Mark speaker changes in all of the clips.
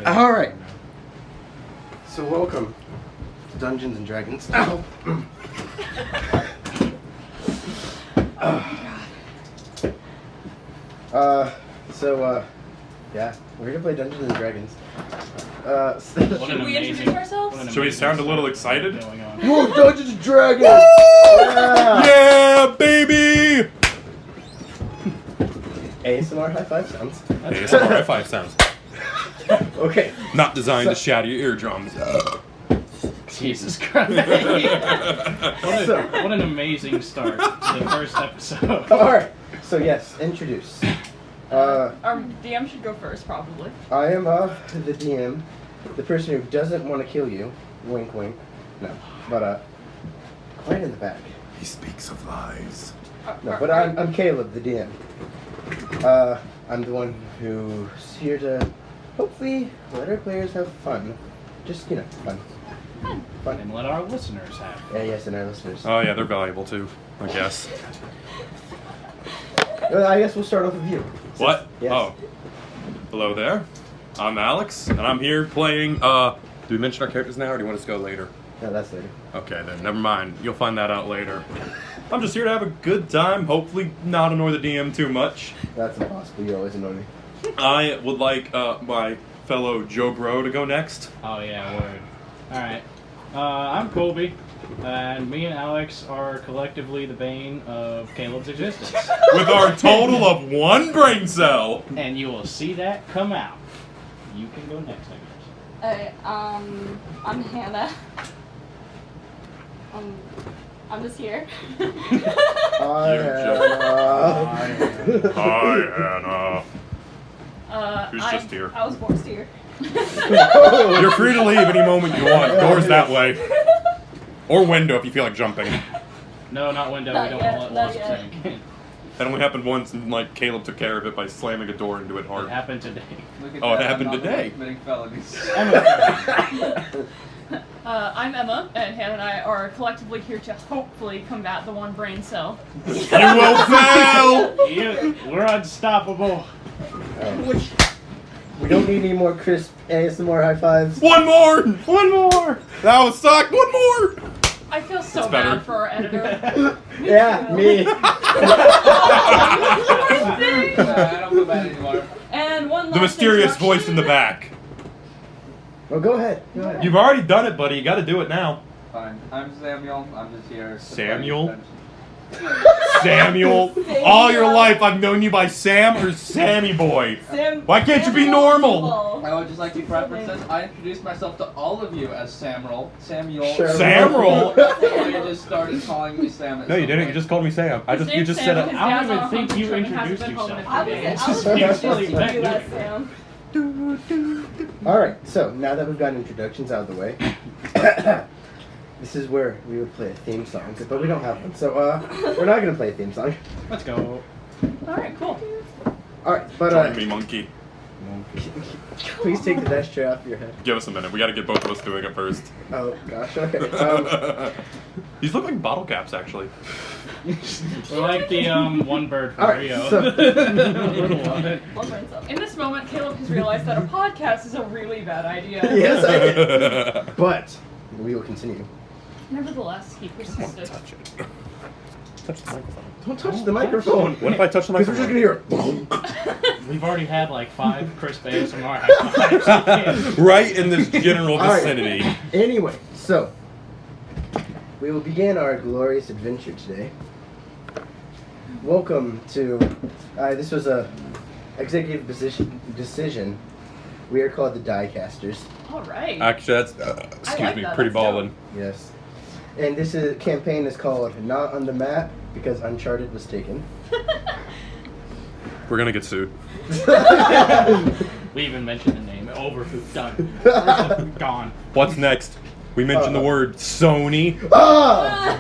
Speaker 1: All right. So welcome to Dungeons and Dragons. Ow. Yeah, we're gonna play Dungeons and Dragons.
Speaker 2: Should we introduce ourselves?
Speaker 3: Should we sound a little excited?
Speaker 1: Whoa, Dungeons and Dragons! Yeah!
Speaker 3: Yeah, baby!
Speaker 1: ASMR high five sounds.
Speaker 3: ASMR high five sounds.
Speaker 1: Okay.
Speaker 3: Not designed to shatter your eardrums.
Speaker 2: Jesus Christ. What an amazing start to the first episode.
Speaker 1: Alright, so yes, introduce.
Speaker 4: Our DM should go first, probably.
Speaker 1: I am the DM, the person who doesn't want to kill you. Wink, wink. No, but right in the back.
Speaker 3: He speaks of lies.
Speaker 1: No, but I'm Caleb, the DM. I'm the one who's here to hopefully let our players have fun. Just, fun. Fun.
Speaker 2: And let our listeners have.
Speaker 1: Yeah, yes, and our listeners.
Speaker 3: Oh yeah, they're valuable too, I guess.
Speaker 1: Well, I guess we'll start off with you.
Speaker 3: What?
Speaker 1: Yes.
Speaker 3: Oh. Hello there. I'm Alex, and I'm here playing, do we mention our characters now, or do you want us to go later?
Speaker 1: No, that's later.
Speaker 3: Okay, then, never mind. You'll find that out later. I'm just here to have a good time, hopefully not annoy the DM too much.
Speaker 1: That's impossible. You always annoy me.
Speaker 3: I would like, my fellow Joe Bro to go next.
Speaker 2: Oh yeah, word. Alright. I'm Colby, and me and Alex are collectively the bane of Caleb's existence.
Speaker 3: With our total of 1 brain cell.
Speaker 2: And you will see that come out. You can go next, I guess.
Speaker 4: I'm Hannah. I'm just here.
Speaker 1: Hi, Hannah.
Speaker 3: Hi, Hannah. Who's
Speaker 4: I'm
Speaker 3: just here?
Speaker 4: I was forced here.
Speaker 3: You're free to leave any moment you want. Doors that way. Or window if you feel like jumping.
Speaker 2: No, not window.
Speaker 4: Not
Speaker 2: We don't
Speaker 4: yet,
Speaker 2: want
Speaker 4: not
Speaker 2: lost
Speaker 4: yet.
Speaker 2: thing.
Speaker 3: That only happened once, and Caleb took care of it by slamming a door into it
Speaker 2: It
Speaker 3: hard.
Speaker 2: happened today.
Speaker 3: Oh, it happened today.
Speaker 5: Committing felonies.
Speaker 4: I'm Emma, and Hannah and I are collectively here to hopefully combat the one brain cell.
Speaker 3: You will fail!
Speaker 2: We're unstoppable.
Speaker 1: We don't need any more crisp ASMR high fives.
Speaker 3: One more! One more! That was suck! One more!
Speaker 4: I feel so
Speaker 3: That's better.
Speaker 4: bad for our editor.
Speaker 1: Yeah, me.
Speaker 4: Poor thing.
Speaker 5: I don't feel bad anymore.
Speaker 4: And one last
Speaker 3: The mysterious voice in the back.
Speaker 1: Well, go ahead. Go ahead.
Speaker 3: You've already done it, buddy. You gotta do it now.
Speaker 5: Fine. I'm Samuel. I'm just here. to
Speaker 3: Samuel?
Speaker 5: play
Speaker 3: Samuel. All your life I've known you by Sam or Sammy Boy. Why can't you be normal?
Speaker 5: I would just like to preface this. I introduced myself to all of you as Samuel. Samuel.
Speaker 1: Sure.
Speaker 3: Samuel?
Speaker 5: You just started calling me Sam.
Speaker 3: No, you didn't. You just called me Sam. You just said it.
Speaker 2: I don't even think you introduced yourself.
Speaker 4: I was
Speaker 2: Seriously,
Speaker 4: supposed to do that, Sam.
Speaker 1: Alright, so now that we've got introductions out of the way, this is where we would play a theme song, but we don't have one. So, we're not going to play a theme song.
Speaker 2: Let's go.
Speaker 4: Alright, cool.
Speaker 1: Alright, but,
Speaker 3: Join me, monkey.
Speaker 1: please take the desk chair off your head.
Speaker 3: Give us a minute. We gotta get both of us doing it first.
Speaker 1: Oh, gosh, okay.
Speaker 3: These look like bottle caps, actually.
Speaker 2: We're like the one bird from
Speaker 1: Alright,
Speaker 2: Rio.
Speaker 1: so,
Speaker 4: One brain cell. In this moment, Caleb has realized that a podcast is a really bad idea.
Speaker 1: yes, I did. But, we will continue.
Speaker 4: Nevertheless, he persisted.
Speaker 3: Touch it. Touch the microphone.
Speaker 1: Don't touch the microphone.
Speaker 3: What if I touch the
Speaker 1: Because we're just
Speaker 3: microphone?
Speaker 1: going to hear
Speaker 2: We've already had like 5 crisp ASMR high fives.
Speaker 3: Right in this general
Speaker 1: All right.
Speaker 3: vicinity.
Speaker 1: Anyway, so, we will begin our glorious adventure today. Welcome to, this was a executive decision. We are called the Diecasters.
Speaker 4: Alright.
Speaker 3: Actually, that's, excuse me,
Speaker 4: that.
Speaker 3: pretty
Speaker 4: That's
Speaker 3: ballin'.
Speaker 1: Yes. And this campaign is called Not on the Map because Uncharted was taken.
Speaker 3: We're gonna get sued.
Speaker 2: We even mentioned the name. Over. Done. Gone.
Speaker 3: What's next? We mentioned the word Sony.
Speaker 1: Ah!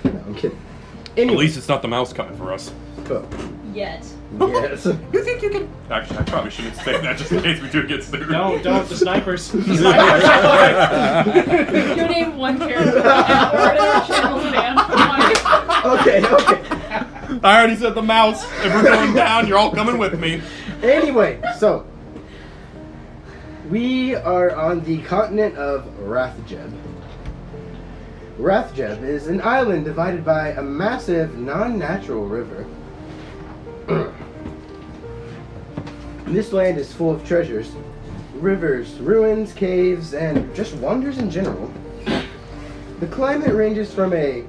Speaker 1: No, I'm kidding.
Speaker 3: At
Speaker 1: Anyway.
Speaker 3: least it's not the mouse coming for us.
Speaker 1: Oh,
Speaker 4: Yet.
Speaker 1: yes.
Speaker 3: You think you can... Actually, I probably shouldn't say that just in case we do get sued.
Speaker 2: Don't. The snipers. The snipers.
Speaker 4: You name one character and word in the channel's banned for life.
Speaker 1: Okay.
Speaker 3: I already said the mouse. If we're going down, you're all coming with me.
Speaker 1: Anyway, so We are on the continent of Rathjeb. Rathjeb is an island divided by a massive non-natural river. This land is full of treasures, rivers, ruins, caves, and just wonders in general. The climate ranges from a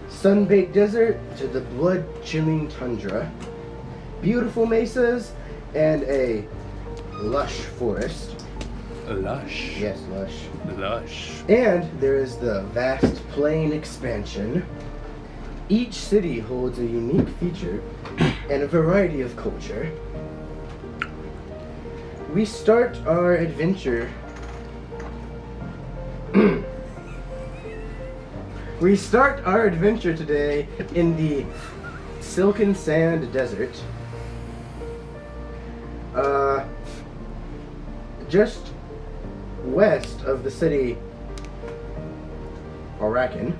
Speaker 1: sun-baked desert to the blood-chilling tundra, beautiful mesas, and a lush forest.
Speaker 3: Lush.
Speaker 1: Yes, lush.
Speaker 3: Lush.
Speaker 1: And there is the vast plain expansion. Each city holds a unique feature and a variety of culture. We start our adventure. We start our adventure today in the Silken Sand Desert. Just west of the city Arakan.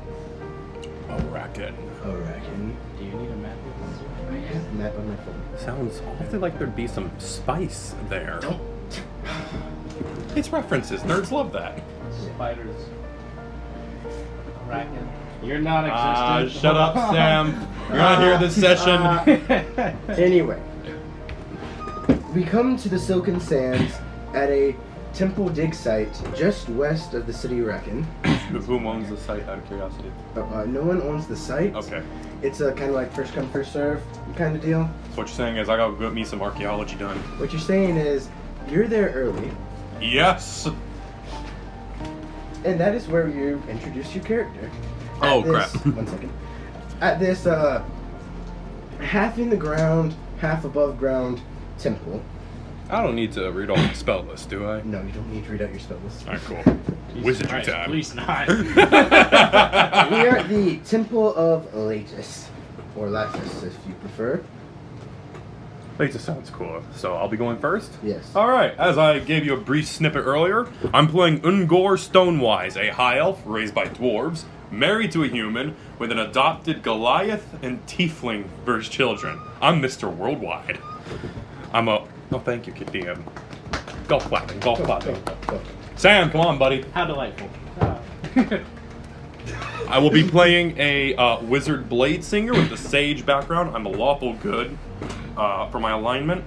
Speaker 3: Arakan.
Speaker 1: Arakan.
Speaker 2: Do you need a map of this?
Speaker 1: I have a map on my phone.
Speaker 3: Sounds awfully like there'd be some spice there.
Speaker 1: Don't.
Speaker 3: It's references. Nerds love that.
Speaker 5: Spiders. Kraken.
Speaker 2: You're not existent.
Speaker 3: Shut up, Sam. You're not here this session.
Speaker 1: Anyway, we come to the Silken Sands at a temple dig site just west of the city Arakan.
Speaker 3: Who owns the site, out of curiosity?
Speaker 1: No one owns the site.
Speaker 3: Okay.
Speaker 1: It's a kind of like first come first serve kind of deal.
Speaker 3: So what you're saying is I gotta get me some archaeology done.
Speaker 1: What you're saying is you're there early,
Speaker 3: Yes!
Speaker 1: and that is where you introduce your character.
Speaker 3: Oh,
Speaker 1: At this-
Speaker 3: crap.
Speaker 1: 1 second. At this half in the ground, half above ground temple.
Speaker 3: I don't need to read all the spell list, do I?
Speaker 1: No, you don't need to read out your spell list.
Speaker 3: Alright, cool.
Speaker 2: Jesus
Speaker 3: Wizardry
Speaker 2: Christ,
Speaker 3: time.
Speaker 2: Please not.
Speaker 1: We are at the Temple of Latus, or Latus if you prefer.
Speaker 3: Latus sounds cool. So I'll be going first?
Speaker 1: Yes.
Speaker 3: Alright, as I gave you a brief snippet earlier, I'm playing Ungor Stonewise, a high elf raised by dwarves, married to a human, with an adopted Goliath and Tiefling for his children. I'm Mr. Worldwide. I'm a... Oh, thank you, Kid DM. Golf clapping, golf clapping.
Speaker 1: Go.
Speaker 3: Sam, come on, buddy.
Speaker 2: How delightful.
Speaker 3: I will be playing a wizard blade singer with the sage background. I'm a lawful good for my alignment.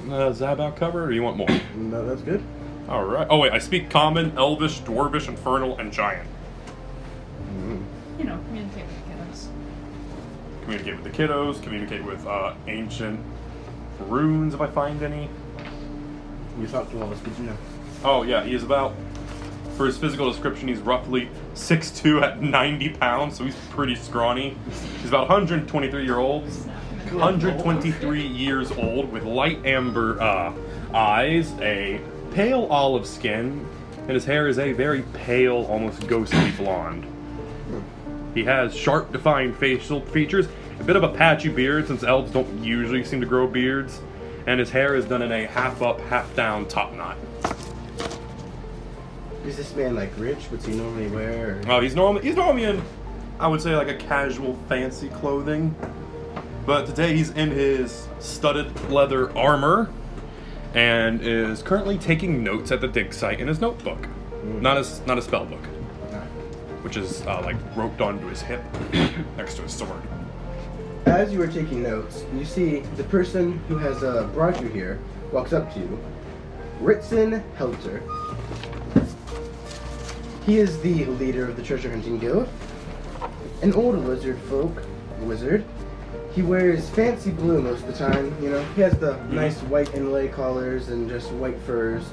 Speaker 3: Is that about covered, or do you want more?
Speaker 1: No, that's good.
Speaker 3: All right. Oh wait, I speak Common, Elvish, Dwarvish, Infernal, and Giant.
Speaker 4: You know, communicate with the kiddos.
Speaker 3: Communicate with the kiddos. Communicate with ancient runes if I find any.
Speaker 1: You talked to all us, good to know.
Speaker 3: Oh yeah, he is about. For his physical description, he's roughly 6'2" at 90 pounds, so he's pretty scrawny. He's about 123 years old, with light amber eyes, a pale olive skin, and his hair is a very pale, almost ghostly blonde. He has sharp, defined facial features, a bit of a patchy beard, since elves don't usually seem to grow beards, and his hair is done in a half-up, half-down top knot.
Speaker 1: Is this man like rich? What's he normally wear? Or...
Speaker 3: Oh, he's normally in, I would say, like a casual, fancy clothing. But today he's in his studded leather armor and is currently taking notes at the dig site in his notebook. Not a spell book, which is like roped onto his hip next to his sword.
Speaker 1: As you are taking notes, you see the person who has brought you here walks up to you. Ritson Helter. He is the leader of the treasure hunting guild. An old wizard. He wears fancy blue most of the time, you know. He has the nice white inlay collars and just white furs.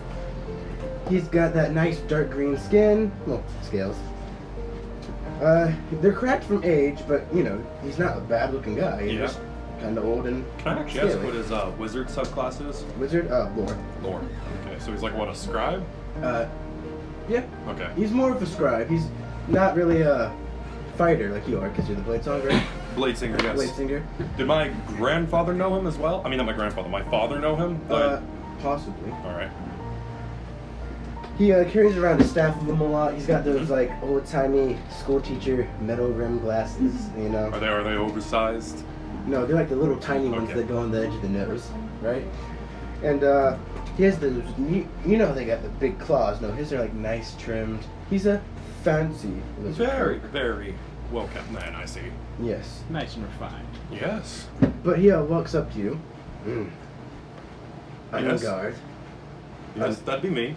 Speaker 1: He's got that nice dark green skin. Well, scales. They're cracked from age, but, you know, he's not a bad looking guy. He's just kind of old and
Speaker 3: Can I actually ask what his wizard subclass is?
Speaker 1: Wizard? Lore.
Speaker 3: Lore. Okay, so he's like what, a scribe?
Speaker 1: Yeah.
Speaker 3: Okay.
Speaker 1: He's more of a scribe. He's not really a fighter like you are, because you're the blade song, right?
Speaker 3: Blade singer, yes.
Speaker 1: Blade singer.
Speaker 3: Did my grandfather know him as well? I mean, not my grandfather. My father know him. But...
Speaker 1: Possibly.
Speaker 3: all right.
Speaker 1: He carries around a staff with him a lot. He's got those like old-timey school teacher metal rim glasses, you know.
Speaker 3: Are they
Speaker 1: No, they're like the little tiny ones
Speaker 3: Okay.
Speaker 1: that go on the edge of the nose, right? And He has those, you know, they got the big claws. No, his are like nice trimmed. He's a fancy lizard.
Speaker 3: Very, very well kept man, I see.
Speaker 1: Yes.
Speaker 2: Nice and refined.
Speaker 3: Yes.
Speaker 1: But he walks up to you. On
Speaker 3: Yes.
Speaker 1: guard.
Speaker 3: Yes, that'd be me.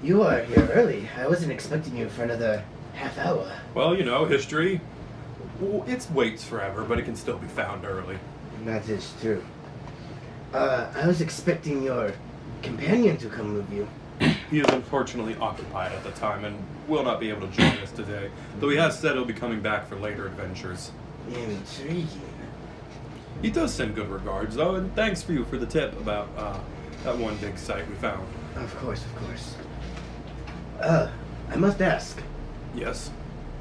Speaker 1: You are here early. I wasn't expecting you for another half hour.
Speaker 3: Well, you know, history, it waits forever, but it can still be found early.
Speaker 1: That is true. I was expecting your companion to come with you.
Speaker 3: He is unfortunately occupied at the time and will not be able to join us today, though he has said he'll be coming back for later adventures.
Speaker 1: Intriguing.
Speaker 3: He does send good regards, though, and thanks for the tip about that one big site we found.
Speaker 1: Of course, of course. I must ask,
Speaker 3: Yes.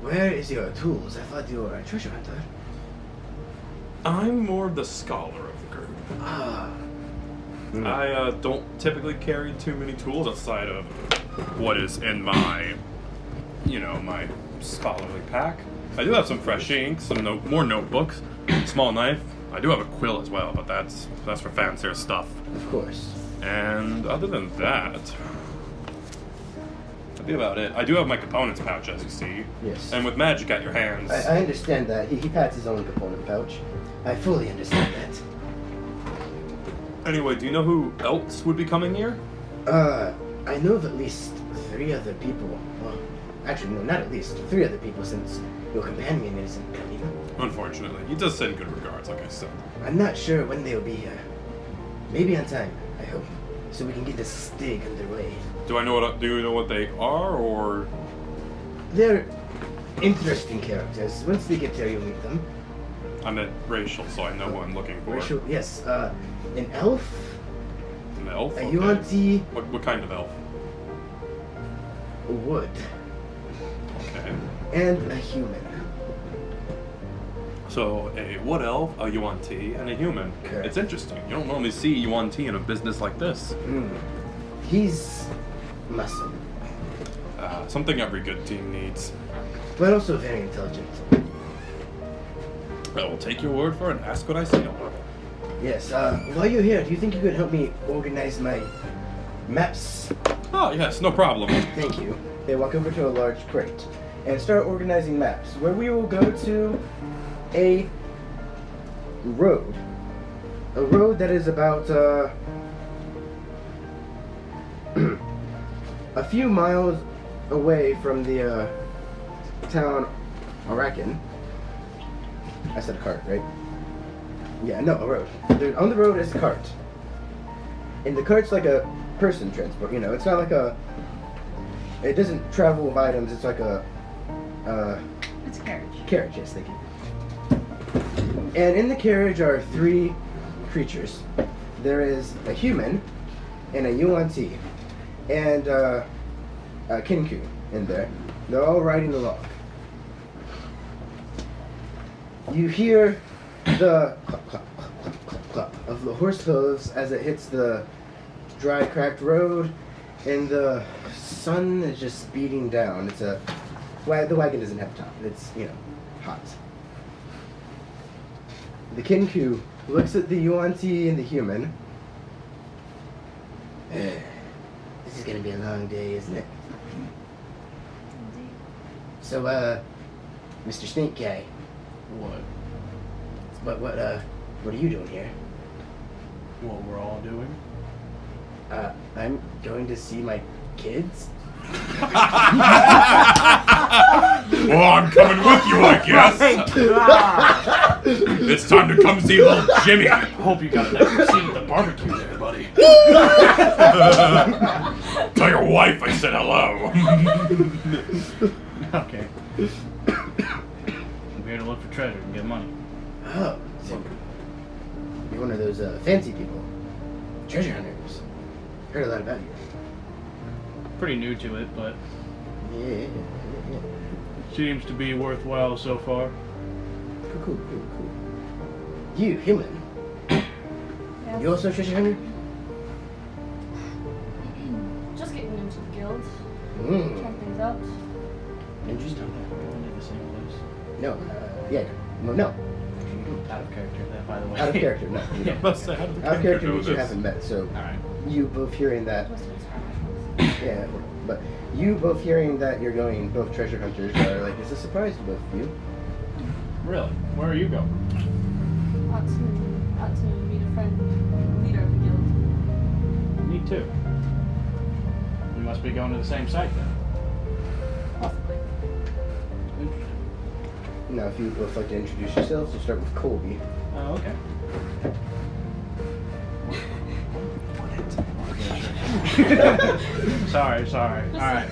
Speaker 1: where is your tools? I thought you were a treasure hunter.
Speaker 3: I'm more of the scholar of the group.
Speaker 1: Ah.
Speaker 3: I don't typically carry too many tools outside of what is in my, my scholarly pack. I do have some fresh ink, some more notebooks, small knife. I do have a quill as well, but that's for fancier stuff.
Speaker 1: Of course.
Speaker 3: And other than that, that'd be about it. I do have my components pouch, as you see.
Speaker 1: Yes.
Speaker 3: And with magic at your hands.
Speaker 1: I understand that. He pats his own component pouch. I fully understand that.
Speaker 3: Anyway, do you know who else would be coming here?
Speaker 1: I know of at least 3 other people. Well, actually, no, not at least 3 other people since your companion isn't coming.
Speaker 3: Unfortunately. He does send good regards, like I said.
Speaker 1: I'm not sure when they'll be here. Maybe on time, I hope. So we can get this stig underway.
Speaker 3: Do you know what they are, or?
Speaker 1: They're interesting characters. Once they get there, you'll meet them.
Speaker 3: I meant racial, so I know what I'm looking for.
Speaker 1: Racial, yes. An elf.
Speaker 3: An elf?
Speaker 1: A
Speaker 3: Okay.
Speaker 1: yuan-ti.
Speaker 3: What kind of elf?
Speaker 1: Wood.
Speaker 3: Okay.
Speaker 1: And a human.
Speaker 3: So, a wood elf, a yuan-ti, and a human.
Speaker 1: Correct.
Speaker 3: It's interesting. You don't normally see yuan-ti in a business like this.
Speaker 1: He's muscle,
Speaker 3: Something every good team needs.
Speaker 1: but also very intelligent.
Speaker 3: I will take your word for it and ask what I see.
Speaker 1: Yes, while you're here, do you think you could help me organize my maps?
Speaker 3: Oh, yes, no problem.
Speaker 1: Thank you. They walk over to a large crate and start organizing maps, where we will go to a road. A road that is about, a few miles away from the, town Arakan. I said a cart, right? Yeah, no, a road. On the road is a cart. And the cart's like a person transport, it's not like it doesn't travel with items, it's like a,
Speaker 4: It's a carriage.
Speaker 1: carriage, yes, thank you. And in the carriage are 3 creatures. There is a human, and a yuan-ti, and a kinku in there. They're all riding the log. You hear the clop, clop, clop, clop, clop, clop of the horse hooves as it hits the dry, cracked road, and the sun is just beating down. The wagon doesn't have a top. It's, hot. The kinku looks at the yuan-ti and the human. This is gonna be a long day, isn't it? So, Mr. Snake Guy,
Speaker 2: What?
Speaker 1: what are you doing here?
Speaker 2: What we're all doing?
Speaker 1: I'm going to see my kids.
Speaker 3: Well, I'm coming with you, I guess. It's time to come see little Jimmy.
Speaker 2: Hope you got a nice seat at the barbecue there, buddy.
Speaker 3: Tell your wife I said hello.
Speaker 2: Okay. I'm here to look for treasure and get money.
Speaker 1: Oh, so you're one of those fancy people. Treasure hunters. Heard a lot about you.
Speaker 2: Pretty new to it, but
Speaker 1: Yeah.
Speaker 2: seems to be worthwhile so far.
Speaker 1: Cool. You, human.
Speaker 4: Yes.
Speaker 1: You also a treasure hunter?
Speaker 4: Just getting into the guild.
Speaker 1: Mm.
Speaker 4: Trying things out.
Speaker 1: Interesting.
Speaker 2: Going to the same place.
Speaker 1: No, yeah. No.
Speaker 2: Out of character, that, by the way.
Speaker 1: Out of character, no.
Speaker 2: Yeah.
Speaker 3: Must say, how did the
Speaker 1: Out of character
Speaker 3: know
Speaker 1: means you
Speaker 3: this?
Speaker 1: haven't met, so
Speaker 2: Alright.
Speaker 1: you both hearing that, yeah, but you both hearing that you're going both treasure hunters are like, it's a surprise to both of you.
Speaker 2: Really? Where are you going?
Speaker 6: Out to meet a friend, leader of the guild.
Speaker 2: Me too. We must be going to the same site then.
Speaker 6: Possibly.
Speaker 2: Interesting.
Speaker 1: Now, if you both like to introduce yourselves, we'll start with Colby.
Speaker 2: Oh, okay. Sorry. Alright.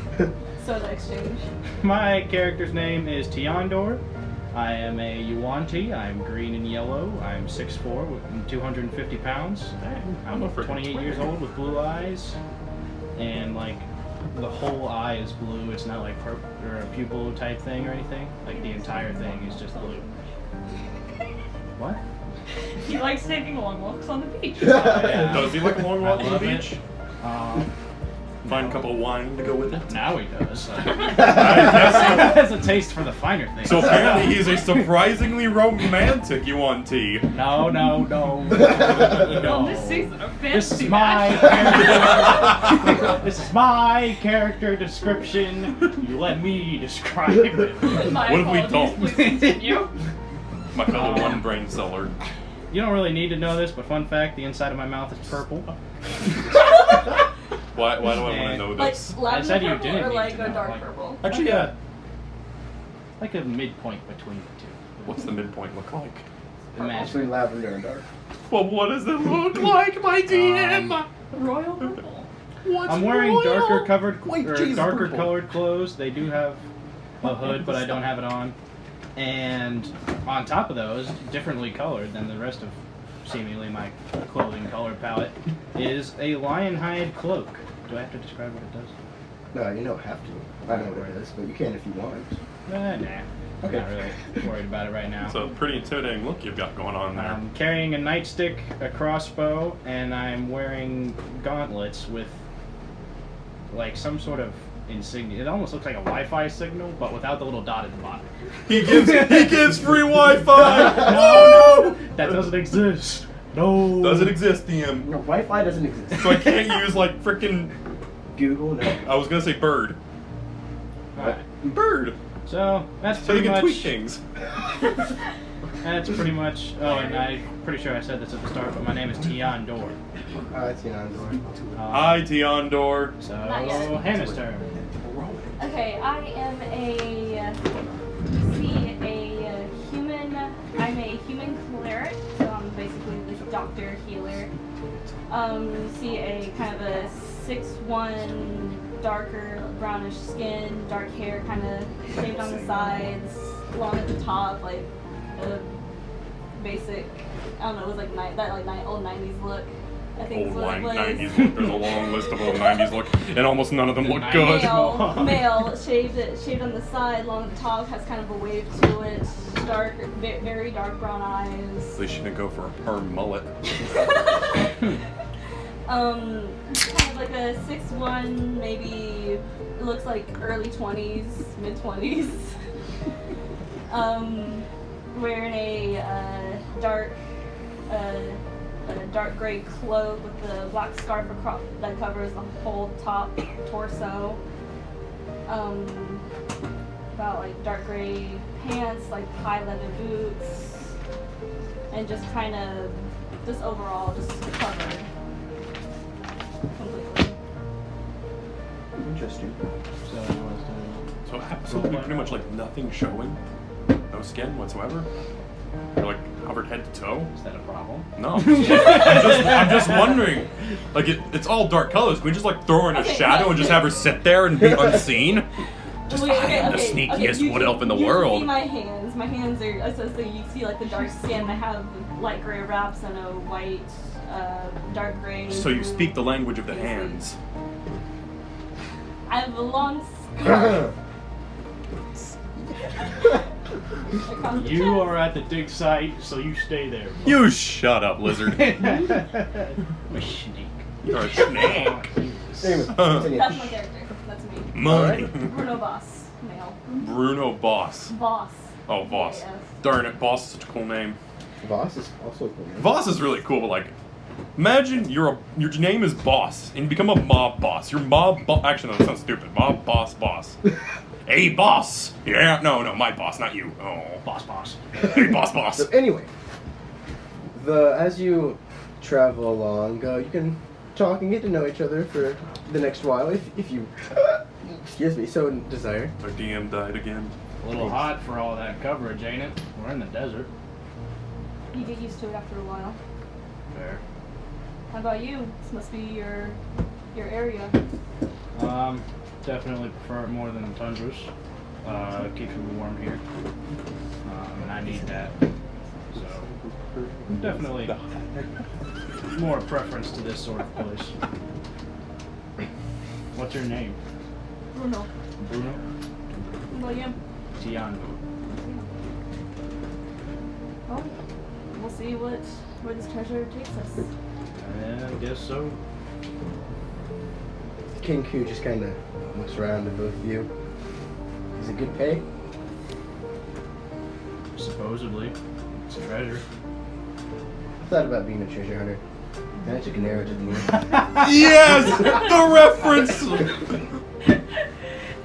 Speaker 6: Soda exchange.
Speaker 2: My character's name is Tiondor. I am a Yuan-Ti. I'm green and yellow. I'm 6'4", with 250 pounds. I'm
Speaker 3: a freaking
Speaker 2: 28 years old with blue eyes. And, like, the whole eye is blue. It's not like purple or a pupil type thing or anything. Like, the entire thing is just blue. What?
Speaker 4: He likes taking long walks on the beach.
Speaker 2: Yeah.
Speaker 3: Does he like a long walk
Speaker 2: I
Speaker 3: on the
Speaker 2: love it.
Speaker 3: beach?
Speaker 2: Um,
Speaker 3: Find a cup of wine to go with it.
Speaker 2: now he does.
Speaker 3: I guess
Speaker 2: Has a taste for the finer things.
Speaker 3: so. So apparently he's a surprisingly romantic Yuan-Ti.
Speaker 2: No.
Speaker 4: On this season of
Speaker 2: This is
Speaker 4: Fantasy
Speaker 2: my
Speaker 4: Match.
Speaker 2: character. This is my character description. You let me describe it.
Speaker 4: My
Speaker 3: What if we
Speaker 4: apologies,
Speaker 3: don't?
Speaker 4: Please continue.
Speaker 3: My fellow one brain seller.
Speaker 2: You don't really need to know this, but fun fact: the inside of my mouth is purple.
Speaker 3: Why do I want to
Speaker 2: And-
Speaker 3: know
Speaker 6: Like
Speaker 3: this?
Speaker 6: lavender
Speaker 2: said you
Speaker 6: purple
Speaker 2: didn't
Speaker 6: or
Speaker 2: need
Speaker 6: like
Speaker 2: to
Speaker 6: a
Speaker 2: know,
Speaker 6: dark
Speaker 2: like-
Speaker 6: purple?
Speaker 3: Actually, yeah.
Speaker 2: Like a midpoint between the two.
Speaker 3: What's the midpoint look like?
Speaker 2: Imagine.
Speaker 1: Between lavender and dark.
Speaker 3: Well, what does it look like, my DM?
Speaker 4: Royal purple.
Speaker 3: What's
Speaker 2: I'm wearing
Speaker 3: royal?
Speaker 2: darker covered
Speaker 3: Wait,
Speaker 2: or
Speaker 3: Jesus,
Speaker 2: darker
Speaker 3: purple.
Speaker 2: colored clothes. They do have a hood, but I don't have it on. And on top of those, differently colored than the rest of seemingly my clothing color palette, is a lion hide cloak. Do I have to describe what it does?
Speaker 1: No, you don't have to. I know what it is, but you can if you want.
Speaker 2: Nah.
Speaker 1: Okay.
Speaker 2: Not really worried about it right now.
Speaker 3: It's a pretty intimidating look you've got going on there.
Speaker 2: I'm carrying a nightstick, a crossbow, and I'm wearing gauntlets with like some sort of insignia. It almost looks like a Wi-Fi signal, but without the little dot at the bottom.
Speaker 3: He gives free Wi-Fi.
Speaker 2: No, that doesn't exist. No.
Speaker 3: Does it exist, DM?
Speaker 1: No, Wi-Fi doesn't exist.
Speaker 3: So I can't use like frickin'
Speaker 1: Google, no.
Speaker 3: I was gonna say bird.
Speaker 2: Alright.
Speaker 3: Bird.
Speaker 2: So that's
Speaker 3: So you
Speaker 2: pretty
Speaker 3: can tweet
Speaker 2: much.
Speaker 3: things.
Speaker 2: That's pretty much. Oh, and I'm pretty sure I said this at the start, but my name is Tiondor.
Speaker 1: It's Yanandor.
Speaker 3: Hi, Tiondor.
Speaker 2: So
Speaker 6: Not yet.
Speaker 2: Hannah's turn.
Speaker 6: Okay, I am a human. I'm a human cleric, so I'm basically this doctor healer. See a kind of a 6'1", darker brownish skin, dark hair, kind of shaved on the sides, long at the top, like a basic. I don't know, it was like old 90s look. I think
Speaker 3: Old
Speaker 6: is what it was.
Speaker 3: 90s look. There's a long list of old 90s look, and almost none of them look good.
Speaker 6: Male, shaved on the side, long at the top, has kind of a wave to it, dark, very dark brown eyes.
Speaker 3: They shouldn't go for a perm mullet.
Speaker 6: Kind of like a 6'1", maybe it looks like early 20s, mid 20s. Wearing a dark gray cloak with the black scarf that covers the whole top torso. About like dark gray pants, like high leather boots, and just kind of just overall just covered completely.
Speaker 1: Interesting.
Speaker 2: So I was doing.
Speaker 3: So absolutely pretty much like nothing showing. No skin whatsoever. You're like covered head to toe.
Speaker 2: Is that a problem?
Speaker 3: No. I'm just wondering. Like it's all dark colors. Can we just like throw her in a
Speaker 6: Okay,
Speaker 3: shadow
Speaker 6: no.
Speaker 3: and just have her sit there and be unseen? Just
Speaker 6: Wait,
Speaker 3: I am the sneakiest wood elf in the world.
Speaker 6: You can see my hands. My hands are so you see like the dark skin. I have light gray wraps and a white, dark gray.
Speaker 3: So you speak the language of the hands.
Speaker 6: I have a long scarf. across the
Speaker 2: You
Speaker 6: chest.
Speaker 2: are at the dig site, so you stay there.
Speaker 3: You shut up, lizard.
Speaker 2: I'm a snake.
Speaker 3: You're a snake.
Speaker 1: Anyway, continue.
Speaker 6: That's my character. That's me.
Speaker 3: Money.
Speaker 6: Bruno Boss, male.
Speaker 3: Bruno Boss.
Speaker 6: Boss.
Speaker 3: Oh, Boss.
Speaker 6: Yes.
Speaker 3: Darn it, Boss is such a cool name.
Speaker 1: Voss is also cool. Man.
Speaker 3: Voss is really cool, but like, imagine your name is Boss, and you become a mob boss. Your actually, no, that sounds stupid. Mob boss. Hey, boss. Yeah, no, my boss, not you. Oh,
Speaker 2: Boss.
Speaker 3: hey, boss.
Speaker 1: So anyway, as you travel along, you can talk and get to know each other for the next while, if you, excuse me, so desire.
Speaker 3: Our DM died again.
Speaker 2: A little hot for all that coverage, ain't it? We're in the desert.
Speaker 6: You get used to it after a while.
Speaker 2: Fair.
Speaker 6: How about you? This must be your area.
Speaker 2: Definitely prefer it more than tundras. Keeps me warm here. And I need that. So, definitely more preference to this sort of place. What's your name?
Speaker 6: Bruno.
Speaker 2: Bruno?
Speaker 6: Well, yeah.
Speaker 2: Tian.
Speaker 6: Well, we'll see where this treasure takes us.
Speaker 2: I guess so.
Speaker 1: King Q just kind of looks around at both of you. Is it good pay?
Speaker 2: Supposedly. It's a treasure.
Speaker 1: I thought about being a treasure hunter. And I took an arrow to the knee.
Speaker 3: Yes, the reference.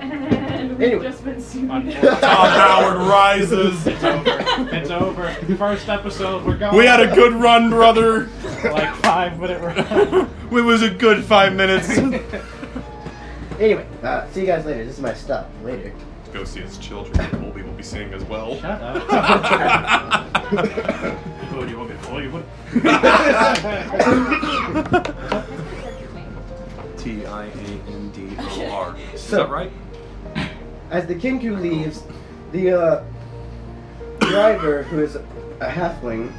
Speaker 4: And we've
Speaker 1: Anyway.
Speaker 4: just been sued.
Speaker 3: Tom Howard rises.
Speaker 2: It's over. First episode, we're going.
Speaker 3: We had a good run, brother.
Speaker 2: like 5-minute run.
Speaker 3: It was a good 5 minutes.
Speaker 1: Anyway, see you guys later. This is my stop. Later.
Speaker 3: Go see his children. Colby will be seeing as well.
Speaker 2: Shut up. Oh, do you want me to call you? What?
Speaker 3: Tiandor. Is
Speaker 1: So-
Speaker 3: that right?
Speaker 1: As the Kinku leaves, the driver, who is a halfling,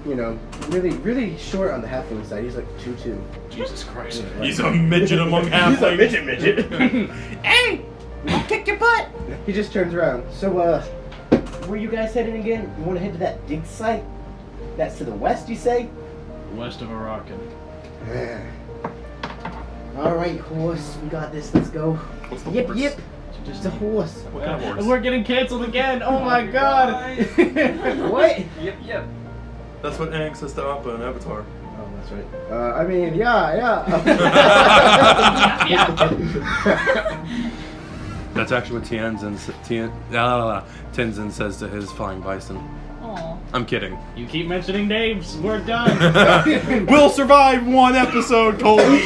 Speaker 1: you know, really short on the halfling side. He's like 2'2".
Speaker 2: Jesus Christ.
Speaker 3: He's a midget among halflings.
Speaker 1: He's a midget.
Speaker 2: Hey! I'll kick your butt!
Speaker 1: He just turns around. So, where you guys heading again? You want to head to that dig site? That's to the west, you say?
Speaker 2: West of Arakan.
Speaker 1: All right, horse. We got this. Let's go.
Speaker 3: What's the
Speaker 1: Yip,
Speaker 3: horse?
Speaker 1: yip. Just a horse.
Speaker 3: What kind of horse?
Speaker 2: And we're getting canceled again! Oh my god!
Speaker 1: What?
Speaker 5: Yep.
Speaker 3: That's what Aang says to Appa in Avatar.
Speaker 1: Oh, that's right. I mean, yeah.
Speaker 3: That's actually what Tenzin says to his flying bison.
Speaker 2: Aw.
Speaker 3: I'm kidding.
Speaker 2: You keep mentioning names, we're done!
Speaker 3: We'll survive one episode, Colby!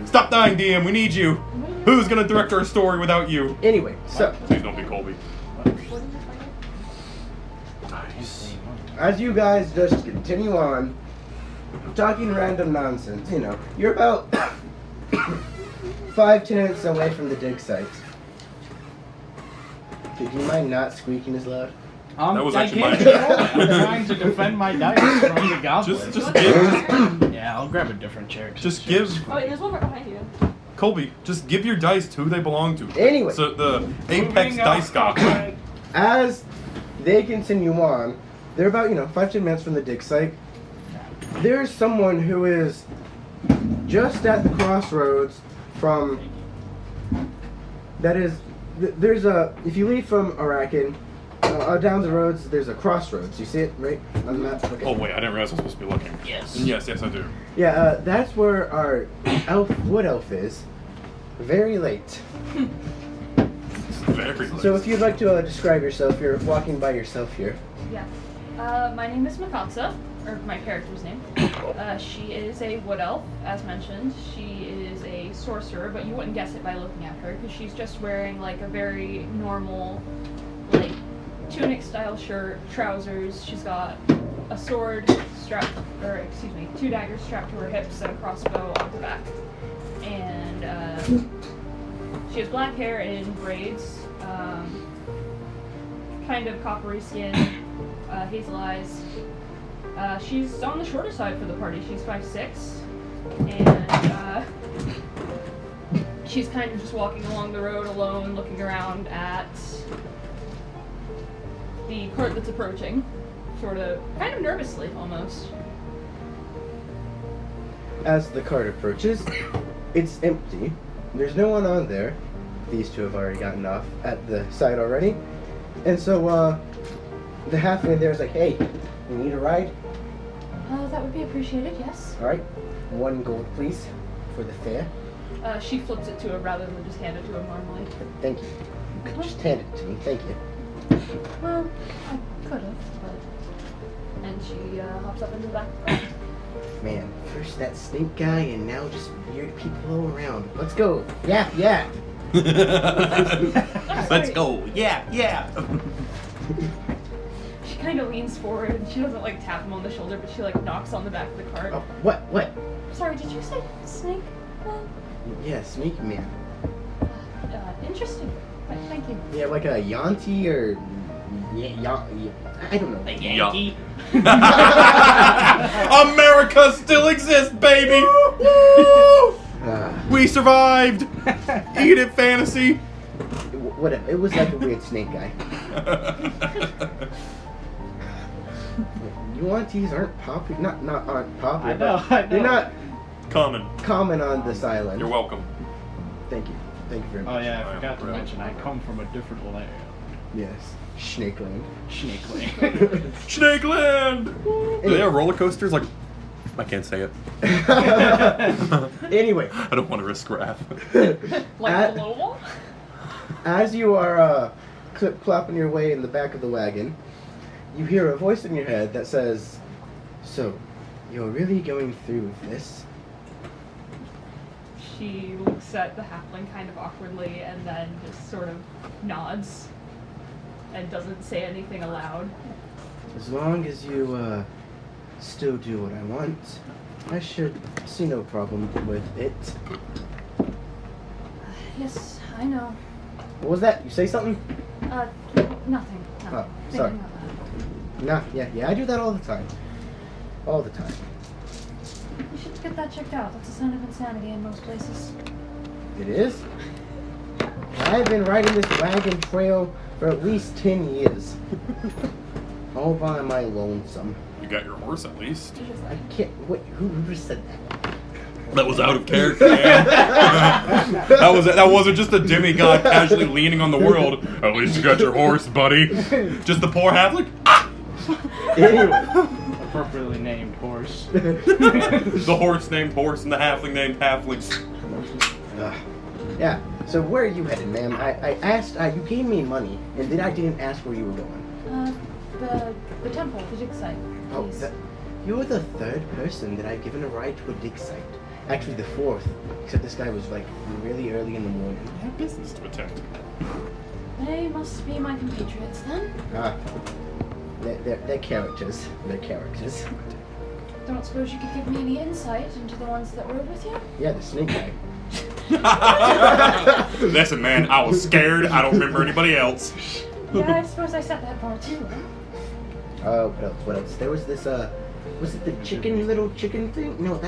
Speaker 3: Stop dying, DM, we need you! Who's gonna direct our story without you?
Speaker 1: Anyway, so
Speaker 3: Please don't be Colby.
Speaker 2: Nice.
Speaker 1: as you guys just continue on talking random nonsense, you know, you're about 5-10 minutes away from the dig site. Do you mind not squeaking as loud?
Speaker 3: That was
Speaker 2: I
Speaker 3: actually
Speaker 2: can't
Speaker 3: my-
Speaker 2: control it. I'm trying to defend my dice from the goblin.
Speaker 3: Just give,
Speaker 2: Yeah, I'll grab a different chair. 'cause
Speaker 3: just
Speaker 2: this chair's
Speaker 3: give,
Speaker 6: Oh wait, there's one right behind you.
Speaker 3: Colby, just give your dice to who they belong to.
Speaker 1: Anyway.
Speaker 3: So the Apex
Speaker 2: Moving
Speaker 3: Dice
Speaker 2: on.
Speaker 3: God.
Speaker 1: As they continue on, they're about, 5-10 minutes from the dig site. There's someone who is just at the crossroads from. That is, there's a. If you leave from Arakan, down the roads, there's a crossroads. You see it right on the map? Okay.
Speaker 3: Oh wait, I didn't realize I was supposed to be looking.
Speaker 2: Yes.
Speaker 3: Yes, I do.
Speaker 1: Yeah, that's where our wood elf is. Very late.
Speaker 3: Very late.
Speaker 1: So if you'd like to describe yourself, you're walking by yourself here.
Speaker 4: Yeah. My name is Makatsa, or my character's name. She is a wood elf, as mentioned. She is a sorcerer, but you wouldn't guess it by looking at her, because she's just wearing like a very normal, like, tunic-style shirt, trousers. She's got a sword strapped, or excuse me, 2 daggers strapped to her hips and a crossbow on the back. And she has black hair in braids, kind of coppery skin, hazel eyes. She's on the shorter side for the party. She's 5'6", and she's kind of just walking along the road alone, looking around at the cart that's approaching, sort of, kind of nervously almost.
Speaker 1: As the cart approaches, it's empty. There's no one on there. These two have already gotten off at the side already. And so, the halfling there is like, hey, You need a ride?
Speaker 4: That would be appreciated, yes.
Speaker 1: All right. 1 gold, please, for the fare.
Speaker 4: She flips it to him rather than just hand it to him normally.
Speaker 1: Thank you. You could just hand it to me. Thank you.
Speaker 4: Well, I could have, but... And she hops up into the back of the car.
Speaker 1: Man, first that snake guy, and now just weird people all around. Let's go. Yap, yap.
Speaker 3: Let's go. Yeah, yeah.
Speaker 4: She kind of leans forward, and she doesn't, like, tap him on the shoulder, but she, like, knocks on the back of the cart.
Speaker 1: Oh, what?
Speaker 4: Sorry, did you say snake?
Speaker 1: Yeah, snake man.
Speaker 4: Interesting. Thank you.
Speaker 1: Yeah, like a Yanti or... Yeah, I don't know.
Speaker 2: A Yankee.
Speaker 3: America still exists, baby! We survived! Eat it, fantasy!
Speaker 1: Whatever. It was like a weird snake guy. Yuan-Tis aren't popular. Not aren't popular.
Speaker 2: I know.
Speaker 1: They're not
Speaker 3: Common.
Speaker 1: on this island.
Speaker 3: You're welcome.
Speaker 1: Thank you. Thank you very much.
Speaker 2: Oh yeah, I forgot to mention I come from a different land.
Speaker 1: Yes. Snakeland.
Speaker 2: Snake Land.
Speaker 3: Snakeland! Do they have roller coasters? Like, I can't say it.
Speaker 1: Anyway.
Speaker 3: I don't want to risk wrath.
Speaker 4: Like the little one?
Speaker 1: As you are clip-clopping your way in the back of the wagon, you hear a voice in your head that says, "So, you're really going through with this?"
Speaker 4: She looks at the halfling kind of awkwardly and then just sort of nods and doesn't say anything aloud.
Speaker 1: As long as you still do what I want, I should see no problem with it.
Speaker 4: Yes, I know.
Speaker 1: What was that? You say something?
Speaker 4: Nothing.
Speaker 1: Oh, sorry. Nah, yeah, I do that all the time. All the time.
Speaker 4: You should get that checked out. That's a sign of insanity in most places.
Speaker 1: It is? I've been riding this wagon trail for at least 10 years. All by my lonesome.
Speaker 3: You got your horse at least.
Speaker 1: I can't. Wait, who just said that?
Speaker 3: That was out of character, man. that wasn't just a demigod casually leaning on the world. At least you got your horse, buddy. Just the poor halfling.
Speaker 1: Anyway.
Speaker 2: Appropriately named horse.
Speaker 3: The horse named horse and the halfling named halfling.
Speaker 1: Yeah. So where are you headed, ma'am? I asked. You gave me money, and then I didn't ask where you were going.
Speaker 4: The temple, the dig site.
Speaker 1: Oh,
Speaker 4: Please.
Speaker 1: you're the 3rd person that I've given a ride to a dig site. Actually, the 4th, except this guy was like really early in the morning.
Speaker 3: I have business to attend.
Speaker 4: They must be my compatriots then.
Speaker 1: They're characters. They're characters.
Speaker 4: Don't suppose you could give me any insight into the ones that rode with you?
Speaker 1: Yeah, the snake guy.
Speaker 3: Listen, man, I was scared. I don't remember anybody else.
Speaker 4: Yeah, I suppose I set that bar too.
Speaker 1: What else? There was this, was it the little chicken thing? No,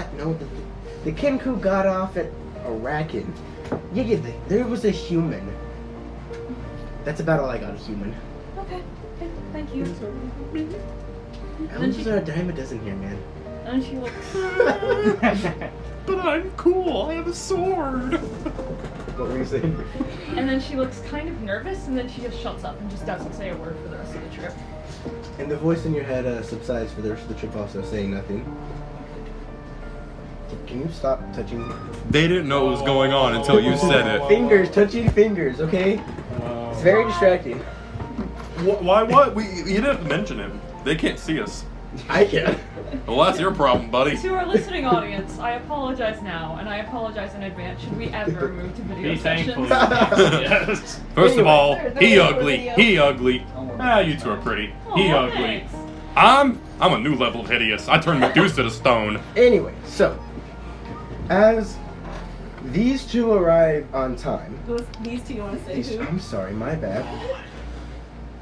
Speaker 1: the Kenku got off at Arakan. Yeah, there was a human. That's about all I got, a human.
Speaker 4: Okay, thank you.
Speaker 1: Elves are a dime a dozen here, man.
Speaker 4: And she looks...
Speaker 3: But I'm cool. I have a sword.
Speaker 1: What were you saying?
Speaker 4: And then she looks kind of nervous, and then she just shuts up and just doesn't say a word for the rest of the trip.
Speaker 1: And the voice in your head subsides for the rest of the trip, also saying nothing. Can you stop touching?
Speaker 3: They didn't know what was going on until you said it.
Speaker 1: Fingers, touching fingers, okay? It's very distracting.
Speaker 3: Why? What? You didn't mention him. They can't see us.
Speaker 1: I can.
Speaker 3: Well, that's your problem, buddy.
Speaker 4: To our listening audience, I apologize now, and I apologize in advance should we ever move to video
Speaker 2: Be
Speaker 4: sessions.
Speaker 2: thankful. Yes.
Speaker 3: First of all, he
Speaker 6: There's
Speaker 3: ugly.
Speaker 6: video.
Speaker 3: He ugly. Ah, you two are pretty. He
Speaker 4: Aw,
Speaker 3: ugly.
Speaker 4: thanks.
Speaker 3: I'm a new level of hideous. I turned Medusa to stone.
Speaker 1: Anyway, so as these two arrive on time.
Speaker 6: These two you want to say who?
Speaker 1: I'm sorry, my bad.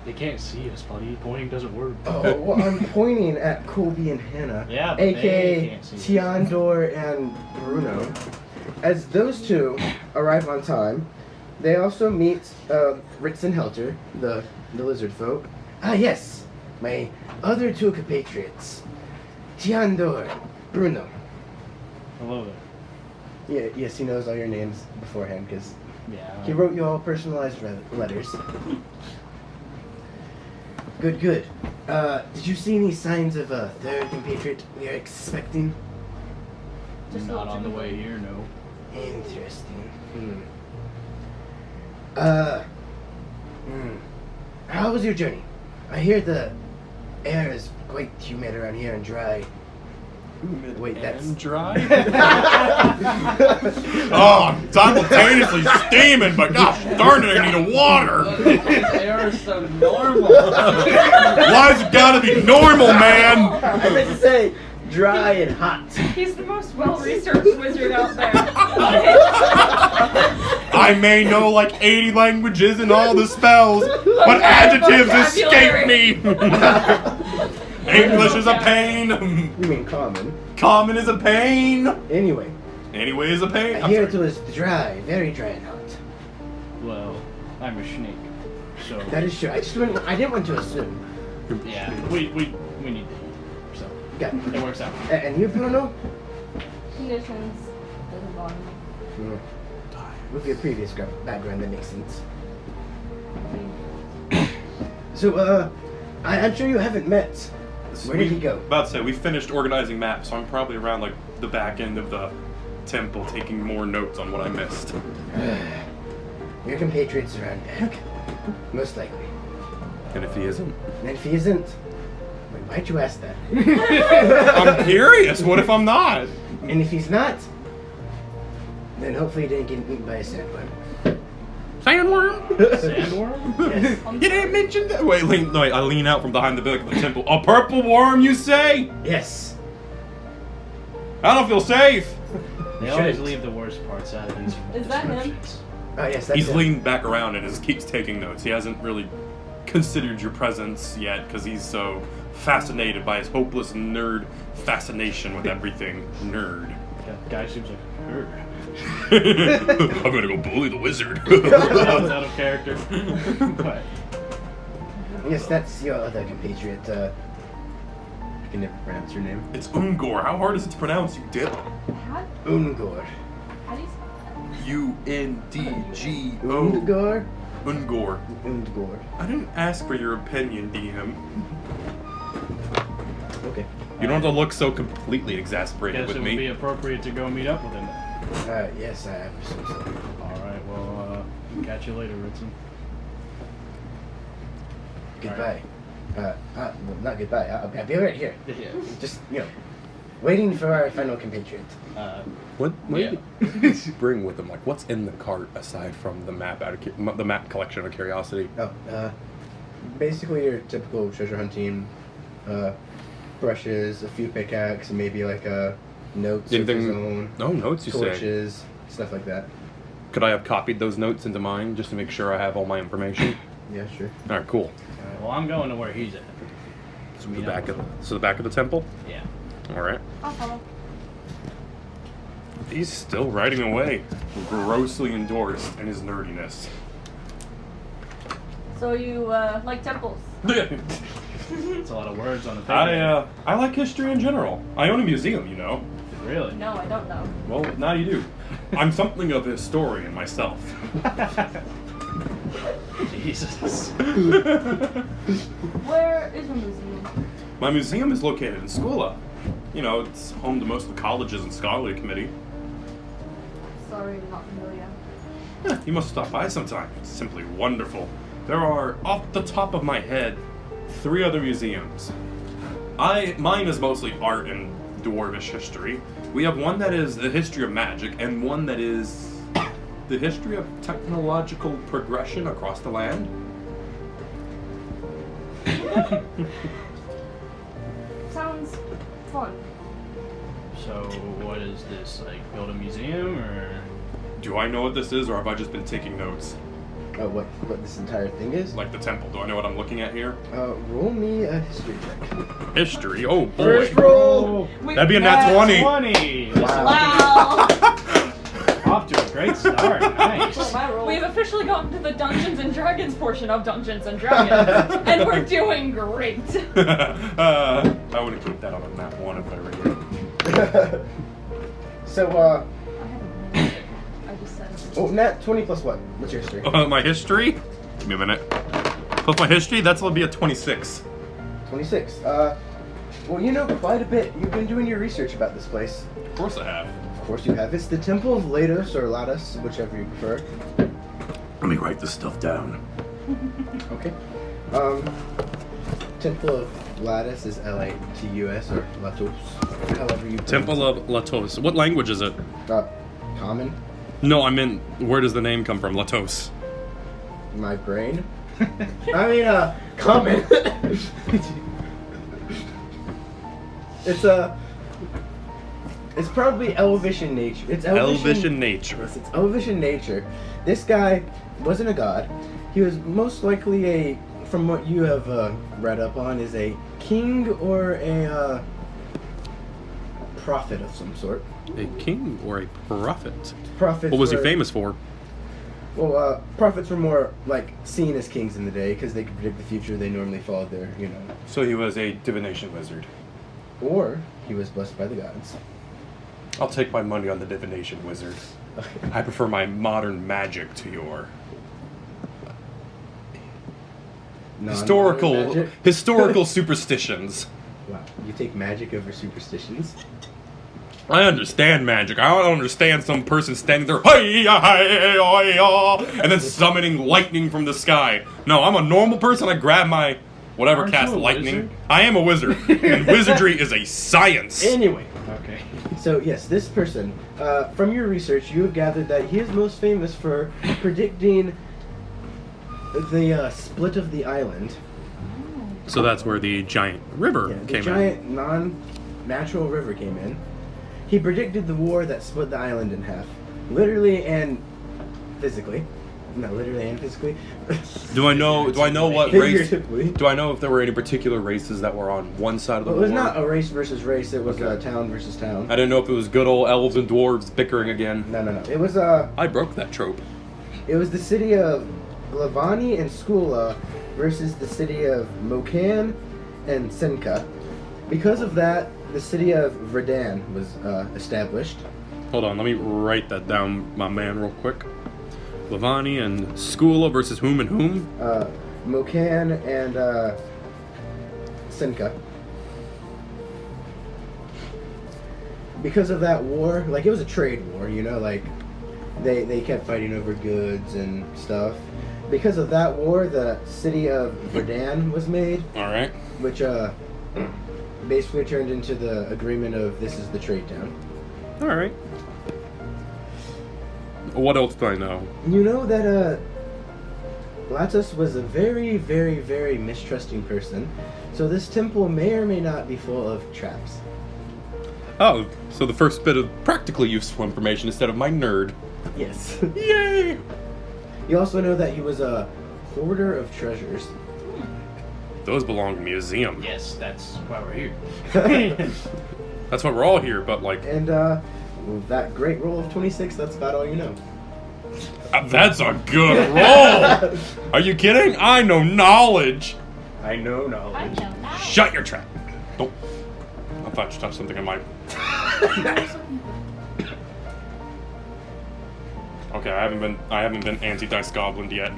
Speaker 2: They can't see us, buddy. Pointing doesn't work.
Speaker 1: Oh, well, I'm pointing at Colby and Hannah,
Speaker 2: Yeah, but they
Speaker 1: aka
Speaker 2: can't see us.
Speaker 1: Tiandor and Bruno. As those two arrive on time, they also meet Ritz and Helter, the lizard folk. Ah, yes, my other two compatriots, Tiandor, Bruno.
Speaker 2: Hello there.
Speaker 1: Yeah, yes, he knows all your names beforehand because
Speaker 2: Yeah.
Speaker 1: he wrote you all personalized letters. Good, good. Did you see any signs of a third compatriot we are expecting?
Speaker 6: Just
Speaker 2: Not
Speaker 6: look
Speaker 2: on the
Speaker 6: to
Speaker 2: way here, no.
Speaker 1: Interesting. How was your journey? I hear the air is quite humid around here and dry. Wait, that's
Speaker 3: And dry? Oh, I'm simultaneously steaming, but gosh darn it, I need a water.
Speaker 5: This air is so normal.
Speaker 3: Why's it gotta be normal, man?
Speaker 1: I meant to say dry and hot.
Speaker 4: He's the most well-researched wizard out there.
Speaker 3: I may know like 80 languages and all the spells, but adjectives escape me. English is a pain.
Speaker 1: You mean common?
Speaker 3: Common is a pain.
Speaker 1: Anyway,
Speaker 3: Anyway is a pain.
Speaker 1: I hear it was dry, very dry and hot.
Speaker 2: Well, I'm a snake, so
Speaker 1: That is true. I didn't want to assume.
Speaker 2: yeah, we need to eat, so
Speaker 1: Okay.
Speaker 2: it works out.
Speaker 1: And you, Bruno?
Speaker 6: conditions. Doesn't bother me.
Speaker 1: With your previous background, that makes sense. So, I'm sure you haven't met. Where did he go?
Speaker 3: About to say, we finished organizing maps, so I'm probably around like the back end of the temple taking more notes on what I missed.
Speaker 1: Your compatriots around back. Most likely.
Speaker 3: And if he isn't?
Speaker 1: And if he isn't, wait, why'd you ask that?
Speaker 3: I'm curious, what if I'm not?
Speaker 1: And if he's not, then hopefully he didn't get eaten by a sandworm.
Speaker 3: Sandworm?
Speaker 2: Sandworm?
Speaker 1: Yes.
Speaker 3: You didn't mention that. Wait, I lean out from behind the back of the temple. A purple worm, you say?
Speaker 1: Yes.
Speaker 3: I don't feel safe.
Speaker 2: They always leave the worst parts out of these
Speaker 6: Is that him?
Speaker 2: descriptions.
Speaker 1: Oh, yes, that's
Speaker 3: He's
Speaker 1: it.
Speaker 3: leaned back around and keeps taking notes. He hasn't really considered your presence yet because he's so fascinated by his hopeless nerd fascination with everything nerd.
Speaker 2: That guy seems like a nerd.
Speaker 3: I'm gonna go bully the wizard.
Speaker 2: That was out of character. But
Speaker 1: Yes, that's your other compatriot. I can never pronounce your name.
Speaker 3: It's Ungor. How hard is it to pronounce, you dip?
Speaker 6: How,
Speaker 1: Ungor.
Speaker 6: how do you spell
Speaker 3: U-N-D-G-O.
Speaker 1: Ungor?
Speaker 3: Ungor.
Speaker 1: Ungor.
Speaker 3: I didn't ask for your opinion, DM.
Speaker 1: Okay.
Speaker 3: You don't have to look so completely exasperated
Speaker 2: guess
Speaker 3: with
Speaker 2: it would be
Speaker 3: me.
Speaker 2: appropriate to go meet up with him.
Speaker 1: Yes, I have some stuff.
Speaker 2: Alright, well, catch you later, Ritson.
Speaker 1: Goodbye. Well, not goodbye. I'll be right here.
Speaker 2: Yeah.
Speaker 1: Just, waiting for our final compatriot.
Speaker 3: What
Speaker 2: Yeah.
Speaker 3: did you bring with him? Like, what's in the cart aside from the map? The map collection of curiosity.
Speaker 1: Basically your typical treasure hunting, brushes, a few pickaxe, and maybe like notes of his own,
Speaker 3: No notes, you say.
Speaker 1: torches, stuff like that.
Speaker 3: Could I have copied those notes into mine just to make sure I have all my information?
Speaker 1: Yeah, sure.
Speaker 3: All right, cool.
Speaker 2: Alright, well, I'm going to where he's at.
Speaker 3: So the back of the temple.
Speaker 2: Yeah.
Speaker 3: All right.
Speaker 6: I'll follow.
Speaker 3: He's still writing away, grossly endorsed in his nerdiness.
Speaker 6: So you like temples?
Speaker 2: It's a lot of words on the paper.
Speaker 3: I like history in general. I own a museum, you know.
Speaker 2: Really?
Speaker 6: No, I don't know.
Speaker 3: Well, now you do. I'm something of a historian myself.
Speaker 2: Jesus.
Speaker 6: Where is your museum?
Speaker 3: My museum is located in Skula. You know, it's home to most of the colleges and scholarly committee.
Speaker 6: Sorry, not familiar.
Speaker 3: You must stop by sometime. It's simply wonderful. There are, off the top of my head, 3 other museums. Mine is mostly art and dwarvish history. We have one that is the history of magic, and one that is the history of technological progression across the land.
Speaker 6: Sounds fun.
Speaker 2: So, what is this? Like, build a museum, or?
Speaker 3: Do I know what this is, or have I just been taking notes?
Speaker 1: What this entire thing is?
Speaker 3: Like the temple. Do I know what I'm looking at here?
Speaker 1: Roll me a history check.
Speaker 3: History. Oh boy.
Speaker 1: First roll.
Speaker 3: That'd be a nat 20.
Speaker 2: 20!
Speaker 6: Wow.
Speaker 2: Off to a great start. Nice.
Speaker 6: My roll.
Speaker 4: We've officially gotten to the Dungeons and Dragons portion of Dungeons and Dragons, and we're doing great.
Speaker 3: I wouldn't keep that on a nat 1 if I were you.
Speaker 1: So,
Speaker 4: I haven't rolled it. I just said it.
Speaker 1: nat 20 plus what? What's your history?
Speaker 3: My history? Give me a minute. Plus my history, that's going to be a 26.
Speaker 1: 26. Well, you know quite a bit. You've been doing your research about this place.
Speaker 3: Of course I have.
Speaker 1: Of course you have. It's the Temple of Latus, or Latus, whichever you prefer.
Speaker 3: Let me write this stuff down.
Speaker 1: Okay. Temple of Latus is Latus, or Latus, however you pronounce
Speaker 3: Temple of Latus. What language is it?
Speaker 1: it. Common.
Speaker 3: No, I meant, where does the name come from? Latos.
Speaker 1: My brain. I mean, common. It's probably Elvish nature. It's
Speaker 3: Elvish in nature.
Speaker 1: Yes, it's Elvish in nature. This guy wasn't a god. He was most likely from what you have read up on, is a king or a prophet of some sort.
Speaker 3: A king or a prophet?
Speaker 1: Prophets.
Speaker 3: What was he
Speaker 1: were-
Speaker 3: famous for?
Speaker 1: Well, prophets were more like seen as kings in the day because they could predict the future. They normally followed their,
Speaker 3: So he was a divination wizard.
Speaker 1: or he was blessed by the gods.
Speaker 3: I'll take my money on the divination wizard. I prefer my modern magic to your
Speaker 1: Non-modern magic?
Speaker 3: historical superstitions.
Speaker 1: Wow, you take magic over superstitions.
Speaker 3: I understand magic. I don't understand some person standing there, and then summoning lightning from the sky. No, I'm a normal person. I grab my whatever
Speaker 2: Aren't
Speaker 3: cast
Speaker 2: you a
Speaker 3: lightning.
Speaker 2: wizard?
Speaker 3: I am a wizard, and wizardry is a science.
Speaker 1: Anyway,
Speaker 2: Okay.
Speaker 1: so yes, this person, from your research, you have gathered that he is most famous for predicting the split of the island.
Speaker 3: So that's where the giant river
Speaker 1: Yeah, the
Speaker 3: came
Speaker 1: giant non-natural river came in. He predicted the war that split the island in half, literally and physically. No, literally and physically.
Speaker 3: in. Do I know what race?
Speaker 1: Figuratively.
Speaker 3: Do I know if there were any particular races that were on one side of the
Speaker 1: Well, it was
Speaker 3: war?
Speaker 1: not a race versus race. It was
Speaker 3: Okay.
Speaker 1: town versus town.
Speaker 3: I didn't know if it was good old elves and dwarves bickering again.
Speaker 1: No. It was
Speaker 3: I broke that trope.
Speaker 1: the city of Lavani and Skula versus the city of Mokan and Senka. Because of that, the city of Verdan was established.
Speaker 3: Hold on, let me write that down, my man, real quick. Lavani and Skula versus whom and whom?
Speaker 1: Mokan and Senka. Because of that war, like it was a trade war, like they kept fighting over goods and stuff. Because of that war, the city of Verdan was made,
Speaker 3: Alright.
Speaker 1: which basically turned into the agreement of this is the trade town.
Speaker 3: Alright. What else do I know?
Speaker 1: You know that Latus was a very, very, very mistrusting person, so this temple may or may not be full of traps.
Speaker 3: Oh, so the first bit of practically useful information instead of my nerd.
Speaker 1: Yes.
Speaker 3: Yay!
Speaker 1: You also know that he was a hoarder of treasures.
Speaker 3: Those belong to a museum.
Speaker 2: Yes, that's why we're here.
Speaker 3: That's why we're all here, but like,
Speaker 1: And with that great roll of 26, that's about all you know.
Speaker 3: that's a good roll! Are you kidding? I know knowledge!
Speaker 1: I know
Speaker 6: I
Speaker 1: knowledge.
Speaker 6: know that.
Speaker 3: Shut your trap! Don't. I thought you touched something in my. Okay, I haven't been anti-dice goblin yet.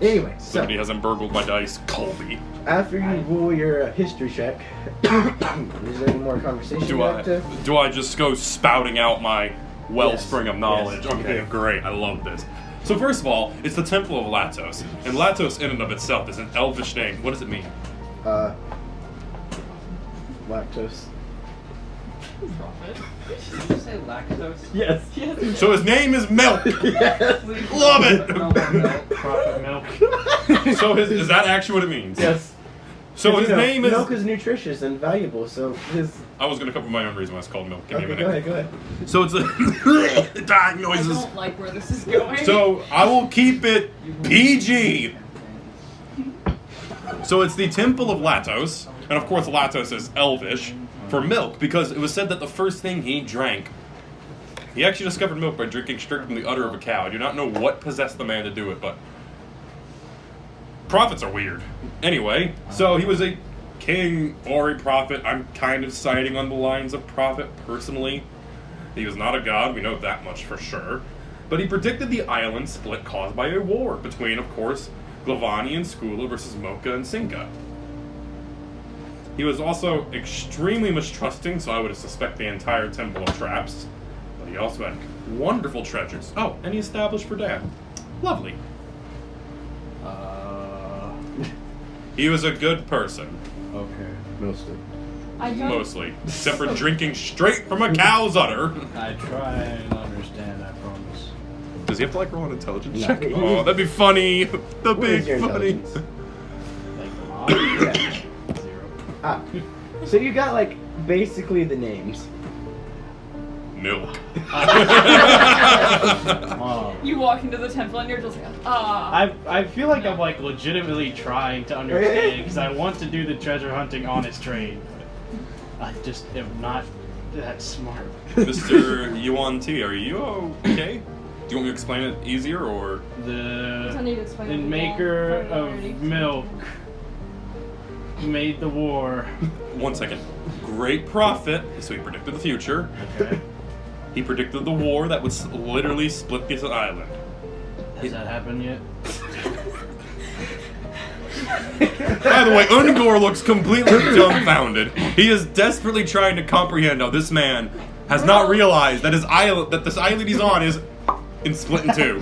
Speaker 1: Anyway, so
Speaker 3: Somebody hasn't burgled my dice. Colby.
Speaker 1: after you roll your history check, is there any more conversation
Speaker 3: Do
Speaker 1: you'd
Speaker 3: I
Speaker 1: like to?
Speaker 3: do I just go spouting out my wellspring of knowledge?
Speaker 1: Yes, you
Speaker 3: Okay,
Speaker 1: do.
Speaker 3: great. I love this. So first of all, it's the Temple of Latus, and Latus in and of itself is an elvish name. What does it mean?
Speaker 1: Lactose.
Speaker 5: Did you say lactose?
Speaker 1: Yes.
Speaker 3: So his name is Milk.
Speaker 1: Yes.
Speaker 3: Love it.
Speaker 5: No more milk.
Speaker 2: Profit milk.
Speaker 3: So is that actually what it means?
Speaker 1: Yes.
Speaker 3: So his name is.
Speaker 1: milk is nutritious and valuable. So his.
Speaker 3: I was gonna come up with my own reason why it's called Milk. Give me
Speaker 1: Okay,
Speaker 3: a minute.
Speaker 1: go ahead.
Speaker 3: So it's a dying
Speaker 4: I
Speaker 3: noises.
Speaker 4: don't like where this is going.
Speaker 3: So I will keep it PG. So it's the Temple of Latos, and of course Latos is Elvish for milk because it was said that the first thing he drank, he actually discovered milk by drinking straight from the udder of a cow. I do not know what possessed the man to do it, but prophets are weird. Anyway, so he was a king or a prophet. I'm kind of siding on the lines of prophet personally. He was not a god, we know that much for sure. But he predicted the island split caused by a war between, of course, Glavani and Skula versus Mocha and Sinka. He was also extremely mistrusting, so I would suspect the entire Temple of Traps. But he also had wonderful treasures. Oh, and he established for Dad. Lovely. He was a good person.
Speaker 2: Okay.
Speaker 1: Mostly.
Speaker 6: I don't.
Speaker 3: Mostly. Except for drinking straight from a cow's udder.
Speaker 2: I try and understand, I promise.
Speaker 3: Does he have to like roll an intelligence
Speaker 1: No.
Speaker 3: check? Oh, that'd be funny. The
Speaker 1: What is
Speaker 3: big
Speaker 1: your
Speaker 3: funny.
Speaker 1: intelligence?
Speaker 2: Like,
Speaker 1: Yeah.
Speaker 2: 0.
Speaker 1: Ah. So you got like basically the names.
Speaker 3: Milk.
Speaker 2: Oh.
Speaker 4: You walk into the temple and you're just like, ah.
Speaker 2: I feel like I'm like legitimately trying to understand because I want to do the treasure hunting honest trade. But I just am not that smart.
Speaker 3: Mr. Yuan T, are you okay? Do you want me to explain it easier or?
Speaker 6: don't need to explain
Speaker 2: The
Speaker 6: it again.
Speaker 2: maker
Speaker 6: I've already-
Speaker 2: of milk made the war.
Speaker 3: 1 second. Great prophet, so he predicted the future.
Speaker 2: Okay.
Speaker 3: He predicted the war that would literally split this island.
Speaker 2: Has that happened yet?
Speaker 3: By the way, Ungor looks completely dumbfounded. He is desperately trying to comprehend how this man has not realized that this island he's on is split in two.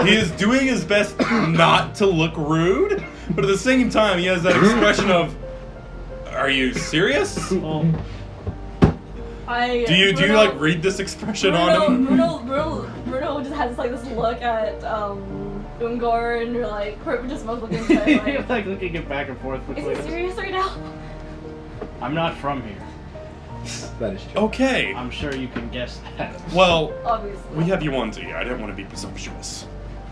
Speaker 3: He is doing his best not to look rude, but at the same time he has that expression of, "Are you serious?"
Speaker 2: Well,
Speaker 3: Do you like read this expression on him?
Speaker 6: Bruno just has like this look at Ungor and you're like just both looking at him
Speaker 2: you're
Speaker 6: like,
Speaker 2: like looking it back and forth
Speaker 6: is
Speaker 2: quickly.
Speaker 6: he serious right now?
Speaker 2: I'm not from here.
Speaker 1: That is true.
Speaker 3: Okay.
Speaker 2: I'm sure you can guess that.
Speaker 3: Well,
Speaker 6: Obviously.
Speaker 3: we have Yuan T. I didn't want to be presumptuous,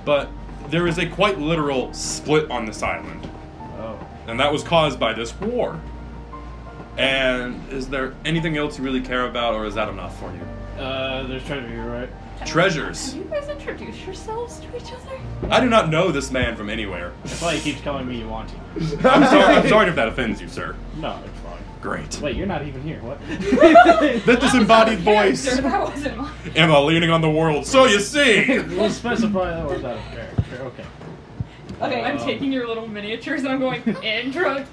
Speaker 3: but there is a quite literal split on this island.
Speaker 2: Oh.
Speaker 3: And that was caused by this war. And is there anything else you really care about, or is that enough for you?
Speaker 2: There's treasure here, right?
Speaker 3: Treasures.
Speaker 4: Can you guys introduce yourselves to each other?
Speaker 3: I do not know this man from anywhere.
Speaker 2: That's why he keeps calling me Yuanti.
Speaker 3: I'm sorry if that offends you, sir.
Speaker 2: No, it's fine.
Speaker 3: Great.
Speaker 2: Wait, you're not even here. What?
Speaker 3: That disembodied voice.
Speaker 4: Character, that wasn't mine.
Speaker 3: Emma leaning on the world. So you see.
Speaker 2: We'll specify that was out of character. Okay.
Speaker 6: Okay.
Speaker 4: I'm taking your little miniatures and I'm going, intro.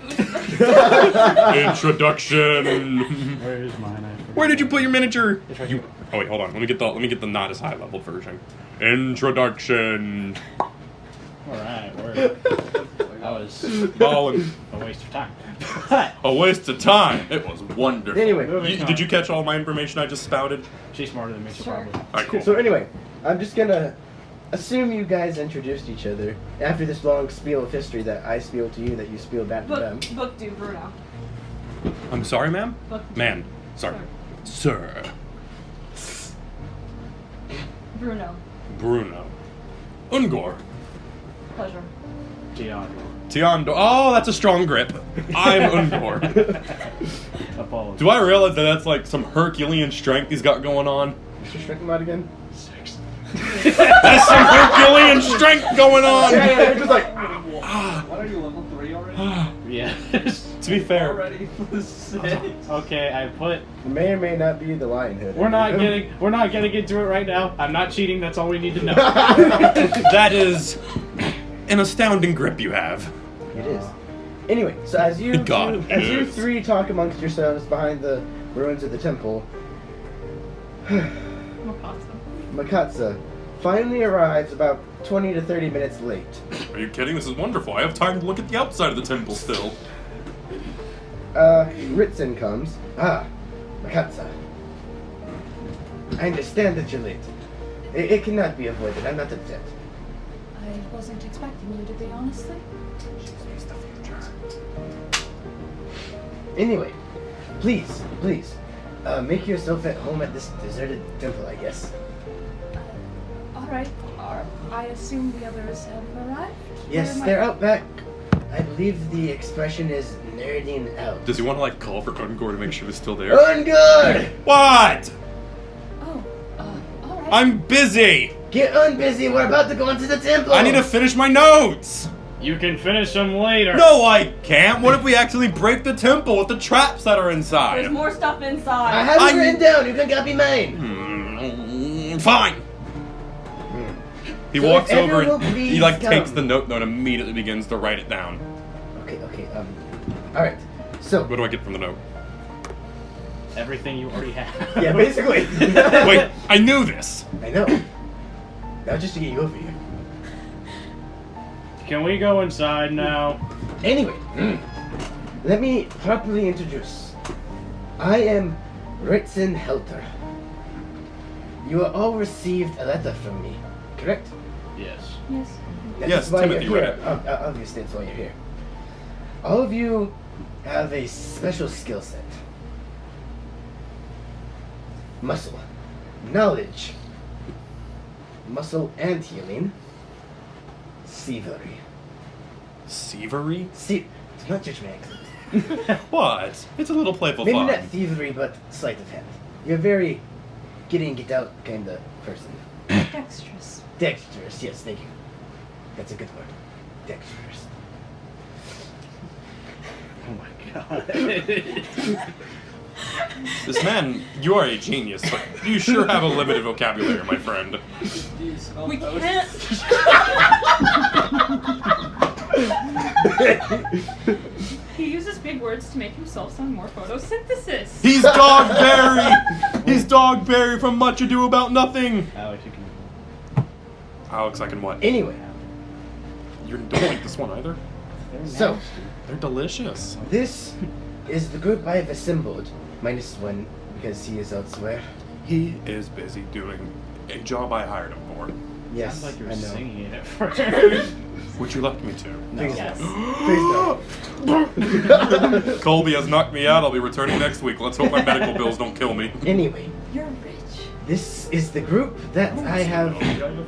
Speaker 3: Introduction.
Speaker 2: Where is mine? I forgot.
Speaker 3: Where did you put your miniature?
Speaker 2: It's right here.
Speaker 3: Oh wait, hold on. Let me get the not as high level version. Introduction.
Speaker 2: Alright, word. That was
Speaker 3: Ballin'.
Speaker 2: a waste of time. But
Speaker 3: A waste of time. It was wonderful.
Speaker 1: Anyway,
Speaker 3: Did you catch all my information I just spouted?
Speaker 2: she's smarter than me, so
Speaker 4: Sure.
Speaker 2: probably.
Speaker 3: Alright, cool.
Speaker 1: so anyway, I'm just gonna assume you guys introduced each other after this long spiel of history that I spiel to you, that you spiel back to them.
Speaker 6: Book do Bruno.
Speaker 3: I'm sorry, ma'am?
Speaker 6: Book
Speaker 3: Man. Sorry. Sir.
Speaker 6: Bruno.
Speaker 3: Bruno. Ungor.
Speaker 6: Pleasure.
Speaker 2: Tiago.
Speaker 3: Tiando. Oh, that's a strong grip. I'm Ungor.
Speaker 2: Apologies.
Speaker 3: Do I realize that that's like some Herculean strength he's got going on?
Speaker 1: Mr. Strickland again?
Speaker 2: 6.
Speaker 3: That's some Herculean strength going on!
Speaker 1: Yeah, just like.
Speaker 5: What are you, level 3 already?
Speaker 2: Yeah.
Speaker 3: To be fair,
Speaker 5: Already for the 6.
Speaker 2: Okay, I put.
Speaker 1: May or may not be the lion hood.
Speaker 2: We're not getting into it right now. I'm not cheating. That's all we need to know.
Speaker 3: that is an astounding grip you have.
Speaker 1: It is. Anyway, so as you
Speaker 3: God,
Speaker 1: as
Speaker 3: it
Speaker 1: you
Speaker 3: is.
Speaker 1: three talk amongst yourselves behind the ruins of the temple, Makatsa finally arrives about 20 to 30 minutes late.
Speaker 3: Are you kidding? This is wonderful. I have time to look at the outside of the temple still.
Speaker 1: Ritson comes. Ah, Makatsa. I understand that you're late. It cannot be avoided. I'm not upset.
Speaker 4: I wasn't expecting you to be, honestly.
Speaker 1: Anyway, please, make yourself at home at this deserted temple, I guess.
Speaker 4: Alright. I assume the others have arrived?
Speaker 1: Yes,
Speaker 4: Where am I-
Speaker 1: they're out back. I believe the expression is nerding out.
Speaker 3: Does he want to like call for Ungor to make sure he's still there?
Speaker 1: Ungood!
Speaker 3: What?
Speaker 4: Oh, alright.
Speaker 3: I'm busy.
Speaker 1: Get unbusy, we're about to go into the temple!
Speaker 3: I need to finish my notes.
Speaker 2: You can finish them later.
Speaker 3: No, I can't. What if we actually break the temple with the traps that are
Speaker 6: There's
Speaker 3: inside?
Speaker 6: more stuff
Speaker 1: I
Speaker 6: inside.
Speaker 1: have it
Speaker 3: I'm-
Speaker 1: written down, you can copy mine!
Speaker 3: Fine. He
Speaker 1: So
Speaker 3: walks
Speaker 1: if
Speaker 3: over
Speaker 1: everyone
Speaker 3: and
Speaker 1: will
Speaker 3: he like
Speaker 1: please
Speaker 3: takes
Speaker 1: come.
Speaker 3: the note and immediately begins to write it down.
Speaker 1: Okay. All right. So.
Speaker 3: What do I get from the note?
Speaker 2: Everything you already have.
Speaker 1: Yeah, basically.
Speaker 3: Wait, I knew this.
Speaker 1: I know. Now just to get you over here.
Speaker 2: Can we go inside now?
Speaker 1: Anyway, let me properly introduce. I am Ritzen Helter. You have all received a letter from me, correct?
Speaker 2: Yes.
Speaker 6: Yes.
Speaker 1: That
Speaker 3: Yes,
Speaker 1: is why
Speaker 3: Timothy
Speaker 1: you're
Speaker 3: read
Speaker 1: here. Obviously, that's why you're here. All of you have a special skill set. Muscle, knowledge, muscle and healing, thievery.
Speaker 3: Thievery?
Speaker 1: See, do not judge my accent.
Speaker 3: What? It's a little playful
Speaker 1: Maybe
Speaker 3: fun.
Speaker 1: not thievery, but sleight of hand. You're a very get in, get out kind of person.
Speaker 6: Dexterous.
Speaker 1: Dexterous, yes, thank you. That's a good word. Dexterous.
Speaker 2: Oh my god.
Speaker 3: This man, you are a genius, but you sure have a limited vocabulary, my friend.
Speaker 5: Do you smell
Speaker 6: We
Speaker 5: toast?
Speaker 6: can't.
Speaker 4: He uses big words to make himself sound more photosynthesis.
Speaker 3: He's Dogberry! He's Dogberry from Much Ado About Nothing!
Speaker 2: Alex, you can.
Speaker 3: Alex, I can what?
Speaker 1: Anyway,
Speaker 3: You don't like this one either?
Speaker 1: so
Speaker 3: They're delicious.
Speaker 1: this is the group I have assembled, minus one because he is elsewhere.
Speaker 3: He is busy doing a job I hired him for.
Speaker 1: Yes,
Speaker 2: Sounds like you
Speaker 1: I
Speaker 2: were
Speaker 1: know.
Speaker 2: singing it at first.
Speaker 3: Which you left me to.
Speaker 1: Please
Speaker 4: Yes.
Speaker 1: don't. Please don't.
Speaker 3: Colby has knocked me out. I'll be returning next week. Let's hope my medical bills don't kill me.
Speaker 1: Anyway,
Speaker 6: You're rich.
Speaker 1: this is the group that I have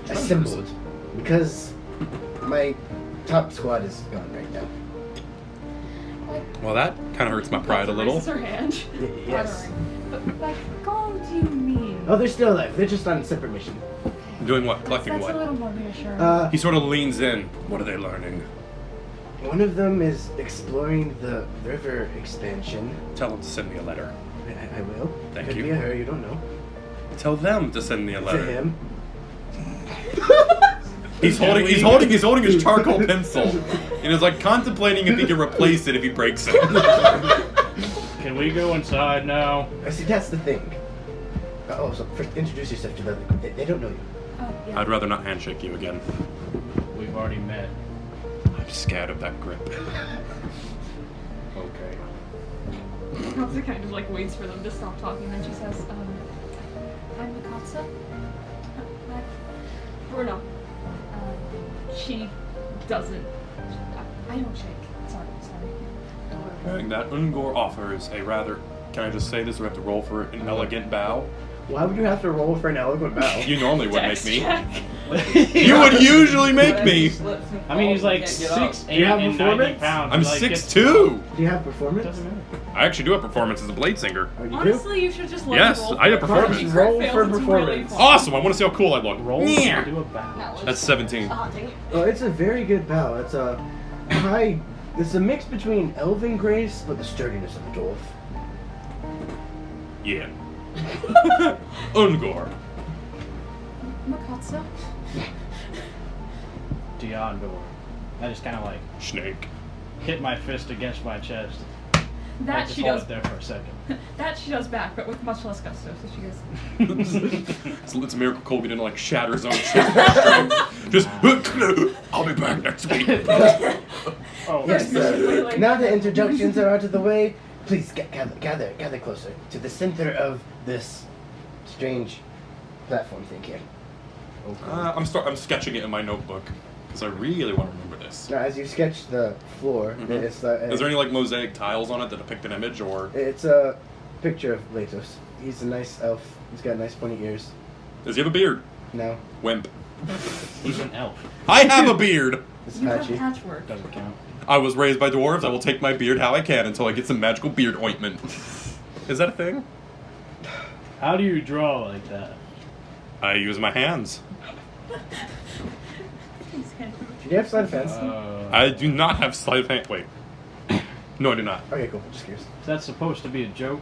Speaker 1: assembled because my top squad is gone right now.
Speaker 3: Well, that kind of hurts my pride a little.
Speaker 4: Raises her hand.
Speaker 1: Yes.
Speaker 4: But like, gone, do you mean?
Speaker 1: Oh, they're still alive. They're just on a separate mission.
Speaker 3: Doing what? Collecting
Speaker 6: That's a
Speaker 3: what?
Speaker 6: little more reassuring.
Speaker 3: He sort of leans in. What are they learning?
Speaker 1: One of them is exploring the river expansion.
Speaker 3: Tell them to send me a letter.
Speaker 1: I will.
Speaker 3: Thank
Speaker 1: Could
Speaker 3: you.
Speaker 1: be a her, you don't know.
Speaker 3: Tell them to send me a
Speaker 1: To
Speaker 3: letter.
Speaker 1: him.
Speaker 3: He's holding his charcoal pencil, and is like contemplating if he can replace it if he breaks it.
Speaker 2: Can we go inside now?
Speaker 1: I see, that's the thing. Oh, so first introduce yourself to the other group. They don't know you.
Speaker 6: Oh, yeah.
Speaker 3: I'd rather not handshake you again.
Speaker 2: We've already met.
Speaker 3: I'm scared of that grip.
Speaker 2: Okay.
Speaker 4: Elsa kind of like waits for them to stop talking, then she says, I'm Mikatsa.
Speaker 6: Bruno.
Speaker 4: She doesn't. I don't shake. Sorry.
Speaker 3: Hearing that, Ungor offers a rather, can I just say this, we have to roll for it, an elegant bow.
Speaker 1: Why would you have to roll for an eloquent bow?
Speaker 3: You normally would make
Speaker 4: Dex
Speaker 3: me.
Speaker 4: check.
Speaker 3: You would usually make me!
Speaker 2: I mean, he's like 6'8"
Speaker 1: you have
Speaker 2: and 90
Speaker 1: performance?
Speaker 2: pounds.
Speaker 3: I'm
Speaker 2: Like, gets-
Speaker 3: 6'2".
Speaker 1: Do you have performance?
Speaker 2: Doesn't matter.
Speaker 3: I actually do have performance as a blade singer.
Speaker 1: Oh, you do?
Speaker 4: Honestly, you should just let
Speaker 3: Yes,
Speaker 4: him roll.
Speaker 3: I have
Speaker 4: for it.
Speaker 3: performance.
Speaker 4: If he
Speaker 1: Roll
Speaker 4: fails,
Speaker 1: for
Speaker 4: it's
Speaker 1: performance.
Speaker 4: Really fun.
Speaker 3: Awesome! I want to see how cool I look.
Speaker 2: Roll
Speaker 3: Yeah.
Speaker 2: to do a bow.
Speaker 3: That's 17.
Speaker 6: Haunting.
Speaker 1: Oh, it's a very good bow. It's a high. It's a mix between elven grace but the sturdiness of a dwarf.
Speaker 3: Yeah. Ungor.
Speaker 4: Mikatsa?
Speaker 2: Diondor. I just kind of like
Speaker 3: Snake.
Speaker 2: hit my fist against my chest.
Speaker 4: That
Speaker 2: Just
Speaker 4: she
Speaker 2: hold
Speaker 4: does.
Speaker 2: it there for a second.
Speaker 4: That she does back, but with much less gusto. So she goes,
Speaker 3: It's a miracle Colby didn't like shatter his own chest. Just, I'll be back next week.
Speaker 2: Oh,
Speaker 1: Yes.
Speaker 4: basically, like-
Speaker 1: Now the introductions are out of the way. Please gather closer to the center of this strange platform thing here.
Speaker 3: I'm sketching it in my notebook because I really want to remember this.
Speaker 1: Now, as you sketch the floor,
Speaker 3: Mhm.
Speaker 1: it's
Speaker 3: Is there any like mosaic tiles on it that depict an image, or
Speaker 1: it's a picture of Latos. He's a nice elf. He's got nice pointy ears.
Speaker 3: does he have a beard?
Speaker 1: No,
Speaker 3: Wimp.
Speaker 2: he's an elf.
Speaker 3: I have a beard.
Speaker 1: it's
Speaker 4: you have
Speaker 1: patchy.
Speaker 4: patchwork.
Speaker 2: Doesn't count.
Speaker 3: I was raised by dwarves. I will take my beard how I can until I get some magical beard ointment. Is that a thing?
Speaker 2: How do you draw like that?
Speaker 3: I use my hands.
Speaker 1: Do you have sleight of hand?
Speaker 3: I do not have sleight of hand. Wait. No, I do not.
Speaker 1: Okay, cool. Just curious.
Speaker 2: Is that supposed to be a joke?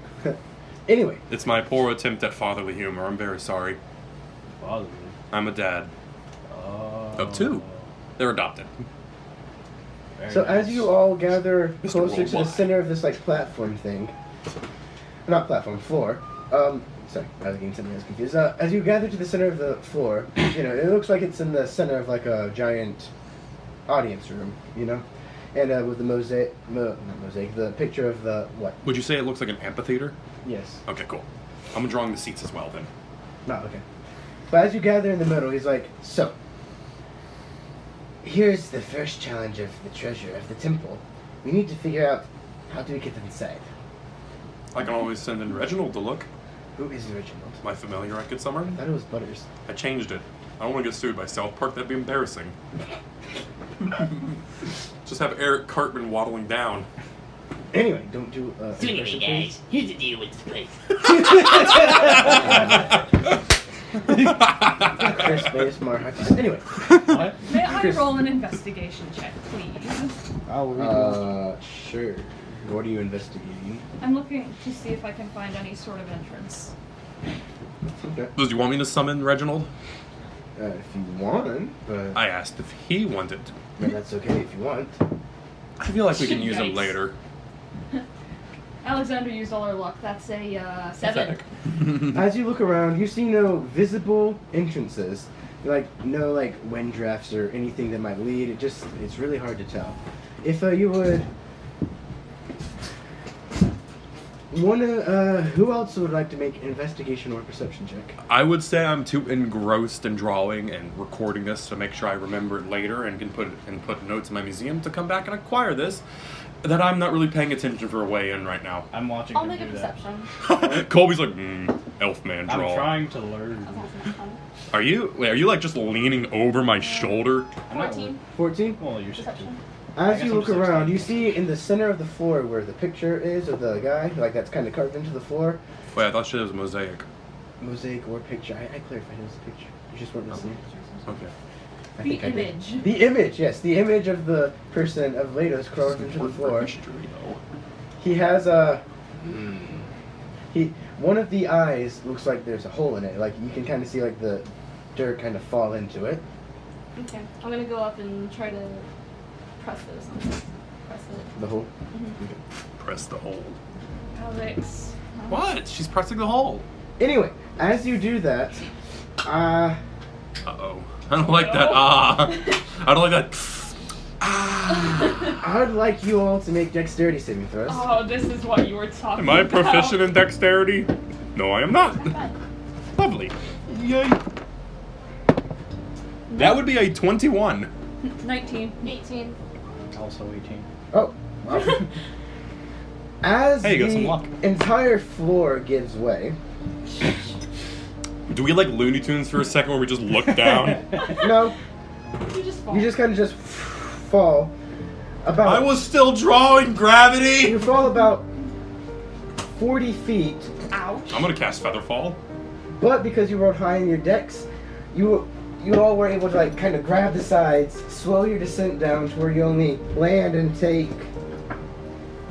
Speaker 1: Anyway,
Speaker 3: It's my poor attempt at fatherly humor. I'm very sorry.
Speaker 2: Fatherly.
Speaker 3: I'm a dad.
Speaker 2: Oh.
Speaker 3: Of 2. They're adopted.
Speaker 2: Very
Speaker 1: So
Speaker 2: nice.
Speaker 1: as you all gather
Speaker 3: Mr.
Speaker 1: closer to the
Speaker 3: Worldwide.
Speaker 1: center of this like platform thing, not platform, floor. Sorry, I was getting something else confused. As you gather to the center of the floor, it looks like it's in the center of like a giant audience room, and with the not mosaic, the picture of the what?
Speaker 3: Would you say it looks like an amphitheater?
Speaker 1: Yes.
Speaker 3: Okay, cool. I'm drawing the seats as well then.
Speaker 1: No, okay. But as you gather in the middle, he's like, so, here's the first challenge of the treasure of the temple. We need to figure out how do we get inside.
Speaker 3: I can always send in Reginald to look.
Speaker 1: Who is Reginald?
Speaker 3: My familiar I could summon.
Speaker 1: I thought it was Butters.
Speaker 3: I changed it. I don't want to get sued by South Park. That'd be embarrassing. Just have Eric Cartman waddling down.
Speaker 1: Anyway, don't do
Speaker 7: So anyway,
Speaker 1: impression,
Speaker 7: guys, here's the deal with this place.
Speaker 1: Chris Space, Anyway,
Speaker 2: What?
Speaker 4: May I
Speaker 1: Chris-
Speaker 4: roll an investigation check, please?
Speaker 2: I'll read
Speaker 1: sure. What are you investigating?
Speaker 4: I'm looking to see if I can find any sort of entrance.
Speaker 1: Okay.
Speaker 3: Does you want me to summon Reginald?
Speaker 1: If you want, but
Speaker 3: I asked if he wanted.
Speaker 1: that's okay if you want.
Speaker 3: I feel like we can use him
Speaker 4: Yikes.
Speaker 3: later.
Speaker 4: Alexander used all her luck. That's a 7.
Speaker 3: Pathetic.
Speaker 1: As you look around, you see no visible entrances. No wind drafts or anything that might lead. It's really hard to tell. If you would who else would like to make an investigation or perception check?
Speaker 3: I would say I'm too engrossed in drawing and recording this to make sure I remember it later and can put notes in my museum to come back and acquire this. That I'm not really paying attention for a way in right now.
Speaker 2: I'm watching
Speaker 6: I'll
Speaker 2: him
Speaker 6: make a
Speaker 2: do that.
Speaker 6: perception.
Speaker 3: Colby's like, elf man
Speaker 2: I'm
Speaker 3: draw.
Speaker 2: trying to learn.
Speaker 6: I was having fun.
Speaker 3: Are you like just leaning over my shoulder?
Speaker 2: I'm not
Speaker 6: 14.
Speaker 1: 14?
Speaker 2: Well, you're
Speaker 6: Perception.
Speaker 1: As
Speaker 2: guess
Speaker 1: you
Speaker 2: I'm
Speaker 1: look
Speaker 2: 16.
Speaker 1: around, you see in the center of the floor where the picture is of the guy, that's kind of carved into the floor.
Speaker 3: Wait, I thought shit was a mosaic.
Speaker 1: Mosaic or picture. I clarified it was a picture. You just weren't listening.
Speaker 3: Okay.
Speaker 1: I
Speaker 4: The
Speaker 1: think I did.
Speaker 4: image.
Speaker 1: The image, yes. The image of the person of Latos carved into the floor. He has one of the eyes looks like there's a hole in it. Like you can kind of see the dirt kind of fall into it.
Speaker 6: Okay. I'm gonna go up and try to press this. Press it.
Speaker 1: The hole.
Speaker 3: Press the hole.
Speaker 4: Alex.
Speaker 3: What? She's pressing the hole.
Speaker 1: Anyway, as you do that,
Speaker 3: Uh-oh. I don't like that. I don't like that.
Speaker 1: I'd like you all to make dexterity saving throws.
Speaker 4: Oh, this is what you were talking
Speaker 3: Am I
Speaker 4: about.
Speaker 3: proficient in dexterity? No, I am not. Lovely. Yay. That would be a 21.
Speaker 4: 19.
Speaker 6: 18.
Speaker 2: Also 18.
Speaker 1: Oh. Wow. As
Speaker 3: Hey, you got some
Speaker 1: the
Speaker 3: luck.
Speaker 1: entire floor gives way.
Speaker 3: Do we like Looney Tunes for a second where we just look down?
Speaker 1: No,
Speaker 6: You just fall.
Speaker 1: you just kind of fall. About
Speaker 3: I was still drawing gravity!
Speaker 1: you fall about 40 feet,
Speaker 4: Ouch.
Speaker 3: I'm gonna cast Featherfall.
Speaker 1: but because you rolled high in your dex, you all were able to kind of grab the sides, slow your descent down to where you only land and take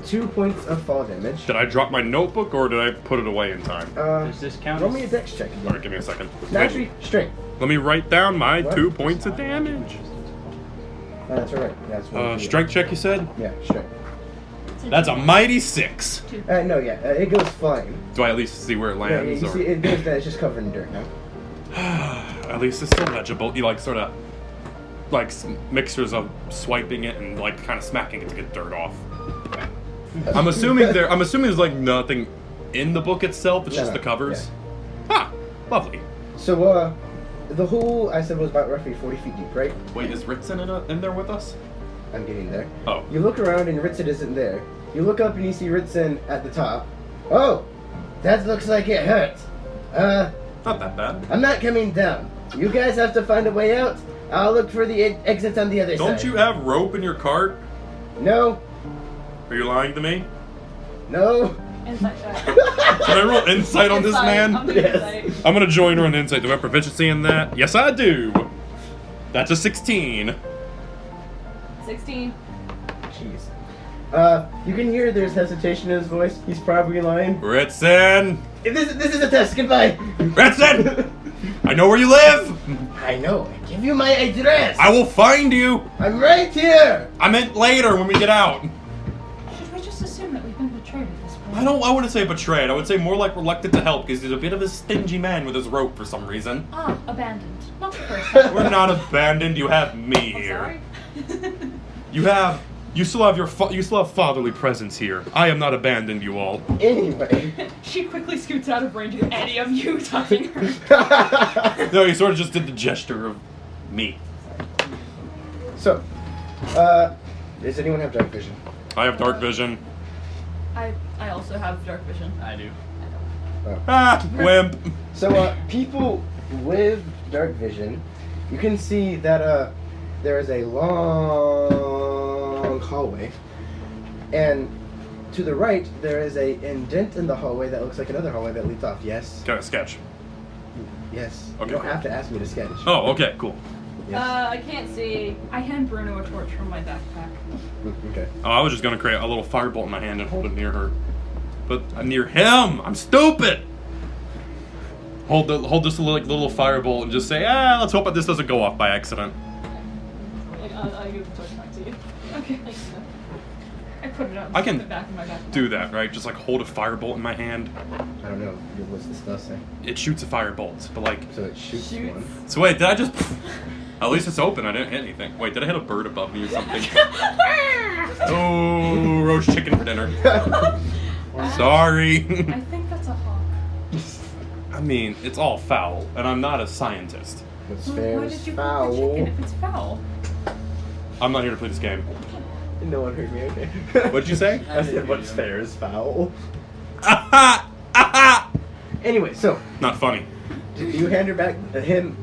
Speaker 1: 2 points of fall damage.
Speaker 3: Did I drop my notebook or did I put it away in time?
Speaker 2: Does this count?
Speaker 1: Roll
Speaker 2: as-
Speaker 1: me a dex check
Speaker 3: Alright,
Speaker 1: again.
Speaker 3: give me a second.
Speaker 1: Naturally, strength.
Speaker 3: Let me write down my
Speaker 1: What?
Speaker 3: 2 points of damage.
Speaker 1: That's alright. That's one. for you.
Speaker 3: Strength check, you said?
Speaker 1: Yeah, strength.
Speaker 3: That's a mighty 6.
Speaker 1: No, yeah, it goes flying.
Speaker 3: Do I at least see where it
Speaker 1: Yeah,
Speaker 3: lands?
Speaker 1: you
Speaker 3: or?
Speaker 1: see, it goes down. It's just covered in dirt now.
Speaker 3: At least it's still legible. You sort of mixtures of swiping it and kind of smacking it to get dirt off. I'm assuming there's nothing in the book itself. It's
Speaker 1: No,
Speaker 3: just
Speaker 1: no,
Speaker 3: the covers. Ah, lovely.
Speaker 1: So, the hole I said was about roughly 40 feet deep, right?
Speaker 3: Wait, is Ritson in there with us?
Speaker 1: I'm getting there.
Speaker 3: Oh,
Speaker 1: You look around and Ritson isn't there. You look up and you see Ritson at the top. Oh, that looks like it hurt.
Speaker 3: not that bad.
Speaker 1: I'm not coming down. You guys have to find a way out. I'll look for the exits on the other side.
Speaker 3: Don't you have rope in your cart?
Speaker 1: No,
Speaker 3: Are you lying to me?
Speaker 1: no.
Speaker 6: Insight check.
Speaker 3: Can I roll insight on this man?
Speaker 6: I'm doing
Speaker 1: Yes.
Speaker 6: insight.
Speaker 3: I'm gonna join her on insight. Do I have proficiency in that? Yes, I do. That's a 16.
Speaker 6: 16.
Speaker 1: Jeez. You can hear there's hesitation in his voice. He's probably lying.
Speaker 3: Ritson!
Speaker 1: This is a test. Goodbye.
Speaker 3: Ritson! I know where you live!
Speaker 1: I know. I give you my address.
Speaker 3: I will find you!
Speaker 1: I'm right here.
Speaker 3: I meant later when we get out.
Speaker 4: Should we just assume that we've been betrayed at this point?
Speaker 3: I wouldn't say betrayed. I would say more like reluctant to help because he's a bit of a stingy man with his rope for some reason.
Speaker 4: Ah, abandoned. Not the first time.
Speaker 3: We're not abandoned. You have me
Speaker 4: I'm
Speaker 3: here.
Speaker 4: sorry.
Speaker 3: You still have fatherly presence here. I am not abandoned you all.
Speaker 1: Anyway.
Speaker 4: She quickly scoots out of range of any of you touching her.
Speaker 3: No, he sort of just did the gesture of me.
Speaker 1: So, does anyone have dark vision?
Speaker 3: I have dark vision.
Speaker 4: I also have dark vision.
Speaker 2: I do.
Speaker 3: Ah, wimp.
Speaker 1: So, people with dark vision, you can see that there is a long hallway, and to the right there is a indent in the hallway that looks like another hallway that leads off. Yes.
Speaker 3: Got a sketch.
Speaker 1: Yes.
Speaker 3: Okay,
Speaker 1: You don't
Speaker 3: cool.
Speaker 1: have to ask me to sketch.
Speaker 3: Oh, okay, cool.
Speaker 1: Yes.
Speaker 6: I can't see.
Speaker 4: I hand Bruno a torch from my backpack.
Speaker 1: Okay.
Speaker 3: Oh, I was just gonna create a little firebolt in my hand and hold it near her, but near him. I'm stupid. Hold this little firebolt and just say, let's hope that this doesn't go off by accident.
Speaker 6: I'll give the torch back to you.
Speaker 4: Okay.
Speaker 6: Thanks.
Speaker 4: I put it up.
Speaker 3: I can
Speaker 4: put it back in my backpack.
Speaker 3: Do that, right? Just like hold a firebolt in my hand.
Speaker 1: I don't know. What's the spell say?
Speaker 3: It shoots a firebolt, but like.
Speaker 1: So it shoots one.
Speaker 3: So wait, did I just? At least it's open. I didn't hit anything. Wait, did I hit a bird above me or something? Oh, roast chicken for dinner. Sorry.
Speaker 4: I think that's a hawk.
Speaker 3: I mean, it's all foul, and I'm not a scientist.
Speaker 1: What's
Speaker 4: Well,
Speaker 1: fair
Speaker 4: why
Speaker 1: is
Speaker 4: did you
Speaker 1: foul.
Speaker 4: cook the chicken if it's foul?
Speaker 3: I'm not here to play this game.
Speaker 1: No one heard me. Okay.
Speaker 3: What'd you say?
Speaker 1: I said what's fair is foul.
Speaker 3: Aha! Aha!
Speaker 1: Anyway, so
Speaker 3: Not funny.
Speaker 1: do you hand her back him?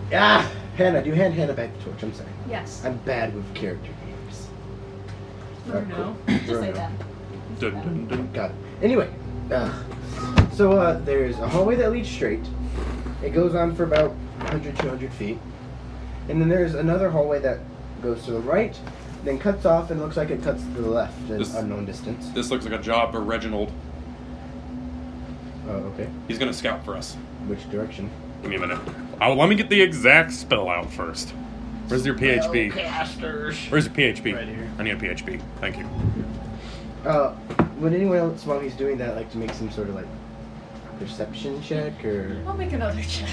Speaker 1: Hannah. Do you hand Hannah back the torch? I'm sorry.
Speaker 4: Yes.
Speaker 1: I'm bad with character names.
Speaker 4: Bruno.
Speaker 6: Just say
Speaker 1: Bruno.
Speaker 6: that.
Speaker 3: Dun, dun, dun.
Speaker 1: Got it. Anyway, so there's a hallway that leads straight. It goes on for about 100, 200 feet. And then there's another hallway that goes to the right, then cuts off and looks like it cuts to the left at
Speaker 3: This-
Speaker 1: unknown distance.
Speaker 3: This looks like a job for Reginald.
Speaker 1: Oh, okay.
Speaker 3: He's gonna scout for us.
Speaker 1: Which direction?
Speaker 3: Give me a minute. Let me get the exact spell out first. Where's your PHP? Where's your PHP?
Speaker 2: Right here.
Speaker 3: I need a PHP. Thank you.
Speaker 1: Would anyone else, while he's doing that, like to make some sort of like perception check, or
Speaker 4: I'll make another check.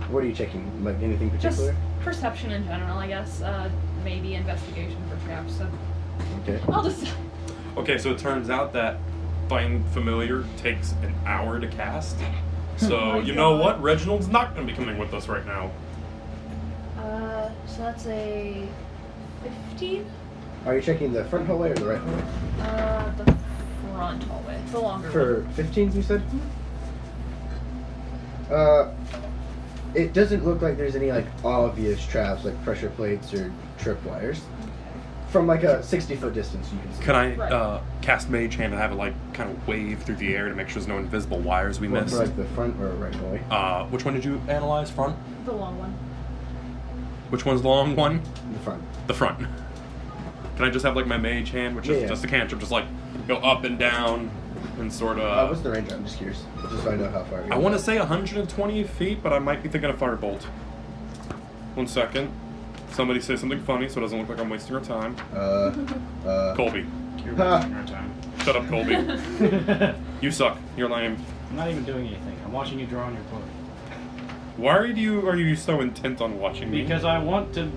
Speaker 1: what are you checking? Like anything
Speaker 4: Just
Speaker 1: particular?
Speaker 4: perception in general, I guess. Maybe investigation for traps. So
Speaker 1: Okay.
Speaker 4: I'll just.
Speaker 3: Okay, so it turns out that Find Familiar takes an hour to cast. So,
Speaker 4: Oh my
Speaker 3: you know
Speaker 4: God.
Speaker 3: what? Reginald's not going to be coming with us right now.
Speaker 4: So that's a 15.
Speaker 1: Are you checking the front hallway or the right hallway?
Speaker 4: The front hallway, the longer
Speaker 1: For
Speaker 4: one.
Speaker 1: 15, you said? It doesn't look like there's any like obvious traps like pressure plates or tripwires. From like a 60-foot distance, you can see.
Speaker 3: Can I
Speaker 4: Right.
Speaker 3: cast Mage Hand and have it like kind of wave through the air to make sure there's no invisible wires we
Speaker 1: Well,
Speaker 3: missed?
Speaker 1: for like the front or right hallway?
Speaker 3: Which one did you analyze? Front?
Speaker 4: The long one.
Speaker 3: Which one's the long one?
Speaker 1: The front.
Speaker 3: The front. Can I just have like my Mage Hand, which is
Speaker 1: Yeah.
Speaker 3: just a cantrip, just like go up and down and sort
Speaker 1: What's
Speaker 3: of.
Speaker 1: the range? I'm just curious. Just so I know how far.
Speaker 3: I want to say 120 feet, but I might be thinking of Firebolt. 1 second. Somebody say something funny so it doesn't look like I'm wasting our time. Colby.
Speaker 2: You're
Speaker 1: Ha.
Speaker 2: wasting our time.
Speaker 3: Shut up, Colby. You suck. You're lame.
Speaker 2: I'm not even doing anything. I'm watching you draw on your book.
Speaker 3: Why are you so intent on watching me?
Speaker 2: Because I want to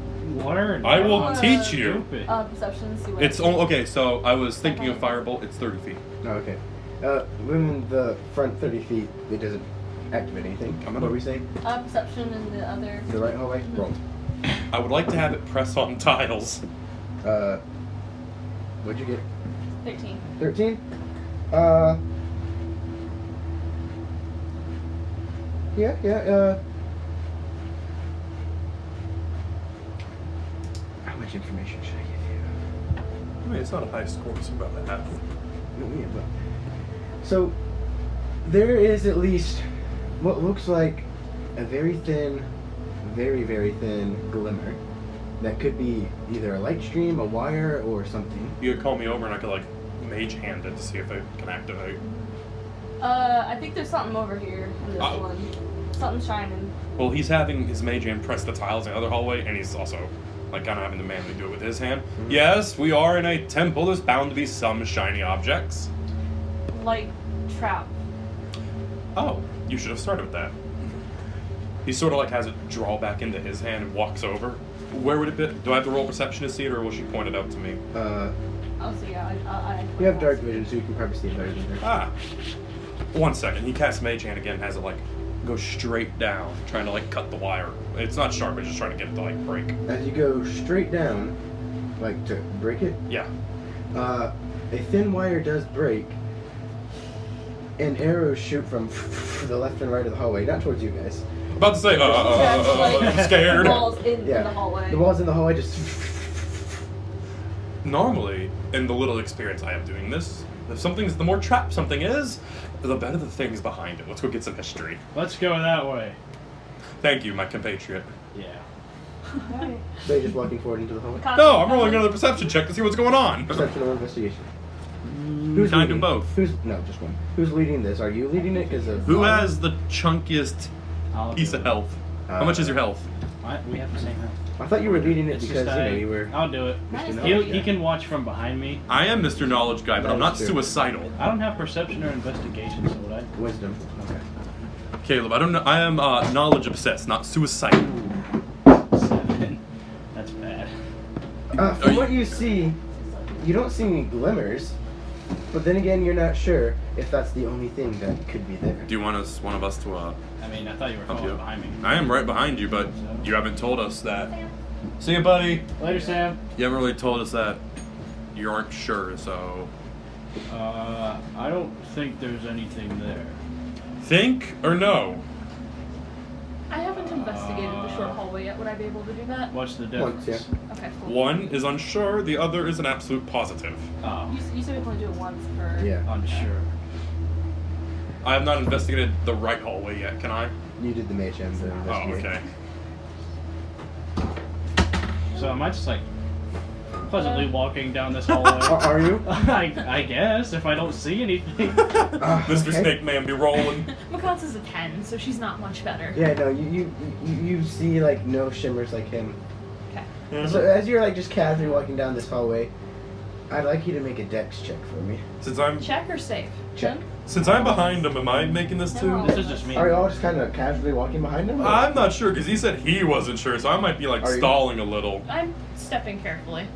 Speaker 2: learn.
Speaker 3: I will
Speaker 2: I'm
Speaker 3: teach you.
Speaker 2: stupid.
Speaker 6: Perception, see what
Speaker 3: It's okay. So I was thinking of Firebolt. It's 30 feet.
Speaker 1: Oh, okay. Within the front 30 feet, it doesn't activate anything.
Speaker 3: I'm
Speaker 1: What
Speaker 3: gonna-
Speaker 1: were we saying?
Speaker 6: Perception and the other.
Speaker 1: The right hallway? Roll.
Speaker 3: I would like to have it press on tiles.
Speaker 1: What'd you get?
Speaker 6: 13.
Speaker 1: 13? Yeah. How much information should I give you?
Speaker 3: I mean, it's not a high score, so about half.
Speaker 1: No, yeah, but. So, there is at least what looks like a very thin, very, very thin glimmer that could be either a light stream, a wire, or something.
Speaker 3: You could call me over and I could like Mage Hand it to see if it can activate.
Speaker 6: I think there's something over here in this
Speaker 3: Oh.
Speaker 6: one. Something's shining.
Speaker 3: Well, he's having his mage hand press the tiles in the other hallway, and he's also, like, kind of having the manually do it with his hand.
Speaker 1: Mm-hmm.
Speaker 3: Yes, we are in a temple. There's bound to be some shiny objects.
Speaker 6: Like trap.
Speaker 3: Oh, you should have started with that. He sort of, like, has it draw back into his hand and walks over. Where would it be? Do I have to roll perception to see it, or will she point it out to me?
Speaker 6: Oh, so yeah, I
Speaker 1: You have dark vision, so you can probably see it better than her.
Speaker 3: Ah. 1 second. He casts Mage Hand again, has it, like, go straight down, trying to, like, cut the wire. It's not sharp, it's just trying to get it to, like, break.
Speaker 1: As you go straight down, like to break it,
Speaker 3: Yeah.
Speaker 1: a thin wire does break, and arrows shoot from the left and right of the hallway, not towards you guys.
Speaker 3: About to say, I'm scared.
Speaker 6: Walls in
Speaker 1: Yeah.
Speaker 6: the hallway.
Speaker 1: The walls in the hallway just.
Speaker 3: Normally, in the little experience I have doing this, the more trapped something is, the better the things behind it. Let's go get some history.
Speaker 2: Let's go that way.
Speaker 3: Thank you, my compatriot.
Speaker 2: Yeah.
Speaker 6: Right.
Speaker 1: So you're just walking forward into the hallway.
Speaker 3: No, I'm rolling another perception check to see what's going on.
Speaker 1: Perception or investigation.
Speaker 3: Can I do both?
Speaker 1: No, just one. Who's leading this? Are you leading it because of?
Speaker 3: Who has the chunkiest
Speaker 2: I'll
Speaker 3: piece
Speaker 2: do
Speaker 3: of
Speaker 2: it.
Speaker 3: health? How much is your health?
Speaker 2: What? We have the same health.
Speaker 1: I thought you were leading it
Speaker 2: It's
Speaker 1: because
Speaker 2: just
Speaker 1: you were.
Speaker 2: I'll do it.
Speaker 6: Nice.
Speaker 2: He can watch from behind me.
Speaker 3: I am Mr. Knowledge Guy, but I'm not
Speaker 1: That is true.
Speaker 3: suicidal.
Speaker 2: I don't have perception or investigation, so would I?
Speaker 1: Wisdom. Okay.
Speaker 3: Caleb, I don't know. I am knowledge obsessed, not suicidal.
Speaker 2: 7. That's bad.
Speaker 1: From what you see, you don't see any glimmers, but then again, you're not sure if that's the only thing that could be there.
Speaker 3: Do you want one of us to
Speaker 2: I mean, I thought you were
Speaker 3: help
Speaker 2: following
Speaker 3: you?
Speaker 2: behind me.
Speaker 3: I am right behind you, but you haven't told us that. See you, buddy.
Speaker 2: Later, Sam.
Speaker 3: You haven't really told us that you aren't sure, so
Speaker 2: I don't think there's anything there.
Speaker 3: think or no?
Speaker 4: I haven't investigated the short hallway yet. Would I be able to do that?
Speaker 2: What's the
Speaker 1: Once,
Speaker 2: difference?
Speaker 1: yeah.
Speaker 4: Okay, cool.
Speaker 3: One is unsure, the other is an absolute positive.
Speaker 2: Oh,
Speaker 6: You said we can only do it once per.
Speaker 1: Yeah.
Speaker 2: unsure.
Speaker 3: I have not investigated the right hallway yet, can I?
Speaker 1: You did the mage hand. So
Speaker 3: Oh, okay.
Speaker 2: So am I just like pleasantly walking down this hallway?
Speaker 1: Are you?
Speaker 2: I guess if I don't see anything.
Speaker 3: Mr.
Speaker 1: Okay.
Speaker 3: Snake Man be rolling.
Speaker 4: Makansa's a 10, so she's not much better.
Speaker 1: Yeah, no, you see like no shimmers like him.
Speaker 4: Okay.
Speaker 1: So as you're like just casually walking down this hallway, I'd like you to make a dex check for me.
Speaker 4: Check or safe?
Speaker 1: Check.
Speaker 3: Since I'm behind him, am I making this too?
Speaker 6: No.
Speaker 2: This is just me.
Speaker 1: Are you all just kind of casually walking behind him? or-
Speaker 3: I'm not sure because he said he wasn't sure, so I might be like
Speaker 1: Are you?
Speaker 3: stalling a little.
Speaker 4: I'm stepping carefully.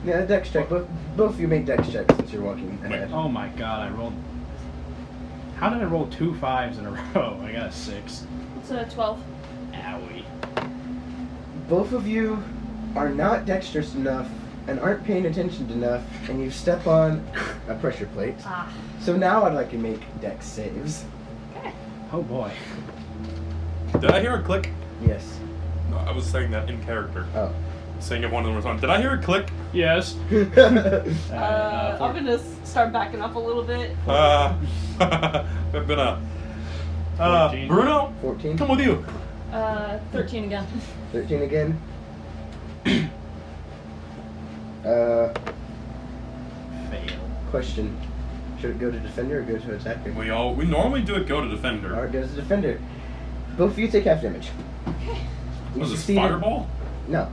Speaker 1: Yeah, a dex check. Both of you make dex checks since you're walking ahead.
Speaker 2: Oh my god, I rolled. How did I roll 2 5s in a row? I got a 6.
Speaker 4: It's a 12.
Speaker 2: Owie.
Speaker 1: Both of you are not dexterous enough and aren't paying attention enough, and you step on a pressure plate.
Speaker 4: Ah.
Speaker 1: So now I'd like you to make dex saves.
Speaker 4: Okay.
Speaker 2: Oh boy.
Speaker 3: Did I hear a click?
Speaker 1: Yes.
Speaker 3: No, I was saying that in character.
Speaker 1: Oh.
Speaker 3: Saying it one of them was on. Did I hear a click?
Speaker 2: Yes.
Speaker 6: I'm gonna start backing up a little bit.
Speaker 3: I've been a.
Speaker 2: 14.
Speaker 3: Bruno,
Speaker 1: 14.
Speaker 3: come with you.
Speaker 4: 13 again.
Speaker 1: 13 again.
Speaker 2: Fail.
Speaker 1: Question. Should it go to defender or go to attacker?
Speaker 3: We normally do it go to defender.
Speaker 1: Alright, goes to defender. Both of you take half damage. You
Speaker 3: Was this
Speaker 1: succeeded-
Speaker 3: fireball?
Speaker 1: No.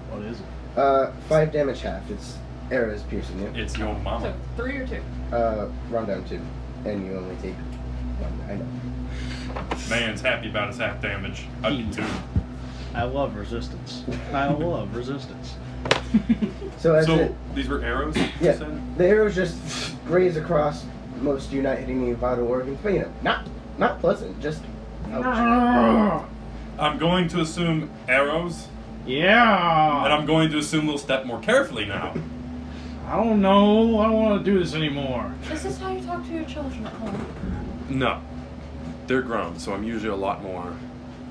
Speaker 2: What is it?
Speaker 1: 5 damage half. It's arrows piercing you.
Speaker 3: It's your
Speaker 4: So
Speaker 3: mama.
Speaker 4: 3 or 2?
Speaker 1: Round down 2. And you only take 1. I know.
Speaker 3: Man's happy about his half damage. I do too.
Speaker 2: I love resistance. I love resistance.
Speaker 1: So as
Speaker 3: So
Speaker 1: it,
Speaker 3: these were arrows. you
Speaker 1: yeah,
Speaker 3: said?
Speaker 1: the arrows just graze across most of you, not hitting any vital organs, but you know, not pleasant. Just ouch.
Speaker 3: I'm going to assume arrows,
Speaker 2: Yeah.
Speaker 3: and I'm going to assume we'll step more carefully now.
Speaker 2: I don't know. I don't want to do this anymore.
Speaker 4: Is this how you talk to your children at home?
Speaker 3: No, they're grown, so I'm usually a lot more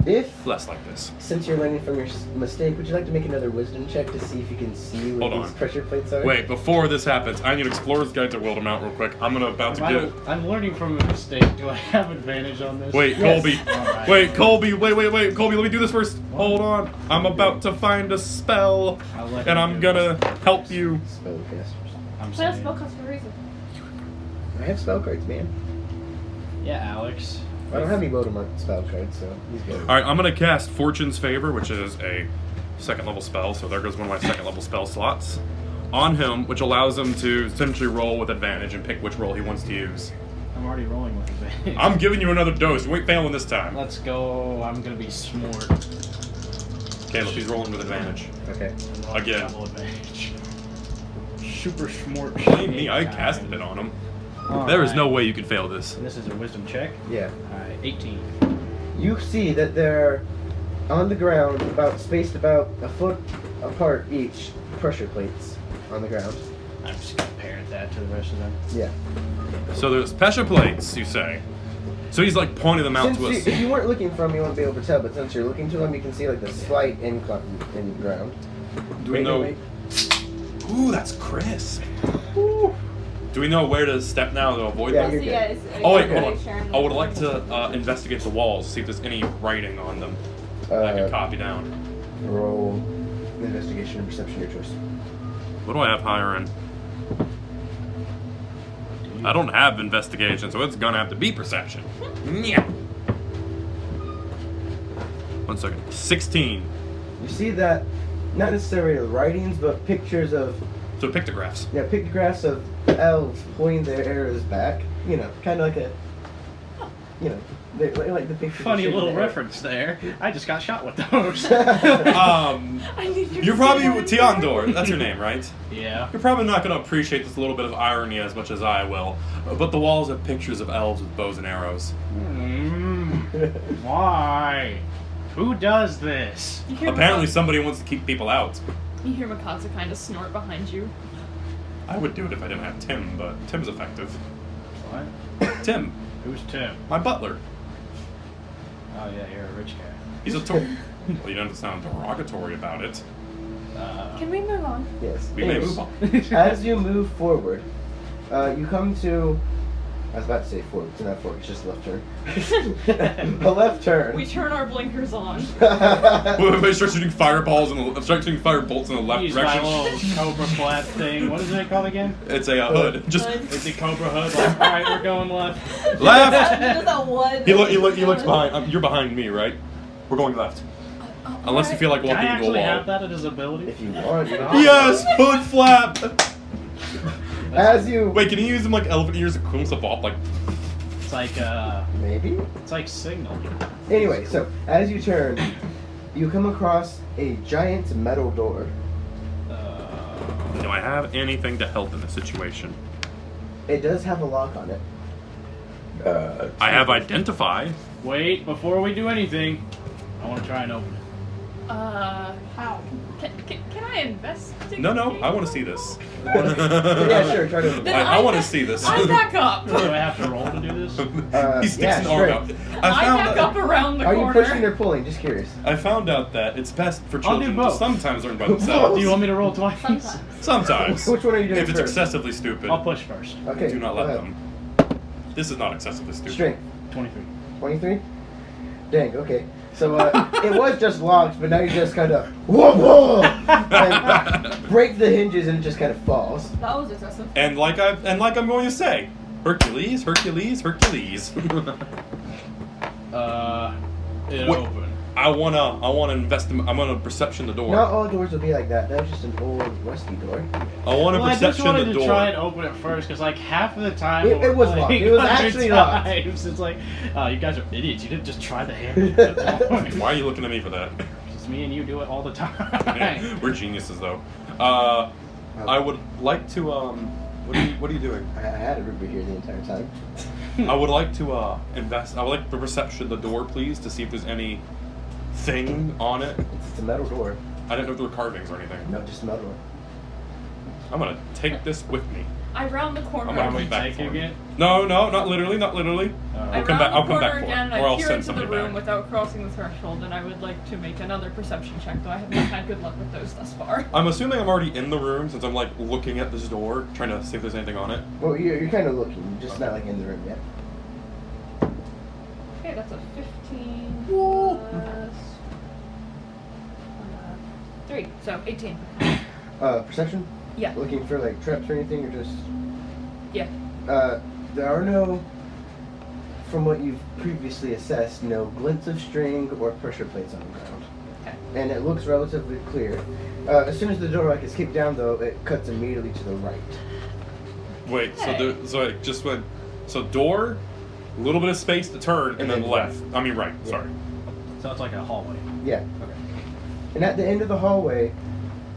Speaker 1: If
Speaker 3: less like this.
Speaker 1: since you're learning from your mistake, would you like to make another wisdom check to see if you can see where
Speaker 3: Hold
Speaker 1: these
Speaker 3: on.
Speaker 1: pressure plates are?
Speaker 3: Wait, before this happens, I need Explorer's Guide to Wildemount real quick. I'm about to get.
Speaker 2: I'm learning from a mistake. Do I have advantage on this?
Speaker 3: Wait,
Speaker 1: Yes.
Speaker 3: Colby.
Speaker 2: Alright.
Speaker 3: Wait, Colby. Wait, Colby. Let me do this first. Hold on. I'm about to find a spell,
Speaker 2: I'll let
Speaker 3: and
Speaker 2: you
Speaker 3: I'm
Speaker 2: do
Speaker 3: gonna
Speaker 2: this.
Speaker 3: help you.
Speaker 1: Spellcasters.
Speaker 2: I'm
Speaker 6: Play a
Speaker 2: saying.
Speaker 6: spellcast for a reason.
Speaker 1: I have spell cards, man.
Speaker 2: Yeah, Alex.
Speaker 1: I don't have any Voldemort spell cards, so he's good.
Speaker 3: Alright, I'm gonna cast Fortune's Favor, which is a 2nd level spell, so there goes one of my 2nd level spell slots, on him, which allows him to essentially roll with advantage and pick which roll he wants to use.
Speaker 2: I'm already rolling with advantage.
Speaker 3: I'm giving you another dose. You ain't failing this time.
Speaker 2: Let's go. I'm gonna be smart.
Speaker 3: Caleb, he's rolling with advantage.
Speaker 1: Okay.
Speaker 3: Again.
Speaker 2: Double advantage. Super smart.
Speaker 3: Blame me, I casted it on him. There is no way you can fail this.
Speaker 2: And this is a wisdom check.
Speaker 1: Yeah.
Speaker 2: Alright, 18.
Speaker 1: You see that they're on the ground, spaced about a foot apart each, pressure plates on the ground.
Speaker 2: I'm just gonna parent that to the rest of them.
Speaker 1: Yeah.
Speaker 3: So there's pressure plates, you say. So he's like pointing them out
Speaker 1: Since
Speaker 3: to us.
Speaker 1: if you weren't looking for them, you wouldn't be able to tell, but since you're looking to them, you can see like the slight incline in the ground.
Speaker 3: Do we know? Ooh, that's crisp. Ooh. Do we know where to step now to avoid
Speaker 1: Yeah,
Speaker 3: them?
Speaker 1: you're good.
Speaker 6: Yes,
Speaker 3: Oh wait, hold on. I would like to investigate the walls, see if there's any writing on them that I can copy down.
Speaker 1: Roll investigation and perception, your choice.
Speaker 3: What do I have higher in? I don't have investigation, so it's gonna have to be perception. Yeah. 1 second. 16.
Speaker 1: You see that, not necessarily the writings, but pictures of,
Speaker 3: So pictographs.
Speaker 1: yeah, pictographs of elves pointing their arrows back. You know, kind of like a, you know, they like the picture.
Speaker 2: Funny little reference there. I just got shot with those.
Speaker 3: You're probably Tiandor. That's your name, right?
Speaker 2: Yeah.
Speaker 3: You're probably not going to appreciate this little bit of irony as much as I will, but the walls have pictures of elves with bows and arrows.
Speaker 2: Why? Who does this?
Speaker 3: Apparently somebody wants to keep people out.
Speaker 4: You hear Mikasa kind of snort behind you.
Speaker 3: I would do it if I didn't have Tim, but Tim's effective.
Speaker 2: What?
Speaker 3: Tim,
Speaker 2: Who's Tim?
Speaker 3: my butler.
Speaker 2: Oh yeah, you're a rich guy.
Speaker 3: He's a well, you don't sound derogatory about it.
Speaker 4: Can we move on?
Speaker 1: Yes.
Speaker 3: We may
Speaker 1: Anyways,
Speaker 3: move on.
Speaker 1: As you move forward, you come to. I was about to say forward. It's not forward. It's just a left turn. A left turn.
Speaker 4: We turn our blinkers on.
Speaker 3: Everybody starts shooting fireballs and start shooting firebolts in the left
Speaker 2: Use my
Speaker 3: direction.
Speaker 2: little cobra flap thing. What is it called again?
Speaker 3: It's a hood. Just
Speaker 2: It's a cobra hood. Like, all right, we're going left.
Speaker 3: left.
Speaker 6: Just that one.
Speaker 3: He looks behind. You're behind me, right? We're going left. Unless you feel like
Speaker 2: Can I
Speaker 3: walking into a
Speaker 2: actually
Speaker 3: wall.
Speaker 2: have that as ability?
Speaker 1: If you want.
Speaker 3: Yes, hood flap.
Speaker 1: As you.
Speaker 3: Wait, can you use them like elephant ears to cool stuff off? Like,
Speaker 2: It's like
Speaker 1: Maybe.
Speaker 2: it's like signal.
Speaker 1: Anyway, so as you turn, you come across a giant metal door.
Speaker 3: do I have anything to help in this situation?
Speaker 1: It does have a lock on it.
Speaker 3: I have identify.
Speaker 2: Wait, before we do anything, I want to try and open it.
Speaker 6: How?
Speaker 4: Can I investigate?
Speaker 3: No, I want to see this.
Speaker 1: Yeah, sure. Try to.
Speaker 4: Then
Speaker 3: I want to see this.
Speaker 4: I back up.
Speaker 2: Do I have to roll to do this?
Speaker 3: He sticks
Speaker 1: yeah,
Speaker 3: an arm
Speaker 1: sure.
Speaker 3: out.
Speaker 4: I back up around the
Speaker 1: Are you
Speaker 4: corner.
Speaker 1: pushing or pulling? Just curious.
Speaker 3: I found out that it's best for
Speaker 2: I'll do
Speaker 3: children to
Speaker 2: both.
Speaker 3: sometimes learn by themselves.
Speaker 2: Do you want me to roll twice?
Speaker 6: Sometimes.
Speaker 3: Sometimes.
Speaker 1: Which one are you doing
Speaker 3: If it's
Speaker 1: first?
Speaker 3: excessively stupid,
Speaker 2: I'll push first.
Speaker 1: Okay.
Speaker 3: do not
Speaker 1: go
Speaker 3: let
Speaker 1: ahead.
Speaker 3: them. This is not excessively stupid.
Speaker 1: Strength.
Speaker 2: 23.
Speaker 1: 23? Dang, okay. So, it was just locked, but now you just kind of, whoa, and break the hinges and it just kind of falls.
Speaker 6: That was excessive.
Speaker 3: And like I'm going to say, Hercules.
Speaker 2: It
Speaker 3: Wait.
Speaker 2: opened.
Speaker 3: I wanna invest. I'm gonna perception the door.
Speaker 1: Not all doors will be like that. That was just an old rusty door.
Speaker 3: I wanna
Speaker 2: Well, I just
Speaker 3: perception
Speaker 2: wanted
Speaker 3: the
Speaker 2: to
Speaker 3: door.
Speaker 2: try and open it first, because like half of the time
Speaker 1: It
Speaker 2: when we're
Speaker 1: was locked.
Speaker 2: playing
Speaker 1: It was
Speaker 2: other
Speaker 1: actually locked.
Speaker 2: times, It's like, you guys are idiots. You didn't just try the handle.
Speaker 3: Why are you looking at me for that?
Speaker 2: It's me and you do it all the time.
Speaker 3: Yeah, we're geniuses though. I would like to What are you doing?
Speaker 1: I had a Ruby here the entire time.
Speaker 3: I would like to invest. I would like to perception the door, please, to see if there's any thing on it.
Speaker 1: It's a metal door.
Speaker 3: I didn't know if there were carvings or anything.
Speaker 1: No, just a metal door.
Speaker 3: I'm gonna take this with me.
Speaker 4: I round the corner.
Speaker 3: I'm gonna
Speaker 2: Are we
Speaker 3: come back
Speaker 2: taking
Speaker 3: for it.
Speaker 2: it?
Speaker 3: No, not literally.
Speaker 4: I
Speaker 3: I'll
Speaker 4: round
Speaker 3: come back. I'll
Speaker 4: the
Speaker 3: come
Speaker 4: corner
Speaker 3: back for
Speaker 4: again,
Speaker 3: it,
Speaker 4: and
Speaker 3: or
Speaker 4: I
Speaker 3: I'll
Speaker 4: peer
Speaker 3: send
Speaker 4: into the
Speaker 3: somebody
Speaker 4: room
Speaker 3: back.
Speaker 4: without crossing the threshold, and I would like to make another perception check, though I have not had good luck with those thus far.
Speaker 3: I'm assuming I'm already in the room since I'm like looking at this door, trying to see if there's anything on it.
Speaker 1: Well, you're kind of looking, just not like in the room yet.
Speaker 4: Okay, that's a 15 plus 3, so 18.
Speaker 1: Perception?
Speaker 4: Yeah.
Speaker 1: Looking for like traps or anything, or just.
Speaker 4: Yeah.
Speaker 1: There are no from what you've previously assessed, no glints of string or pressure plates on the ground.
Speaker 4: Okay.
Speaker 1: And it looks relatively clear. As soon as the door is kicked down, though, it cuts immediately to the right.
Speaker 3: Wait,
Speaker 4: Hey.
Speaker 3: so I just went. So door, a little bit of space to turn, and then left. I mean right.
Speaker 1: Yeah.
Speaker 3: Sorry.
Speaker 2: So it's like a hallway.
Speaker 1: Yeah.
Speaker 2: Okay.
Speaker 1: And at the end of the hallway,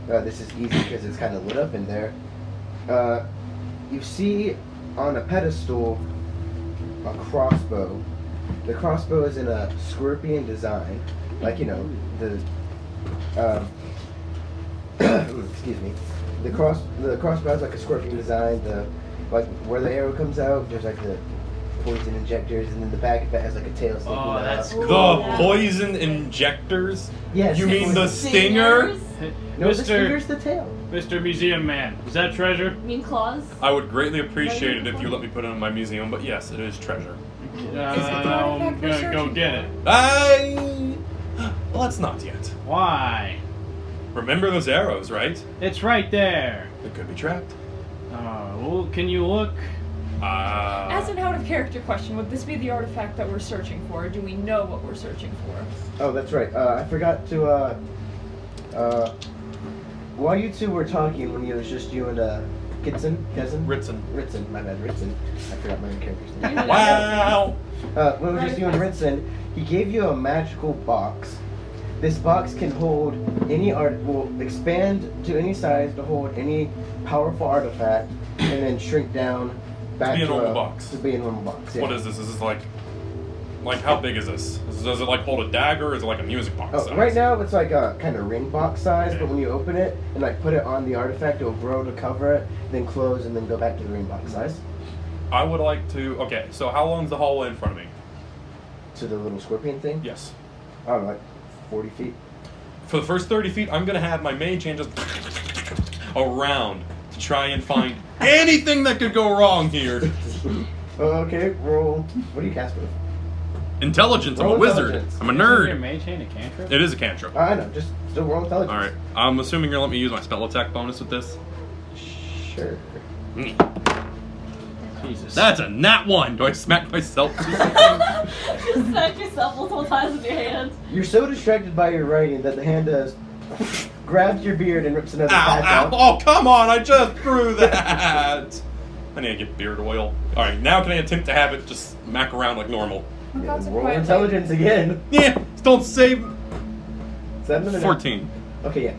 Speaker 1: this is easy because it's kind of lit up in there. You see on a pedestal a crossbow. The crossbow is in a scorpion design, like the excuse me. The crossbow has like a scorpion design. Like where the arrow comes out, there's like the poison injectors, and then the back of it has like a tail sticking out.
Speaker 2: that's
Speaker 3: The
Speaker 2: cool.
Speaker 3: poison injectors?
Speaker 1: Yes.
Speaker 3: You mean the stinger?
Speaker 1: No, the
Speaker 2: Mr.
Speaker 1: stinger's the tail.
Speaker 2: Mr. Museum Man, is that treasure?
Speaker 6: You mean claws?
Speaker 3: I would greatly appreciate it if you let me put it in my museum, but yes, it is treasure.
Speaker 2: I'm gonna go get it.
Speaker 3: Let's not yet.
Speaker 2: Why?
Speaker 3: Remember those arrows, right?
Speaker 2: It's right there.
Speaker 3: It could be trapped.
Speaker 2: Well, can you look?
Speaker 4: As an out of character question, would this be the artifact that we're searching for? Or do we know what we're searching for?
Speaker 1: Oh, that's right. I forgot to, while you two were talking, when it was just you and, Ritson, my bad, Ritson. I forgot my own character's name.
Speaker 3: Wow!
Speaker 1: When it was just you and Ritson, he gave you a magical box. This box can hold any will expand to any size to hold any powerful artifact, and then shrink down back
Speaker 3: be a
Speaker 1: to
Speaker 3: normal box.
Speaker 1: To be a normal box. Yeah.
Speaker 3: What is this? Is this like how big is this? Does it like hold a dagger, or is it like a music box
Speaker 1: Oh,
Speaker 3: size?
Speaker 1: right now it's like a kind of ring box size,
Speaker 3: Okay.
Speaker 1: but when you open it and like put it on the artifact, it'll grow to cover it, then close, and then go back to the ring box size.
Speaker 3: I would like to. Okay, so how long's the hallway in front of me?
Speaker 1: To the little scorpion thing.
Speaker 3: Yes.
Speaker 1: I don't know, like 40 feet.
Speaker 3: For the first 30 feet, I'm gonna have my mage hand just around to try and find anything that could go wrong here.
Speaker 1: Okay, roll. What do you cast with?
Speaker 3: Intelligence. I'm a
Speaker 1: Roll
Speaker 3: wizard.
Speaker 1: intelligence.
Speaker 3: I'm a
Speaker 2: Isn't your
Speaker 3: nerd.
Speaker 2: mage hand a cantrip?
Speaker 3: It is a cantrip.
Speaker 1: I know, just still roll intelligence.
Speaker 3: All right. I'm assuming you're gonna let me use my spell attack bonus with this.
Speaker 1: Sure.
Speaker 2: Jesus.
Speaker 3: That's a nat 1. Do I smack myself?
Speaker 6: Just smack yourself multiple times with your hands.
Speaker 1: You're so distracted by your writing that the hand does grabs your beard and rips another patch
Speaker 3: Ow,
Speaker 1: out.
Speaker 3: ow. Oh, come on. I just drew that. I need to get beard oil. All right. Now can I attempt to have it just smack around like normal?
Speaker 1: Yeah, then roll intelligence again.
Speaker 3: Yeah. Don't save.
Speaker 1: 7 and
Speaker 3: 14.
Speaker 1: Okay, yeah.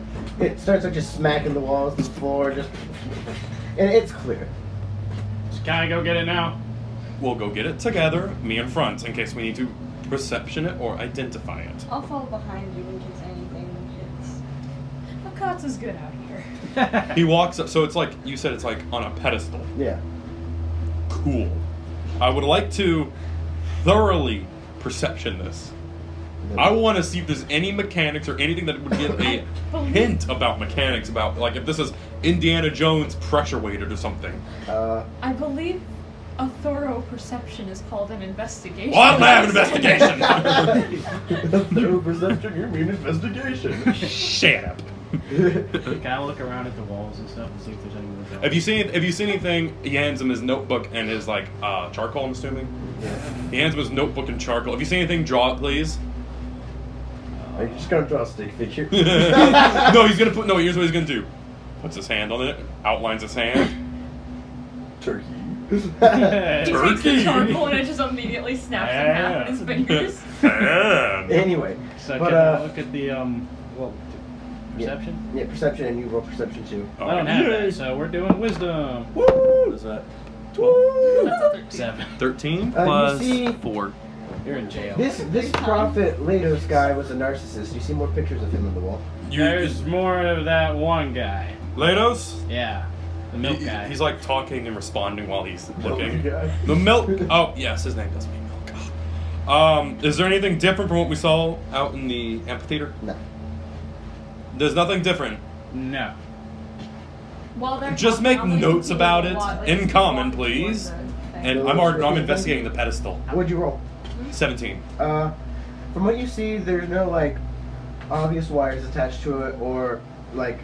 Speaker 1: It starts like just smacking the walls, the floor, just, and it's clear.
Speaker 2: Can I go get it now?
Speaker 3: We'll go get it together, me in front, in case we need to perception it or identify it.
Speaker 6: I'll follow behind you in case anything hits.
Speaker 4: Makatsu's good out here.
Speaker 3: He walks up, so it's like, you said it's like on a pedestal.
Speaker 1: Yeah.
Speaker 3: Cool. I would like to thoroughly perception this. I want to see if there's any mechanics or anything that would give a hint about mechanics, about, like, if this is Indiana Jones pressure weighted or something.
Speaker 4: I believe a thorough perception is called an investigation.
Speaker 3: Well, I'm having an investigation!
Speaker 1: Through perception, you mean investigation.
Speaker 3: Shut up.
Speaker 2: Can I look around at the walls and stuff and see if there's anything else?
Speaker 3: Have you seen anything? He hands him his notebook and his, like, charcoal, I'm assuming?
Speaker 1: Yeah.
Speaker 3: He hands him his notebook and charcoal. Have you seen anything? Draw it, please.
Speaker 1: Are you just gonna draw a stick figure?
Speaker 3: No, here's what he's gonna do. Puts his hand on it, outlines his hand.
Speaker 1: Turkey.
Speaker 4: He takes the
Speaker 3: Turkey.
Speaker 4: charcoal and it just immediately snaps in half in his fingers.
Speaker 3: And
Speaker 1: Anyway,
Speaker 2: So
Speaker 1: but
Speaker 2: can I look at the perception?
Speaker 1: Yeah, perception, and you roll perception too.
Speaker 2: I don't have that, so we're doing wisdom.
Speaker 1: Woo!
Speaker 3: What is that? 12.
Speaker 4: That's a 13.
Speaker 2: 7.
Speaker 3: 13
Speaker 1: You
Speaker 3: plus
Speaker 1: see-
Speaker 3: 4.
Speaker 2: You're in jail.
Speaker 1: This prophet Latos guy was a narcissist. You see more pictures of him on the wall.
Speaker 2: There's more of that one guy.
Speaker 3: Latos?
Speaker 2: Yeah. The milk guy.
Speaker 3: He's like talking and responding while he's looking.
Speaker 1: guy.
Speaker 3: The milk. Oh, yes, his name does mean milk. Is there anything different from what we saw out in the amphitheater?
Speaker 1: No.
Speaker 3: There's nothing different.
Speaker 2: No.
Speaker 4: While they're
Speaker 3: Just
Speaker 4: talking,
Speaker 3: make
Speaker 4: I'm gonna
Speaker 3: notes
Speaker 4: continue
Speaker 3: about
Speaker 4: to
Speaker 3: it
Speaker 4: walk,
Speaker 3: in
Speaker 4: keep
Speaker 3: common,
Speaker 4: walking
Speaker 3: please.
Speaker 4: towards the thing.
Speaker 3: And I'm investigating the pedestal.
Speaker 1: What'd you roll?
Speaker 3: 17.
Speaker 1: From what you see, there's no like obvious wires attached to it or like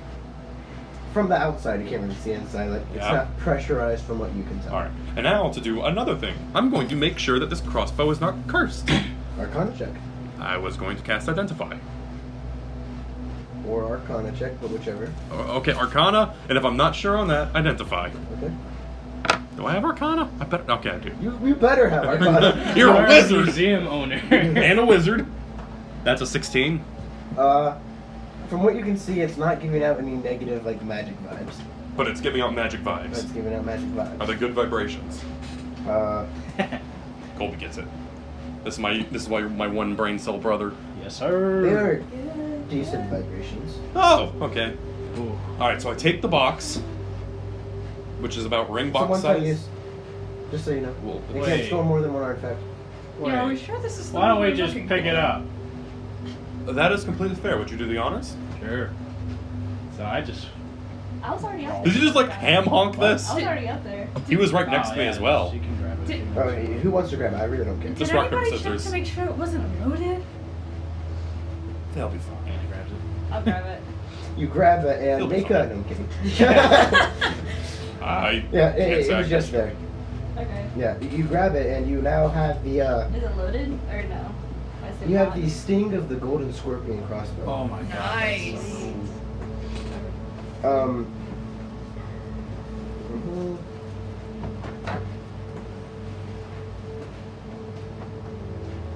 Speaker 1: from the outside, you can't really see inside. Like, it's
Speaker 3: Yeah.
Speaker 1: not pressurized from what you can tell.
Speaker 3: Alright, and now to do another thing. I'm going to make sure that this crossbow is not cursed.
Speaker 1: Arcana check.
Speaker 3: I was going to cast Identify.
Speaker 1: Or Arcana check, but whichever.
Speaker 3: Okay, Arcana, and if I'm not sure on that, Identify.
Speaker 1: Okay.
Speaker 3: Do I have Arcana? I bet. Okay, I do.
Speaker 1: You better have Arcana.
Speaker 3: You're a wizard!
Speaker 2: Museum owner.
Speaker 3: And a wizard. That's a 16.
Speaker 1: From what you can see, it's not giving out any negative, like, magic vibes.
Speaker 3: But it's giving out magic
Speaker 1: It's
Speaker 3: vibes.
Speaker 1: giving out magic vibes.
Speaker 3: Are they good vibrations? Colby gets it. This is why my one brain cell brother.
Speaker 2: Yes,
Speaker 1: They
Speaker 2: sir.
Speaker 1: are decent vibrations.
Speaker 3: Oh, okay.
Speaker 2: Ooh.
Speaker 3: Alright, so I take the box, which is about ring
Speaker 1: It's a
Speaker 3: box
Speaker 1: one-time
Speaker 3: size.
Speaker 1: use. Just so you know.
Speaker 3: Well,
Speaker 1: You
Speaker 2: Wait.
Speaker 1: can't store more than one artifact.
Speaker 4: Yeah, are we
Speaker 2: Wait.
Speaker 4: sure this is the
Speaker 2: Why don't
Speaker 4: one
Speaker 2: we
Speaker 4: we're
Speaker 2: just
Speaker 4: looking
Speaker 2: pick it
Speaker 4: for?
Speaker 2: up?
Speaker 3: That is completely fair. Would you do the honors?
Speaker 2: Sure. So I just.
Speaker 6: I was already up
Speaker 3: Did
Speaker 6: there.
Speaker 3: you just like ham honk this?
Speaker 6: I was already up there.
Speaker 3: He was right next
Speaker 2: Oh,
Speaker 3: to me
Speaker 2: yeah,
Speaker 3: as well.
Speaker 2: You can grab it.
Speaker 4: Did-
Speaker 1: Oh, who wants to grab it? I really don't care.
Speaker 3: Just
Speaker 4: Did
Speaker 3: rock, paper,
Speaker 4: anybody check
Speaker 3: scissors.
Speaker 4: to make sure it wasn't loaded?
Speaker 3: They'll be fine.
Speaker 2: Andy grabs it.
Speaker 6: I'll grab it.
Speaker 1: You grab it
Speaker 3: He'll
Speaker 1: and
Speaker 3: be
Speaker 1: make
Speaker 3: fine.
Speaker 1: a. No, I'm kidding.
Speaker 3: I
Speaker 1: Yeah,
Speaker 3: can't
Speaker 1: it
Speaker 3: say I
Speaker 1: was
Speaker 3: can.
Speaker 1: just there.
Speaker 6: Okay.
Speaker 1: Yeah, you grab it and you now have the.
Speaker 6: Is it loaded or no? I said
Speaker 1: You have
Speaker 6: not.
Speaker 1: the sting of the golden scorpion crossbow.
Speaker 2: Oh my god.
Speaker 4: Nice.
Speaker 1: Mhm.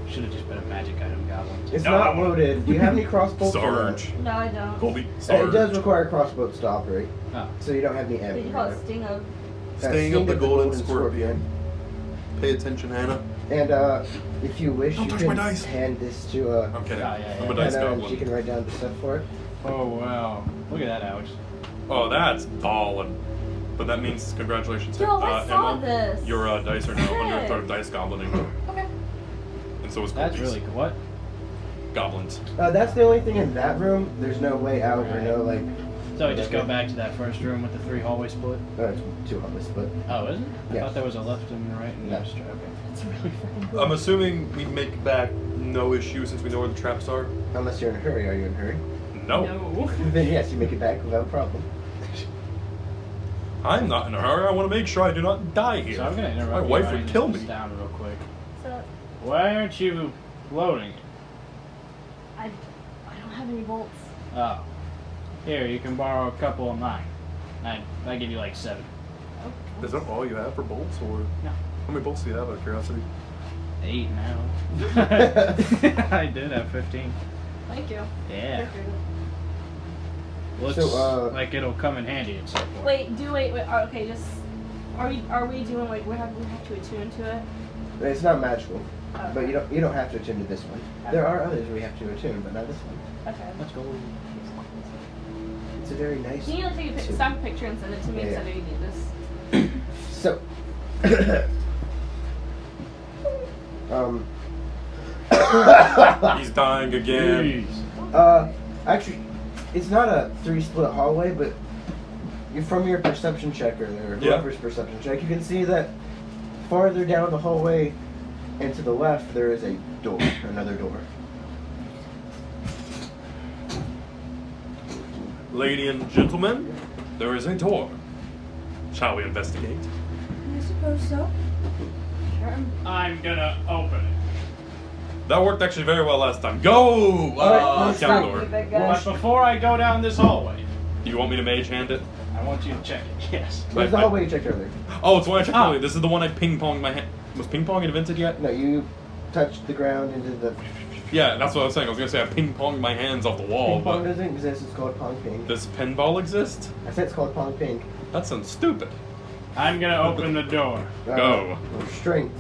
Speaker 2: Should have just been a magic item goblin.
Speaker 1: It's
Speaker 3: No.
Speaker 1: not loaded. Do you have any crossbows?
Speaker 3: Sarge.
Speaker 6: No, I don't.
Speaker 3: Colby.
Speaker 1: It
Speaker 3: Sarge.
Speaker 1: does require crossbows to operate,
Speaker 2: Oh.
Speaker 1: so you don't have any ammo.
Speaker 6: Did you call it sting of?
Speaker 7: Sting of the golden scorpion. Pay attention, Hannah.
Speaker 1: And if you wish,
Speaker 3: Don't
Speaker 1: you
Speaker 3: touch
Speaker 1: can
Speaker 3: my dice.
Speaker 1: hand this to
Speaker 3: I'm kidding.
Speaker 2: Yeah, yeah,
Speaker 3: I'm a
Speaker 2: yeah.
Speaker 3: dice
Speaker 1: Hannah, and she
Speaker 3: goblin.
Speaker 1: can write down the stuff for it.
Speaker 2: Oh wow. Look at that, Alex.
Speaker 3: Oh, that's ballin'. But that means congratulations,
Speaker 6: Yo, I saw
Speaker 3: Emma.
Speaker 6: this.
Speaker 3: Your dice are now under
Speaker 6: Good.
Speaker 3: third dice goblining.
Speaker 4: Okay.
Speaker 3: And so is
Speaker 2: That's
Speaker 3: Colby's.
Speaker 2: really good. What?
Speaker 3: Goblins.
Speaker 1: That's the only thing in that room. There's no way out or no like.
Speaker 2: So we just go back to that first room with the 3 hallway split?
Speaker 1: It's too hopeless, but
Speaker 2: Oh, is it? I
Speaker 1: Yeah.
Speaker 2: thought there was a left and a right and
Speaker 1: No.
Speaker 2: a straight. Okay. It's really freaking cool.
Speaker 3: I'm assuming we make back no issue since we know where the traps are.
Speaker 1: unless you're in a hurry, are you in a hurry?
Speaker 3: No.
Speaker 4: No.
Speaker 1: Then yes, you make it back without a problem.
Speaker 3: I'm not in a hurry. I want to make sure I do not die here.
Speaker 2: So I'm gonna interrupt
Speaker 3: My
Speaker 2: you
Speaker 3: wife
Speaker 2: by
Speaker 3: would
Speaker 2: writing
Speaker 3: kill
Speaker 2: this
Speaker 3: me.
Speaker 2: down real quick.
Speaker 6: So
Speaker 2: Why aren't you loading it?
Speaker 6: I don't have any bolts.
Speaker 2: Oh. Here, you can borrow a couple of mine. I give you like 7.
Speaker 7: Is that all you have for bolts, or
Speaker 2: No.
Speaker 7: how many bolts do you have out of curiosity?
Speaker 2: 8 now. I did have 15.
Speaker 6: Thank you.
Speaker 2: Yeah.
Speaker 6: Appreciate it.
Speaker 2: Looks
Speaker 1: So,
Speaker 2: like it'll come in handy at some point.
Speaker 6: Wait. Okay, just are we doing like we have to attune to it?
Speaker 1: It's not magical,
Speaker 6: Okay.
Speaker 1: but you don't have to attune to this one. There are others we have to attune, but not this one.
Speaker 6: Okay.
Speaker 2: Let's go.
Speaker 1: It's a very nice.
Speaker 6: Can you like take a
Speaker 1: attune.
Speaker 6: snap a picture and send it to me? Because
Speaker 1: Yeah.
Speaker 6: I know you need this.
Speaker 1: So,
Speaker 3: He's dying again.
Speaker 2: Jeez.
Speaker 1: actually, it's not a 3-split hallway, but from your perception check earlier,
Speaker 3: Yeah.
Speaker 1: whoever's perception check, you can see that farther down the hallway and to the left there is a door, another door.
Speaker 3: Lady and gentlemen, there is a door. Shall we investigate?
Speaker 4: I suppose so.
Speaker 6: Sure.
Speaker 2: I'm gonna open it.
Speaker 3: That worked actually very well last time. Go!
Speaker 1: Alright, let's
Speaker 3: Down
Speaker 1: go.
Speaker 3: door.
Speaker 6: Big
Speaker 2: But
Speaker 6: guy.
Speaker 2: before I go down this hallway,
Speaker 3: Do you want me to mage hand it?
Speaker 2: I want you to check it. Yes.
Speaker 1: Where's the hallway you checked earlier?
Speaker 3: Oh, it's the one I checked
Speaker 2: Ah.
Speaker 3: earlier. This is the one I ping-ponged my hand. Was ping-pong invented yet?
Speaker 1: No, you touched the ground into the.
Speaker 3: Yeah, that's what I was saying. I was gonna say I ping-ponged my hands off the wall,
Speaker 1: Ping pong
Speaker 3: but
Speaker 1: doesn't exist. It's called pong ping.
Speaker 3: does pinball exist?
Speaker 1: I said it's called pong ping.
Speaker 3: That sounds stupid.
Speaker 2: I'm gonna open the door.
Speaker 3: Go.
Speaker 1: Strength.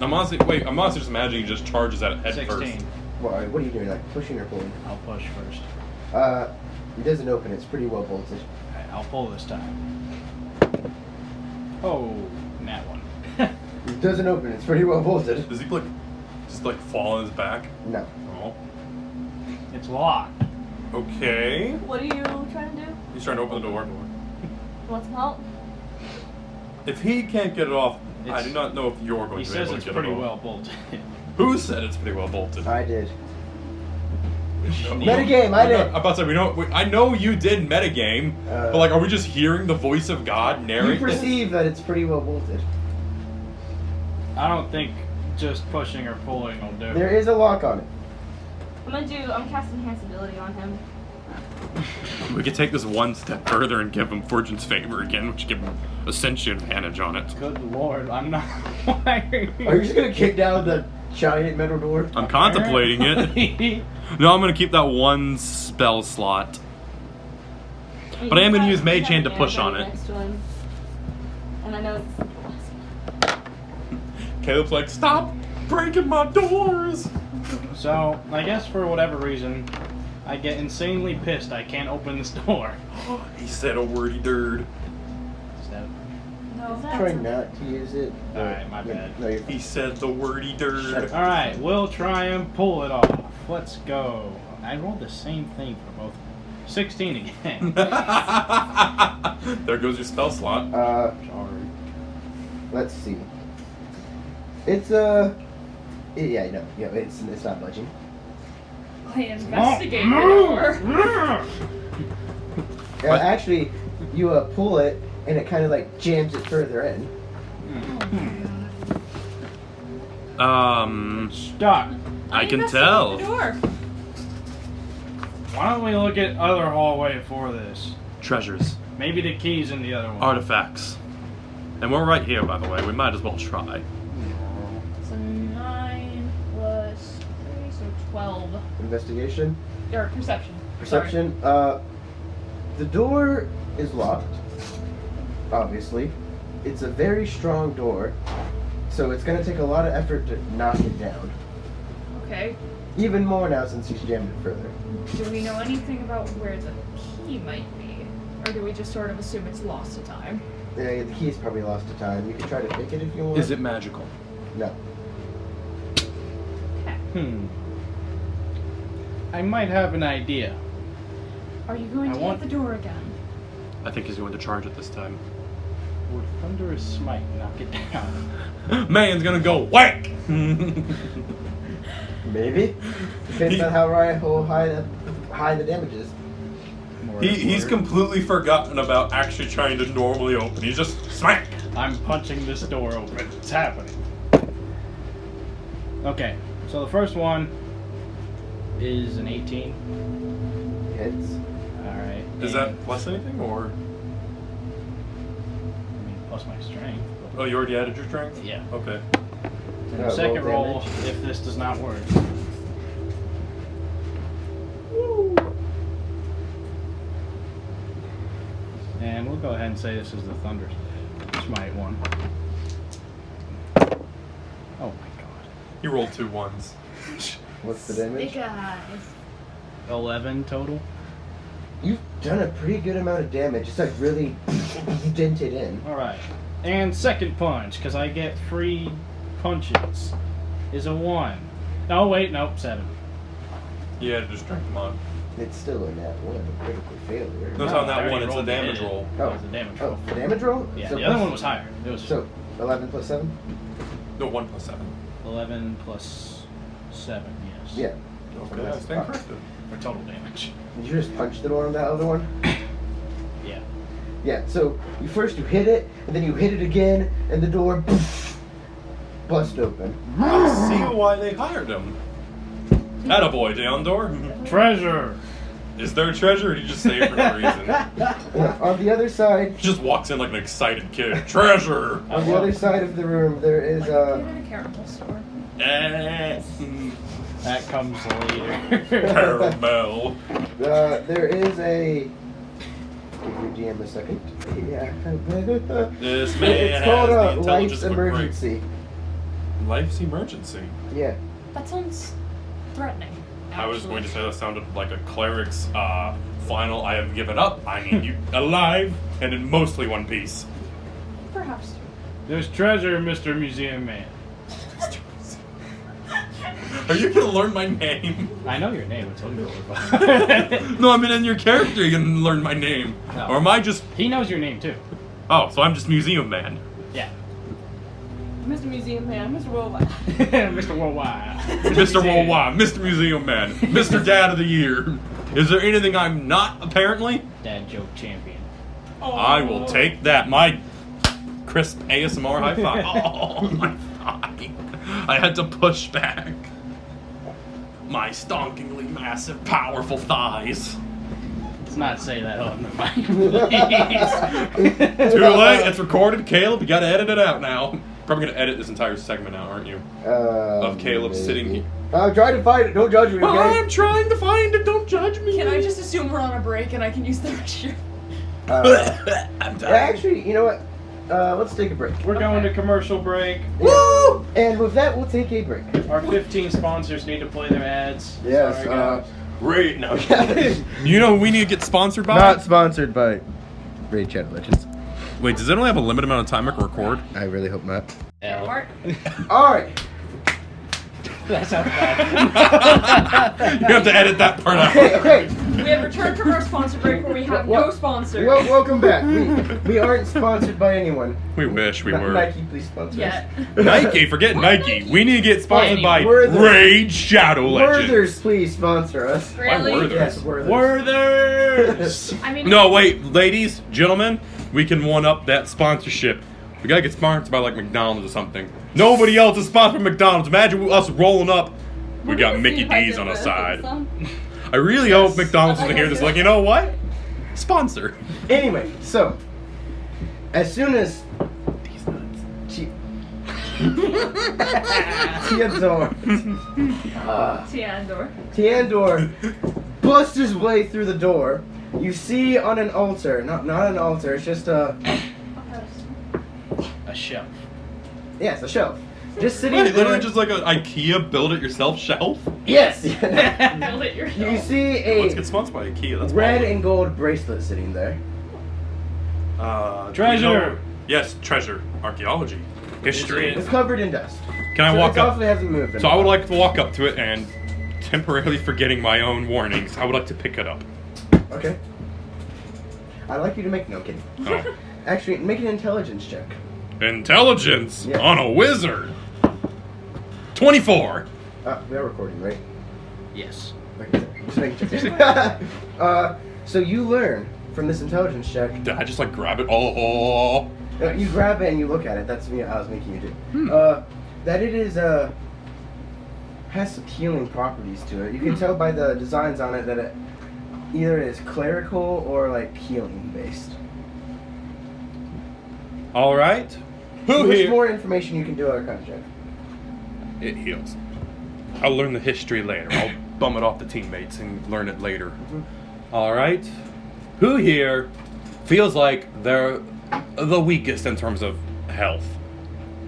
Speaker 3: I'm honestly just imagining he just charges at it head
Speaker 2: 16.
Speaker 3: first.
Speaker 1: What are you doing? Like pushing or pulling?
Speaker 2: I'll push first.
Speaker 1: It doesn't open. It's pretty well bolted.
Speaker 2: Alright, I'll pull this time. Oh, nat 1.
Speaker 1: It doesn't open. It's pretty well bolted.
Speaker 3: Does he like just like fall on his back?
Speaker 1: No.
Speaker 3: Oh.
Speaker 2: It's locked.
Speaker 3: Okay.
Speaker 6: What are you trying to do?
Speaker 3: He's trying to open the door.
Speaker 6: You want some help?
Speaker 3: If he can't get it off, I
Speaker 2: It's-
Speaker 3: do not know if you're going
Speaker 2: He
Speaker 3: to be
Speaker 2: says
Speaker 3: able
Speaker 2: it's
Speaker 3: to get
Speaker 2: pretty
Speaker 3: it off.
Speaker 2: well bolted.
Speaker 3: Who said it's pretty well bolted?
Speaker 1: I did. Metagame, I did.
Speaker 3: I'm about to say, I know you did metagame, but like, are we just hearing the voice of God narrate
Speaker 1: You perceive that it's pretty well bolted.
Speaker 2: I don't think just pushing or pulling will do.
Speaker 1: There is a lock on it.
Speaker 6: I'm casting Enhance Ability on him.
Speaker 3: We could take this one step further and give him Fortune's Favor again, which give him Ascension advantage on it.
Speaker 2: Good lord, I'm not. Why
Speaker 1: Are you just gonna kick down the giant metal door?
Speaker 3: I'm contemplating it. No, I'm gonna keep that one spell slot. But I am gonna use Mage Hand to push on it.
Speaker 6: Next one. And I know it's...
Speaker 3: Caleb's like, stop breaking my doors!
Speaker 2: So, I guess for whatever reason, I get insanely pissed I can't open this door.
Speaker 3: He said a wordy dird.
Speaker 2: Is that...
Speaker 6: No,
Speaker 1: Try not to use it.
Speaker 2: Alright, my bad.
Speaker 1: No, you're
Speaker 3: He said the wordy dird.
Speaker 2: Alright, we'll try and pull it off. Let's go. I rolled the same thing for both. 16 again.
Speaker 3: There goes your spell slot.
Speaker 2: Sorry.
Speaker 1: Let's see. It's yeah, no, yeah, it's not budging.
Speaker 4: I investigate the door.
Speaker 1: Actually, you pull it and it kind of like jams it further in.
Speaker 2: Stuck.
Speaker 3: I can
Speaker 4: investigate
Speaker 3: tell.
Speaker 4: The door.
Speaker 2: Why don't we look at other hallway for this?
Speaker 3: Treasures.
Speaker 2: Maybe the key's in the other one.
Speaker 3: Artifacts. And we're right here, by the way. We might as well try.
Speaker 4: So 9 plus 3, so 12.
Speaker 1: Investigation.
Speaker 4: Or perception.
Speaker 1: Perception. The door is locked. Obviously, it's a very strong door, so it's gonna take a lot of effort to knock it down.
Speaker 4: Okay.
Speaker 1: Even more now since he's jammed it further.
Speaker 4: Do we know anything about where the key might be? Or do we just sort of assume it's lost to time?
Speaker 1: Yeah, the key's probably lost to time. You can try to pick it if you want.
Speaker 3: Is it magical?
Speaker 1: No.
Speaker 4: Okay.
Speaker 2: I might have an idea.
Speaker 4: Are you going
Speaker 2: I
Speaker 4: to
Speaker 2: want-
Speaker 4: hit the door again?
Speaker 3: I think he's going to charge it this time.
Speaker 2: Would Thunderous Smite knock it down?
Speaker 3: Man's gonna go whack!
Speaker 1: Maybe. Depends on how high the damage is.
Speaker 3: He's completely forgotten about actually trying to normally open. He's just smack!
Speaker 2: I'm punching this door open. It's happening. Okay, so the first one is an 18.
Speaker 1: Hits.
Speaker 2: Alright.
Speaker 3: Is that plus anything, or?
Speaker 2: I mean, plus my strength.
Speaker 3: Oh, you already added your strength?
Speaker 2: Yeah.
Speaker 3: Okay.
Speaker 2: And the second
Speaker 1: roll
Speaker 2: roll,
Speaker 1: damage.
Speaker 2: if this does not work. And we'll go ahead and say this is the Thunder Smite one. Oh my god.
Speaker 3: You rolled 2 1s.
Speaker 1: What's the damage?
Speaker 4: Big eyes.
Speaker 2: 11 total.
Speaker 1: You've done a pretty good amount of damage. It's like really dented in.
Speaker 2: Alright. And second punch, because I get free punches, is a 1. Oh wait, nope, 7.
Speaker 3: You added your strength mod.
Speaker 1: It's still a nat 1, a critical failure.
Speaker 3: No, it's
Speaker 2: No,
Speaker 3: on
Speaker 2: I
Speaker 3: that
Speaker 2: already
Speaker 3: one, it's the
Speaker 2: rolled
Speaker 3: damage
Speaker 2: it.
Speaker 3: roll.
Speaker 2: That was the damage roll.
Speaker 1: Oh, the damage roll?
Speaker 2: Yeah,
Speaker 1: So
Speaker 2: the other
Speaker 1: plus-
Speaker 2: one was higher. It was
Speaker 1: So, 11 plus 7?
Speaker 3: No, 1 plus 7.
Speaker 2: 11 plus 7, yes.
Speaker 1: Yeah.
Speaker 3: Okay, I stand corrected.
Speaker 2: For total damage.
Speaker 1: Did you just punch the door on that other one?
Speaker 2: Yeah.
Speaker 1: Yeah, so you hit it, and then you hit it again, and the door bust open.
Speaker 3: I see why they hired him. Attaboy, Deondor.
Speaker 2: Treasure!
Speaker 3: Is there a treasure, or did you just say it for no reason?
Speaker 1: On the other side,
Speaker 3: He just walks in like an excited kid. Treasure!
Speaker 1: on the other side of the room, there is
Speaker 4: Like a kid in a caramel store.
Speaker 2: That comes later.
Speaker 3: Caramel.
Speaker 1: there is a. Give your GM a second. Yeah.
Speaker 3: This man
Speaker 1: It's
Speaker 3: has
Speaker 1: called
Speaker 3: the
Speaker 1: a
Speaker 3: intelligence
Speaker 1: life's
Speaker 3: of a grape.
Speaker 1: emergency.
Speaker 3: Life's emergency.
Speaker 1: Yeah.
Speaker 4: That sounds threatening.
Speaker 3: I was
Speaker 4: actually.
Speaker 3: going to say that sounded like a cleric's final I have given up. I need you alive and in mostly one piece.
Speaker 4: Perhaps.
Speaker 2: There's treasure, Mr. Museum Man.
Speaker 3: Are you going to learn my name?
Speaker 2: I know your name, it's Underwood.
Speaker 3: No, I mean in your character you can learn my name.
Speaker 2: No.
Speaker 3: Or am I just...
Speaker 2: He knows your name too.
Speaker 3: Oh, so I'm just Museum Man.
Speaker 2: Yeah.
Speaker 6: Mr. Museum Man, Mr. Worldwide.
Speaker 2: Mr. Worldwide.
Speaker 3: Mr. Worldwide, Mr. Museum Man, Mr. Dad of the Year. Is there anything I'm not, apparently?
Speaker 2: Dad joke champion.
Speaker 3: I will take that. My crisp ASMR high five. Oh, my thigh. I had to push back. My stonkingly massive, powerful thighs.
Speaker 2: Let's not say that on the mic, please.
Speaker 3: Too late. It's recorded. Caleb, you gotta edit it out now. Probably gonna edit this entire segment out, aren't you? Of Caleb sitting here.
Speaker 1: I'm trying to find it. Don't judge me, okay?
Speaker 3: I'm trying to find it. Don't judge me.
Speaker 4: Can I just assume we're on a break and I can use the restroom?
Speaker 3: I'm tired.
Speaker 1: Actually, you know what? Let's take a break.
Speaker 2: We're going to commercial break.
Speaker 1: Woo! And with that, we'll take a break.
Speaker 2: Our 15 sponsors need to play their ads.
Speaker 1: Yes.
Speaker 2: Sorry, guys.
Speaker 3: Raid. No. You know who we need to get sponsored by?
Speaker 1: Not sponsored by Raid Shadow Legends.
Speaker 3: Wait, does it only have a limited amount of time I can record?
Speaker 1: I really hope not.
Speaker 2: L.
Speaker 4: Mark?
Speaker 1: All right.
Speaker 2: That sounds bad.
Speaker 3: You have to edit that part out.
Speaker 1: Okay.
Speaker 4: We have returned from our sponsor break where we have no sponsor.
Speaker 1: Well, welcome back. We aren't sponsored by anyone.
Speaker 3: We wish we were.
Speaker 1: Nike, please sponsor us.
Speaker 4: Yeah.
Speaker 3: Nike, forget Nike. We need to get sponsored by
Speaker 1: Werther's.
Speaker 3: Raid Shadow Legends.
Speaker 1: Werther's, please sponsor us.
Speaker 3: Why
Speaker 4: Really?
Speaker 3: Werther's?
Speaker 1: Yes, Werther's.
Speaker 3: Werther's.
Speaker 4: I mean,
Speaker 3: No, wait, ladies, gentlemen, we can one up that sponsorship. We gotta get sponsored by like McDonald's or something. Nobody else is sponsored by McDonald's. Imagine us rolling up. We got Mickey D's on our side. I really hope McDonald's doesn't hear this. Like, you know what? Sponsor.
Speaker 1: Anyway, so as soon as
Speaker 3: These nuts.
Speaker 1: Tiandor busts his way through the door, you see on an altar, not an altar, it's just a
Speaker 2: shelf.
Speaker 1: yes, a shelf. Just sitting
Speaker 3: Wait, literally
Speaker 1: there.
Speaker 3: just like an IKEA build-it-yourself shelf?
Speaker 1: Yes.
Speaker 4: build it yourself.
Speaker 1: You see
Speaker 3: Let's
Speaker 1: a
Speaker 3: get sponsored by IKEA. That's
Speaker 1: red
Speaker 3: baller.
Speaker 1: and gold bracelet sitting there.
Speaker 3: Treasure. Yes, treasure. Archaeology. History.
Speaker 1: It's covered in dust.
Speaker 3: Can I
Speaker 1: So
Speaker 3: walk
Speaker 1: it
Speaker 3: up?
Speaker 1: obviously hasn't moved. in
Speaker 3: So
Speaker 1: a
Speaker 3: I would
Speaker 1: while.
Speaker 3: like to walk up to it and, temporarily forgetting my own warnings, I would like to pick it up.
Speaker 1: Okay. I'd like you to make no kidding.
Speaker 3: Oh.
Speaker 1: Actually, make an intelligence check.
Speaker 3: Intelligence
Speaker 1: Yeah.
Speaker 3: on a wizard. 24.
Speaker 1: We are recording, right?
Speaker 2: Yes.
Speaker 1: Okay, just making sure. So you learn from this intelligence check.
Speaker 3: Did I just like grab it? Oh.
Speaker 1: You grab it and you look at it. That's what I was making you do. That it is has some healing properties to it. You can tell by the designs on it that it either is clerical or like healing based.
Speaker 3: All right. Who
Speaker 1: Much
Speaker 3: here?
Speaker 1: more information you can do on a check.
Speaker 3: It heals. I'll learn the history later. I'll bum it off the teammates and learn it later. All right. Who here feels like they're the weakest in terms of health?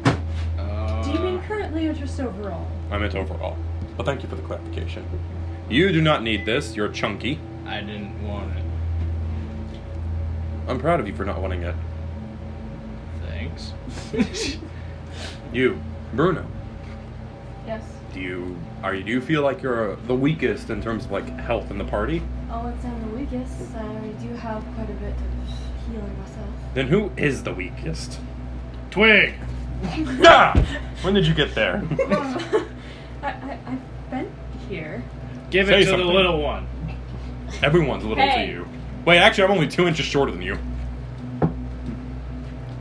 Speaker 4: Do you mean currently or just overall?
Speaker 3: I meant overall. Well, thank you for the clarification. You do not need this. You're chunky.
Speaker 2: I didn't want it.
Speaker 3: I'm proud of you for not wanting it.
Speaker 2: Thanks.
Speaker 3: You, Bruno.
Speaker 6: Yes.
Speaker 3: Do you feel like you're the weakest in terms of like health in the party?
Speaker 6: Oh, it's I'm the weakest. I do have quite a bit of healing myself.
Speaker 3: Then who is the weakest?
Speaker 2: Twig.
Speaker 3: Ah! When did you get there?
Speaker 6: I've been here.
Speaker 2: Give
Speaker 3: Say
Speaker 2: it to
Speaker 3: something.
Speaker 2: the little one.
Speaker 3: Everyone's little
Speaker 6: Hey.
Speaker 3: to you. Wait, actually, I'm only 2 inches shorter than you.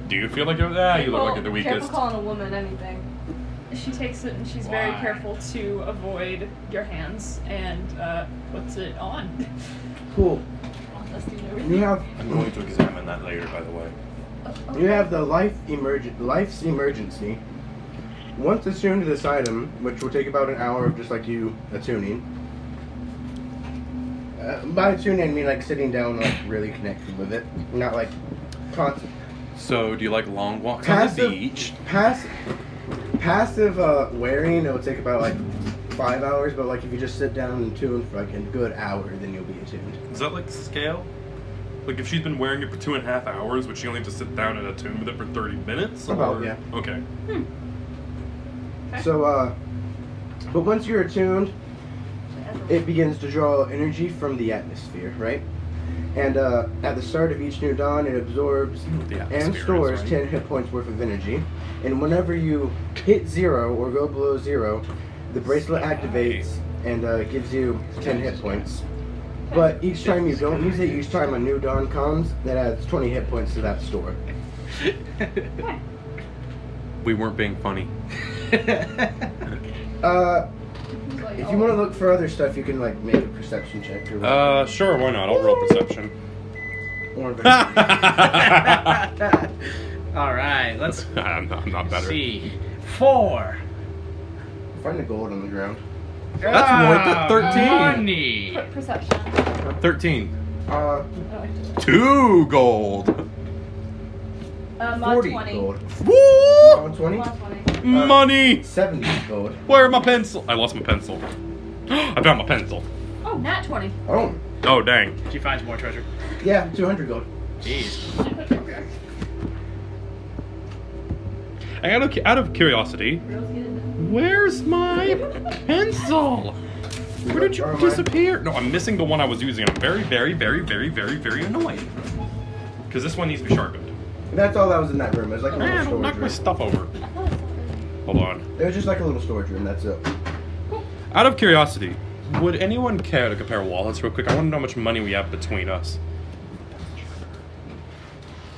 Speaker 3: Do you feel like you're? You look like you're the
Speaker 6: Careful
Speaker 3: weakest.
Speaker 6: calling a woman anything.
Speaker 4: She takes it and she's very
Speaker 2: Why?
Speaker 4: careful to avoid your hands and puts it on.
Speaker 1: Cool. You have
Speaker 3: I'm going to examine that later, by the way.
Speaker 1: you have the life's emergency. Once attuned to this item, which will take about an hour of just like you attuning. By attuning, I mean like sitting down, like really connected with it, not like constant.
Speaker 3: So, do you like long walks on the beach?
Speaker 1: Passive wearing, it will take about like 5 hours, but like if you just sit down and tune for like a good hour, then you'll be attuned.
Speaker 3: Is that like scale? Like if she's been wearing it for 2.5 hours, would she only have to sit down and attune with it for 30 minutes?
Speaker 1: About,
Speaker 3: or-
Speaker 1: yeah.
Speaker 3: Okay.
Speaker 4: Okay.
Speaker 1: So, but once you're attuned, it begins to draw energy from the atmosphere, right? And at the start of each new dawn, it absorbs
Speaker 3: The
Speaker 1: and
Speaker 3: atmosphere
Speaker 1: stores
Speaker 3: is, right?
Speaker 1: 10 hit points worth of energy. and whenever you hit 0 or go below 0, the bracelet activates and gives you 10 hit points. But each time you don't use it, each time a new dawn comes, that adds 20 hit points to that store.
Speaker 3: We weren't being funny.
Speaker 1: If you want to look for other stuff, you can like make a perception check. Or
Speaker 3: Sure, why not? I'll roll perception.
Speaker 1: or
Speaker 2: All right, let's
Speaker 3: I'm not better.
Speaker 2: see. 4.
Speaker 1: find the gold on the ground.
Speaker 3: That's more than 13.
Speaker 2: Money.
Speaker 4: Perception.
Speaker 3: 13.
Speaker 1: Uh,
Speaker 3: 2 gold.
Speaker 6: Mod
Speaker 1: 40
Speaker 6: 20.
Speaker 1: gold.
Speaker 3: Woo!
Speaker 1: 20?
Speaker 6: Mod 20.
Speaker 3: Money.
Speaker 1: 70 gold.
Speaker 3: Where's my pencil? I lost my pencil. I found my pencil.
Speaker 4: Oh, nat 20.
Speaker 1: Oh,
Speaker 3: Oh, dang.
Speaker 2: She finds more treasure.
Speaker 1: yeah, 200 gold.
Speaker 2: Jeez.
Speaker 3: Out of curiosity, where's my pencil? Where did you
Speaker 1: Where am I?
Speaker 3: disappear? No, I'm missing the one I was using. I'm very, very, very, very, very, very annoyed. Because this one needs to be sharpened.
Speaker 1: That's all that was in that room. It was like a little
Speaker 3: Man, don't
Speaker 1: storage
Speaker 3: knock my
Speaker 1: room.
Speaker 3: stuff over. Hold on.
Speaker 1: It was just like a little storage room, that's it.
Speaker 3: Out of curiosity, would anyone care to compare wallets real quick? I want to know how much money we have between us.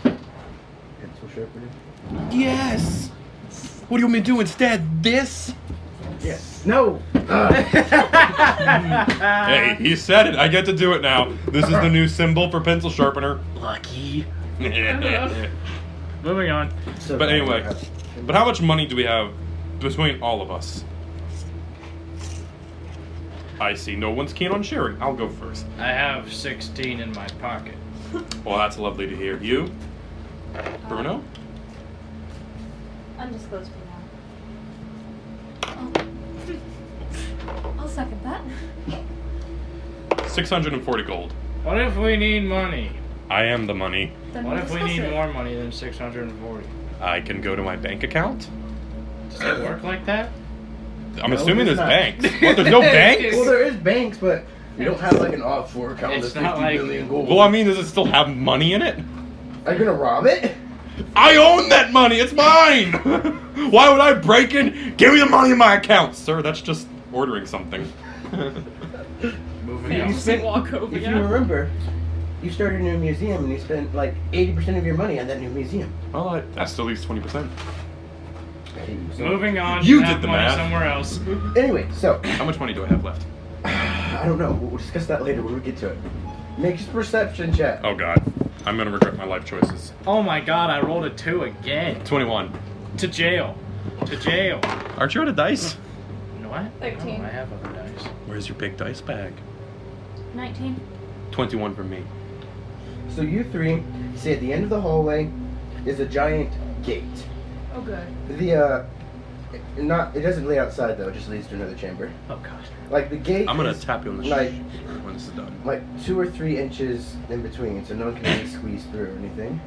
Speaker 1: Pencil sharpener?
Speaker 3: Yes! What do you want me to do instead? This?
Speaker 1: Yes. No!
Speaker 3: Hey, he said it. I get to do it now. This is the new symbol for pencil sharpener.
Speaker 2: Lucky. Moving on.
Speaker 1: So
Speaker 3: But anyway, but how much money do we have between all of us? I see no one's keen on sharing. I'll go first.
Speaker 2: I have 16 in my pocket.
Speaker 3: Well, that's lovely to hear. You? Bruno?
Speaker 6: Undisclosed for now.
Speaker 4: I'll second that.
Speaker 3: 640 gold.
Speaker 2: What if we need money?
Speaker 3: I am the money.
Speaker 4: Then
Speaker 2: What
Speaker 4: we'll
Speaker 2: if we
Speaker 4: discuss
Speaker 2: need
Speaker 4: it.
Speaker 2: more money than 640?
Speaker 3: I can go to my bank account.
Speaker 2: Does it work like that?
Speaker 3: I'm
Speaker 1: No,
Speaker 3: assuming
Speaker 1: it's
Speaker 3: there's
Speaker 1: not.
Speaker 3: banks. What, there's no banks?
Speaker 1: Well, there is banks, but you don't have like an offshore account
Speaker 2: It's
Speaker 1: that's
Speaker 2: not
Speaker 1: 50
Speaker 2: like-
Speaker 1: million gold.
Speaker 3: Well, I mean, does it still have money in it?
Speaker 1: Are you gonna rob it?
Speaker 3: I own that money. It's mine. Why would I break in? Give me the money in my account, sir. That's just ordering something.
Speaker 2: Moving
Speaker 1: You
Speaker 2: on.
Speaker 1: spent,
Speaker 4: walk over,
Speaker 1: if
Speaker 4: yeah.
Speaker 1: you remember, you started a new museum and you spent like 80% of your money on that new museum.
Speaker 3: Well, that still leaves 20%.
Speaker 2: Moving on.
Speaker 3: You
Speaker 2: have
Speaker 3: did the
Speaker 2: money
Speaker 3: math.
Speaker 2: somewhere else.
Speaker 1: Anyway, so
Speaker 3: How much money do I have left?
Speaker 1: I don't know. We'll discuss that later when we get to it. Make a perception check.
Speaker 3: Oh God, I'm gonna regret my life choices.
Speaker 2: Oh my god, I rolled a 2 again.
Speaker 3: 21.
Speaker 2: To jail. To jail.
Speaker 3: Aren't you out of dice?
Speaker 2: What?
Speaker 6: 13.
Speaker 2: Oh, I have other dice.
Speaker 3: Where's your big dice bag?
Speaker 6: 19.
Speaker 3: 21 for me.
Speaker 1: So you three see at the end of the hallway is a giant gate.
Speaker 4: Oh, good.
Speaker 1: It doesn't lead outside though. It just leads to another chamber.
Speaker 2: Oh god.
Speaker 1: Like the gate.
Speaker 3: I'm gonna
Speaker 1: is,
Speaker 3: tap you on the
Speaker 1: like
Speaker 3: when this is done.
Speaker 1: like 2 or 3 inches in between, so no one can really squeeze through or anything.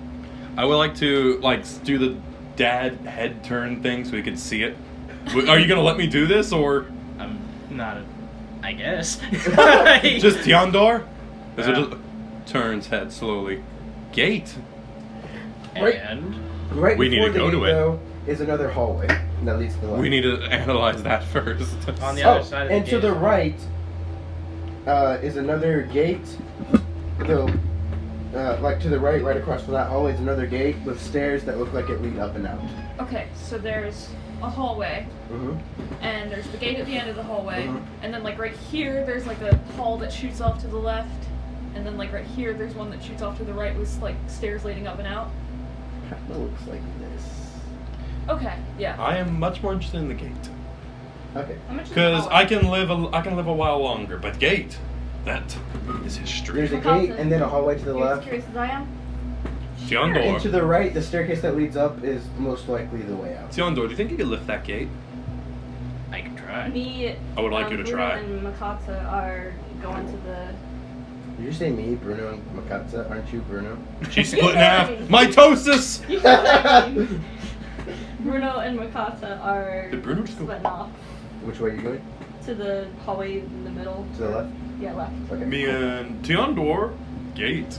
Speaker 3: I would like to do the dad head turn thing so we can see it. Are you gonna let me do this or
Speaker 2: I'm not a... I guess.
Speaker 3: just Tiandor? Is it
Speaker 2: Yeah.
Speaker 3: just turns head slowly? Gate.
Speaker 1: Right.
Speaker 2: And...
Speaker 1: Right
Speaker 3: We need
Speaker 1: before
Speaker 3: to
Speaker 1: the
Speaker 3: go
Speaker 1: gate,
Speaker 3: to it.
Speaker 1: though, is another hallway that leads to the left.
Speaker 3: We need to analyze that first.
Speaker 2: On the
Speaker 1: Oh,
Speaker 2: other side of the
Speaker 1: and to
Speaker 2: gate.
Speaker 1: the right is another gate. Though, like to the right across from that hallway is another gate with stairs that look like it lead up and out.
Speaker 4: Okay, so there's a hallway,
Speaker 1: Mm-hmm.
Speaker 4: and there's the gate at the end of the hallway,
Speaker 1: Mhm.
Speaker 4: and then like right here there's like a hall that shoots off to the left, and then like right here there's one that shoots off to the right with like stairs leading up and out.
Speaker 1: Kinda looks like this.
Speaker 4: Okay, yeah.
Speaker 3: I am much more interested in the gate
Speaker 1: Okay.
Speaker 6: How much is the
Speaker 3: because
Speaker 6: hallway?
Speaker 3: I can live a while longer. But gate, that is history.
Speaker 1: There's a
Speaker 6: Wisconsin.
Speaker 1: gate and then a hallway to the
Speaker 6: You're as
Speaker 1: left.
Speaker 6: curious as I am?
Speaker 1: And to
Speaker 3: Tiandor,
Speaker 1: the right, the staircase that leads up is most likely the way out.
Speaker 3: Tiandor, do you think you could lift that gate?
Speaker 2: I can try.
Speaker 6: Me,
Speaker 3: I would like you to
Speaker 6: Bruno
Speaker 3: try.
Speaker 6: and Makata are going to the...
Speaker 1: Did you say me, Bruno, and Makatsa? Aren't you Bruno?
Speaker 3: She's split in half. Mitosis.
Speaker 6: Bruno and Makata are
Speaker 3: Did Bruno just go?
Speaker 6: splitting off
Speaker 1: Which way are you going?
Speaker 6: to the hallway in the middle.
Speaker 1: To the left?
Speaker 6: Yeah, left.
Speaker 1: Okay.
Speaker 3: Me and Tiandor, gate.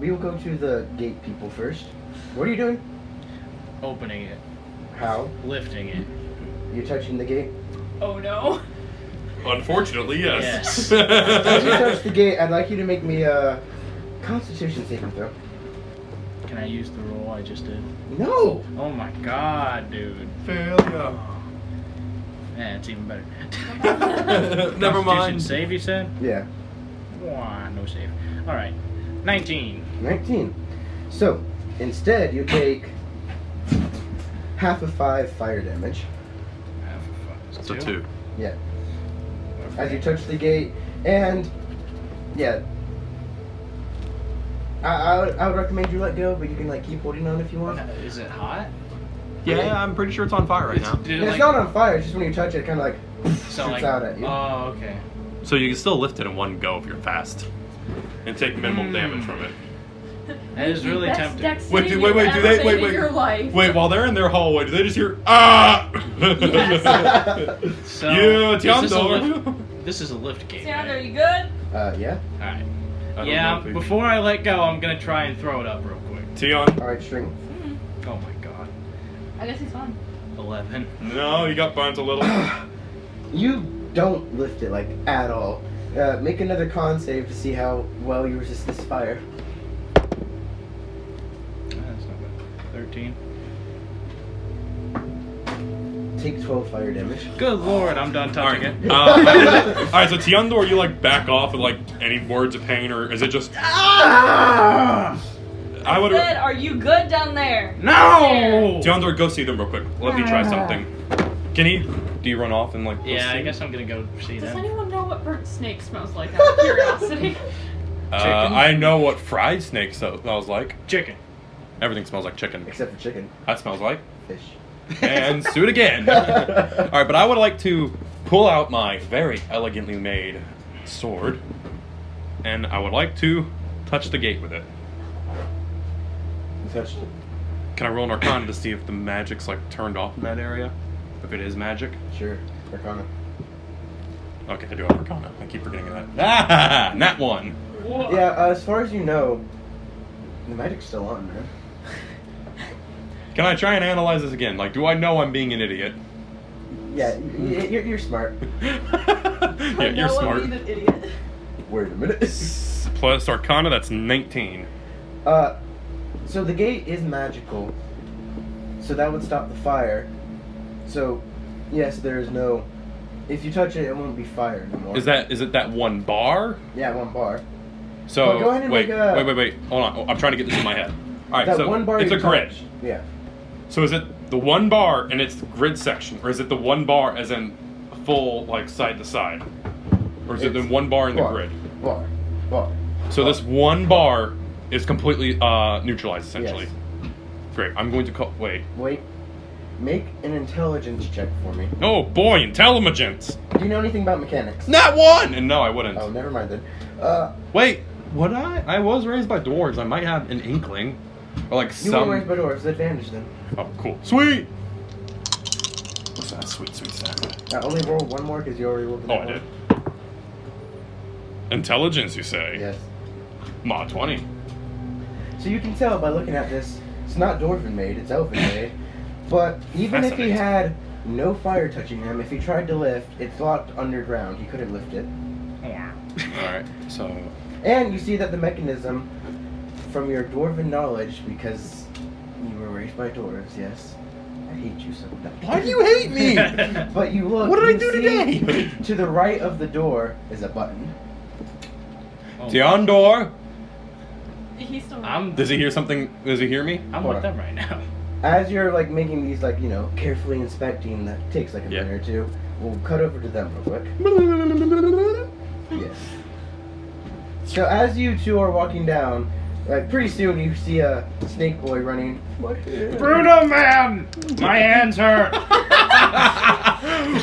Speaker 1: We will go to the gate people first. What are you doing?
Speaker 2: opening it,
Speaker 1: How?
Speaker 2: lifting it.
Speaker 1: You touching the gate?
Speaker 4: Oh no.
Speaker 3: Unfortunately, yes.
Speaker 1: As you touch the gate, I'd like you to make me a Constitution saving throw.
Speaker 2: Can I use the roll I just did?
Speaker 1: No!
Speaker 2: Oh my god, dude.
Speaker 3: Failure.
Speaker 2: Yeah, it's even better.
Speaker 3: Never
Speaker 2: Constitution
Speaker 3: mind.
Speaker 2: Save, you said?
Speaker 1: Yeah.
Speaker 2: Wah, no save. Alright. 19.
Speaker 1: 19. So, instead, you take half of 5 fire damage.
Speaker 2: Half of 5 is
Speaker 3: So 2.
Speaker 1: Yeah. As you touch the gate, and yeah, I would recommend you let go, but you can like keep holding on if you want.
Speaker 2: Is it hot?
Speaker 3: Yeah, I'm pretty sure it's on fire right now.
Speaker 2: Did it,
Speaker 1: It's
Speaker 2: like,
Speaker 1: not on fire. It's just when you touch it, it kind of like
Speaker 2: so,
Speaker 1: shoots
Speaker 2: like,
Speaker 1: out at you.
Speaker 2: Oh, okay.
Speaker 3: So you can still lift it in one go if you're fast, and take minimal damage from it.
Speaker 2: That is really
Speaker 4: Best
Speaker 2: tempting.
Speaker 4: dexterity
Speaker 3: Wait, do
Speaker 4: you've
Speaker 3: they?
Speaker 4: ever
Speaker 3: Wait,
Speaker 4: made
Speaker 3: wait.
Speaker 4: in your life.
Speaker 3: Wait, while they're in their hallway, do they just hear ah?
Speaker 2: So,
Speaker 3: Yeah,
Speaker 2: is this a
Speaker 3: Tiandor.
Speaker 2: lift- This is a lift game.
Speaker 6: Sandra,
Speaker 2: Right?
Speaker 6: you good?
Speaker 1: Yeah.
Speaker 2: Alright.
Speaker 3: I don't
Speaker 2: Yeah,
Speaker 3: know if
Speaker 2: before I let go, I'm gonna try and throw it up real quick.
Speaker 3: Tion.
Speaker 1: All right, string.
Speaker 2: Oh my god.
Speaker 6: I guess he's fine.
Speaker 2: 11.
Speaker 3: No, you got burnt a little.
Speaker 1: You don't lift it like at all. Make another con save to see how well you resist this fire.
Speaker 2: That's not bad. 13.
Speaker 1: Take 12 fire damage.
Speaker 2: Good lord, I'm done touching it.
Speaker 3: Alright, so Tiandor, you like back off with like any words of pain, or is it just
Speaker 1: Ah!
Speaker 3: I would
Speaker 6: Said, are you good down there?
Speaker 2: No!
Speaker 3: Tiandor, go see them real quick. Let me try something. Can he do you run off and like go
Speaker 2: Yeah,
Speaker 3: see?
Speaker 2: I guess I'm gonna go see
Speaker 4: Does
Speaker 2: them.
Speaker 4: anyone know what burnt snake smells like? Out of curiosity.
Speaker 2: Chicken?
Speaker 3: I know what fried snake smells like.
Speaker 2: Chicken.
Speaker 3: Everything smells like chicken.
Speaker 1: Except for chicken.
Speaker 3: That smells like.
Speaker 1: Fish.
Speaker 3: And do it again. Alright, but I would like to pull out my very elegantly made sword, and I would like to touch the gate with it.
Speaker 1: You touched it.
Speaker 3: Can I roll an Arcana to see if the magic's like turned off in that area? If it is magic?
Speaker 1: Sure. Arcana.
Speaker 3: Okay, I do have Arcana. I keep forgetting that. Ah! Nat 1!
Speaker 1: Yeah, as far as you know, the magic's still on, man.
Speaker 3: Can I try and analyze this again? Like, do I know I'm being an idiot?
Speaker 1: Yeah, you're smart.
Speaker 3: Yeah, you're smart.
Speaker 6: I'm an idiot.
Speaker 1: Wait a minute.
Speaker 3: Plus Arcana, that's 19.
Speaker 1: So the gate is magical, so that would stop the fire. So, yes, there is no. If you touch it, it won't be fire anymore.
Speaker 3: Is it that one bar?
Speaker 1: Yeah, 1 bar.
Speaker 3: So
Speaker 1: Well, go ahead and
Speaker 3: wait,
Speaker 1: make a-
Speaker 3: wait. Hold on. Oh, I'm trying to get this in my head. All right,
Speaker 1: That
Speaker 3: so
Speaker 1: 1 bar
Speaker 3: it's
Speaker 1: you
Speaker 3: a grid.
Speaker 1: touch. Yeah.
Speaker 3: So is it the 1 bar and it's the grid section, or is it the 1 bar as in full like side to side, or is it the
Speaker 1: It's
Speaker 3: 1 bar in the
Speaker 1: bar.
Speaker 3: grid?
Speaker 1: Bar.
Speaker 3: So this 1 bar is completely neutralized essentially.
Speaker 1: Yes.
Speaker 3: Great. I'm going to call. Wait.
Speaker 1: Wait. Make an intelligence check for me.
Speaker 3: Oh boy, intelligence.
Speaker 1: Do you know anything about mechanics?
Speaker 3: Not 1. And no, I wouldn't.
Speaker 1: Oh, never mind then.
Speaker 3: Wait. Would I? I was raised by dwarves. I might have an inkling, or like
Speaker 1: You
Speaker 3: some.
Speaker 1: were raised by dwarves. Advantage then.
Speaker 3: Oh, cool. Sweet. What's that? Sweet sound.
Speaker 1: Only roll 1 more because you already rolled the
Speaker 3: Oh, I did. Intelligence, you say?
Speaker 1: Yes.
Speaker 3: Ma 20.
Speaker 1: So you can tell by looking at this, it's not dwarven made, it's elven made. But even if he
Speaker 3: Fascinating.
Speaker 1: had no fire touching him, if he tried to lift, it's locked underground. He couldn't lift it.
Speaker 3: Alright, so.
Speaker 1: And you see that the mechanism, from your dwarven knowledge, because you were raised by dwarves, yes. I hate you so much.
Speaker 3: Why do you hate me?
Speaker 1: But you look.
Speaker 3: What did I
Speaker 1: you
Speaker 3: do
Speaker 1: see
Speaker 3: today?
Speaker 1: To the right of the door is a button.
Speaker 3: Tiandor!
Speaker 6: He's still.
Speaker 3: Does he hear something? Does he hear me?
Speaker 2: I'm
Speaker 1: Hold
Speaker 2: with
Speaker 1: on.
Speaker 2: them right now.
Speaker 1: As you're like making these like, carefully inspecting, that takes like a
Speaker 3: Yeah.
Speaker 1: minute or two. We'll cut over to them real quick. Yes. So as you two are walking down, like pretty soon you see a snake boy running.
Speaker 2: Bruno man! My hands hurt!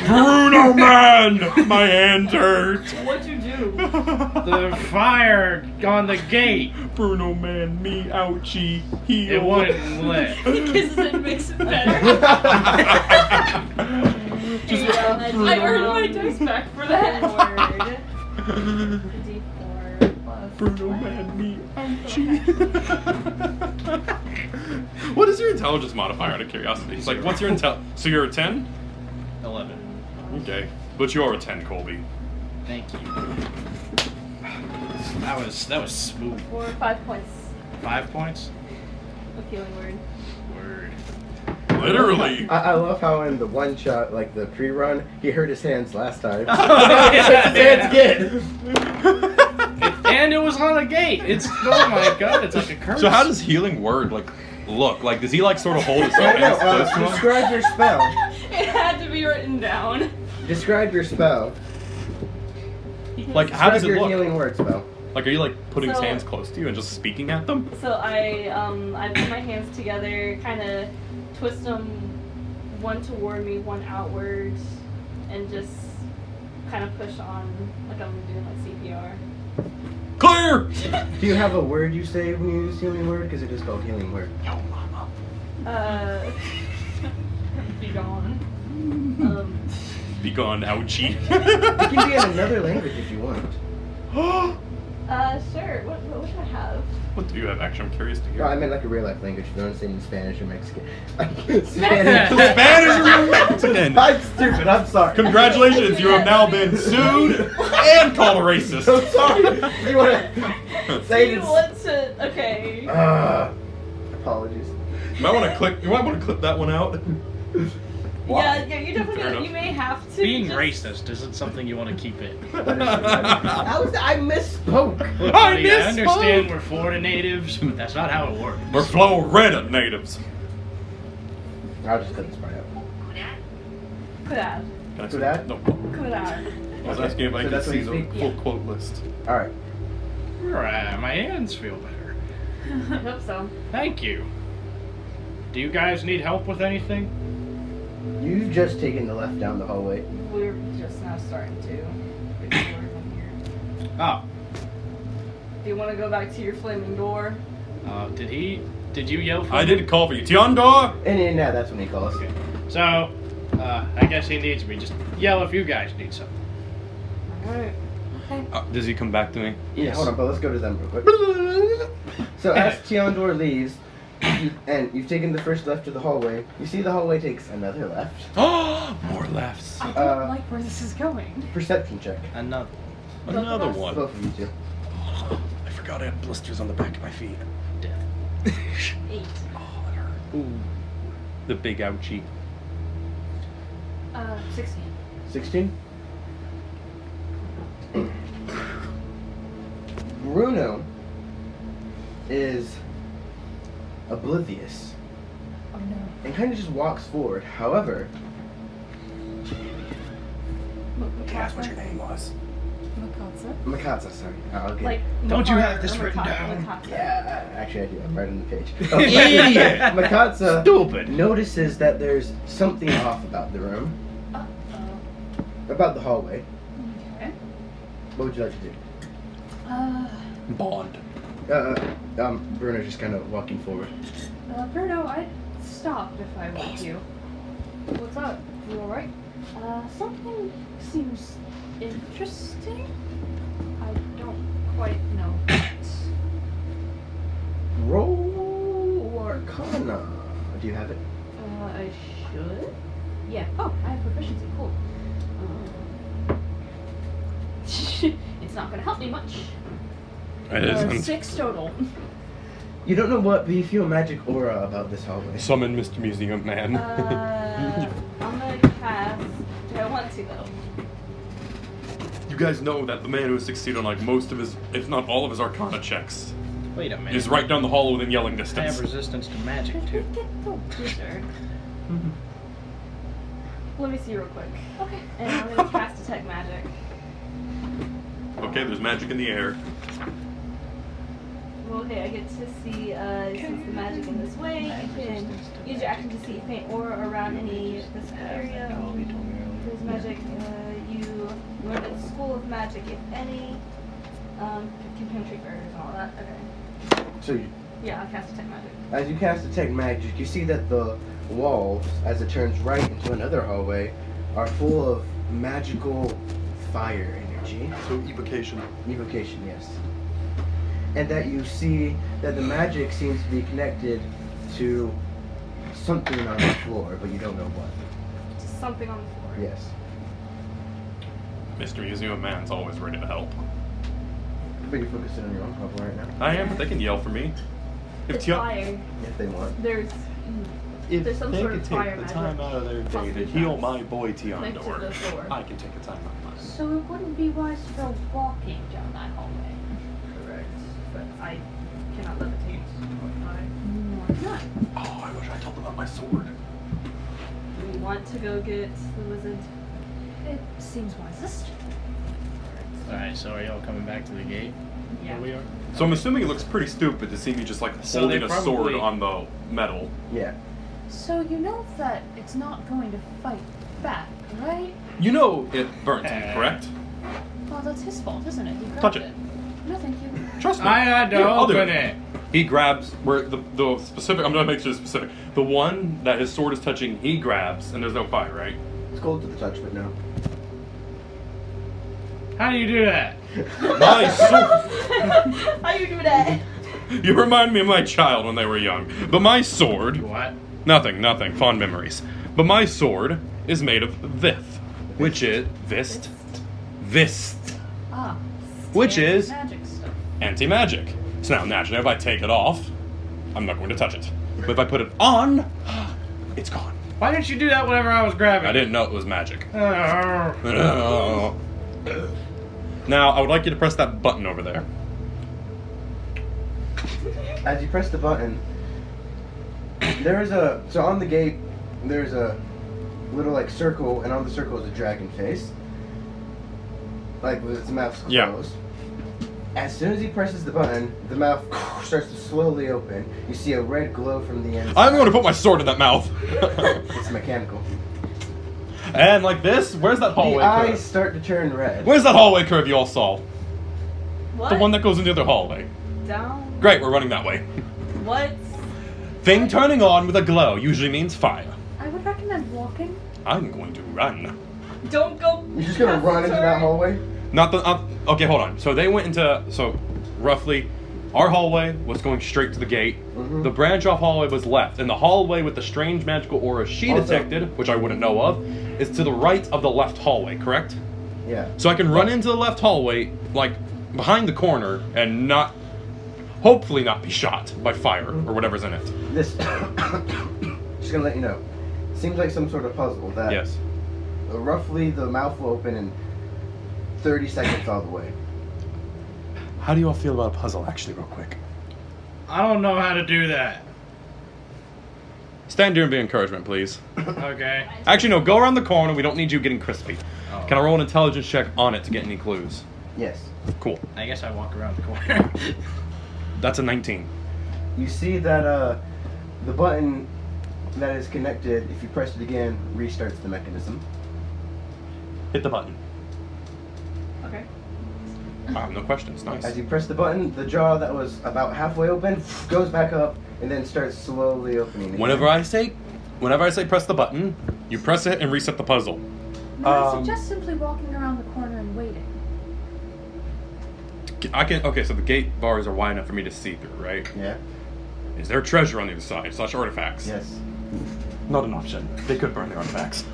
Speaker 3: Bruno man! My hand hurt!
Speaker 6: What'd you do?
Speaker 2: The fire on the gate!
Speaker 3: Bruno man, me ouchie, heel.
Speaker 2: It wouldn't lit.
Speaker 6: He kisses it and makes it better. I earned my dice back for that.
Speaker 3: Bruno man, me ouchie. What is your intelligence modifier out of curiosity? It's like, what's your intel? So you're a 10?
Speaker 2: 11.
Speaker 3: Okay. But you're a 10, Colby.
Speaker 2: Thank you. That was smooth.
Speaker 6: For 5 points
Speaker 2: 5 points?
Speaker 6: of healing word.
Speaker 2: Word.
Speaker 3: Literally.
Speaker 1: I love how in the one shot, like the pre-run, he hurt his hands last time.
Speaker 2: Yeah,
Speaker 1: His hands again.
Speaker 2: And it was on a gate. It's oh my god, it's like a curse.
Speaker 3: So how does healing word like look? Like does he like sort of hold his hands close to him?
Speaker 1: Describe your spell.
Speaker 6: It had to be written down.
Speaker 1: Describe your spell.
Speaker 3: Like how does it
Speaker 1: Describe your
Speaker 3: look?
Speaker 1: healing word spell.
Speaker 3: Like are you like putting his
Speaker 6: So-
Speaker 3: hands close to you and just speaking at them?
Speaker 6: So I put my hands together, kind of twist them, one toward me, one outward, and just kind of push on like I'm doing like CPR.
Speaker 3: Clear.
Speaker 1: Do you have a word you say when you use healing word? Because it is called healing word.
Speaker 3: Yo, mama.
Speaker 4: Be gone.
Speaker 3: Be gone, ouchie.
Speaker 1: It can be in another language if you want.
Speaker 6: Sure. What should I have?
Speaker 3: What do you have? Actually, I'm curious to hear.
Speaker 1: No, I meant like a real life language. You don't say in Spanish or Mexican.
Speaker 3: Spanish or Mexican.
Speaker 1: I'm stupid. I'm sorry.
Speaker 3: Congratulations, you have now been sued and called a racist.
Speaker 1: So sorry. You want to say
Speaker 6: Do you
Speaker 1: this?
Speaker 6: want to? Okay.
Speaker 1: Apologies.
Speaker 3: You might want to clip that one out.
Speaker 6: Yeah, you
Speaker 3: Fair
Speaker 6: definitely.
Speaker 3: enough.
Speaker 6: You may have to.
Speaker 2: Being
Speaker 6: just-
Speaker 2: racist isn't something you want to keep in.
Speaker 1: I misspoke.
Speaker 2: Look,
Speaker 3: I
Speaker 2: buddy, I understand
Speaker 3: misspoke.
Speaker 2: we're Florida natives, but that's not how it works.
Speaker 3: We're Florida natives.
Speaker 1: I'll just cut this part out.
Speaker 6: Could add.
Speaker 3: Can I
Speaker 1: Could I?
Speaker 3: No.
Speaker 6: Could add.
Speaker 3: I was asking if I
Speaker 1: So
Speaker 3: could
Speaker 1: that's what
Speaker 3: see
Speaker 1: you
Speaker 3: the
Speaker 1: speak?
Speaker 3: full
Speaker 6: Yeah.
Speaker 3: quote list.
Speaker 1: All right.
Speaker 2: Right, my hands feel better.
Speaker 6: I hope so.
Speaker 2: Thank you. Do you guys need help with anything?
Speaker 1: You've just taken the left down the hallway.
Speaker 6: We're just now starting to. get forward from here.
Speaker 2: Oh,
Speaker 6: Do you want to go back to your flaming door?
Speaker 2: did you yell for
Speaker 3: I
Speaker 2: me?
Speaker 3: did call for you. Tiondor!
Speaker 1: And then, yeah, that's when he calls.
Speaker 2: Okay. So, I guess he needs me. Just yell if you guys need something.
Speaker 6: Alright. Okay.
Speaker 3: Does he come back to me?
Speaker 1: Yeah, hold on, but let's go to them real quick. So as Tiondor leaves, and you've taken the first left to the hallway, you see the hallway takes another left.
Speaker 3: Oh, more lefts.
Speaker 4: I don't like where this is going.
Speaker 1: Perception check.
Speaker 2: Another.
Speaker 3: Another one.
Speaker 1: Both of you two.
Speaker 3: I forgot I had blisters on the back of my feet.
Speaker 2: Death.
Speaker 6: 8.
Speaker 3: Oh, that hurt. Ooh. The big ouchie.
Speaker 6: 16.
Speaker 1: 16? Bruno is oblivious
Speaker 4: Oh no.
Speaker 1: and kind of just walks forward. However,
Speaker 3: Cass, what your name was?
Speaker 4: Makatsa?
Speaker 1: Makatsa, sorry. I'll get
Speaker 6: Like,
Speaker 2: Don't you
Speaker 6: Makar-
Speaker 2: have this
Speaker 6: or
Speaker 2: written
Speaker 6: Makata-
Speaker 2: down?
Speaker 6: Makata.
Speaker 1: Yeah, actually I do. I'm right on the page.
Speaker 2: Idiot!
Speaker 1: Makatsa
Speaker 2: Stupid.
Speaker 1: notices that there's something off about the room,
Speaker 6: Uh-oh.
Speaker 1: about the hallway.
Speaker 4: Okay.
Speaker 1: What would you like to do?
Speaker 3: Bond.
Speaker 1: Bruno's just kind of walking forward.
Speaker 4: Bruno, I'd stop if I were you.
Speaker 6: What's up? You alright?
Speaker 4: Something seems interesting. I don't quite know what.
Speaker 1: Roll Arcana. Do you have it?
Speaker 4: I should? Yeah. Oh, I have proficiency. Cool. It's not gonna help me much.
Speaker 3: It isn't.
Speaker 4: 6 total.
Speaker 1: You don't know what, but you feel a magic aura about this hallway.
Speaker 3: Summon Mr. Museum Man.
Speaker 6: I'm gonna cast. Do I want to though?
Speaker 3: You guys know that the man who has succeeded on like most of his, if not all of his Arcana checks,
Speaker 2: Wait a minute.
Speaker 3: is right down the hall within yelling
Speaker 2: I
Speaker 3: distance.
Speaker 2: have resistance to magic too.
Speaker 6: Get the wizard. Let me see real quick. Okay. And I'm gonna cast detect magic.
Speaker 3: Okay, there's magic in the air.
Speaker 6: Well, okay, I get to see since the magic in this way. You can use your action to see faint aura around any physical area. There's magic you learned at the School of Magic, if any. Can penetrate barriers and all that. Okay.
Speaker 1: So you,
Speaker 6: Yeah, I'll cast detect magic.
Speaker 1: as you cast Detect Magic, you see that the walls, as it turns right into another hallway, are full of magical fire energy.
Speaker 7: So evocation.
Speaker 1: Evocation, yes. And that you see that the magic seems to be connected to something on the floor, but you don't know what.
Speaker 6: Just something on the floor.
Speaker 1: Yes.
Speaker 3: Mr. Museum Man's always ready to help.
Speaker 1: But you're focusing on your own problem right now.
Speaker 3: I am, but they can yell for me.
Speaker 6: It's fire.
Speaker 1: If they want.
Speaker 6: There's some
Speaker 3: they
Speaker 6: sort
Speaker 3: could
Speaker 6: of
Speaker 3: take
Speaker 6: fire
Speaker 3: the
Speaker 6: magic
Speaker 3: time out of their day to
Speaker 6: possibly
Speaker 3: heal
Speaker 6: does.
Speaker 3: my boy
Speaker 6: Connected to the
Speaker 3: Tiondor,
Speaker 6: floor.
Speaker 3: I can take the time out of mine.
Speaker 8: So it wouldn't be wise to go walking down that hallway.
Speaker 6: Correct. But I cannot levitate.
Speaker 8: Not.
Speaker 3: Oh, I wish I told them about my sword.
Speaker 6: Do we want to go get the wizard?
Speaker 8: It seems wisest.
Speaker 2: Alright, so are y'all coming back to the gate?
Speaker 6: Yeah.
Speaker 2: Where we are?
Speaker 3: So I'm assuming it looks pretty stupid to see me just like
Speaker 2: So
Speaker 3: holding
Speaker 2: they
Speaker 3: a sword
Speaker 2: probably-
Speaker 3: on the metal.
Speaker 1: Yeah.
Speaker 8: So you know that it's not going to fight back, right?
Speaker 3: You know it burnt him, correct?
Speaker 8: Well, that's his fault, isn't it? He grabbed
Speaker 3: Touch it.
Speaker 8: No, thank you.
Speaker 3: Trust me.
Speaker 2: I had to
Speaker 3: Here, I'll do
Speaker 2: open it.
Speaker 3: He grabs where the specific. I'm gonna make sure it's specific. The one that his sword is touching, he grabs, and there's no fire, right?
Speaker 1: It's cold to the touch, but no.
Speaker 2: How do you do that?
Speaker 3: My sword.
Speaker 6: How you do that?
Speaker 3: You remind me of my child when they were young. But my sword.
Speaker 2: What?
Speaker 3: Nothing. Fond memories. But my sword is made of vith, which is vist,
Speaker 8: Ah.
Speaker 3: which is
Speaker 8: Magic stuff.
Speaker 3: anti-magic. So now, naturally, if I take it off, I'm not going to touch it. But if I put it on, it's gone.
Speaker 2: Why didn't you do that whenever I was grabbing?
Speaker 3: I didn't know it was magic.
Speaker 2: Oh.
Speaker 3: Now, I would like you to press that button over there.
Speaker 1: As you press the button, so on the gate, there's a little like circle, and on the circle is a dragon face, like with its mouth closed.
Speaker 3: Yeah.
Speaker 1: As soon as he presses the button, the mouth starts to slowly open. You see a red glow from the inside.
Speaker 3: I'm going to put my sword in that mouth.
Speaker 1: It's mechanical.
Speaker 3: And like this, where's that
Speaker 1: The
Speaker 3: hallway
Speaker 1: eyes
Speaker 3: curve?
Speaker 1: start to turn red.
Speaker 3: Where's that hallway curve you all saw?
Speaker 6: What?
Speaker 3: The one that goes into the other hallway.
Speaker 6: Down.
Speaker 3: Great, we're running that way.
Speaker 6: What?
Speaker 3: Thing turning on with a glow usually means fire.
Speaker 8: I would recommend walking.
Speaker 3: I'm going to run.
Speaker 6: Don't go.
Speaker 1: You're just gonna
Speaker 6: past
Speaker 1: run
Speaker 6: the
Speaker 1: into that
Speaker 6: turret.
Speaker 1: hallway?
Speaker 3: Okay, hold on. So they went into, roughly, our hallway was going straight to the gate.
Speaker 1: Mhm.
Speaker 3: The branch off hallway was left. And the hallway with the strange magical aura she
Speaker 1: Also-
Speaker 3: detected, which I wouldn't know of, is to the right of the left hallway, correct?
Speaker 1: Yeah.
Speaker 3: So I can run into the left hallway, like, behind the corner, and hopefully not be shot by fire or whatever's in it.
Speaker 1: This, just gonna let you know, seems like some sort of puzzle that
Speaker 3: Yes.
Speaker 1: roughly the mouth will open in 30 seconds all the way.
Speaker 3: How do you all feel about a puzzle, actually, real quick?
Speaker 2: I don't know how to do that.
Speaker 3: Stand here and be encouragement, please.
Speaker 2: Okay.
Speaker 3: Actually, no, go around the corner. We don't need you getting crispy.
Speaker 2: Oh.
Speaker 3: Can I roll an intelligence check on it to get any clues?
Speaker 1: Yes.
Speaker 3: Cool.
Speaker 2: I guess I walk around the corner.
Speaker 3: That's a 19.
Speaker 1: You see that the button that is connected, if you press it again, restarts the mechanism.
Speaker 3: Hit the button.
Speaker 6: Okay.
Speaker 3: I have no questions. Nice.
Speaker 1: As you press the button, the jaw that was about halfway open goes back up and then starts slowly opening again.
Speaker 3: Whenever I say press the button, you press it and reset the puzzle.
Speaker 8: No, I suggest simply walking around the corner and waiting.
Speaker 3: Okay, so the gate bars are wide enough for me to see through, right?
Speaker 1: Yeah.
Speaker 3: Is there treasure on the other side, / artifacts?
Speaker 1: Yes.
Speaker 3: Not an option. They could burn the artifacts.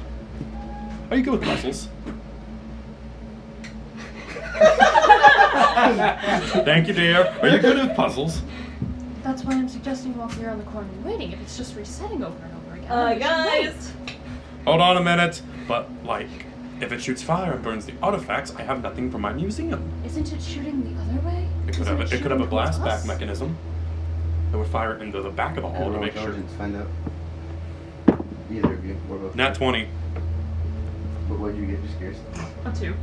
Speaker 3: Are you good with puzzles? Thank you, dear. Are you good with puzzles?
Speaker 8: That's why I'm suggesting walking around the corner and waiting. If it's just resetting over and over again, we should
Speaker 6: Guys.
Speaker 8: wait.
Speaker 3: Hold on a minute. But, like, if it shoots fire and burns the artifacts, I have nothing for my museum.
Speaker 8: Isn't it shooting the other way?
Speaker 3: It could
Speaker 8: Isn't
Speaker 3: have a
Speaker 8: shooting
Speaker 3: blast
Speaker 8: towards
Speaker 3: back
Speaker 8: us?
Speaker 3: mechanism that would fire it into the back of the hall to
Speaker 1: Roll
Speaker 3: make sure.
Speaker 1: intelligence, find out. Either of you. Or both.
Speaker 3: Nat 20.
Speaker 1: But what did you get? Just curious.
Speaker 6: A 2.
Speaker 1: You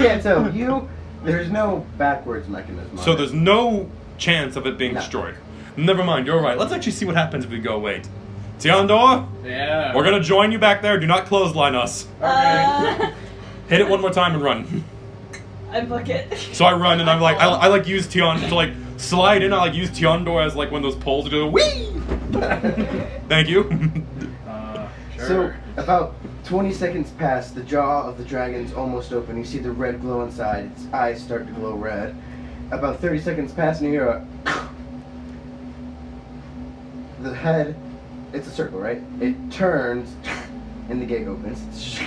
Speaker 1: can't tell. There's no backwards mechanism.
Speaker 3: So
Speaker 1: on
Speaker 3: there's
Speaker 1: it.
Speaker 3: no chance of it being
Speaker 1: No.
Speaker 3: destroyed. Never mind, you're right. Let's actually see what happens if we go wait. Tiondor,
Speaker 2: Yeah.
Speaker 3: we're gonna join you back there. Do not clothesline us. Hit it one more time and run.
Speaker 6: I book it.
Speaker 3: So I run and I'm like, I like use Tion to like slide in. I like use Tiondor as like one of those poles to do whee. Thank you.
Speaker 2: Sure.
Speaker 1: So about 20 seconds pass. The jaw of the dragon's almost open. You see the red glow inside. Its eyes start to glow red. About 30 seconds pass and you hear a the head, it's a circle, right? It turns, and the gate opens.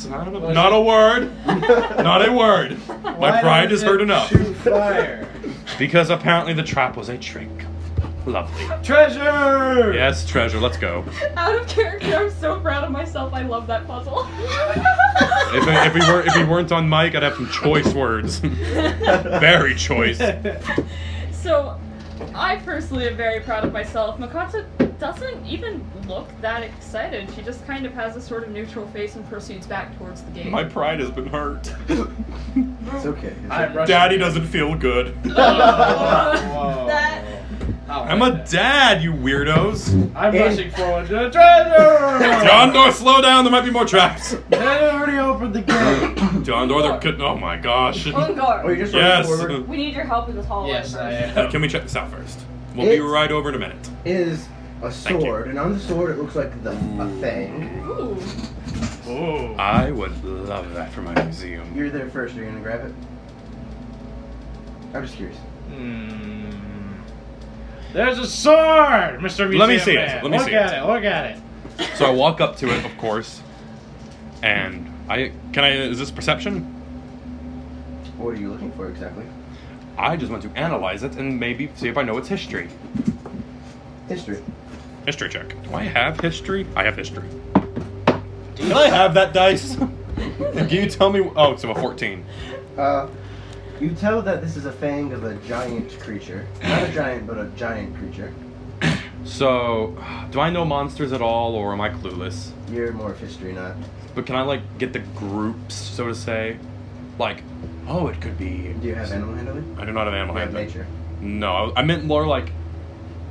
Speaker 3: Not a word. Not a word. My pride is hurt enough.
Speaker 2: Shoot fire.
Speaker 3: Because apparently the trap was a trick. Lovely.
Speaker 2: Treasure!
Speaker 3: Yes, treasure. Let's go.
Speaker 4: Out of character, I'm so proud of myself. I love that puzzle.
Speaker 3: If we weren't on mic, I'd have some choice words. Very choice.
Speaker 4: So, I personally am very proud of myself. Makata doesn't even look that excited. She just kind of has a sort of neutral face and proceeds back towards the gate.
Speaker 3: My pride has been hurt.
Speaker 1: It's okay.
Speaker 3: Daddy doesn't feel good.
Speaker 6: That.
Speaker 3: I'm a dad, you weirdos.
Speaker 2: I'm rushing forward to the treasure!
Speaker 3: John Doe, slow down. There might be more traps.
Speaker 2: They already opened the gate.
Speaker 3: John Doe, they're good. Oh my gosh.
Speaker 6: Ungar.
Speaker 1: Oh, you're just
Speaker 3: Yes.
Speaker 1: running forward.
Speaker 6: We need your help in this hallway
Speaker 2: Yes,
Speaker 6: first.
Speaker 2: I am.
Speaker 3: Can we check this out first? We'll be
Speaker 1: It's-
Speaker 3: right over in a minute.
Speaker 1: Is a
Speaker 3: Thank you.
Speaker 1: sword, and on the sword it looks like a fang.
Speaker 4: Ooh.
Speaker 2: Oh.
Speaker 3: I would love that for my museum.
Speaker 1: You're there first. Are you gonna grab it? I'm just curious.
Speaker 2: There's a sword, Mr. Museum
Speaker 3: Let me see it.
Speaker 2: Man.
Speaker 3: Let me
Speaker 2: look
Speaker 3: see
Speaker 2: at
Speaker 3: it.
Speaker 2: it. Look at it.
Speaker 3: So I walk up to it, of course, and is this perception?
Speaker 1: What are you looking for exactly?
Speaker 3: I just want to analyze it and maybe see if I know its history.
Speaker 1: History.
Speaker 3: History check. Do I have history? I have history. Can I have that dice? And can you tell me? Oh, it's a 14.
Speaker 1: You tell that this is a fang of a giant creature. Not a giant, but a giant creature.
Speaker 3: So, do I know monsters at all, or am I clueless?
Speaker 1: You're more of history, not.
Speaker 3: But can I get the groups, so to say? Like, oh, it could be.
Speaker 1: Do you have animal handling?
Speaker 3: I do not have animal
Speaker 1: You have
Speaker 3: handling.
Speaker 1: nature.
Speaker 3: No, I meant more like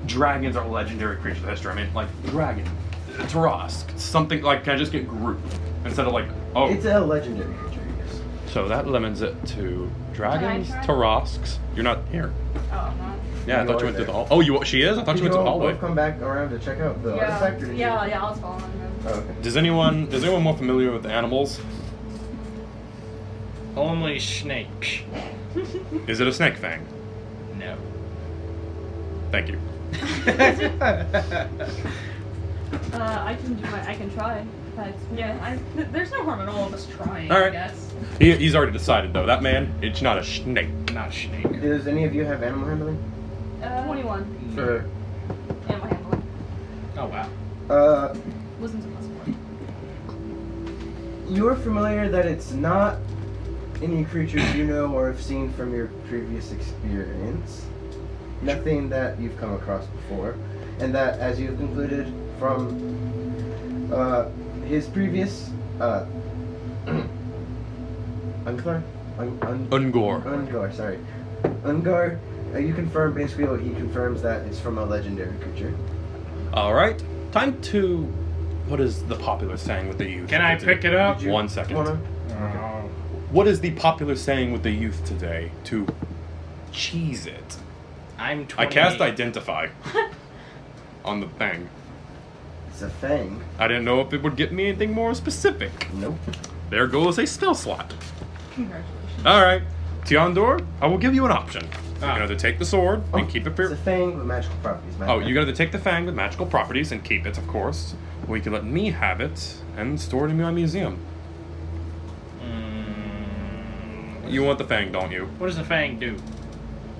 Speaker 3: dragons are legendary creatures of history. I mean, like dragon, Tarask, something like. Can I just get group instead of oh?
Speaker 1: It's a legendary creature, yes.
Speaker 3: So that limits it to dragons,
Speaker 6: Can I try?
Speaker 3: Tarasks. You're not here.
Speaker 6: Oh, no.
Speaker 3: Yeah, I thought you went through the hall. Oh, she is? I thought
Speaker 1: Did
Speaker 3: you went through the
Speaker 1: all
Speaker 3: hallway.
Speaker 1: both come back around to check out the artifact, or did you?
Speaker 6: Yeah, I'll follow him.
Speaker 1: Oh, okay.
Speaker 3: Is anyone more familiar with animals?
Speaker 2: Only snakes.
Speaker 3: Is it a snake fang?
Speaker 2: No.
Speaker 3: Thank you.
Speaker 6: I can try. But
Speaker 4: There's no harm in all of us trying,
Speaker 3: All
Speaker 4: I
Speaker 3: right.
Speaker 4: guess.
Speaker 3: He's already decided though. That man, it's not a snake.
Speaker 2: Not snake.
Speaker 1: Does any of you have animal handling?
Speaker 6: 21.
Speaker 1: For
Speaker 6: Animal handling.
Speaker 2: Oh wow.
Speaker 6: Wisdom's a +1.
Speaker 1: You're familiar that it's not any creatures you know or have seen from your previous experience. Nothing that you've come across before. And that, as you've concluded from his previous Ungvar?
Speaker 3: Ungor.
Speaker 1: Ungar, sorry. Ungar, you confirm basically what he confirms, that it's from a legendary creature.
Speaker 3: All right, time to. What is the popular saying with the youth?
Speaker 2: Can I pick it up?
Speaker 1: Did you
Speaker 3: 1 second.
Speaker 1: wanna-
Speaker 2: Oh.
Speaker 3: What is the popular saying with the youth today? To cheese it.
Speaker 2: I'm
Speaker 3: I
Speaker 2: 20.
Speaker 3: cast identify on the thing.
Speaker 1: It's a fang.
Speaker 3: I didn't know if it would get me anything more specific.
Speaker 1: Nope.
Speaker 3: There goes a spell slot.
Speaker 4: Congratulations.
Speaker 3: All right, Tiondor, I will give you an option. You
Speaker 2: Ah.
Speaker 3: can either take the sword and keep it for.
Speaker 1: It's a fang with magical properties.
Speaker 3: Oh, you can either take the fang with magical properties and keep it, of course, or you can let me have it and store it in my museum. You want the fang, don't you?
Speaker 2: What does the fang do?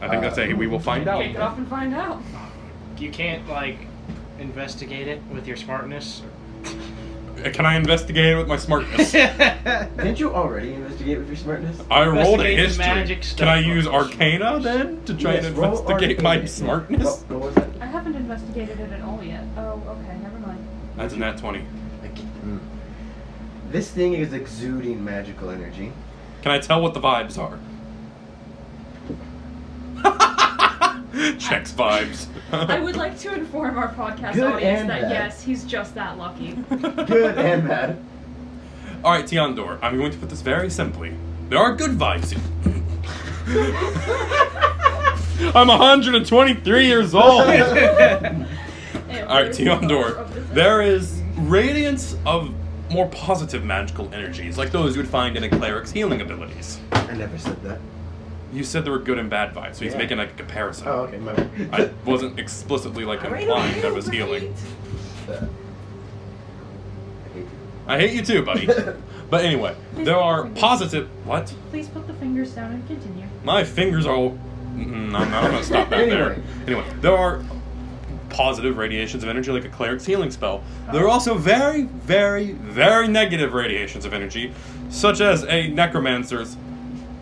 Speaker 3: I think that's a we will find out.
Speaker 4: Take it off and find out.
Speaker 2: You can't investigate it with your smartness.
Speaker 3: Can I investigate it with my smartness?
Speaker 1: Didn't you already investigate with your smartness?
Speaker 3: I rolled a
Speaker 2: Investigate the
Speaker 3: history.
Speaker 2: magic
Speaker 3: Can I
Speaker 2: stuff.
Speaker 3: use Arcana then to try
Speaker 1: Yes,
Speaker 3: and
Speaker 1: roll
Speaker 3: investigate my
Speaker 1: Arcana.
Speaker 3: smartness?
Speaker 1: What was that?
Speaker 4: I haven't investigated it at all yet. Oh, okay, never mind.
Speaker 3: That's a nat 20.
Speaker 1: This thing is exuding magical energy.
Speaker 3: Can I tell what the vibes are? Checks vibes.
Speaker 4: I would like to inform our podcast
Speaker 1: Good
Speaker 4: audience
Speaker 1: and
Speaker 4: that
Speaker 1: bad.
Speaker 4: yes, he's just that lucky.
Speaker 1: Good and bad.
Speaker 3: All right, Tiondor, I'm going to put this very simply. There are good vibes here. I'm 123 years old. All right, Tiondor, there is radiance of more positive magical energies, like those you would find in a cleric's healing abilities.
Speaker 1: I never said that.
Speaker 3: You said there were good and bad vibes, so he's
Speaker 1: Yeah.
Speaker 3: making like a comparison.
Speaker 1: Oh, okay, my bad.
Speaker 3: I wasn't explicitly like implying that was healing. I hate you too, buddy. But anyway, there are positive. What?
Speaker 8: Please put the fingers down and continue.
Speaker 3: My fingers are all. I'm gonna stop that there. Anyway, there are positive radiations of energy, like a cleric's healing spell. There are also very, very, very negative radiations of energy, such as a necromancer's.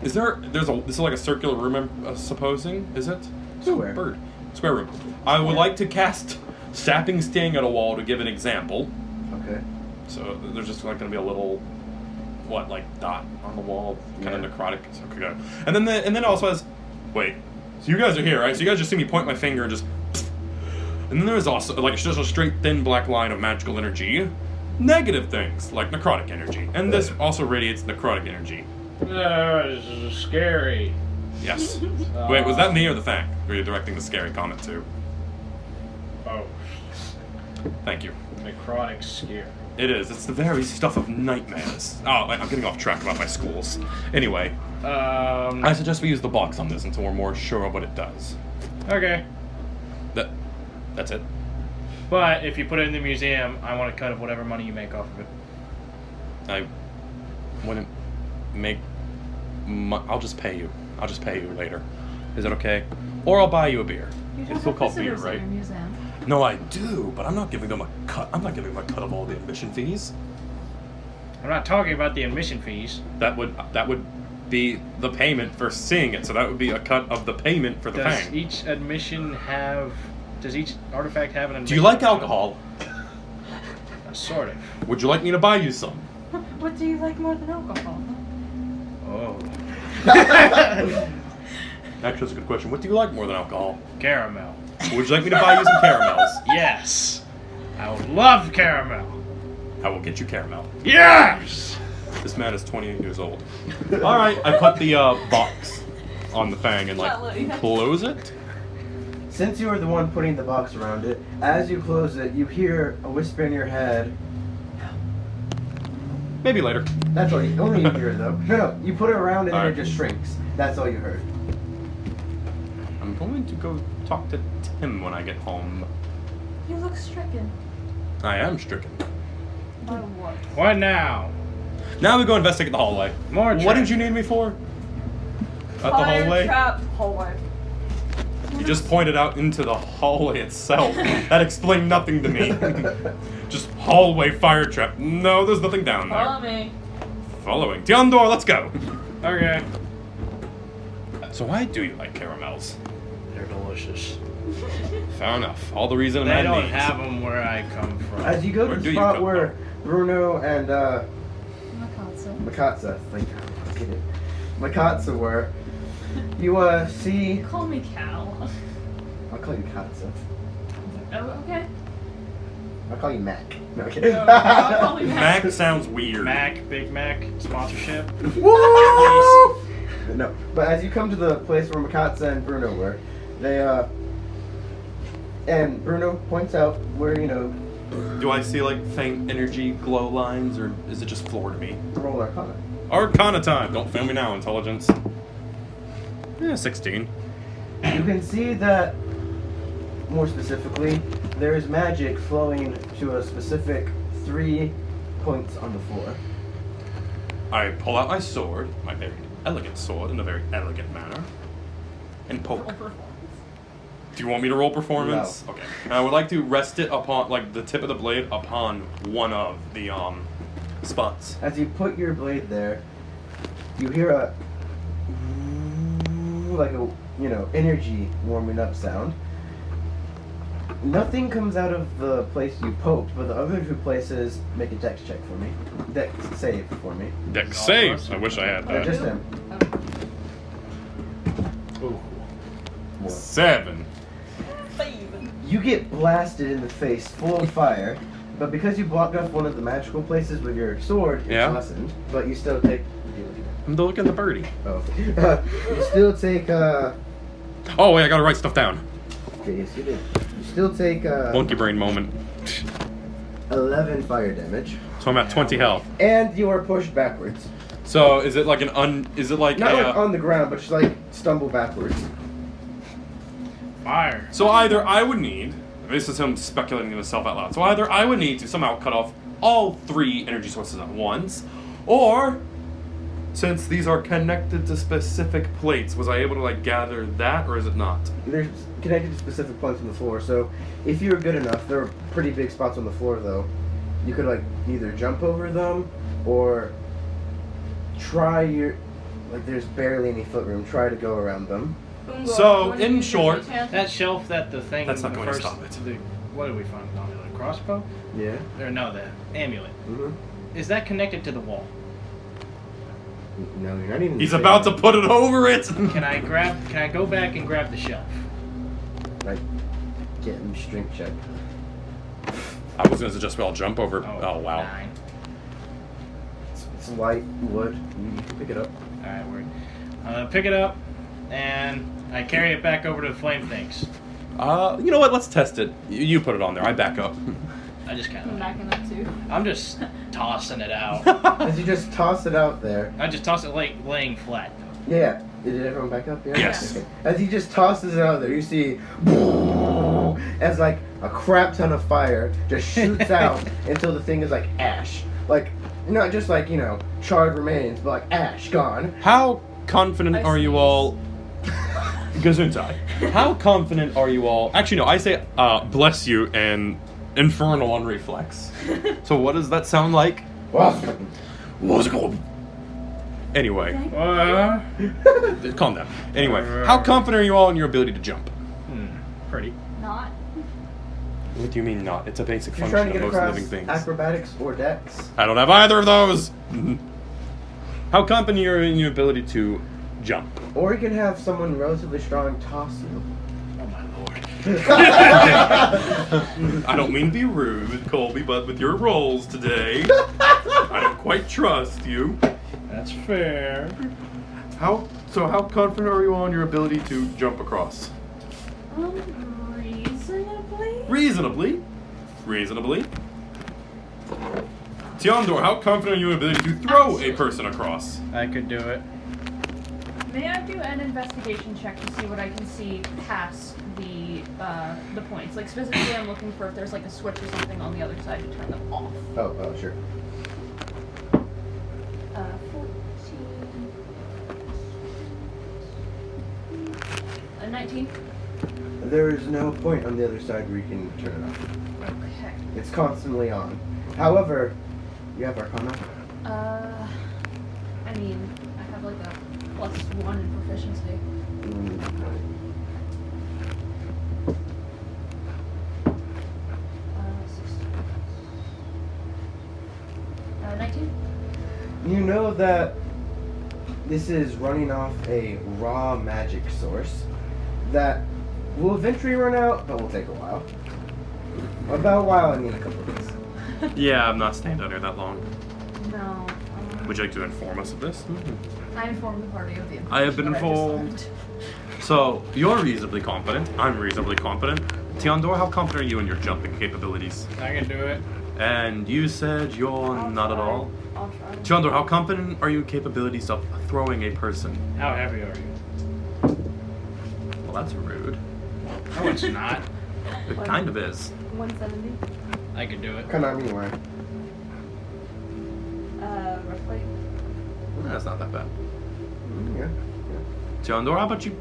Speaker 3: This is like a circular room, I'm supposing, is it?
Speaker 1: Square.
Speaker 3: Bird. Square room. I would like to cast Sapping Sting at a wall to give an example.
Speaker 1: Okay.
Speaker 3: So there's just like going to be a little, dot on the wall, kind of necrotic. Okay. And then it also has, wait, so you guys are here, right? So you guys just see me point my finger and just, and then there's also like just a straight thin black line of magical energy, negative things like necrotic energy, and this also radiates necrotic energy.
Speaker 2: This is scary.
Speaker 3: Yes. Wait, was that me or the Fang? Were you directing the scary comment to?
Speaker 2: Oh.
Speaker 3: Thank you.
Speaker 2: Necrotic scare.
Speaker 3: It is. It's the very stuff of nightmares. Oh, I'm getting off track about my schools. Anyway, I suggest we use the box on this until we're more sure of what it does.
Speaker 2: Okay.
Speaker 3: That's it.
Speaker 2: But if you put it in the museum, I want a cut of whatever money you make off of it.
Speaker 3: I wouldn't make. I'll just pay you. I'll just pay you later. Is that okay? Or I'll buy you a beer.
Speaker 8: You
Speaker 3: It's
Speaker 8: don't
Speaker 3: still
Speaker 8: have
Speaker 3: called beer,
Speaker 8: visitors at
Speaker 3: right?
Speaker 8: your museum.
Speaker 3: No, I do, but I'm not giving them a cut. I'm not giving them a cut of all the admission fees.
Speaker 2: I'm not talking about the admission fees.
Speaker 3: That would be the payment for seeing it. So that would be a cut of the payment for the
Speaker 2: Does
Speaker 3: Fang.
Speaker 2: each admission have... Does each artifact have an admission?
Speaker 3: Do you like alcohol?
Speaker 2: Sort of.
Speaker 3: Would you like me to buy you some?
Speaker 8: What do you like more than alcohol?
Speaker 2: Oh.
Speaker 3: Actually, that's a good question. What do you like more than alcohol?
Speaker 2: Caramel.
Speaker 3: Would you like me to buy you some caramels?
Speaker 2: Yes. I would love caramel.
Speaker 3: I will get you caramel.
Speaker 2: Yes!
Speaker 3: This man is 28 years old. Alright, I put the box on the Fang and close it.
Speaker 1: Since you are the one putting the box around it, as you close it, you hear a whisper in your head.
Speaker 3: Maybe later.
Speaker 1: That's all you, only you hear though. No, you put it around and then
Speaker 3: Alright.
Speaker 1: it just shrinks. That's all you heard.
Speaker 3: I'm going to go talk to Tim when I get home.
Speaker 8: You look stricken.
Speaker 3: I am stricken.
Speaker 6: By what?
Speaker 2: What now?
Speaker 3: Now we go investigate the hallway.
Speaker 2: More
Speaker 3: What
Speaker 2: treasure.
Speaker 3: did you need me for? At the
Speaker 6: Fire
Speaker 3: hallway?
Speaker 6: trap hallway.
Speaker 3: You just pointed out into the hallway itself. That explained nothing to me. Just hallway fire trap. No, there's nothing down there.
Speaker 6: Follow me.
Speaker 3: Following. Tiondor, let's go.
Speaker 2: Okay.
Speaker 3: So why do you like caramels?
Speaker 2: They're delicious.
Speaker 3: Fair enough. All the reason a
Speaker 2: They
Speaker 3: man
Speaker 2: don't
Speaker 3: needs.
Speaker 2: have them where I come from.
Speaker 1: As you go
Speaker 3: Where
Speaker 1: to
Speaker 3: do
Speaker 1: the
Speaker 3: you
Speaker 1: spot
Speaker 3: come
Speaker 1: where Bruno and
Speaker 8: Makatsu.
Speaker 1: Makatsa, get it. Makatsa were, you see.
Speaker 6: Call me Cal.
Speaker 1: I'll call you Katsa.
Speaker 6: Oh, okay.
Speaker 1: I'll call you Mac. No, okay.
Speaker 6: I'll call you Mac.
Speaker 3: Mac sounds weird.
Speaker 2: Mac, Big Mac, sponsorship.
Speaker 1: Woo! No, but as you come to the place where Makatsa and Bruno were, they and Bruno points out where,
Speaker 3: Do I see like faint energy glow lines, or is it just floor to me?
Speaker 1: roll Arcana.
Speaker 3: Arcana time. Don't fail me now, intelligence. 16.
Speaker 1: You can see that, more specifically, there is magic flowing to a specific 3 points on the floor.
Speaker 3: I pull out my sword, my very elegant sword, in a very elegant manner, and poke. Do you want me to roll performance?
Speaker 1: No.
Speaker 3: Okay. And I would like to rest it upon, like, the tip of the blade upon one of the, spots.
Speaker 1: As you put your blade there, you hear a energy warming up sound. Nothing comes out of the place you poked, but the other 2 places make a dex check for me. Dex save for me.
Speaker 3: Dex saves. I wish I had that.
Speaker 1: Just him.
Speaker 2: Ooh.
Speaker 3: 7.
Speaker 1: You get blasted in the face, full of fire, but because you blocked off one of the magical places with your sword, it's
Speaker 3: Yeah.
Speaker 1: lessened. But you still take.
Speaker 3: I'm looking at the birdie.
Speaker 1: Oh, okay. You still take.
Speaker 3: Oh, wait, I gotta write stuff down.
Speaker 1: Okay, yes, you did. You still take
Speaker 3: Monkey brain moment.
Speaker 1: 11 fire damage,
Speaker 3: So I'm at 20 health.
Speaker 1: and you are pushed backwards.
Speaker 3: So is it like is it like
Speaker 1: Not
Speaker 3: a,
Speaker 1: like on the ground, but just like stumble backwards.
Speaker 2: Fire.
Speaker 3: So either I would need, this is him speculating to himself out loud, so either I would need to somehow cut off all 3 energy sources at once, or, since these are connected to specific plates, was I able to like gather that, or is it not?
Speaker 1: They're connected to specific points on the floor, so if you were good enough, there are pretty big spots on the floor though. You could like either jump over them, or try your, like there's barely any foot room, try to go around them.
Speaker 3: So, in short,
Speaker 2: That shelf that the thing.
Speaker 3: That's not
Speaker 2: the
Speaker 3: going to
Speaker 2: first,
Speaker 3: stop it.
Speaker 2: What did we find on it? A crossbow?
Speaker 1: Yeah.
Speaker 2: Or no, the amulet.
Speaker 1: Mm-hmm.
Speaker 2: Is that connected to the wall?
Speaker 1: No, you're not even.
Speaker 3: he's about to put it over it!
Speaker 2: Can I go back and grab the shelf?
Speaker 1: Like, get him strength check.
Speaker 3: I was going to suggest we all jump over. Oh, wow.
Speaker 2: 9.
Speaker 1: It's light wood. You can pick it up.
Speaker 2: Alright, we're pick it up, and I carry it back over to the flame things.
Speaker 3: You know what? Let's test it. You put it on there. I back up.
Speaker 2: I just kind
Speaker 6: I'm
Speaker 2: of.
Speaker 6: backing up too.
Speaker 2: I'm just tossing it out.
Speaker 1: As you just toss it out there.
Speaker 2: I just toss it like laying flat.
Speaker 1: Yeah. Did everyone back up? Yeah?
Speaker 3: Yes.
Speaker 1: Okay. As he just tosses it out there, you see as like a crap ton of fire just shoots out until the thing is like ash. Like, not just like, charred remains, but like ash gone.
Speaker 3: How confident
Speaker 6: I
Speaker 3: are you
Speaker 6: sneeze.
Speaker 3: all? Gesundheit. How confident are you all? Actually, no. I say bless you and infernal on reflex. So what does that sound like? What's it called? Anyway, calm down. Anyway, how confident are you all in your ability to jump?
Speaker 2: Pretty.
Speaker 6: Not.
Speaker 3: What do you mean not? It's a basic
Speaker 1: If you're trying
Speaker 3: function
Speaker 1: to
Speaker 3: of
Speaker 1: get
Speaker 3: most
Speaker 1: across
Speaker 3: living things.
Speaker 1: acrobatics or dex.
Speaker 3: I don't have either of those. How confident are you in your ability to jump?
Speaker 1: Or you can have someone relatively strong toss you.
Speaker 2: Oh my lord.
Speaker 3: I don't mean to be rude, Colby, but with your rolls today, I don't quite trust you.
Speaker 2: That's fair.
Speaker 3: How confident are you on your ability to jump across?
Speaker 6: Reasonably.
Speaker 3: Reasonably. Tiondor, how confident are you in your ability to throw a person across?
Speaker 2: I could do it.
Speaker 4: May I do an investigation check to see what I can see past the points? Like specifically, I'm looking for if there's like a switch or something on the other side to turn them off.
Speaker 1: Oh, sure.
Speaker 4: 19.
Speaker 1: There is no point on the other side where you can turn it off.
Speaker 4: Okay.
Speaker 1: It's constantly on. However, you have Arcana.
Speaker 4: I mean, I have like a +1 in proficiency. Uh, 19.
Speaker 1: You know that this is running off a raw magic source that will eventually run out, but will take a while. About a while, I mean a couple of days.
Speaker 3: Yeah, I'm not staying down here that long.
Speaker 4: No.
Speaker 3: Would you like to inform us of this?
Speaker 4: I informed the party of the
Speaker 3: I have been
Speaker 4: information that I
Speaker 3: informed.
Speaker 4: just learned.
Speaker 3: So, you're reasonably confident. I'm reasonably confident. Tiondor, how confident are you in your jumping capabilities?
Speaker 2: I can do it.
Speaker 3: And you said you're
Speaker 6: I'll
Speaker 3: not at
Speaker 6: try.
Speaker 3: all?
Speaker 6: I'll try.
Speaker 3: Tiondor, how confident are you in capabilities of throwing a person?
Speaker 2: How heavy are you?
Speaker 3: Well, that's rude.
Speaker 2: No, it's not.
Speaker 3: It kind of is.
Speaker 6: 170.
Speaker 2: I could do it.
Speaker 1: What kind of army you wearing?
Speaker 6: Roughly.
Speaker 3: That's not that bad.
Speaker 1: Yeah.
Speaker 3: Tiondor, how about you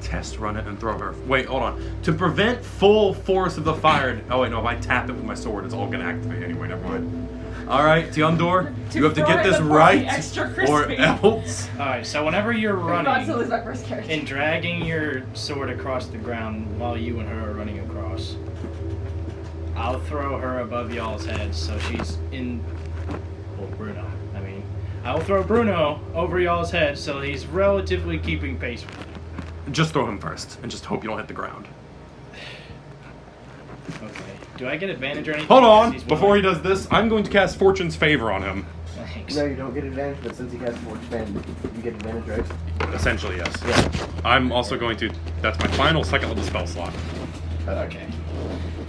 Speaker 3: test run it and throw her? Wait, hold on. To prevent full force of the fire. Oh wait, no. If I tap it with my sword, it's all gonna activate anyway. Never mind. All right, Tiondor, you have to
Speaker 6: throw
Speaker 3: get
Speaker 6: it
Speaker 3: this
Speaker 6: in the
Speaker 3: right,
Speaker 6: party, extra
Speaker 3: or
Speaker 6: crispy.
Speaker 3: else.
Speaker 2: Alright, so whenever you're
Speaker 6: I'm about to
Speaker 2: running
Speaker 6: lose my first character.
Speaker 2: and dragging your sword across the ground while you and her are running across, I'll throw her above y'all's heads so she's in. Well, Bruno. I mean, I'll throw Bruno over y'all's heads so he's relatively keeping pace with you.
Speaker 3: Just throw him first, and just hope you don't hit the ground.
Speaker 2: Okay. Do I get advantage or anything?
Speaker 3: Hold
Speaker 2: because
Speaker 3: on,
Speaker 2: he's
Speaker 3: before he
Speaker 2: willing?
Speaker 3: does this, I'm going to cast Fortune's Favor on him.
Speaker 2: Thanks.
Speaker 1: No, you don't get advantage, but since he has 4 expand, you get advantage, right?
Speaker 3: Essentially, yes. I'm also going to. That's my final second level spell slot.
Speaker 2: Okay.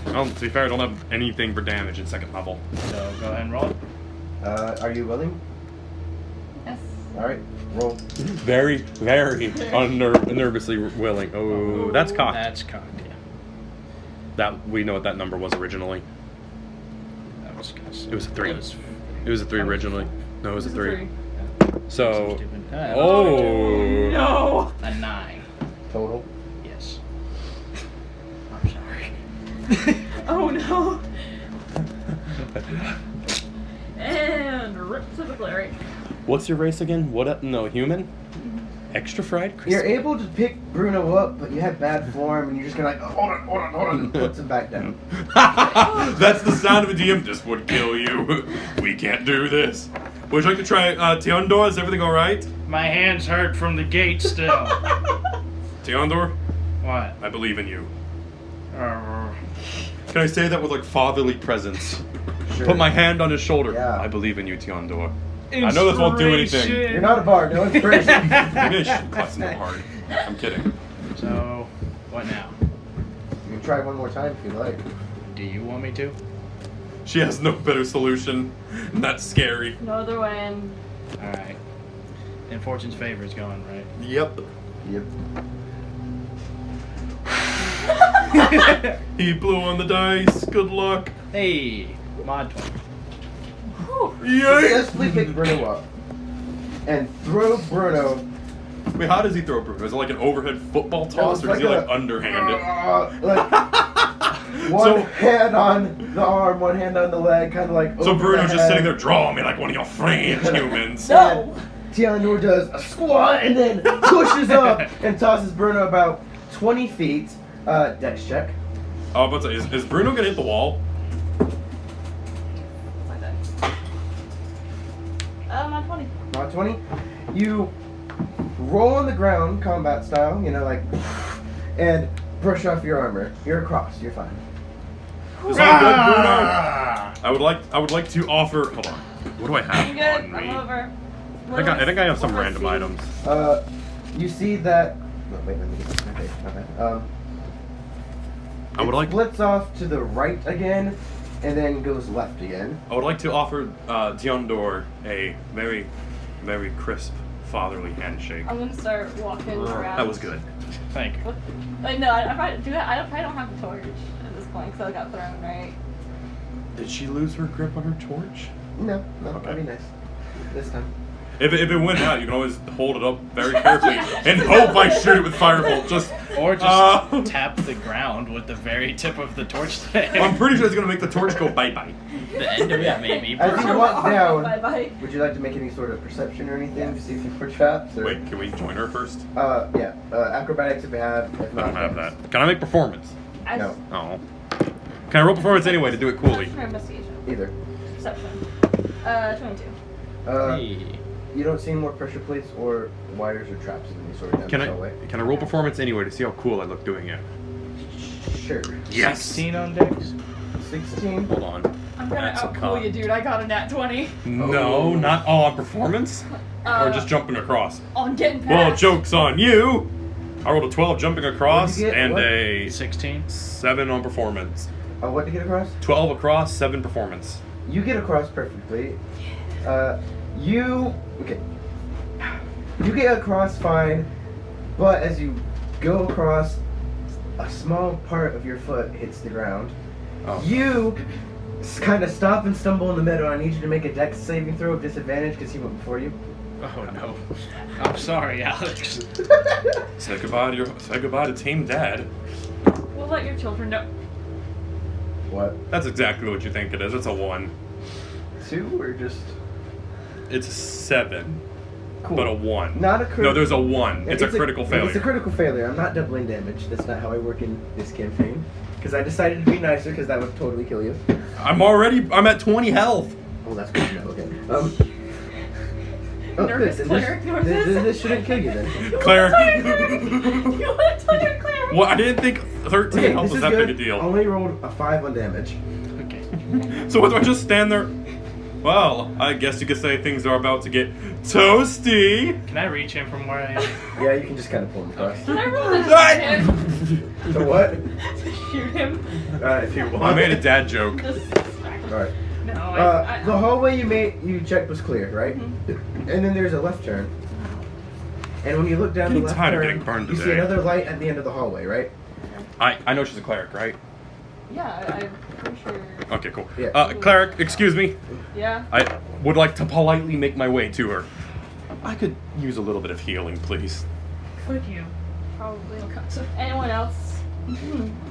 Speaker 3: Well, to be fair, I don't have anything for damage in second level.
Speaker 2: So go ahead and roll it.
Speaker 1: Are you willing?
Speaker 6: Yes.
Speaker 1: Alright, roll.
Speaker 3: Very, very nervously willing. Oh, that's cocked.
Speaker 2: That's cocked, yeah.
Speaker 3: That we know what that number was originally.
Speaker 2: That was good.
Speaker 3: It was a 3. It was a 3 originally. No, it was a 3.
Speaker 2: So.
Speaker 3: So.
Speaker 2: Stupid.
Speaker 3: Oh.
Speaker 6: No.
Speaker 2: A 9.
Speaker 1: Total.
Speaker 2: Yes. I'm sorry.
Speaker 6: Oh no. And rip to the cleric.
Speaker 3: What's your race again? What? No, human. Extra fried crispy.
Speaker 1: You're able to pick Bruno up, but you have bad form, and you're just gonna like, hold on, puts him back down.
Speaker 3: That's the sound of a DM. This would kill you. We can't do this. Would you like to try Teondor? Is everything all right?
Speaker 2: My hands hurt from the gate still.
Speaker 3: Teondor,
Speaker 2: What?
Speaker 3: I believe in you. Can I say that with like fatherly presence?
Speaker 1: Sure.
Speaker 3: Put my hand on his shoulder.
Speaker 1: Yeah.
Speaker 3: I believe in you, Teondor. I know this won't do anything.
Speaker 1: You're not a bard, no inspiration.
Speaker 3: Finish. Bless him hard. I'm kidding.
Speaker 2: So, what now?
Speaker 1: You can try one more time if you like.
Speaker 2: Do you want me to?
Speaker 3: She has no better solution. And that's scary.
Speaker 6: No other win.
Speaker 2: Alright. And Fortune's favor is going, right?
Speaker 3: Yep.
Speaker 1: Yep.
Speaker 3: He blew on the dice. Good luck.
Speaker 2: Hey, mod 20.
Speaker 3: Yay!
Speaker 1: Successfully pick Bruno up. And throw Bruno.
Speaker 3: Wait, how does he throw Bruno? Is it like an overhead football toss,
Speaker 1: it's
Speaker 3: or is he
Speaker 1: like
Speaker 3: like underhanded?
Speaker 1: One
Speaker 3: So-
Speaker 1: hand on the arm, one hand on the leg, kind of like.
Speaker 3: So
Speaker 1: over
Speaker 3: Bruno's
Speaker 1: the
Speaker 3: just
Speaker 1: head.
Speaker 3: sitting there, draw me like one of your French humans.
Speaker 6: No.
Speaker 1: Tianor does a squat and then pushes up and tosses Bruno about 20 feet. Dex check.
Speaker 3: Oh, but is Bruno gonna hit the wall?
Speaker 6: Not 20.
Speaker 1: Not 20. You roll on the ground, combat style, you know, like, and brush off your armor. You're across. You're fine.
Speaker 3: Is that good, Bruno? I would like to offer. Hold on. What do I have
Speaker 6: I'm good.
Speaker 3: on me?
Speaker 6: I'm over.
Speaker 3: I think I have some
Speaker 6: Let's
Speaker 3: random
Speaker 6: see.
Speaker 3: items.
Speaker 1: You see that. No, wait, let me get this. Okay, my bad.
Speaker 3: I would
Speaker 1: it
Speaker 3: like.
Speaker 1: splits off to the right again, and then goes left again.
Speaker 3: I would like to offer Teondor a very, very crisp fatherly handshake.
Speaker 6: I'm gonna start walking around.
Speaker 3: That was good.
Speaker 2: Thank you.
Speaker 6: Wait, no, I probably don't have the torch at this point because I got thrown, right?
Speaker 3: Did she lose her grip on her torch?
Speaker 1: No,
Speaker 3: Okay.
Speaker 1: that'd be nice. This time.
Speaker 3: If it went out, you can always hold it up very carefully and hope I shoot it with firebolt. Just
Speaker 2: Or just tap the ground with the very tip of the torch thing.
Speaker 3: I'm pretty sure it's gonna make the torch go bye bye.
Speaker 2: The end of it, maybe.
Speaker 1: As you walk down,
Speaker 6: Bye-bye.
Speaker 1: would you like to make any sort of perception or anything to see if you put traps? Or,
Speaker 3: Wait, can we join her first?
Speaker 1: Yeah. Acrobatics if you have. If
Speaker 3: I
Speaker 1: not,
Speaker 3: don't have that. Can I make performance?
Speaker 1: No,
Speaker 3: Oh. Can I roll performance anyway to do it coolly?
Speaker 6: Perception or investigation?
Speaker 1: either.
Speaker 6: Perception. 22.
Speaker 2: Hey.
Speaker 1: You don't see any more pressure plates or wires or traps in any sort of
Speaker 3: Can
Speaker 1: damage way.
Speaker 3: I roll performance anyway to see how cool I look doing it?
Speaker 1: Sure.
Speaker 3: Yes.
Speaker 2: 16 on decks?
Speaker 1: 16.
Speaker 3: Hold on.
Speaker 8: I'm gonna
Speaker 3: That's a
Speaker 8: outcool
Speaker 3: con.
Speaker 8: you, dude. I got a nat 20
Speaker 3: No, not all on performance. Or just jumping across.
Speaker 8: on getting past.
Speaker 3: Well, joke's on you. I rolled a 12 jumping across
Speaker 1: What'd you get?
Speaker 3: and
Speaker 1: What?
Speaker 3: a
Speaker 2: 16?
Speaker 3: 7 on performance.
Speaker 1: What to get across?
Speaker 3: 12 across, 7 performance.
Speaker 1: You get across perfectly. Okay. You get across fine, but as you go across, a small part of your foot hits the ground.
Speaker 3: Oh.
Speaker 1: You kind of stop and stumble in the middle. I need you to make a dex saving throw of disadvantage because he went before you.
Speaker 2: Oh no. I'm sorry, Alex.
Speaker 3: Say goodbye to Tame Dad.
Speaker 8: We'll let your children know.
Speaker 1: What?
Speaker 3: That's exactly what you think it is. It's a 1.
Speaker 1: 2 or just?
Speaker 3: It's a 7,
Speaker 1: Cool.
Speaker 3: but a 1.
Speaker 1: Not a critical.
Speaker 3: No, there's a 1. It's a critical failure.
Speaker 1: It's a critical failure. I'm not doubling damage. That's not how I work in this campaign. Because I decided to be nicer because that would totally kill you.
Speaker 3: I'm at 20 health.
Speaker 1: Oh, that's good to know. Okay.
Speaker 8: Nervous
Speaker 1: good.
Speaker 8: cleric,
Speaker 1: This shouldn't kill you then.
Speaker 3: Claire.
Speaker 6: You want to tell your Claire?
Speaker 3: Well, I didn't think 13
Speaker 1: Okay,
Speaker 3: health
Speaker 1: this
Speaker 3: was
Speaker 1: is
Speaker 3: that
Speaker 1: good.
Speaker 3: big a deal.
Speaker 1: Only rolled a 5 on damage.
Speaker 2: Okay.
Speaker 3: So what, do I just stand there? Well, I guess you could say things are about to get toasty.
Speaker 2: Can I reach him from where I am?
Speaker 1: Yeah, you can just kind of pull him across.
Speaker 8: Can I roll to
Speaker 3: Ah!
Speaker 1: So what?
Speaker 8: shoot him?
Speaker 1: If you
Speaker 3: I made a dad joke.
Speaker 8: Just smack him.
Speaker 1: Alright.
Speaker 4: No,
Speaker 1: The hallway you checked was clear, right? And then there's a left turn. And when you look down the
Speaker 3: Getting
Speaker 1: left
Speaker 3: tired of
Speaker 1: turn,
Speaker 3: getting burned
Speaker 1: you see
Speaker 3: today.
Speaker 1: another light at the end of the hallway, right?
Speaker 3: I know she's a cleric, right?
Speaker 4: Yeah, I'm pretty sure.
Speaker 3: Okay, cool.
Speaker 1: Yeah.
Speaker 3: Cleric, excuse me.
Speaker 4: Yeah.
Speaker 3: I would like to politely make my way to her. I could use a little bit of healing, please.
Speaker 4: Could you?
Speaker 6: Probably. Anyone else?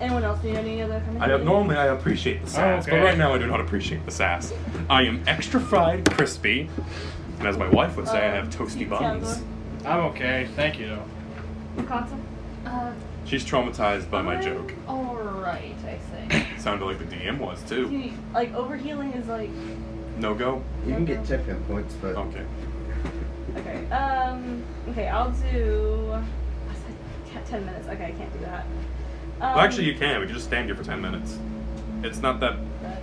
Speaker 6: Anyone else need any other kind of
Speaker 3: Normally I appreciate the sass, but
Speaker 2: Okay.
Speaker 3: right now I do not appreciate the sass. I am extra fried, crispy, and as my wife would say, I have toasty buns.
Speaker 2: I'm okay, thank you.
Speaker 6: Makatsu?
Speaker 3: She's traumatized by my joke.
Speaker 4: Alright, I think.
Speaker 3: Sounded like the DM was too.
Speaker 6: Like, overhealing is like...
Speaker 3: No go?
Speaker 1: You can get 10 hit points, but...
Speaker 3: Okay.
Speaker 6: Okay, okay, I'll do... I said 10 minutes. Okay, I can't do that.
Speaker 3: Well, actually you can. We can just stand here for 10 minutes. It's not that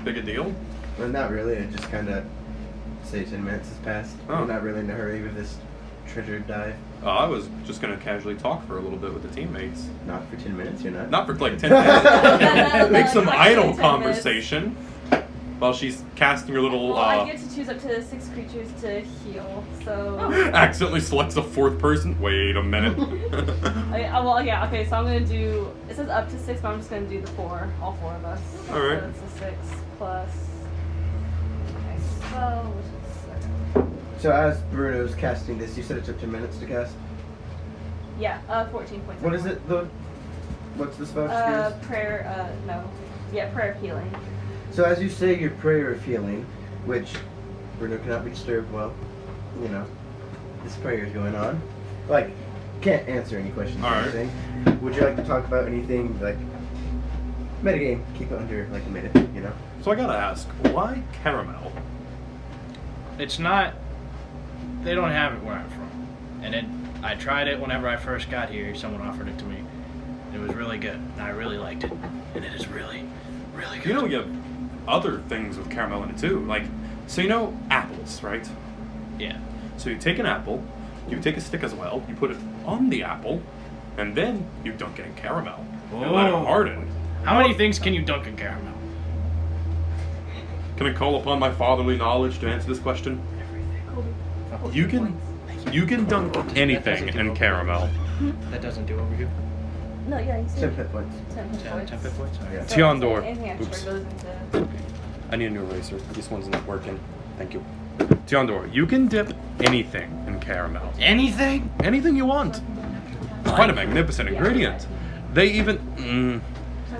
Speaker 3: big a deal.
Speaker 1: Well, not really. I just kind of say 10 minutes has passed.
Speaker 3: Oh.
Speaker 1: I'm not really in a hurry with this treasure dive.
Speaker 3: I was just going to casually talk for a little bit with the teammates.
Speaker 1: Not for 10 minutes, you're not?
Speaker 3: Not for like 10 minutes. Make some
Speaker 6: Like
Speaker 3: idle
Speaker 6: 10 minutes.
Speaker 3: conversation while she's casting her little...
Speaker 6: Well, I get to choose up to 6 creatures to heal, so...
Speaker 3: accidentally selects a 4th person. Wait a minute.
Speaker 6: Well, yeah, okay, so I'm gonna do... It says up to 6, but I'm just gonna do the 4. All 4 of us.
Speaker 3: Alright.
Speaker 6: So it's a 6 plus... Okay, so... Which is...
Speaker 1: So as Bruno's casting this, you said it took 10 minutes to cast?
Speaker 6: Yeah, 14 points.
Speaker 1: What is it? What's the spell? Just curious?
Speaker 6: Prayer, no. Yeah, prayer of healing.
Speaker 1: So as you say your prayer of healing, which Bruno cannot be disturbed while, you know, this prayer is going on. Like, can't answer any questions or
Speaker 3: Alright.
Speaker 1: anything. Would you like to talk about anything, like, metagame? Keep it under, like, a minute, you know?
Speaker 3: So I gotta ask, why caramel?
Speaker 2: It's not. They don't have it where I'm from, and I tried it whenever I first got here. Someone offered it to me. It was really good, and I really liked it, and it is really, really good.
Speaker 3: You know, you have other things with caramel in it too. Like, so you know apples, right?
Speaker 2: Yeah.
Speaker 3: So you take an apple, you take a stick as well, you put it on the apple, and then you dunk it in caramel. And let it
Speaker 2: Whoa.
Speaker 3: harden.
Speaker 2: How many things can you dunk in caramel?
Speaker 3: Can I call upon my fatherly knowledge to answer this question? You can dunk anything in caramel.
Speaker 2: That doesn't do over here.
Speaker 6: No, yeah, you
Speaker 1: 10
Speaker 6: said
Speaker 1: hit points.
Speaker 6: 10 hit points.
Speaker 2: 10 hit points?
Speaker 1: Yeah.
Speaker 6: So
Speaker 3: Tiondor.
Speaker 6: anything extra
Speaker 3: Oops.
Speaker 6: goes into...
Speaker 3: I need a new eraser. This one's not working. Thank you. Tiondor, you can dip anything in caramel.
Speaker 2: Anything?
Speaker 3: Anything you want. It's quite a magnificent ingredient. They even...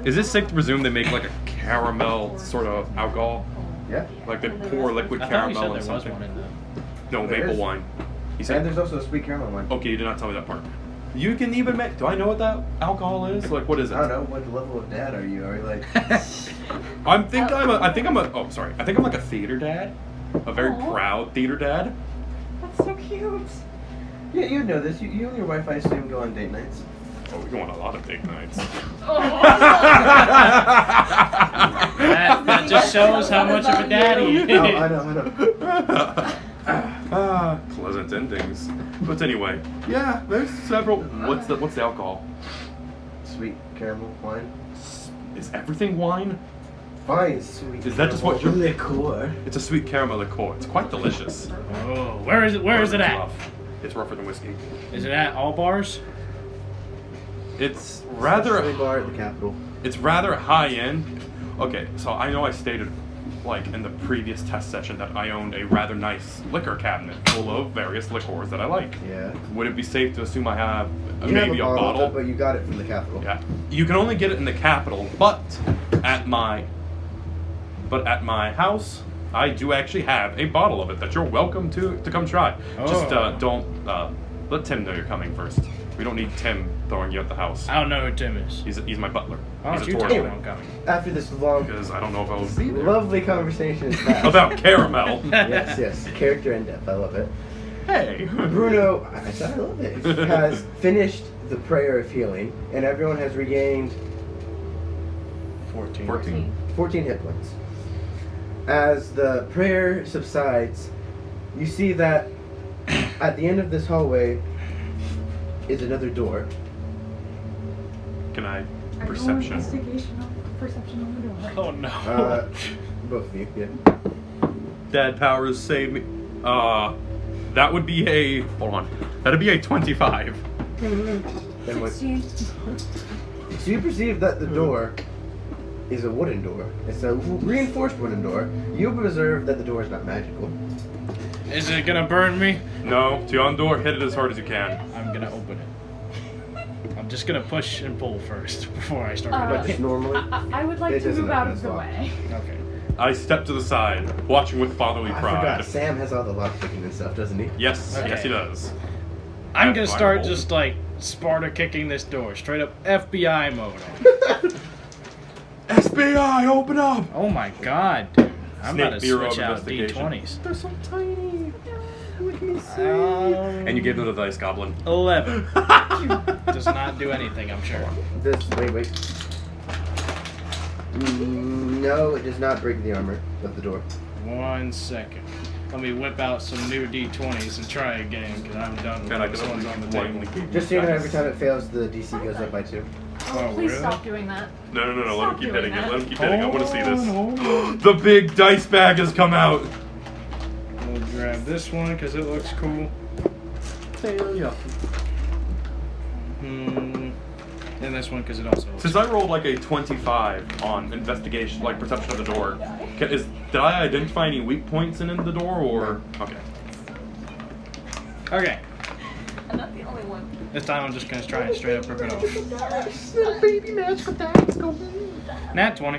Speaker 3: is it safe to presume they make like a caramel sort of alcohol?
Speaker 1: Yeah.
Speaker 3: Like they pour liquid
Speaker 2: I thought you said
Speaker 3: caramel
Speaker 2: there
Speaker 3: in
Speaker 2: was
Speaker 3: something?
Speaker 2: one in the...
Speaker 3: No,
Speaker 1: There
Speaker 3: maple
Speaker 1: is.
Speaker 3: wine. You
Speaker 1: And
Speaker 3: said...
Speaker 1: there's also a sweet caramel one.
Speaker 3: Okay, you did not tell me that part. You can even make... Do I know what that alcohol is? Like, what is it?
Speaker 1: I don't know, what level of dad are you? Are you like...
Speaker 3: I think I'm like a theater dad. A very
Speaker 6: Aw.
Speaker 3: proud theater dad.
Speaker 6: That's so cute.
Speaker 1: Yeah, you know this. You and your wife, I assume, go on date nights.
Speaker 3: Oh, we go on a lot of date nights.
Speaker 2: That just shows how much of a daddy he is.
Speaker 1: Oh, I know.
Speaker 3: Pleasant endings. But anyway, yeah, there's several. What's the alcohol?
Speaker 1: Sweet caramel wine.
Speaker 3: Is everything wine?
Speaker 1: Fine, sweet.
Speaker 3: Is that just what
Speaker 1: caramel
Speaker 3: you're-
Speaker 1: liqueur?
Speaker 3: It's a sweet caramel liqueur. It's quite delicious.
Speaker 2: Oh, where is it? Where is it
Speaker 3: It's
Speaker 2: at?
Speaker 3: rough. It's rougher than whiskey.
Speaker 2: Is it at all bars?
Speaker 3: It's
Speaker 1: Especially
Speaker 3: rather.
Speaker 1: bar at the Capitol.
Speaker 3: It's rather high end. Okay, so I know I stated, like in the previous test session, that I owned a rather nice liquor cabinet full of various liqueurs that I like.
Speaker 1: Yeah.
Speaker 3: Would it be safe to assume I have
Speaker 1: You
Speaker 3: maybe
Speaker 1: have
Speaker 3: a bottle?
Speaker 1: but you got it from the Capitol.
Speaker 3: Yeah. You can only get it in the capital, but at my house, I do actually have a bottle of it that you're welcome to come try. Just
Speaker 2: Oh.
Speaker 3: don't let Tim know you're coming first. We don't need Tim throwing you out the house.
Speaker 2: I don't know who Tim is.
Speaker 3: He's my butler.
Speaker 2: Why
Speaker 3: He's
Speaker 2: don't
Speaker 3: a
Speaker 2: you tell
Speaker 3: tour
Speaker 2: me I'm coming?
Speaker 1: After this long,
Speaker 3: because I don't know if I will be there.
Speaker 1: lovely conversation is past.
Speaker 3: About caramel.
Speaker 1: Yes. Character in depth. I love it.
Speaker 3: Hey.
Speaker 1: Bruno, I said I love it, has finished the prayer of healing, and everyone has regained
Speaker 3: 14.
Speaker 1: 14 hit points. As the prayer subsides, you see that at the end of this hallway is another door.
Speaker 3: Can I
Speaker 8: I
Speaker 3: perception?
Speaker 8: roll investigation on perception on the door.
Speaker 2: Oh no.
Speaker 1: Both of you, yeah.
Speaker 3: dad powers save me. That would be a... Hold on. That'd be a 25.
Speaker 1: And what,
Speaker 8: 16.
Speaker 1: so you perceive that the door is a wooden door. It's a reinforced wooden door. You observe that the door is not magical.
Speaker 2: Is it gonna burn me?
Speaker 3: No, Tiondor, hit it as hard as you can.
Speaker 2: I'm gonna open it. I'm just gonna push and pull first before I start
Speaker 1: But
Speaker 2: opening
Speaker 1: just normally,
Speaker 4: I would like
Speaker 1: It
Speaker 4: to
Speaker 1: doesn't
Speaker 4: move out
Speaker 1: open
Speaker 4: of
Speaker 1: as
Speaker 4: the
Speaker 1: well.
Speaker 4: way.
Speaker 2: it. Okay.
Speaker 3: I step to the side, watching with fatherly
Speaker 1: I
Speaker 3: pride.
Speaker 1: forgot. Sam has all the lockpicking and stuff, doesn't he?
Speaker 3: Yes,
Speaker 2: Okay.
Speaker 3: yes he does.
Speaker 2: I'm gonna start
Speaker 3: Fireball.
Speaker 2: just like Sparta kicking this door, straight up FBI mode.
Speaker 3: SBI, open up!
Speaker 2: Oh my god, dude. I'm
Speaker 3: Snake
Speaker 2: about to
Speaker 3: Bureau of
Speaker 2: switch out
Speaker 3: Investigation.
Speaker 2: D20s.
Speaker 1: They're so tiny. Let me see.
Speaker 3: And you gave them the dice goblin.
Speaker 2: 11. Does not do anything, I'm sure.
Speaker 1: Wait. No, it does not break the armor of the door.
Speaker 2: 1 second. Let me whip out some new D20s and try again, because I'm done with
Speaker 3: And I
Speaker 2: this
Speaker 3: can
Speaker 2: one's on the
Speaker 3: blindly
Speaker 2: table.
Speaker 3: give you
Speaker 1: Just so you know,
Speaker 3: dice.
Speaker 1: every time it fails, the DC goes up by 2.
Speaker 4: Oh,
Speaker 2: Oh,
Speaker 4: please
Speaker 2: really?
Speaker 4: stop doing that.
Speaker 3: No, let him
Speaker 4: Stop
Speaker 3: keep
Speaker 4: doing
Speaker 3: hitting it.
Speaker 4: that.
Speaker 3: Let him keep hitting. I want to see this.
Speaker 2: Hold
Speaker 3: The big dice bag has come out.
Speaker 2: We'll grab this one, because it looks cool.
Speaker 3: Failure.
Speaker 2: And this one, because it also looks
Speaker 3: Since I rolled like a 25 on investigation, like perception of the door, did I identify any weak points in the door, or okay?
Speaker 2: Okay.
Speaker 6: I'm not the only one.
Speaker 2: This time I'm just going to try and straight up rip it off.
Speaker 1: Baby magical dice go.
Speaker 2: Nat 20.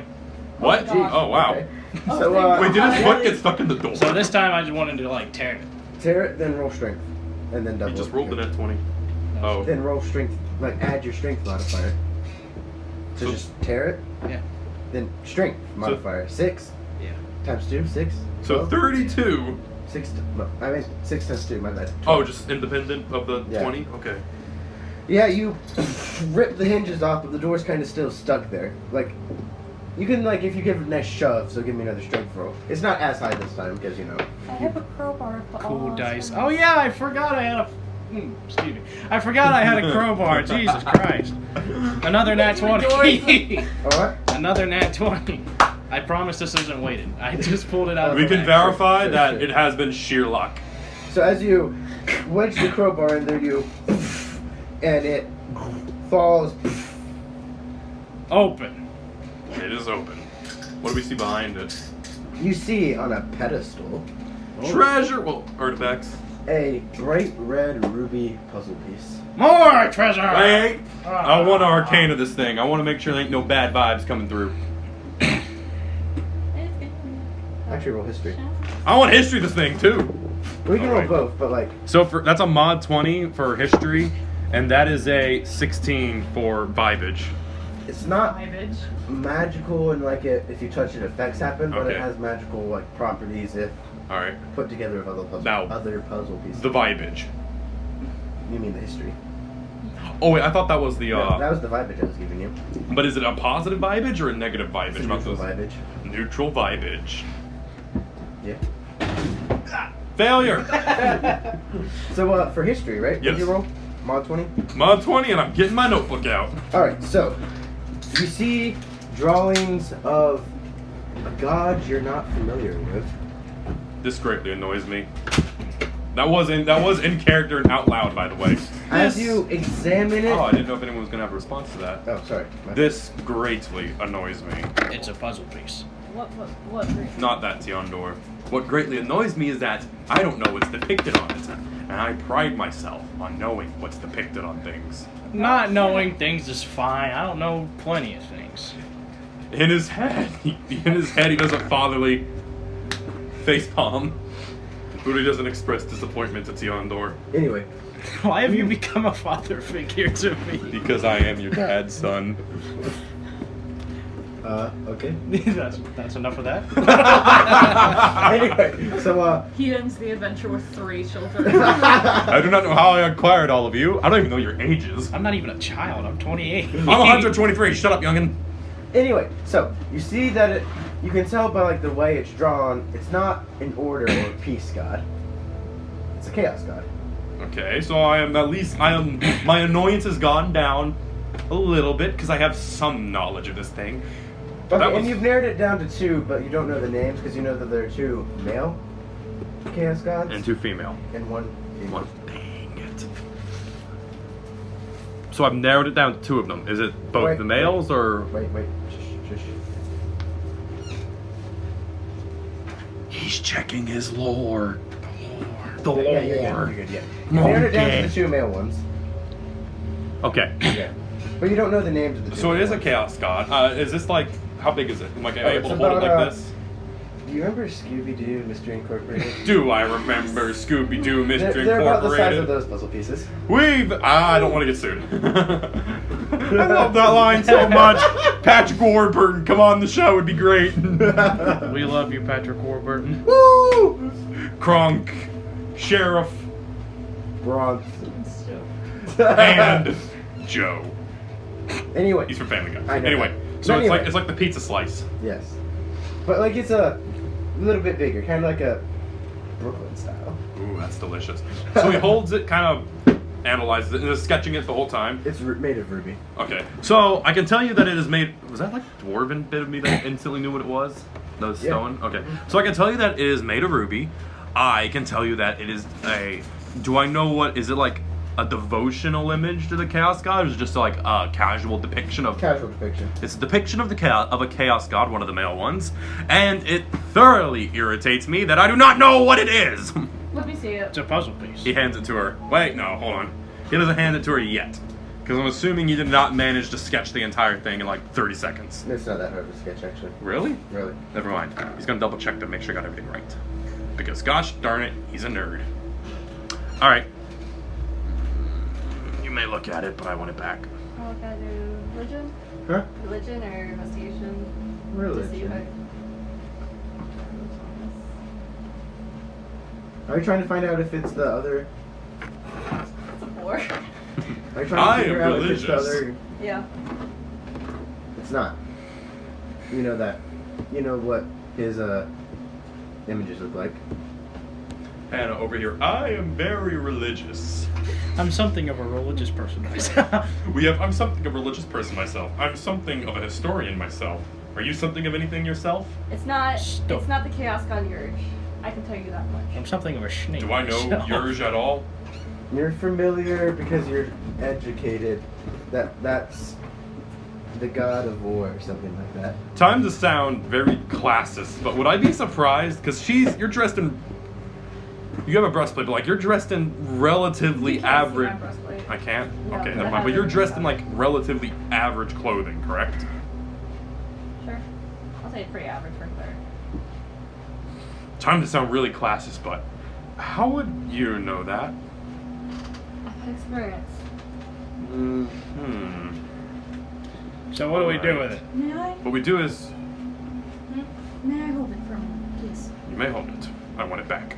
Speaker 3: What? Oh wow!
Speaker 1: Okay. So,
Speaker 3: Wait, did his foot get stuck in the door?
Speaker 2: So this time I just wanted to like tear it.
Speaker 1: tear it, then roll strength, and then double.
Speaker 3: He just
Speaker 1: it
Speaker 3: rolled the
Speaker 1: again.
Speaker 3: net 20. Oh.
Speaker 1: Then roll strength, like add your strength modifier. So
Speaker 3: So-
Speaker 1: just tear it.
Speaker 2: Yeah.
Speaker 1: Then strength modifier 6
Speaker 2: Yeah.
Speaker 1: times 2, 6.
Speaker 3: So 32.
Speaker 1: 6. No, I mean 6 times 2. My bad.
Speaker 3: Oh, just independent of the
Speaker 1: Yeah.
Speaker 3: 20? Okay.
Speaker 1: Yeah, you rip the hinges off, but the door's kind of still stuck there. Like, you can, like, if you give it a nice shove, so give me another strength roll. It's not as high this time, because, you know.
Speaker 8: I have a crowbar. But
Speaker 2: Cool dice. Oh yeah, I forgot I had a. Excuse me. I forgot I had a crowbar. Jesus Christ. Another nat 20.
Speaker 1: Alright?
Speaker 2: Another nat 20. I promise this isn't weighted. I just pulled it out.
Speaker 3: We
Speaker 2: of
Speaker 3: can
Speaker 2: the bag.
Speaker 3: verify
Speaker 1: Sure,
Speaker 3: that
Speaker 1: sure.
Speaker 3: it has been sheer luck.
Speaker 1: So as you wedge the crowbar in there, you. And it falls.
Speaker 2: Open.
Speaker 3: It is open. What do we see behind it?
Speaker 1: You see on a pedestal
Speaker 3: Treasure! Well, artifacts.
Speaker 1: a bright red ruby puzzle piece.
Speaker 2: More treasure.
Speaker 3: Wait! I want to arcana this thing. I want to make sure there ain't no bad vibes coming through.
Speaker 1: Actually, roll history.
Speaker 3: I want history this thing too.
Speaker 1: We can roll
Speaker 3: Alright.
Speaker 1: both, but like,
Speaker 3: So that's a mod 20 for history, and that is a 16 for vibage.
Speaker 1: it's not
Speaker 4: Garbage.
Speaker 1: magical and like if you touch it, effects happen, but it
Speaker 3: Okay.
Speaker 1: has magical like properties if
Speaker 3: All right.
Speaker 1: put together with
Speaker 3: Now,
Speaker 1: other puzzle pieces.
Speaker 3: The vibage.
Speaker 1: You mean the history?
Speaker 3: Oh wait, I thought that was the.
Speaker 1: No, that was the vibage I was giving you.
Speaker 3: But is it a positive vibage or a negative
Speaker 1: It's
Speaker 3: vibage?
Speaker 1: a
Speaker 3: Not
Speaker 1: neutral
Speaker 3: those-
Speaker 1: vibage.
Speaker 3: Neutral vibage.
Speaker 1: Yeah.
Speaker 3: Failure.
Speaker 1: So for history, right?
Speaker 3: Yes.
Speaker 1: Did you roll? Mod 20?
Speaker 3: Mod 20, and I'm getting my notebook out.
Speaker 1: Alright, so you see drawings of a god you're not familiar with.
Speaker 3: This greatly annoys me. That was in character and out loud, by the way.
Speaker 1: As you examine it.
Speaker 3: Oh, I didn't know if anyone was gonna have a response to that.
Speaker 1: Oh, sorry. My-
Speaker 3: This greatly annoys me.
Speaker 2: It's a puzzle piece.
Speaker 6: What?
Speaker 3: Not that, Tiondor. What greatly annoys me is that I don't know what's depicted on it, and I pride myself on knowing what's depicted on things.
Speaker 2: Not knowing things is fine. I don't know plenty of things.
Speaker 3: In his head, he does a fatherly facepalm, but he doesn't express disappointment to Tiondor.
Speaker 1: Anyway,
Speaker 2: Why have you become a father figure to me?
Speaker 3: Because I am your dad's son.
Speaker 1: okay.
Speaker 2: that's enough of that.
Speaker 1: Anyway, so
Speaker 4: He ends the adventure with 3 children.
Speaker 3: I do not know how I acquired all of you. I don't even know your ages.
Speaker 2: I'm not even a child. I'm 28.
Speaker 3: I'm 123. Shut up, youngin.
Speaker 1: anyway, so you see that you can tell by like the way it's drawn, it's not an order or peace god. It's a chaos god.
Speaker 3: Okay, so my annoyance has gone down a little bit because I have some knowledge of this thing.
Speaker 1: Okay,
Speaker 3: That was-
Speaker 1: and you've narrowed it down to 2, but you don't know the names because you know that there are 2 male chaos gods
Speaker 3: And 2 female.
Speaker 1: and 1 female.
Speaker 3: One. Dang it. So I've narrowed it down to 2 of them. Is it both
Speaker 1: Wait,
Speaker 3: the males or?
Speaker 1: Wait. Shush.
Speaker 3: He's checking his lore. The lore.
Speaker 1: Yeah, you're good. You narrowed it down to the 2 male ones.
Speaker 3: Okay.
Speaker 1: Yeah. But you don't know the names of the 2
Speaker 3: So it
Speaker 1: male
Speaker 3: is a
Speaker 1: ones.
Speaker 3: chaos god. Is this like, how big is it? Am I able
Speaker 1: it's
Speaker 3: to hold it
Speaker 1: about,
Speaker 3: like this?
Speaker 1: Do you remember Scooby-Doo, Mystery Incorporated?
Speaker 3: Do I remember Scooby-Doo Mystery
Speaker 1: They're about the size
Speaker 3: Incorporated?
Speaker 1: of those puzzle pieces.
Speaker 3: I don't want to get sued. I love that line so much. Patrick Warburton, come on the show, would be great.
Speaker 2: We love you, Patrick Warburton.
Speaker 3: Woo! Kronk, Sheriff,
Speaker 1: Bronson.
Speaker 3: and Joe.
Speaker 1: Anyway.
Speaker 3: He's from Family Guy.
Speaker 1: I know
Speaker 3: Anyway,
Speaker 1: that.
Speaker 3: so
Speaker 1: Anyway.
Speaker 3: it's like the pizza slice.
Speaker 1: Yes. But like it's a little bit bigger, kind of like a Brooklyn style.
Speaker 3: Ooh, that's delicious. So he holds it, kind of analyzes it, and is sketching it the whole time.
Speaker 1: It's made of ruby.
Speaker 3: Okay, so I can tell you that it is made. Was that like dwarven bit of me that instantly knew what it was? The stone. Okay, so I can tell you that it is made of ruby. I can tell you that it is a. Do I know what is it like? A devotional image to the chaos god, or is it just like a casual depiction of?
Speaker 1: Casual depiction.
Speaker 3: It's a depiction of a chaos god, one of the male ones, and it thoroughly irritates me that I do not know what it is.
Speaker 6: Let me see it.
Speaker 2: It's a puzzle piece.
Speaker 3: He hands it to her. Wait, no, hold on. He doesn't hand it to her yet, because I'm assuming you did not manage to sketch the entire thing in like 30 seconds.
Speaker 1: It's not that hard of a sketch, actually.
Speaker 3: Really?
Speaker 1: Really.
Speaker 3: Never mind. He's gonna double check to make sure I got everything right, because gosh darn it, he's a nerd. All right. You may look at it, but I want it back.
Speaker 6: Oh, can I do religion?
Speaker 1: Huh?
Speaker 6: Religion or investigation?
Speaker 1: Religion.
Speaker 6: To see if
Speaker 1: Are you trying to find out if it's the other?
Speaker 6: it's a 4.
Speaker 1: Are you trying to
Speaker 3: I
Speaker 1: figure
Speaker 3: am
Speaker 1: out if it's the
Speaker 3: religious.
Speaker 1: other?
Speaker 6: Yeah.
Speaker 1: It's not. You know that. You know what his images look like.
Speaker 3: Hannah over here. I am very religious.
Speaker 2: I'm something of a religious person myself.
Speaker 3: I'm something of a religious person myself. I'm something of a historian myself. Are you something of anything yourself?
Speaker 6: It's not.
Speaker 2: Stop.
Speaker 6: It's not the chaos god Urge. I can tell you that much.
Speaker 2: I'm something of a snake.
Speaker 3: Do I know
Speaker 2: myself.
Speaker 3: yours at all?
Speaker 1: You're familiar because you're educated. That's the god of war or something like that.
Speaker 3: Time to sound very classist, but would I be surprised? Because you're dressed in. You have a breastplate, but like you're dressed in relatively
Speaker 6: You can't see my
Speaker 3: average.
Speaker 6: breastplate.
Speaker 3: I can't?
Speaker 6: No,
Speaker 3: Okay,
Speaker 6: I
Speaker 3: never mind.
Speaker 6: have
Speaker 3: But
Speaker 6: it
Speaker 3: you're
Speaker 6: in
Speaker 3: dressed in
Speaker 6: the
Speaker 3: like relatively average clothing, correct?
Speaker 6: Sure. I'll say it's pretty average for a cleric.
Speaker 3: Time to sound really classist, but how would you know that?
Speaker 6: I've had experience.
Speaker 2: So what do we do with it?
Speaker 8: May I?
Speaker 3: What we do is
Speaker 8: May I hold it for a moment, please?
Speaker 3: you may hold it. I want it back.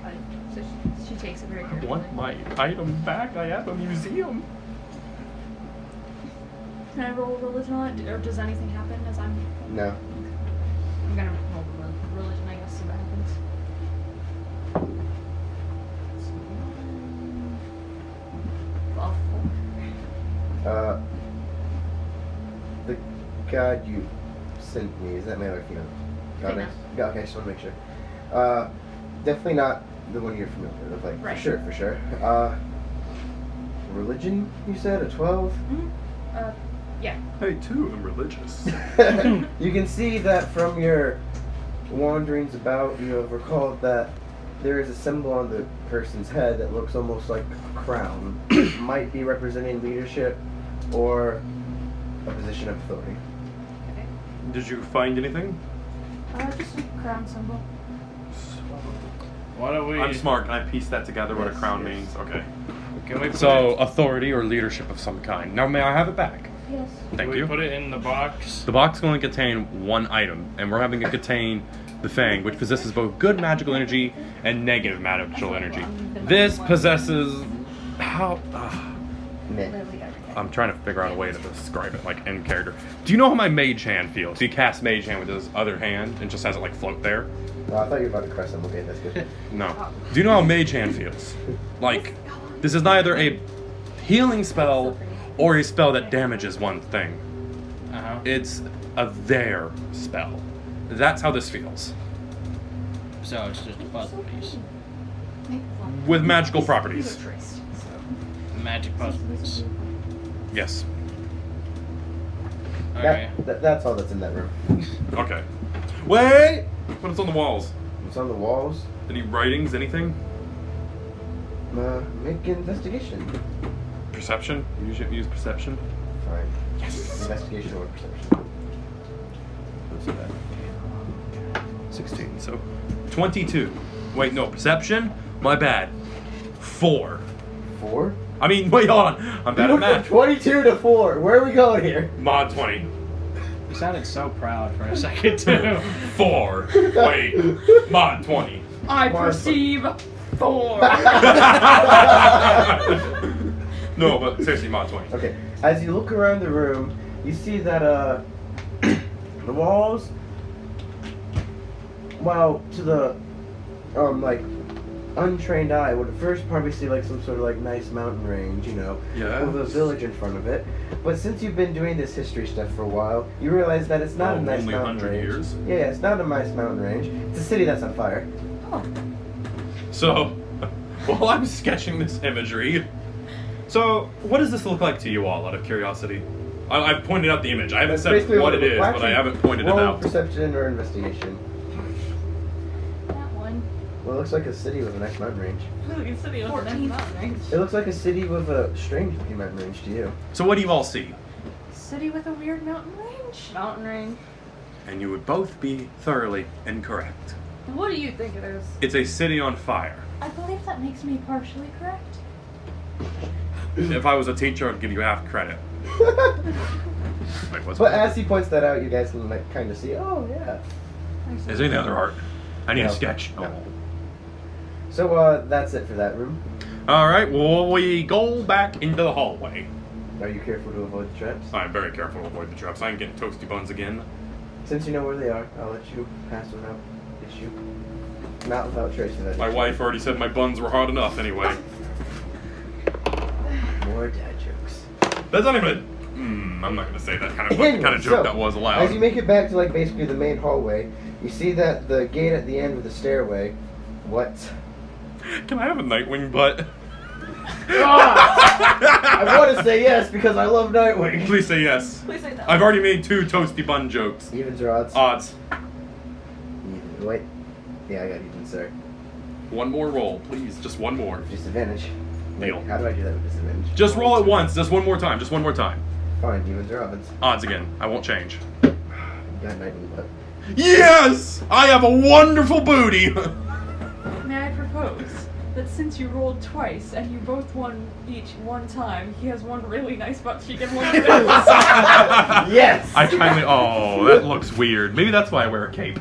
Speaker 4: So she takes it very
Speaker 3: I
Speaker 4: carefully.
Speaker 3: want my item back. I have a museum.
Speaker 4: Can I roll religion on it, or does anything happen as I'm?
Speaker 1: No.
Speaker 4: I'm gonna roll religion, I guess, see what happens. Well,
Speaker 1: The god you sent me, is that male or female?
Speaker 4: Female.
Speaker 1: Okay, I just want to make sure. Definitely not the one you're familiar with, like,
Speaker 4: Right.
Speaker 1: for sure. Religion, you said, a 12?
Speaker 4: yeah.
Speaker 3: Hey, too, I'm religious.
Speaker 1: You can see that from your wanderings about, you have recalled that there is a symbol on the person's head that looks almost like a crown. Might be representing leadership or a position of authority.
Speaker 4: Okay.
Speaker 3: Did you find anything?
Speaker 8: Just a crown symbol.
Speaker 2: What do we?
Speaker 3: I'm smart. Can I piece that together? What a
Speaker 1: Yes,
Speaker 3: crown
Speaker 1: yes.
Speaker 3: means? Okay.
Speaker 2: Can we put
Speaker 3: So
Speaker 2: it,
Speaker 3: authority or leadership of some kind. Now, may I have it back?
Speaker 8: Yes.
Speaker 3: Thank
Speaker 2: do we
Speaker 3: you.
Speaker 2: put it in the box?
Speaker 3: The box can only contain one item, and we're having it contain the Fang, which possesses both good magical energy and negative magical energy. This possesses how?
Speaker 1: Meh.
Speaker 6: Literally everything.
Speaker 3: I'm trying to figure out a way to describe it, like in character. Do you know how my mage hand feels? He casts mage hand with his other hand and just has it like float there.
Speaker 1: Oh, I thought you were about to crush them. Okay, that's good.
Speaker 3: No. Do you know how mage hand feels? Like, this is neither a healing spell or a spell that damages one thing.
Speaker 2: Uh-huh.
Speaker 3: It's a there spell. That's how this feels.
Speaker 2: So it's just a puzzle piece.
Speaker 3: with magical
Speaker 8: These
Speaker 3: properties.
Speaker 8: are traced, so.
Speaker 2: Magic puzzles.
Speaker 3: Yes.
Speaker 2: Okay.
Speaker 1: That's all that's in that room.
Speaker 3: Okay. Wait! What's on the walls?
Speaker 1: It's on the walls.
Speaker 3: Any writings? Anything?
Speaker 1: Make an investigation.
Speaker 3: Perception? Use perception.
Speaker 1: Fine.
Speaker 3: Yes.
Speaker 1: Investigation or perception.
Speaker 3: What's that? 16. So 22. Wait, no, perception? My bad. 4.
Speaker 1: 4?
Speaker 3: I mean, wait, hold on. I'm bad at math.
Speaker 1: 22 to 4. Where are we going here?
Speaker 3: Mod 20.
Speaker 2: You sounded so proud for a second, too.
Speaker 3: 4. Wait. Mod 20.
Speaker 4: I perceive 4.
Speaker 3: No, but seriously, mod 20.
Speaker 1: Okay. As you look around the room, you see that the walls, well, to the like untrained eye would at first probably see like some sort of like nice mountain range, you know,
Speaker 3: Yeah.
Speaker 1: with a village in front of it. But since you've been doing this history stuff for a while, you realize that it's not a nice
Speaker 3: only
Speaker 1: mountain
Speaker 3: 100
Speaker 1: range.
Speaker 3: years?
Speaker 1: Yeah, it's not a nice mountain range. It's a city that's on fire.
Speaker 3: So, while I'm sketching this imagery, so what does this look like to you all, out of curiosity? I've pointed out the image. I haven't
Speaker 1: That's
Speaker 3: said
Speaker 1: basically
Speaker 3: what it is,
Speaker 1: well,
Speaker 3: but I
Speaker 1: actually,
Speaker 3: haven't pointed it
Speaker 1: roll
Speaker 3: out.
Speaker 1: Perception or investigation.
Speaker 6: That one.
Speaker 1: Well, it looks like a city with a nice mountain range.
Speaker 6: Look, it's city with a nice mountain range.
Speaker 1: It looks like a city with a strange looking mountain range to you.
Speaker 3: So what do you all see?
Speaker 8: City with a weird mountain range.
Speaker 6: Mountain range.
Speaker 3: And you would both be thoroughly incorrect.
Speaker 6: What do you think it is?
Speaker 3: It's a city on fire.
Speaker 8: I believe that makes me partially correct.
Speaker 3: If I was a teacher, I'd give you half credit. Wait, what's
Speaker 1: But as he points that out, you guys can like kind of see. Oh yeah.
Speaker 3: Is there any other art? I need
Speaker 1: No.
Speaker 3: a sketch.
Speaker 1: No. So that's it for that room.
Speaker 3: Alright, well, we go back into the hallway.
Speaker 1: Are you careful to avoid the traps?
Speaker 3: I'm very careful to avoid the traps. I ain't getting toasty buns again.
Speaker 1: Since you know where they are, I'll let you pass without issue. Not without tracing that.
Speaker 3: My wife already said my buns were hard enough anyway.
Speaker 1: More dad jokes.
Speaker 3: That's not even a... I'm not gonna say that kind of joke
Speaker 1: So,
Speaker 3: that was
Speaker 1: As
Speaker 3: allowed.
Speaker 1: you make it back to like basically the main hallway, you see that the gate at the end with the stairway. What?
Speaker 3: Can I have a Nightwing butt?
Speaker 1: I want to say yes because I love Nightwing.
Speaker 3: Please say yes.
Speaker 6: Please say that.
Speaker 3: I've already made 2 toasty bun jokes.
Speaker 1: Evens or odds?
Speaker 3: Odds.
Speaker 1: Even. Wait. Yeah, I got even, sir.
Speaker 3: One more roll, please. Just one more.
Speaker 1: Disadvantage. Wait,
Speaker 3: Deal.
Speaker 1: how do I do that with disadvantage?
Speaker 3: Just roll it once. Just one more time. Just one more time.
Speaker 1: Fine, evens or odds.
Speaker 3: Odds again. I won't change.
Speaker 1: You got Nightwing, but
Speaker 3: Yes! I have a wonderful booty!
Speaker 8: May I propose that since you rolled twice and you both won each one time, he has one really nice butt cheek and one really
Speaker 1: yes.
Speaker 3: I kindly... Oh, that looks weird. Maybe that's why I wear a cape.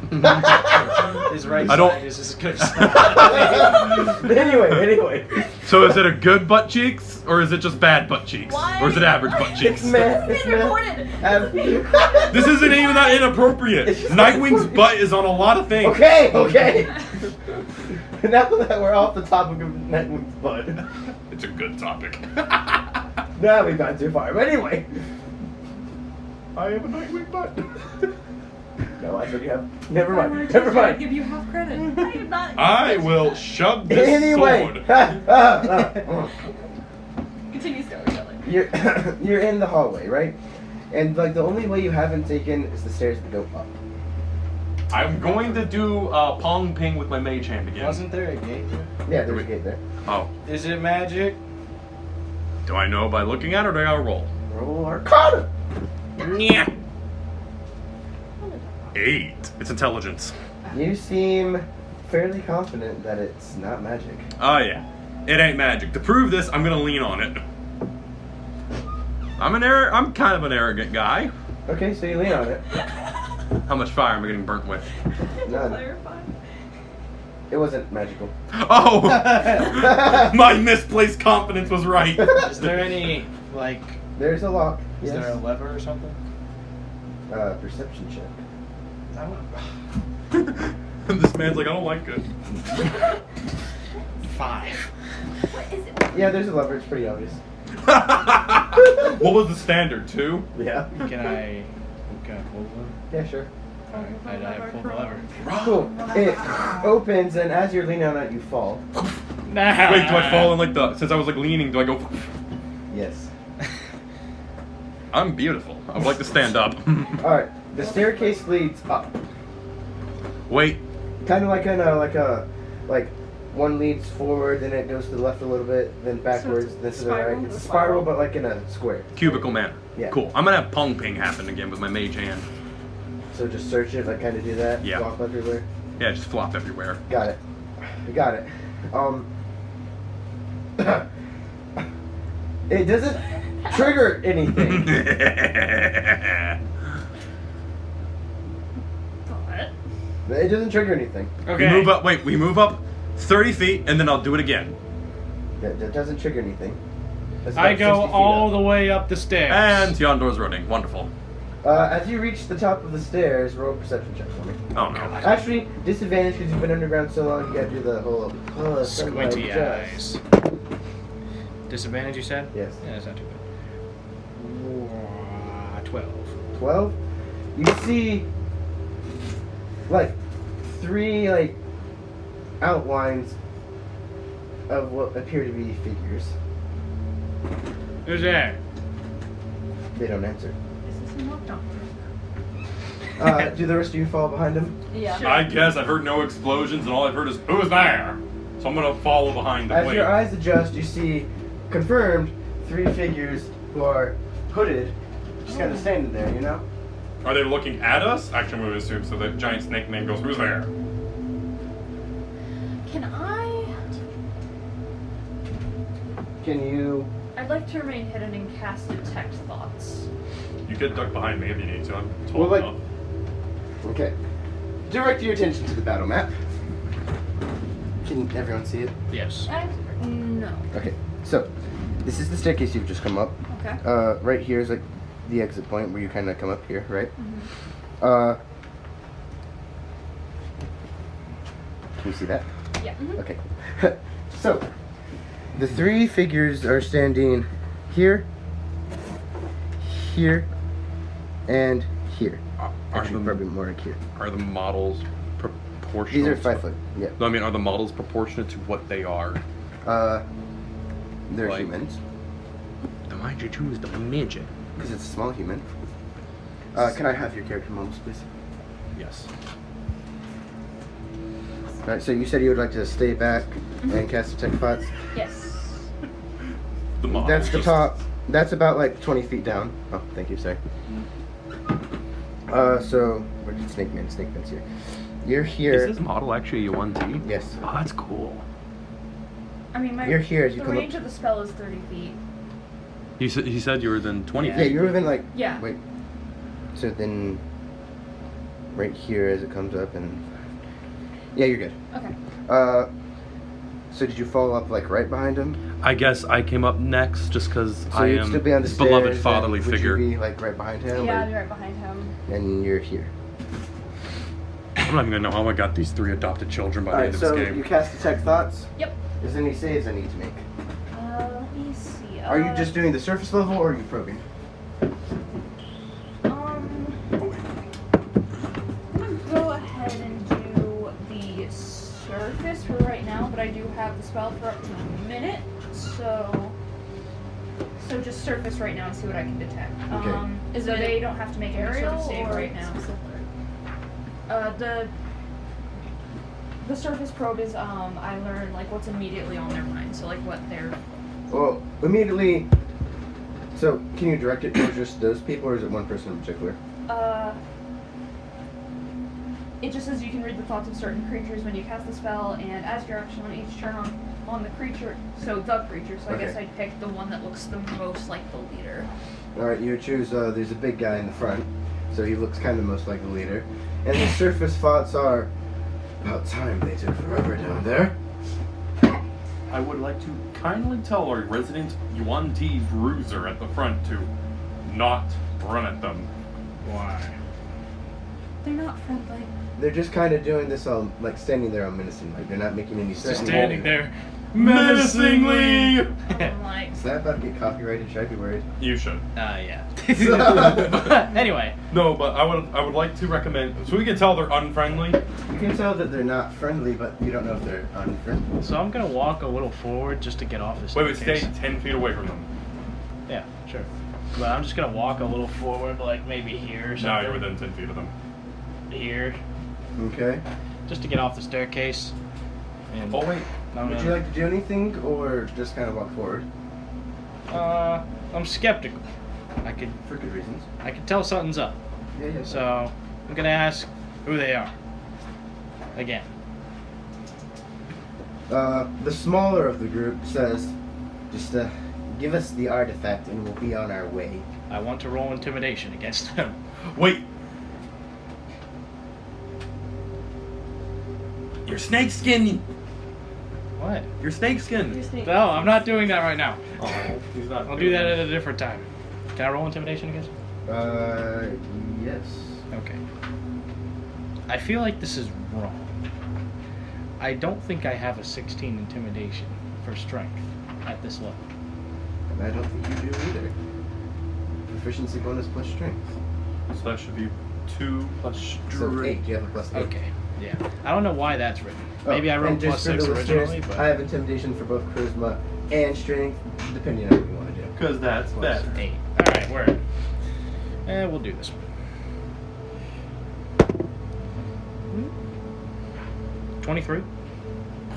Speaker 2: His right
Speaker 3: I don't-
Speaker 2: side is as good as
Speaker 1: Anyway.
Speaker 3: So is it a good butt cheeks, or is it just bad butt cheeks?
Speaker 6: Why?
Speaker 3: Or is it average butt
Speaker 1: It's
Speaker 3: cheeks?
Speaker 1: math.
Speaker 6: It's
Speaker 1: It's
Speaker 6: been
Speaker 1: math.
Speaker 6: recorded.
Speaker 3: This isn't even that inappropriate.
Speaker 1: It's just
Speaker 3: Nightwing's
Speaker 1: inappropriate.
Speaker 3: butt is on a lot of things.
Speaker 1: Okay. Now that we're off the topic of Nightwing's butt,
Speaker 3: It's a good topic.
Speaker 1: now we've gone too far. But anyway, I have a Nightwing butt. No, I already have. Never mind. Never
Speaker 8: I'd
Speaker 1: mind.
Speaker 8: give you half credit.
Speaker 6: I am not.
Speaker 3: I will shove this
Speaker 1: Anyway,
Speaker 3: sword.
Speaker 6: Continue storytelling.
Speaker 1: you're in the hallway, right? And like the only way you haven't taken is the stairs that go up.
Speaker 3: I'm going to do pong ping with my mage hand again.
Speaker 2: Wasn't there a gate?
Speaker 1: Yeah, there's a gate there.
Speaker 3: Oh.
Speaker 2: Is it magic?
Speaker 3: Do I know by looking at it, or do I gotta roll?
Speaker 1: Roll Arcana.
Speaker 3: Yeah. 8. It's intelligence.
Speaker 1: You seem fairly confident that it's not magic.
Speaker 3: Oh yeah. It ain't magic. To prove this, I'm gonna lean on it. I'm kind of an arrogant guy.
Speaker 1: Okay, so you lean on it.
Speaker 3: How much fire am I getting burnt with?
Speaker 1: None.
Speaker 6: Clarify.
Speaker 1: It wasn't magical.
Speaker 3: Oh! My misplaced confidence was right.
Speaker 2: Is there any, like,
Speaker 1: There's a lock.
Speaker 2: is
Speaker 1: Yes.
Speaker 2: there a lever or something?
Speaker 1: Perception check.
Speaker 3: This man's like, I don't like it.
Speaker 2: 5.
Speaker 6: What is it?
Speaker 1: Yeah, there's a lever. It's pretty obvious.
Speaker 3: What was the standard? 2?
Speaker 1: Yeah.
Speaker 2: Can I pull one?
Speaker 1: Yeah, sure.
Speaker 2: Alright, I pull the lever.
Speaker 1: Cool. It opens, and as you're leaning on it, you fall.
Speaker 2: Nah.
Speaker 3: Wait, do I fall in like the? Since I was like leaning, do I go?
Speaker 1: Yes.
Speaker 3: I'm beautiful. I would like to stand up.
Speaker 1: Alright, the staircase leads up.
Speaker 3: Wait.
Speaker 1: Kind of like one leads forward, then it goes to the left a little bit, then backwards, then to the right. It's a spiral, but like in a square.
Speaker 3: Cubicle manner.
Speaker 1: Yeah.
Speaker 3: Cool. I'm gonna have Pong Ping happen again with my mage hand.
Speaker 1: So just search it, like kind of do that.
Speaker 3: Yeah.
Speaker 1: Walk everywhere.
Speaker 3: Yeah, just flop everywhere.
Speaker 1: Got it. We got it. It doesn't trigger anything.
Speaker 4: What?
Speaker 1: It doesn't trigger anything.
Speaker 2: Okay.
Speaker 3: We move up. Wait, we move up 30 feet, and then I'll do it again.
Speaker 1: That doesn't trigger anything. That's
Speaker 2: I
Speaker 1: about
Speaker 2: go
Speaker 1: 60 feet
Speaker 2: all
Speaker 1: up.
Speaker 2: the way up the stairs.
Speaker 3: And Yondor's running. Wonderful.
Speaker 1: As you reach the top of the stairs, roll a perception check for me.
Speaker 3: Oh no.
Speaker 1: Actually, disadvantage because you've been underground so long. You gotta do the whole
Speaker 2: Squinty
Speaker 1: sunlight
Speaker 2: eyes.
Speaker 1: just.
Speaker 2: Disadvantage, you said?
Speaker 1: Yes.
Speaker 2: Yeah, that's not too bad. 12.
Speaker 1: 12. You see, like, 3 like outlines of what appear to be figures.
Speaker 2: Who's there?
Speaker 1: They don't answer.
Speaker 8: Is this a mock doctor?
Speaker 1: Do the rest of you follow behind him?
Speaker 6: Yeah.
Speaker 3: I guess I've heard no explosions, and all I've heard is "Who's there?" So I'm gonna follow behind the
Speaker 1: As
Speaker 3: plane.
Speaker 1: your eyes adjust, you see confirmed 3 figures who are hooded, just kind of standing there, you know?
Speaker 3: Are they looking at us? Actually, I'm gonna assume so. The giant snake man goes, "Who's there?"
Speaker 1: Can you?
Speaker 4: I'd like to remain hidden and cast Detect Thoughts.
Speaker 3: You could duck behind me if you need to. I'm tall
Speaker 1: Well, like-
Speaker 3: enough.
Speaker 1: Okay. Direct your attention to the battle map. Can everyone see it?
Speaker 2: Yes.
Speaker 4: No.
Speaker 1: Okay. So, this is the staircase you've just come up.
Speaker 4: Okay.
Speaker 1: Right here is like the exit point where you kind of come up here, right?
Speaker 4: Mm-hmm.
Speaker 1: Can you see that?
Speaker 4: Yeah.
Speaker 1: Okay. So, the 3 figures are standing here, here, and here.
Speaker 3: Are
Speaker 1: Actually,
Speaker 3: the-
Speaker 1: probably more like here.
Speaker 3: Are the models proportional?
Speaker 1: These are 5 foot. Yeah.
Speaker 3: No, I mean, are the models proportionate to what they are?
Speaker 1: They're
Speaker 3: Like-
Speaker 1: humans
Speaker 3: Then why'd you choose the midget?
Speaker 1: because it's a small human. Can I have your character models, please?
Speaker 3: Yes.
Speaker 1: All right. So you said you would like to stay back and cast Detect Thoughts.
Speaker 4: Yes.
Speaker 3: The models.
Speaker 1: That's the
Speaker 3: just-
Speaker 1: top. That's about like 20 feet down. Oh, thank you, sorry. So where did Snake Man? Snake Man's here. You're here.
Speaker 3: Is this model actually a 1T?
Speaker 1: Yes.
Speaker 3: Oh, that's cool.
Speaker 4: I mean,
Speaker 1: You're here as you
Speaker 4: the
Speaker 1: come up.
Speaker 4: range of the spell is 30 feet.
Speaker 3: He said you were then 20
Speaker 1: Yeah,
Speaker 3: feet.
Speaker 1: you're within like.
Speaker 4: Yeah.
Speaker 1: Wait. So then, right here as it comes up and. Yeah, you're good.
Speaker 4: Okay.
Speaker 1: So did you follow up like right behind him?
Speaker 3: I guess I came up next just because
Speaker 1: So
Speaker 3: I
Speaker 1: you'd
Speaker 3: am
Speaker 1: still be on the
Speaker 3: his beloved
Speaker 1: stairs,
Speaker 3: fatherly
Speaker 1: and
Speaker 3: figure.
Speaker 1: Would you be like right behind him?
Speaker 6: Yeah,
Speaker 1: or-
Speaker 6: I'll be right behind him.
Speaker 1: And you're here.
Speaker 3: I'm not even gonna know how I got these 3 adopted children by the
Speaker 1: Alright,
Speaker 3: end of
Speaker 1: so
Speaker 3: this game.
Speaker 1: you cast Detect Thoughts.
Speaker 4: Yep.
Speaker 1: Is there any saves I need to make?
Speaker 4: Let me see.
Speaker 1: Are you just doing the surface level or are you probing?
Speaker 4: I'm gonna go ahead and do the surface for right now, but I do have the spell for up to a minute, so just surface right now and see what I can detect.
Speaker 1: Okay.
Speaker 4: Is so they don't have to make any sort of save right now. The surface probe is I learn like what's immediately on their mind, so like what they're.
Speaker 1: Well, immediately. So, can you direct it towards just those people, or is it one person in particular?
Speaker 4: It just says you can read the thoughts of certain creatures when you cast the spell, and as your action on each turn on the creature, so the creature. So I guess
Speaker 1: Okay.
Speaker 4: I'd pick the one that looks the most like the leader.
Speaker 1: All right, you choose. There's a big guy in the front, so he looks kind of most like the leader. And the surface thoughts are, about time they took forever down there.
Speaker 3: I would like to kindly tell our resident Yuan T bruiser at the front to not run at them.
Speaker 2: Why?
Speaker 4: They're not friendly.
Speaker 1: They're just kind of doing this all like standing there all menacing, like they're not making any sense.
Speaker 2: Just standing there,
Speaker 3: menacingly.
Speaker 4: I'm like,
Speaker 1: Is that about to get copyrighted? Should I be worried?
Speaker 3: You should.
Speaker 2: Yeah. But anyway,
Speaker 3: No, but I would like to recommend, so we can tell they're unfriendly.
Speaker 1: You can tell that they're not friendly, but you don't know if they're unfriendly.
Speaker 2: so I'm gonna walk a little forward just to get off this.
Speaker 3: Wait, stay 10 feet away from them.
Speaker 2: Yeah, sure. But I'm just gonna walk a little forward, like maybe here or something.
Speaker 3: Now you're within 10 feet of them.
Speaker 2: Here,
Speaker 1: Okay.
Speaker 2: just to get off the staircase. And
Speaker 3: Oh wait.
Speaker 1: Would you like to do anything, or just kind of walk forward?
Speaker 2: I'm skeptical.
Speaker 1: For good reasons.
Speaker 2: I could tell something's up.
Speaker 1: Yeah.
Speaker 2: So I'm gonna ask who they are. Again.
Speaker 1: The smaller of the group says, just give us the artifact and we'll be on our way.
Speaker 2: I want to roll intimidation against them.
Speaker 3: Wait. You're snakeskin.
Speaker 2: What?
Speaker 3: You're snakeskin.
Speaker 2: No, I'm not doing that right now.
Speaker 3: Oh, he's not.
Speaker 2: I'll do that at a different time. Can I roll intimidation against them?
Speaker 1: Yes.
Speaker 2: Okay. I feel like this is wrong. I don't think I have a 16 intimidation for strength at this level.
Speaker 1: And I don't think you do either. Proficiency bonus plus strength.
Speaker 3: So that should be 2 plus strength.
Speaker 1: So 8, you have a plus 8.
Speaker 2: Okay, yeah. I don't know why that's written. Maybe I
Speaker 1: and
Speaker 2: wrote
Speaker 1: just
Speaker 2: plus
Speaker 1: for
Speaker 2: 6
Speaker 1: the listeners,
Speaker 2: originally, but
Speaker 1: I have intimidation for both charisma and strength, depending on what you want to do.
Speaker 3: Because that's
Speaker 2: plus
Speaker 3: better.
Speaker 2: 8. Alright, word. We'll do this one. 23?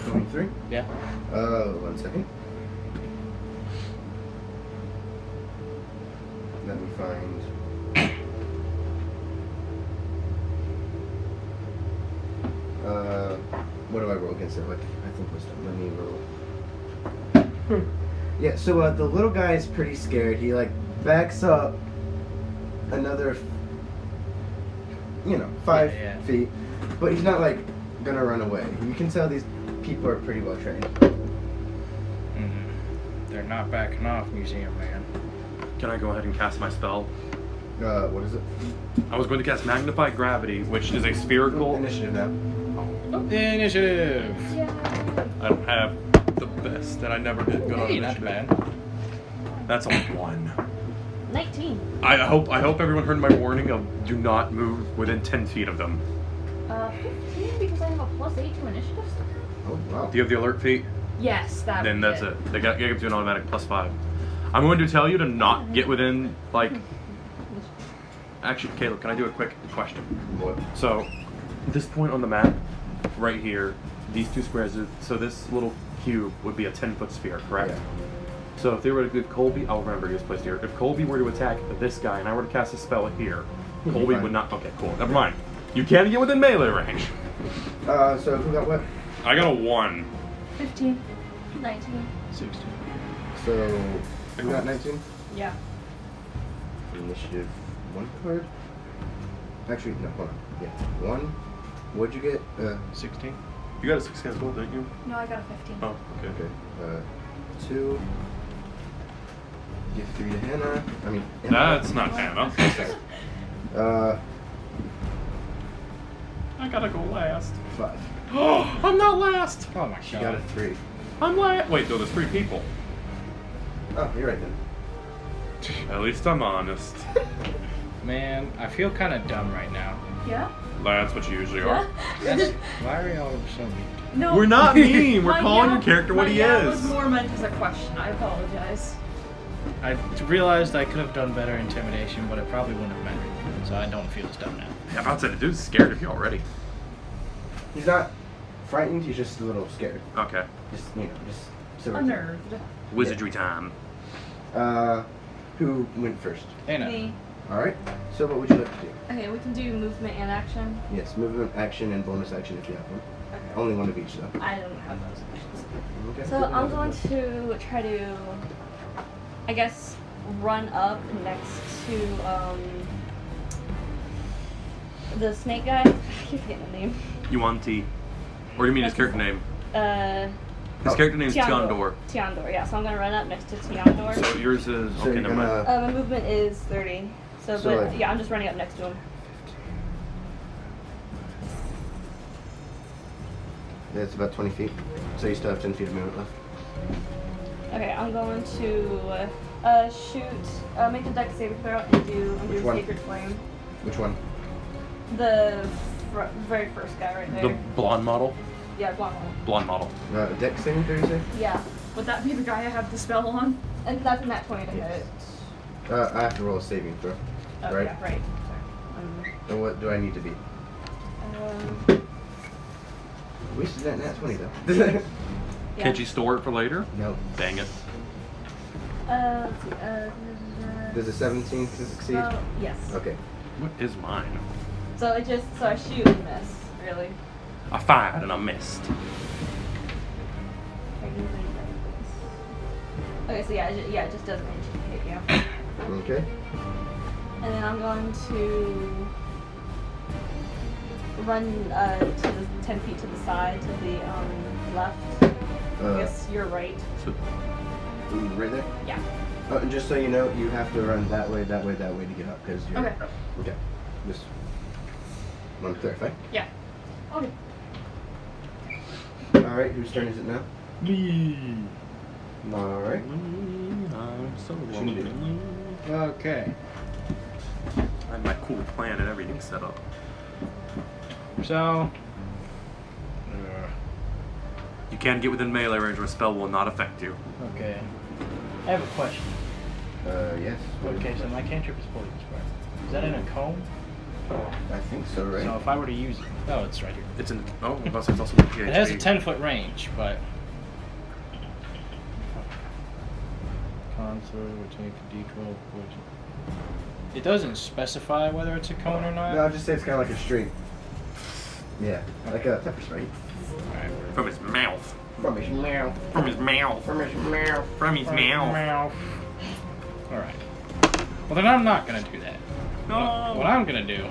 Speaker 1: 23?
Speaker 2: Yeah.
Speaker 1: 1 second. Let me find. What do I roll against it? What I think was done. Let me roll. Yeah, so the little guy is pretty scared. He like backs up another, 5
Speaker 2: Yeah.
Speaker 1: feet, but he's not like gonna run away. You can tell these people are pretty well trained.
Speaker 2: They're not backing off, museum man.
Speaker 3: Can I go ahead and cast my spell?
Speaker 1: What is it?
Speaker 3: I was going to cast Magnify Gravity, which is a spherical.
Speaker 1: Initiative now.
Speaker 2: Initiative!
Speaker 3: I don't have the best, and I never did good on
Speaker 2: Hey, not
Speaker 3: initiative.
Speaker 2: bad.
Speaker 3: That's a 1.
Speaker 6: 19.
Speaker 3: I hope everyone heard my warning of do not move within 10 feet of them.
Speaker 6: 15 because I have a plus 8 to initiative.
Speaker 1: Oh wow.
Speaker 3: Do you have the alert feat?
Speaker 4: yes, that.
Speaker 3: Then
Speaker 4: would be
Speaker 3: that's it. They gives you an automatic +5. I'm going to tell you to not get within, like... Actually, Caleb, can I do a quick question?
Speaker 1: What?
Speaker 3: So, this point on the map, right here, these 2 squares, so this little cube would be a 10-foot sphere, correct?
Speaker 1: Yeah.
Speaker 3: So if they were to give Colby, I'll remember he was placed here. If Colby were to attack this guy and I were to cast a spell here, Colby
Speaker 1: fine.
Speaker 3: would not... Okay, cool. Never mind. You can't get within melee range.
Speaker 1: So who got what?
Speaker 3: I got a 1.
Speaker 6: 15. 19.
Speaker 2: 16.
Speaker 1: So who got 19?
Speaker 6: Yeah.
Speaker 1: Initiative 1 card. Actually, no, hold on. Yeah, 1. What'd you get?
Speaker 2: 16?
Speaker 3: You got a 6 as well, didn't you?
Speaker 6: No, I got a 15.
Speaker 3: Oh, okay.
Speaker 1: Okay. 2. Give 3 to Hannah. I mean.
Speaker 3: That's not Hannah. I gotta go last.
Speaker 1: 5.
Speaker 3: Oh, I'm not last.
Speaker 2: Oh my
Speaker 1: She got a
Speaker 2: god.
Speaker 1: 3.
Speaker 3: I'm last. Wait, no, there's 3 people.
Speaker 1: Oh, you're right then.
Speaker 3: At least I'm honest.
Speaker 2: Man, I feel kind of dumb right now.
Speaker 6: Yeah?
Speaker 3: That's what you usually are.
Speaker 2: Why are y'all so mean?
Speaker 4: No.
Speaker 3: We're not mean. We're
Speaker 4: My
Speaker 3: calling
Speaker 4: yeah-
Speaker 3: your character what
Speaker 4: my
Speaker 3: he
Speaker 4: yeah
Speaker 3: is.
Speaker 4: was more meant as a question. I apologize.
Speaker 2: I realized I could have done better intimidation, but it probably wouldn't have mattered. So I don't feel as dumb now.
Speaker 3: Yeah, I'm about to say, the dude's scared of you already.
Speaker 1: He's not frightened, he's just a little scared.
Speaker 3: Okay.
Speaker 1: Just, just so
Speaker 4: Unnerved.
Speaker 3: Wizardry time.
Speaker 1: Who went first?
Speaker 2: Hannah.
Speaker 6: Me.
Speaker 1: Alright, so what would you like to do?
Speaker 6: Okay, we can do movement and action.
Speaker 1: Yes, movement, action, and bonus action if you have one.
Speaker 6: Okay.
Speaker 1: Only one of each though.
Speaker 6: I don't have those actions.
Speaker 1: Okay.
Speaker 6: So I'm going to try to, I guess, run up next to the snake guy. I keep forgetting the name.
Speaker 3: Yuan-Ti. Or do you mean his character name? His
Speaker 6: Oh,
Speaker 3: character name is Tiandor.
Speaker 6: Tiandor, yeah. So I'm gonna run up next to Tiandor.
Speaker 3: So yours is...
Speaker 1: So
Speaker 3: Okay,
Speaker 1: you're
Speaker 3: never mind.
Speaker 1: gonna...
Speaker 6: My movement is 30. So,
Speaker 1: So,
Speaker 6: but
Speaker 1: like-
Speaker 6: yeah, I'm just running up next to him.
Speaker 1: Yeah, it's about 20 feet. So you still have 10 feet of movement left.
Speaker 6: Okay, I'm going to make a dex saving throw and
Speaker 1: Which
Speaker 6: do
Speaker 1: one?
Speaker 6: Sacred Flame.
Speaker 1: Which one?
Speaker 6: The very first guy right there.
Speaker 3: The blonde model?
Speaker 6: Yeah, blonde one.
Speaker 3: Blonde model.
Speaker 1: Dex saving throw, you say?
Speaker 6: Yeah.
Speaker 8: Would that be the guy I have the spell on?
Speaker 6: And that's a nat 20 to hit.
Speaker 1: I have to roll a saving throw.
Speaker 6: Oh,
Speaker 1: Right.
Speaker 6: yeah, right. Sorry.
Speaker 1: And what do I need to be? Wasted that nat 20 though.
Speaker 6: Yeah.
Speaker 3: Can't you store it for later?
Speaker 1: No.
Speaker 3: Dang it.
Speaker 6: Let's see.
Speaker 1: Does a 17 succeed?
Speaker 6: Yes.
Speaker 1: Okay.
Speaker 3: What is mine?
Speaker 6: So I shoot and miss, really.
Speaker 3: I fired and I missed.
Speaker 6: Okay, so it just doesn't hit you.
Speaker 1: Okay.
Speaker 6: And then I'm going to run to the 10 feet to the side, to the left. I guess you're right.
Speaker 3: So,
Speaker 1: Right there?
Speaker 6: Yeah.
Speaker 1: Oh, and just so you know, you have to run that way to get up, because you're...
Speaker 6: Okay.
Speaker 1: Okay. Just want to clarify.
Speaker 6: Yeah. Okay.
Speaker 1: Alright, whose turn is it now?
Speaker 3: me.
Speaker 1: Alright.
Speaker 3: I'm so
Speaker 1: Shouldn't be.
Speaker 3: lonely.
Speaker 2: Okay.
Speaker 3: I have my cool plan and everything set up.
Speaker 2: So.
Speaker 3: You can't get within melee range where a spell will not affect you.
Speaker 2: Okay. I have a question.
Speaker 1: Yes. What is
Speaker 2: Okay,
Speaker 1: it?
Speaker 2: so my cantrip is poison spread. Is that in a cone?
Speaker 1: I think so, right?
Speaker 2: So if I were to use it, oh, it's right here.
Speaker 3: It's in. Oh, I was about to say it's also in PHP.
Speaker 2: It has a 10-foot range, but. Consort would take a d12 poison. It doesn't specify whether it's a cone or not.
Speaker 1: No, I'll just say it's kind of like a straight. Yeah, like a pepper spray.
Speaker 2: Alright.
Speaker 3: From his mouth.
Speaker 1: From his mouth.
Speaker 3: From his mouth.
Speaker 1: From his mouth.
Speaker 3: From his mouth.
Speaker 2: Alright. Well, then I'm not gonna do that.
Speaker 3: No.
Speaker 2: What I'm gonna do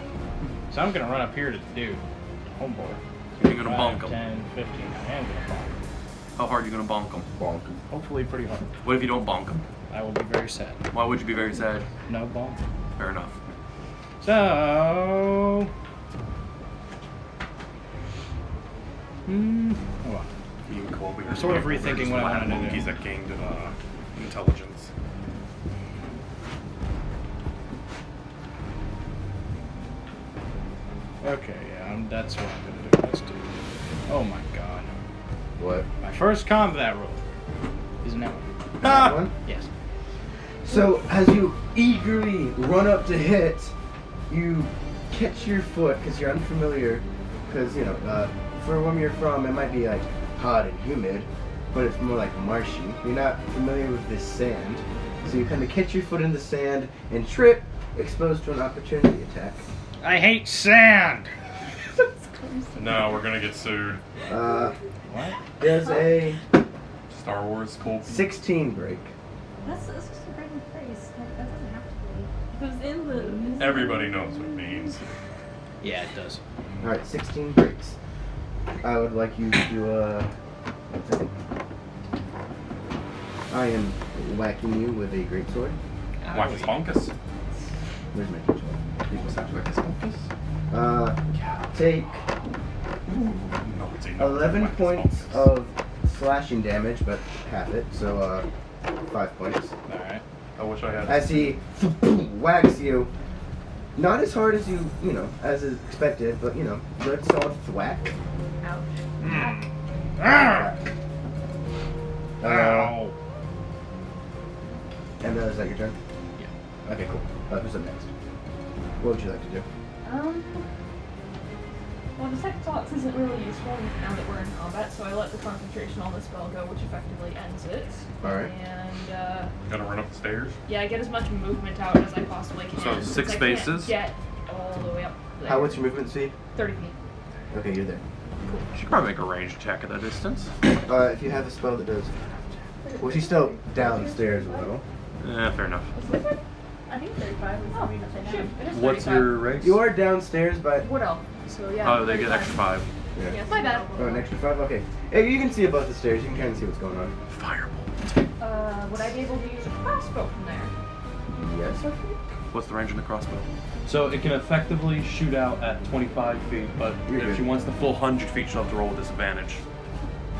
Speaker 2: is I'm gonna run up here to the dude. Homeboy.
Speaker 3: You're gonna
Speaker 2: 5,
Speaker 3: bonk him.
Speaker 2: 10, 15. I am gonna bonk him.
Speaker 3: How hard are you gonna bonk him?
Speaker 1: Bonk.
Speaker 2: Hopefully pretty hard.
Speaker 3: What if you don't bonk him?
Speaker 2: I will be very sad.
Speaker 3: Why would you be very sad?
Speaker 2: No bonk.
Speaker 3: Fair enough.
Speaker 2: So. Hold on.
Speaker 3: You and Colby
Speaker 2: I'm sort of rethinking what I wanted to do.
Speaker 3: monkeys that gained intelligence.
Speaker 2: Okay, yeah, that's what I'm gonna do. Let's do. Oh my god.
Speaker 1: What?
Speaker 2: My first combat roll is an one.
Speaker 1: That one?
Speaker 2: Yes.
Speaker 1: So, as you eagerly run up to hit, you catch your foot because you're unfamiliar. Because, for where you're from, it might be like hot and humid, but it's more like marshy. You're not familiar with this sand. So you kind of catch your foot in the sand and trip, exposed to an opportunity attack.
Speaker 2: I hate sand!
Speaker 3: No, we're gonna get sued.
Speaker 2: What?
Speaker 1: There's a
Speaker 3: Star Wars Colby.
Speaker 1: 16 break.
Speaker 6: That's just a random phrase. That doesn't have to be. It was in the.
Speaker 3: Everybody knows what it means.
Speaker 2: Yeah, it does.
Speaker 1: Alright, 16 breaks. I would like you to, 1 second. I am whacking you with a greatsword.
Speaker 3: Whack his bonkus.
Speaker 1: Where's my greatsword?
Speaker 3: Whack his bonkus.
Speaker 1: Take
Speaker 3: No, it's a no.
Speaker 1: 11
Speaker 3: Whack his
Speaker 1: points
Speaker 3: bonkus.
Speaker 1: of slashing damage, but half it, so 5 points.
Speaker 2: Alright.
Speaker 3: I wish I had.
Speaker 1: As he whacks you, not as hard as as is expected, but good solid thwack.
Speaker 6: Ouch.
Speaker 2: Ah!
Speaker 1: Uh, and is that your turn?
Speaker 2: Yeah.
Speaker 1: Okay, cool. Who's up next? What would you like to do?
Speaker 4: Well, the second thoughts isn't really useful now that we're in combat, so I let the concentration on the spell go, which effectively ends it.
Speaker 1: Alright.
Speaker 4: And,
Speaker 3: Gotta run up the stairs.
Speaker 4: yeah, I get as much movement out as I possibly can.
Speaker 3: So
Speaker 4: since
Speaker 3: 6
Speaker 4: I can't
Speaker 3: spaces?
Speaker 4: get all the way up there.
Speaker 1: What's your movement speed?
Speaker 4: 30 feet.
Speaker 1: Okay, you're there.
Speaker 3: You should probably make a ranged attack at that distance.
Speaker 1: If you have a spell that does. Well, she's still downstairs a little.
Speaker 3: Fair enough.
Speaker 6: I think 35 was something that they
Speaker 4: Shoot,
Speaker 6: have.
Speaker 4: it is
Speaker 3: What's
Speaker 4: 35.
Speaker 3: your race?
Speaker 1: You are downstairs, but.
Speaker 4: Wood elf. So, yeah.
Speaker 3: Oh, they get
Speaker 4: 35.
Speaker 3: extra 5.
Speaker 1: Yeah.
Speaker 4: Yes, my bad.
Speaker 1: Oh, an extra 5? Okay. Hey, you can see above the stairs. You can kind of see what's going on.
Speaker 3: Firebolt.
Speaker 4: Would I be able to use a crossbow from there?
Speaker 1: Yes.
Speaker 3: What's the range in the crossbow?
Speaker 9: So it can effectively shoot out at 25 feet, but
Speaker 1: You're
Speaker 3: If
Speaker 1: good.
Speaker 3: she wants the full 100 feet, she'll have to roll with disadvantage.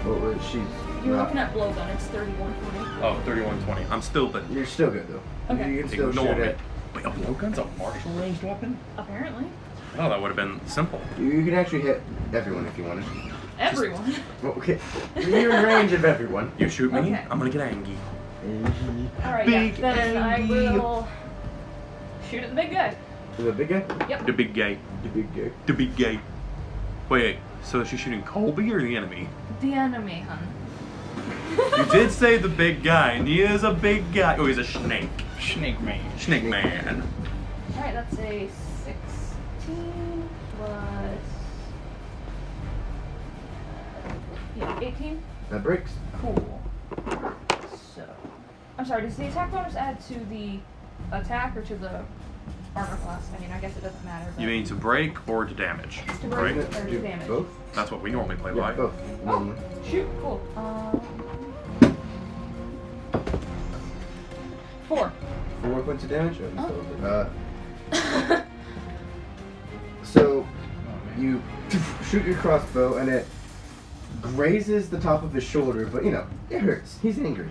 Speaker 1: Well, she's
Speaker 4: You're
Speaker 1: No.
Speaker 4: looking at blowgun. It's 3120.
Speaker 3: Oh, 3120. I'm still the.
Speaker 1: You're still good though.
Speaker 4: Okay.
Speaker 1: You can still
Speaker 3: Ignore
Speaker 1: shoot
Speaker 3: me.
Speaker 1: it.
Speaker 3: Wait, a blowgun's a martial ranged weapon?
Speaker 4: Apparently.
Speaker 3: Oh, that would have been simple.
Speaker 1: You can actually hit everyone if you wanted.
Speaker 4: Everyone.
Speaker 1: Well, okay. You're in range of everyone.
Speaker 3: You shoot me,
Speaker 4: Okay.
Speaker 3: I'm gonna get angry.
Speaker 4: Alright,
Speaker 1: Big
Speaker 4: yeah. Then I
Speaker 1: angry.
Speaker 4: will shoot at the big guy.
Speaker 1: The big guy?
Speaker 4: Yep.
Speaker 3: The big gay.
Speaker 1: The big guy.
Speaker 3: The big gay. Wait, so is she shooting Colby or the enemy?
Speaker 4: The enemy, hun.
Speaker 3: You did say the big guy, and he is a big guy. Oh, he's a snake.
Speaker 2: Snake man.
Speaker 3: Snake man.
Speaker 4: Alright, that's a 16 plus. Yeah, 18.
Speaker 1: That breaks.
Speaker 4: Cool. So. I'm sorry, does the attack bonus add to the attack or to the armor class? I mean, I guess it doesn't matter. But
Speaker 3: You mean to break or to damage?
Speaker 4: to break
Speaker 3: Right?
Speaker 4: or to
Speaker 1: Do
Speaker 4: damage?
Speaker 1: both?
Speaker 3: That's what we normally play
Speaker 1: Yeah,
Speaker 3: by.
Speaker 1: both. Normally.
Speaker 4: Shoot, cool. 4.
Speaker 1: 4 points of damage?
Speaker 4: Oh.
Speaker 1: So, you shoot your crossbow and it grazes the top of his shoulder, but you know, it hurts. He's angry.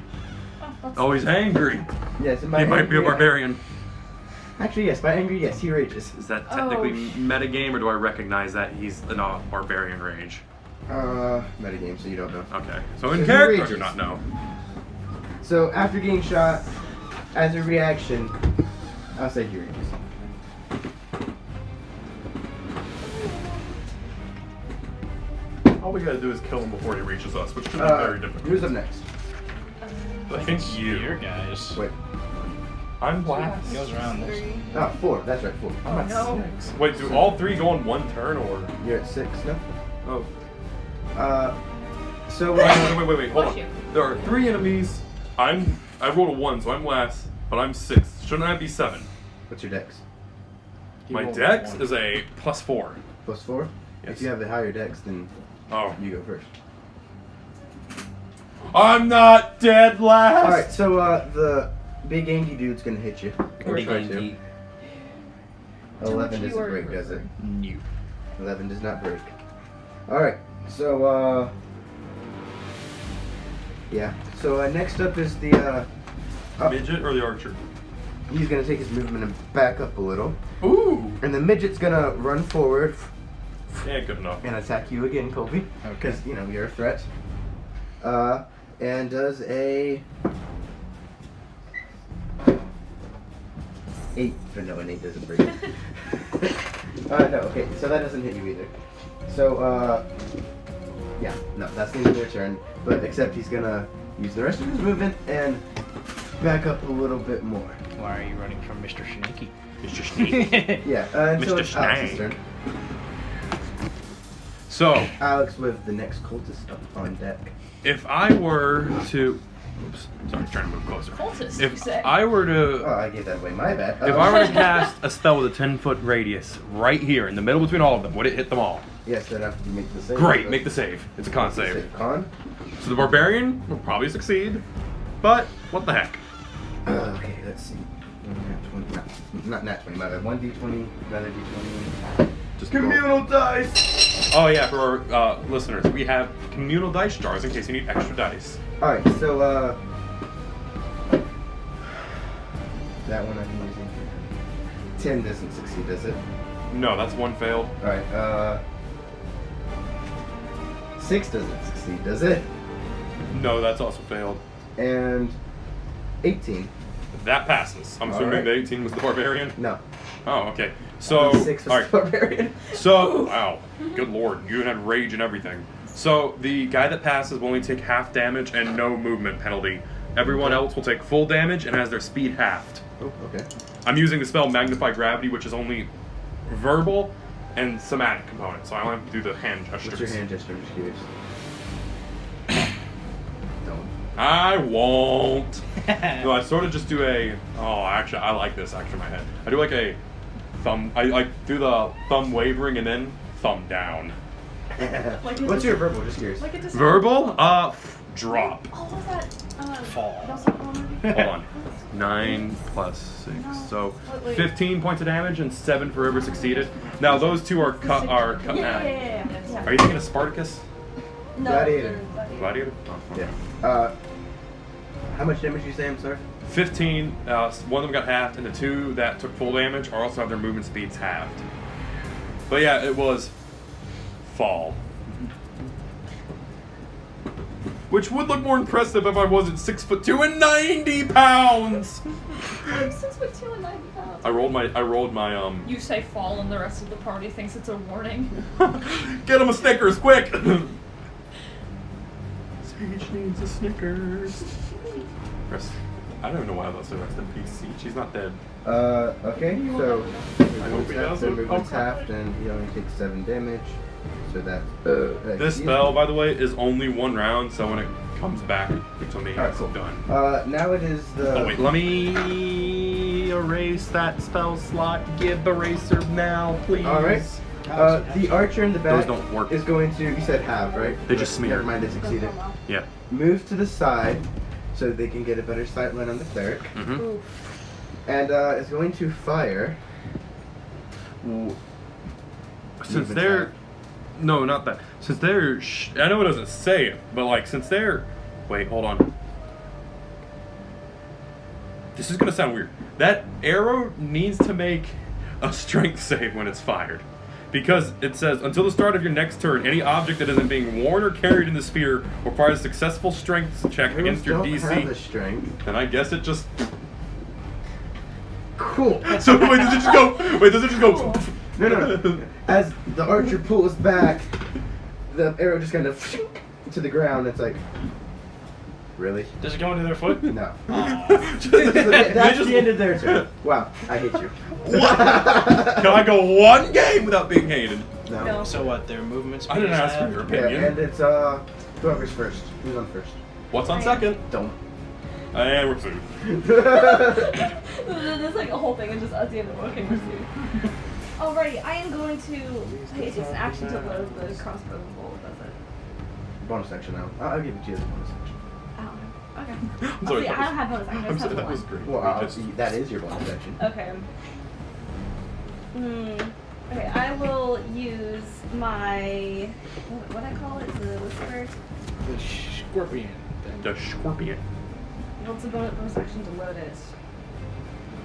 Speaker 3: Oh, he's angry.
Speaker 1: Yes,
Speaker 3: He might be a barbarian.
Speaker 1: Actually, yes, by angry, yes, he rages.
Speaker 3: Is that technically
Speaker 4: Oh,
Speaker 3: metagame, or do I recognize that he's in a barbarian rage?
Speaker 1: Metagame, so you don't know.
Speaker 3: Okay. So
Speaker 1: So
Speaker 3: in
Speaker 1: he
Speaker 3: character, I do
Speaker 1: rages.
Speaker 3: not know.
Speaker 1: So, after getting shot, as a reaction, I'll say he rages.
Speaker 3: All we gotta do is kill him before he reaches us, which should be very difficult.
Speaker 1: Who's up next?
Speaker 3: I think
Speaker 2: Your
Speaker 3: you.
Speaker 2: guys.
Speaker 1: Wait.
Speaker 3: I'm last.
Speaker 2: It goes around this.
Speaker 4: 3.
Speaker 1: Oh, 4. That's right, 4.
Speaker 4: Oh no.
Speaker 3: Wait, do all three go in one turn, or?
Speaker 1: You're at 6 now?
Speaker 3: Oh.
Speaker 1: So,
Speaker 3: Wait, hold
Speaker 4: Bless
Speaker 3: on.
Speaker 4: you.
Speaker 3: There are 3 enemies. I rolled a 1, so I'm last, but I'm 6. Shouldn't I be 7?
Speaker 1: what's your dex?
Speaker 3: My
Speaker 2: rolled
Speaker 3: dex
Speaker 2: one.
Speaker 3: is a +4.
Speaker 1: Plus 4?
Speaker 3: Yes.
Speaker 1: If you have the higher dex, then
Speaker 3: Oh.
Speaker 1: you go first.
Speaker 3: I'm not dead last!
Speaker 1: Alright, so, the big angy dude's gonna hit you. Or
Speaker 2: Big
Speaker 1: try to.
Speaker 2: angy.
Speaker 1: 11
Speaker 4: To which you
Speaker 1: doesn't
Speaker 4: are
Speaker 1: break, does it?
Speaker 2: New.
Speaker 1: 11 does not break. Alright, so, yeah. So, next up is the,
Speaker 3: Midget or the archer?
Speaker 1: he's gonna take his movement and back up a little.
Speaker 3: Ooh!
Speaker 1: And the midget's gonna run forward
Speaker 3: Yeah, good enough.
Speaker 1: and attack you again, Colby.
Speaker 2: Okay.
Speaker 1: Because, you know, you're a threat. And does a 8. But no, an 8 doesn't break. No, okay, so that doesn't hit you either. So, yeah, no, that's the end of their turn. But except he's gonna use the rest of his movement and back up a little bit more.
Speaker 2: Why are you running from Mr. Sneaky?
Speaker 3: Mr. Snake.
Speaker 1: Yeah, until
Speaker 3: Mr.
Speaker 1: it's Alex's
Speaker 3: Snake.
Speaker 1: turn.
Speaker 3: So,
Speaker 1: Alex with the next cultist up on deck.
Speaker 3: if I were to... Oops, sorry, trying to move closer.
Speaker 4: Cultist, you
Speaker 3: If
Speaker 4: say?
Speaker 3: I were to...
Speaker 1: Oh, I gave that away. My bad.
Speaker 3: If I were to cast a spell with a 10-foot radius right here in the middle between all of them, would it hit them all?
Speaker 1: Yes, then after you make the save.
Speaker 3: Great, make the save. It's a con save.
Speaker 1: Con?
Speaker 3: So the barbarian will probably succeed, but what the heck?
Speaker 1: Okay, let's see. Not nat 20, my bad. 1d20, another d20.
Speaker 3: Just
Speaker 1: Communal dice!
Speaker 3: Oh yeah, for our listeners, we have communal dice jars in case you need extra dice.
Speaker 1: Alright, so, that one I'm using. 10 doesn't succeed, does it?
Speaker 3: No, that's one failed.
Speaker 1: Alright, 6 doesn't succeed, does it?
Speaker 3: No, that's also failed.
Speaker 1: And 18.
Speaker 3: That passes. I'm assuming
Speaker 1: Alright.
Speaker 3: the 18 was the barbarian.
Speaker 1: No.
Speaker 3: Oh, okay. So,
Speaker 1: 6 was
Speaker 3: all right.
Speaker 1: barbarian.
Speaker 3: So, wow, good lord, you had rage and everything. So the guy that passes will only take half damage and no movement penalty. Everyone else will take full damage and has their speed halved.
Speaker 1: Oh, okay.
Speaker 3: I'm using the spell Magnify Gravity, which is only verbal and somatic components, so I only have to do the hand gestures.
Speaker 1: What's your hand gesture? I'm just curious. Don't.
Speaker 3: I won't. No, I sort of just do a. Oh, actually, I like this actually in my head. I do like a thumb. I do the thumb wavering and then thumb down.
Speaker 1: What's your verbal? Just curious.
Speaker 8: Like it just
Speaker 3: Verbal? Drop.
Speaker 8: Oh, was that
Speaker 2: Fall.
Speaker 8: That's a fall movie?
Speaker 3: Hold on. 9 plus 6.
Speaker 8: No.
Speaker 3: So
Speaker 8: Wait.
Speaker 3: 15 points of damage and 7 for whoever succeeded. Now those two are cut in half.
Speaker 6: Yeah.
Speaker 3: Are you thinking of Spartacus?
Speaker 6: No,
Speaker 1: Gladiator.
Speaker 3: Gladiator? Oh, okay.
Speaker 1: Yeah. How much damage did you say? I'm sorry.
Speaker 3: 15. One of them got halved, and the 2 that took full damage also have their movement speeds halved. But yeah, it was fall. Which would look more impressive if I wasn't 6'2" and 90 pounds.
Speaker 6: I'm 6'2" and 90 pounds.
Speaker 3: I rolled my
Speaker 4: You say fall, and the rest of the party thinks it's a warning.
Speaker 3: Get him a Snickers, quick! Sage needs a Snickers. I don't even know why that's the rest in peace. She's not dead.
Speaker 1: Okay, so
Speaker 3: I hope he does.
Speaker 1: the movement's halved, and he only takes 7 damage. So that's
Speaker 3: This spell, by the way, is only 1 round, so when it comes back to me,
Speaker 1: Alright,
Speaker 3: it's
Speaker 1: cool.
Speaker 3: done.
Speaker 1: Now it is the.
Speaker 3: Oh wait, let me erase that spell slot. Give eraser now, please.
Speaker 1: All right. The archer in the back
Speaker 3: Those don't work.
Speaker 1: is going to. You said have, right?
Speaker 3: They just smear.
Speaker 1: Never mind, they succeeded.
Speaker 3: Yeah.
Speaker 1: Move to the side so they can get a better sight line on the cleric,
Speaker 3: Mm-hmm.
Speaker 1: and is going to fire.
Speaker 3: Since
Speaker 1: Movement
Speaker 3: they're
Speaker 1: half.
Speaker 3: no, not that. Since they're I know it doesn't say it, but like since they're wait, hold on. This is gonna sound weird. That arrow needs to make a strength save when it's fired. Because it says, until the start of your next turn, any object that isn't being worn or carried in the sphere requires a successful strength check against your
Speaker 1: Don't have the
Speaker 3: DC.
Speaker 1: strength.
Speaker 3: And I guess it just...
Speaker 1: Cool.
Speaker 3: So wait, does it just go... Wait, does it just go...
Speaker 1: No. As the archer pulls back, the arrow just kind of to the ground. It's like, really?
Speaker 2: Does it go into their foot?
Speaker 1: No.
Speaker 3: That's
Speaker 1: That's the end of their turn. Wow, I hate you.
Speaker 3: What? Can I go 1 game without being hated?
Speaker 1: No.
Speaker 2: So what? Their movement speed
Speaker 3: I didn't
Speaker 2: is
Speaker 3: ask for
Speaker 2: half?
Speaker 3: your
Speaker 1: Yeah,
Speaker 3: opinion.
Speaker 1: and it's whoever's first. Who's on first?
Speaker 3: What's on second?
Speaker 1: Don't.
Speaker 3: And we're sued.
Speaker 6: There's like a whole thing and just us the end of the book and we're sued. Alrighty, I am going to. Hey, it takes an action to load the crossbow bolt, does it?
Speaker 1: Bonus action now. I'll give it to you as a bonus action.
Speaker 6: I don't know. Okay.
Speaker 3: I'm
Speaker 6: Oh,
Speaker 3: sorry,
Speaker 6: see, I don't have bonus action. I
Speaker 3: I'm
Speaker 6: just
Speaker 3: sorry,
Speaker 6: have
Speaker 3: that was
Speaker 6: one.
Speaker 3: great.
Speaker 1: Well,
Speaker 3: We just-
Speaker 1: that is your bonus action.
Speaker 6: Okay. Okay, I will use my. What I call it? The whisper?
Speaker 2: The scorpion thing.
Speaker 3: The scorpion.
Speaker 6: What's the bonus action to load it?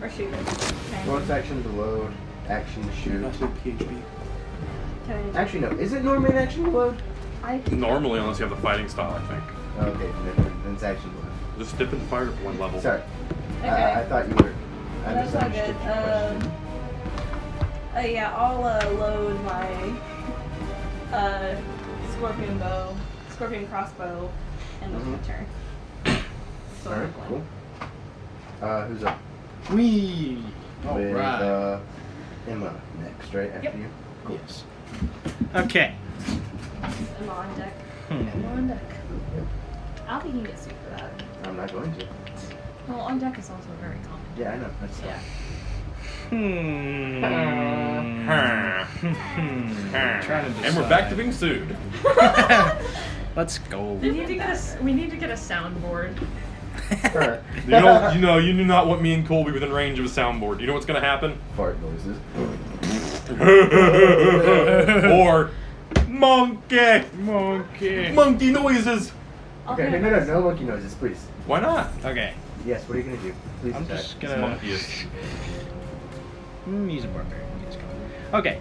Speaker 6: Or shoot it? Okay.
Speaker 1: Bonus action to load. Action to shoot.
Speaker 3: PHP.
Speaker 6: Can I-
Speaker 1: Actually, no. Is it normally an action to load?
Speaker 3: Normally, unless you have the fighting style, I think.
Speaker 1: Okay, then it's action to load.
Speaker 3: Just dip into fire for 1 level.
Speaker 1: Sorry.
Speaker 6: Okay.
Speaker 1: I thought you were. I
Speaker 6: That's not
Speaker 1: misunderstood
Speaker 6: good.
Speaker 1: your question.
Speaker 6: Yeah, I'll load my scorpion bow, scorpion crossbow, and with my turn. So
Speaker 1: Alright,
Speaker 6: I'm
Speaker 1: cool. Who's up?
Speaker 2: Wee!
Speaker 1: With,
Speaker 2: Alright.
Speaker 1: Emma next, right? After
Speaker 4: Yep.
Speaker 1: you?
Speaker 2: Yes. Okay.
Speaker 6: I'm on deck.
Speaker 4: I'm on deck.
Speaker 6: I don't think you can get sued for that.
Speaker 1: I'm not going to.
Speaker 4: Well, on deck is also very common.
Speaker 1: Yeah, I know. That's
Speaker 6: Yeah.
Speaker 2: Trying to
Speaker 3: And we're back to
Speaker 2: decide.
Speaker 3: being sued.
Speaker 2: Let's go.
Speaker 4: We need to get a soundboard.
Speaker 1: Alright.
Speaker 3: You do not want me and Colby within range of a soundboard. You know what's gonna happen?
Speaker 1: Fart noises.
Speaker 3: Or monkey noises.
Speaker 1: Okay, no monkey noises, please.
Speaker 3: Why not?
Speaker 2: Okay.
Speaker 1: Yes, what are you gonna do? Please
Speaker 2: I'm
Speaker 1: attack.
Speaker 2: just
Speaker 3: It's
Speaker 2: gonna
Speaker 3: monkeyish.
Speaker 2: He's a barbarian. He's going. Okay.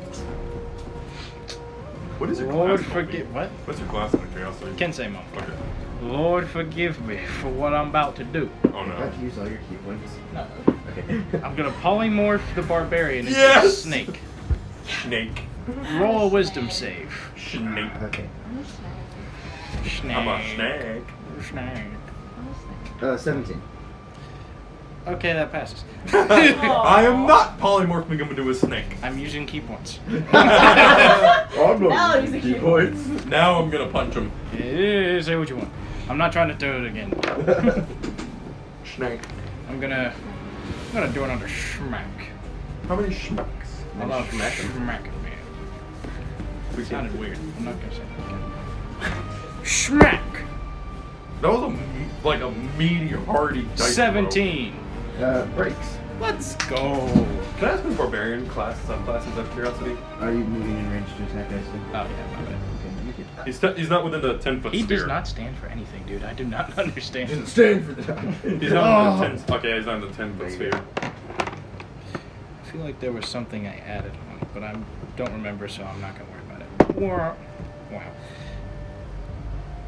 Speaker 3: What is your
Speaker 2: Lord
Speaker 3: class?
Speaker 2: forgive what?
Speaker 3: What's your class in the chaos?
Speaker 2: Can say monk.
Speaker 3: Okay.
Speaker 2: Lord forgive me for what I'm about to do.
Speaker 3: Oh
Speaker 1: You
Speaker 3: no.
Speaker 1: have to use all your key points.
Speaker 2: No.
Speaker 1: Okay.
Speaker 2: I'm gonna polymorph the barbarian into a
Speaker 3: Yes!
Speaker 2: snake.
Speaker 3: Snake.
Speaker 2: Roll a wisdom save.
Speaker 3: Snake.
Speaker 1: Okay.
Speaker 2: Snake.
Speaker 3: I'm a snake.
Speaker 2: Snake.
Speaker 1: 17.
Speaker 2: Okay, that passes.
Speaker 3: I am not polymorphing him into a snake.
Speaker 2: I'm using key points.
Speaker 1: I'm
Speaker 6: Now use the key points.
Speaker 3: Now I'm gonna punch him.
Speaker 2: Say what you want. I'm not trying to do it again.
Speaker 3: Snake.
Speaker 2: I'm gonna do another smack.
Speaker 3: How many schmucks?
Speaker 2: I love
Speaker 1: smack 'em.
Speaker 2: smacking me.
Speaker 3: We
Speaker 2: It sounded weird. I'm not gonna say that again. Smack!
Speaker 3: That was like a meaty, hearty dice
Speaker 2: 17.
Speaker 1: Breaks.
Speaker 2: Let's go.
Speaker 3: Can I ask what barbarian class subclasses out of curiosity?
Speaker 1: Are you moving in range to attack guys?
Speaker 2: Oh yeah, my bad.
Speaker 1: Okay, you can.
Speaker 3: He's not within the 10-foot
Speaker 2: He
Speaker 3: sphere.
Speaker 2: does not stand for anything, dude. I do not understand.
Speaker 1: Doesn't stand for that.
Speaker 3: He's not within the 10. Okay, he's not in the 10-foot sphere.
Speaker 2: I feel like there was something I added on, but I don't remember, so I'm not gonna worry about it. Wow.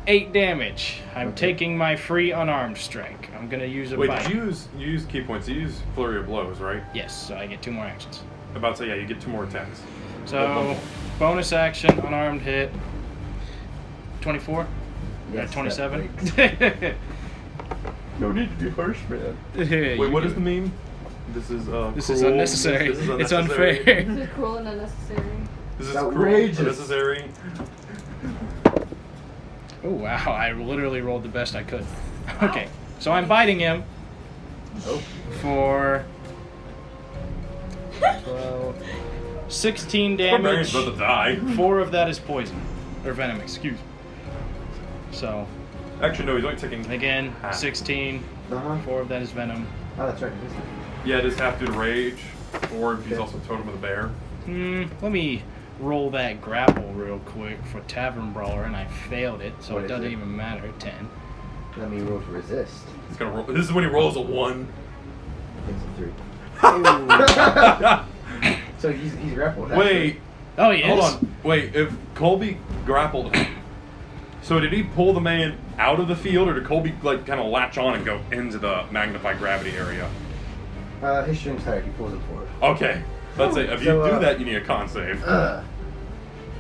Speaker 2: 8 damage. I'm taking my free unarmed strike. I'm gonna use a
Speaker 3: Wait,
Speaker 2: bite.
Speaker 3: did you use key points? You use flurry of blows, right?
Speaker 2: Yes, so I get 2 more actions.
Speaker 3: About to say, yeah, you get 2 more attacks.
Speaker 2: So, bonus action, unarmed hit. 24?
Speaker 1: Yes,
Speaker 2: 27?
Speaker 1: No need to be harsh, man.
Speaker 3: Wait, what is the meme? This is
Speaker 2: This
Speaker 3: cruel.
Speaker 2: is unnecessary.
Speaker 3: This is
Speaker 2: It's
Speaker 3: unnecessary.
Speaker 2: unfair.
Speaker 6: This is cruel and unnecessary.
Speaker 3: This is
Speaker 1: outrageous.
Speaker 3: cruel, unnecessary.
Speaker 2: Oh wow, I literally rolled the best I could. Okay, so I'm biting him
Speaker 1: Oh.
Speaker 2: for 12, 16
Speaker 3: Barbarian's
Speaker 2: damage.
Speaker 3: about to die.
Speaker 2: 4 of that is poison. Or venom, excuse me. So,
Speaker 3: Actually, no, he's only taking.
Speaker 2: again,
Speaker 3: half.
Speaker 2: 16.
Speaker 1: Uh-huh.
Speaker 2: 4 of that is venom.
Speaker 1: Oh, that's right. It is.
Speaker 3: Yeah, it is half due to rage, or he's
Speaker 1: Okay.
Speaker 3: also totem of the bear.
Speaker 2: Let me roll that grapple real quick for Tavern Brawler, and I failed it, so
Speaker 1: What
Speaker 2: it
Speaker 1: is
Speaker 2: doesn't
Speaker 1: it?
Speaker 2: even matter. 10.
Speaker 1: Let me roll to resist.
Speaker 3: He's gonna roll. This is when he rolls a 1.
Speaker 1: It's a 3. So he's grappled.
Speaker 3: Wait,
Speaker 2: Oh, he is?
Speaker 3: hold on. Wait, if Colby grappled him, so did he pull the man out of the field, or did Colby like kind of latch on and go into the magnified gravity area?
Speaker 1: His strength's higher. He pulls him forward.
Speaker 3: Okay, let's say if you
Speaker 1: So,
Speaker 3: do that, you need a con save.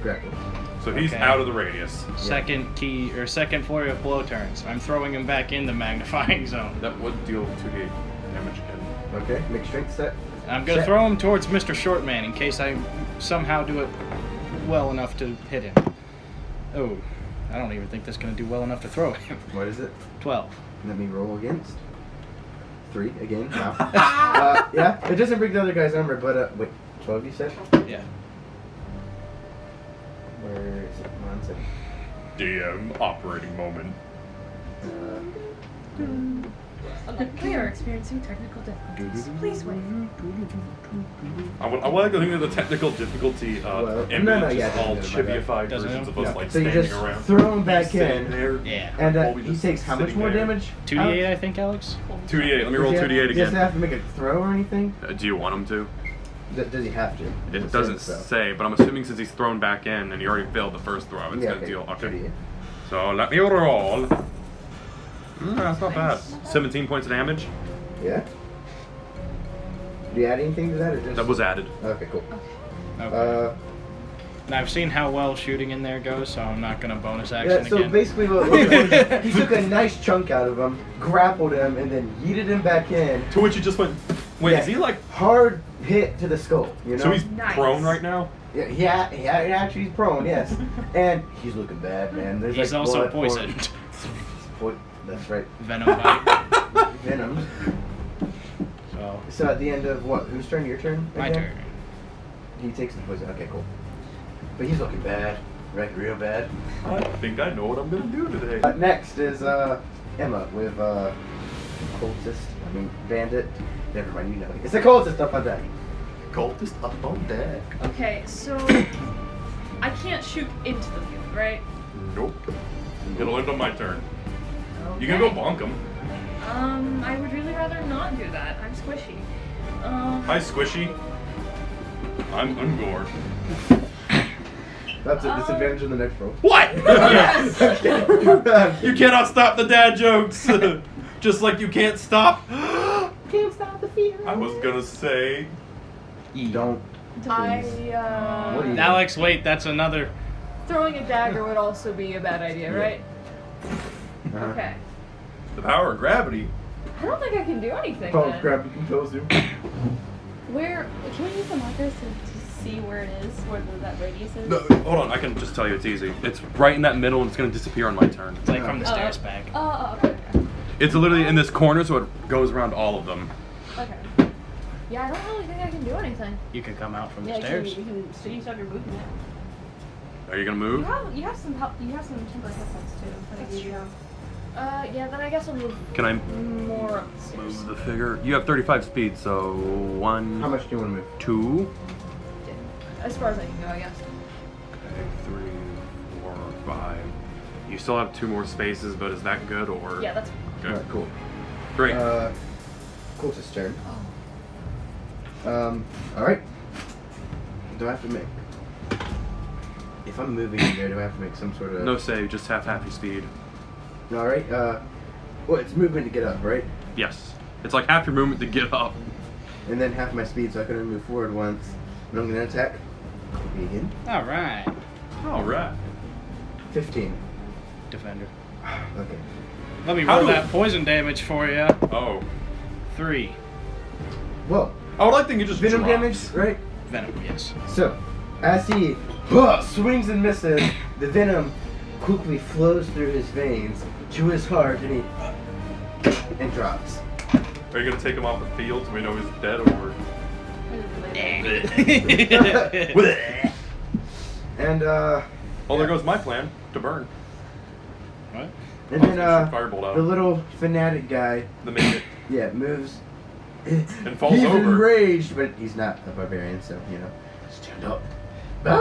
Speaker 1: Grappled.
Speaker 3: So he's
Speaker 2: Okay.
Speaker 3: out of the radius.
Speaker 2: Second key, or second flurry of blow turns. I'm throwing him back in the magnifying zone.
Speaker 3: That would deal 2d damage again.
Speaker 1: Okay, make strength set.
Speaker 2: I'm going to
Speaker 1: Check.
Speaker 2: throw him towards Mr. Shortman in case I somehow do it well enough to hit him. Oh, I don't even think that's going to do well enough to throw him.
Speaker 1: What is it?
Speaker 2: 12.
Speaker 1: Let me roll against. 3 again. Wow. Yeah, it doesn't break the other guy's number, but wait, 12 you said?
Speaker 2: Yeah.
Speaker 1: Where is it? 1 second.
Speaker 3: DM operating moment.
Speaker 8: We are experiencing technical difficulties. Please wait.
Speaker 3: I want to think of the technical difficulty image
Speaker 1: no,
Speaker 3: is
Speaker 1: yeah,
Speaker 3: all
Speaker 1: doesn't matter.
Speaker 3: chibified
Speaker 2: Doesn't
Speaker 3: versions
Speaker 2: it?
Speaker 3: of us
Speaker 1: Yeah.
Speaker 3: like
Speaker 1: So you
Speaker 3: standing
Speaker 1: just
Speaker 3: around.
Speaker 1: throw him back
Speaker 3: Sitting
Speaker 1: in,
Speaker 3: there,
Speaker 2: Yeah.
Speaker 1: and
Speaker 3: Colby
Speaker 1: he
Speaker 3: just
Speaker 1: takes how much
Speaker 3: sitting
Speaker 1: more
Speaker 3: there.
Speaker 1: damage?
Speaker 2: 2d8, I think, Alex?
Speaker 3: 2d8. Let me roll
Speaker 1: Does he
Speaker 3: 2d8
Speaker 1: have- Does he
Speaker 3: again.
Speaker 1: have to make a throw or anything?
Speaker 3: Do you want him to?
Speaker 1: Does he have to?
Speaker 3: It doesn't say, but I'm assuming since he's thrown back in and he already failed the first throw, it's
Speaker 1: Yeah,
Speaker 3: gonna deal. Okay.
Speaker 1: 2d8.
Speaker 3: So let me roll. That's not bad. 17 points of damage.
Speaker 1: Yeah? Did you add anything to that or just?
Speaker 3: That was added.
Speaker 1: Okay, cool.
Speaker 2: Okay. And I've seen how well shooting in there goes, so I'm not going to bonus action
Speaker 1: Yeah, so
Speaker 2: again.
Speaker 1: basically what he took a nice chunk out of him, grappled him, and then yeeted him back in.
Speaker 3: To which he just went. Wait,
Speaker 1: Yeah.
Speaker 3: is he like?
Speaker 1: Hard hit to the skull, you know?
Speaker 3: So he's
Speaker 8: Nice.
Speaker 3: prone right now.
Speaker 1: Yeah, actually he's prone, yes. And he's looking bad, man. There's
Speaker 2: He's
Speaker 1: like
Speaker 2: also
Speaker 1: blood
Speaker 2: poisoned.
Speaker 1: That's right.
Speaker 2: Venom bite.
Speaker 1: Venom.
Speaker 2: So,
Speaker 1: So at the end of what? Whose turn? Your turn?
Speaker 2: my
Speaker 1: again?
Speaker 2: turn.
Speaker 1: He takes the poison. Okay, cool. But he's looking bad. Like real bad.
Speaker 3: I think I know what I'm gonna do today.
Speaker 1: Next is Emma with cultist. I mean bandit. Never mind, you know. It's a cultist up on deck.
Speaker 7: Cultist up on deck.
Speaker 8: Okay, so I can't shoot into the field, right?
Speaker 3: Nope. It'll end on my turn. You can go bonk him.
Speaker 8: I would really rather not do that. I'm squishy.
Speaker 3: Hi, Squishy. I'm Ungor.
Speaker 1: That's a disadvantage in the next roll.
Speaker 3: What?
Speaker 1: Yes.
Speaker 3: You cannot stop the dad jokes. Just like you can't stop.
Speaker 1: Can't stop the fear.
Speaker 3: I was gonna say.
Speaker 1: Don't.
Speaker 8: I
Speaker 1: What do you-
Speaker 2: Alex, wait, that's another.
Speaker 8: throwing a dagger would also be a bad idea,
Speaker 1: Yeah.
Speaker 8: right?
Speaker 1: Uh-huh.
Speaker 8: Okay.
Speaker 3: The power of gravity.
Speaker 8: I don't think I can do anything
Speaker 1: Don't
Speaker 8: then.
Speaker 1: grab compels you.
Speaker 6: Where can we use the markers to see where it is, where that radius is?
Speaker 3: No, hold on. I can just tell you it's easy. It's right in that middle, and it's gonna disappear on my turn.
Speaker 2: It's like from the stairs back.
Speaker 6: Oh, okay.
Speaker 3: It's literally in this corner, so it goes around all of them.
Speaker 6: Okay.
Speaker 8: Yeah, I don't really think I can do anything.
Speaker 2: You could come out from the
Speaker 6: Yeah,
Speaker 2: stairs.
Speaker 6: you can still use up your movement.
Speaker 3: Are you gonna move?
Speaker 6: You have some help. You have some temporary hit points too. That I gave you.
Speaker 4: Yeah, then I guess I'll move
Speaker 3: Can I
Speaker 4: more up the stairs.
Speaker 3: move the figure? You have 35 speed, so 1,
Speaker 1: How much do you want to move?
Speaker 3: 2,
Speaker 4: As far as I can go, I guess.
Speaker 3: okay, 3, 4, 5. You still have 2 more spaces, but is that good or?
Speaker 4: Yeah, that's
Speaker 3: Okay.
Speaker 1: Alright, cool.
Speaker 3: Great.
Speaker 1: Cultist turn. Alright. Do I have to make... If I'm moving in there, do I have to make some sort of...
Speaker 3: No save, just half your speed.
Speaker 1: Alright, well, it's movement to get up, right?
Speaker 3: Yes. It's like half your movement to get up.
Speaker 1: And then half my speed, so I can only move forward once. And I'm gonna attack. Begin.
Speaker 2: Alright.
Speaker 3: Alright.
Speaker 1: 15.
Speaker 2: Defender.
Speaker 1: Okay.
Speaker 2: Let me
Speaker 3: How
Speaker 2: roll
Speaker 3: do-
Speaker 2: that poison damage for you.
Speaker 3: Oh.
Speaker 2: 3.
Speaker 1: Well,
Speaker 3: I would like to think you just
Speaker 1: venom
Speaker 3: drops.
Speaker 1: damage, right?
Speaker 2: Venom, yes.
Speaker 1: So, as he swings and misses, the venom quickly flows through his veins to his heart, and he drops.
Speaker 3: Are you gonna take him off the field so we know he's dead or?
Speaker 1: And
Speaker 3: Well, there goes my plan to burn.
Speaker 2: What?
Speaker 1: and then
Speaker 3: Shoot firebolt out.
Speaker 1: the little fanatic guy,
Speaker 3: The midget.
Speaker 1: yeah, moves.
Speaker 3: And falls
Speaker 1: he's
Speaker 3: over.
Speaker 1: enraged, but he's not a barbarian, so you know, stand up.
Speaker 2: You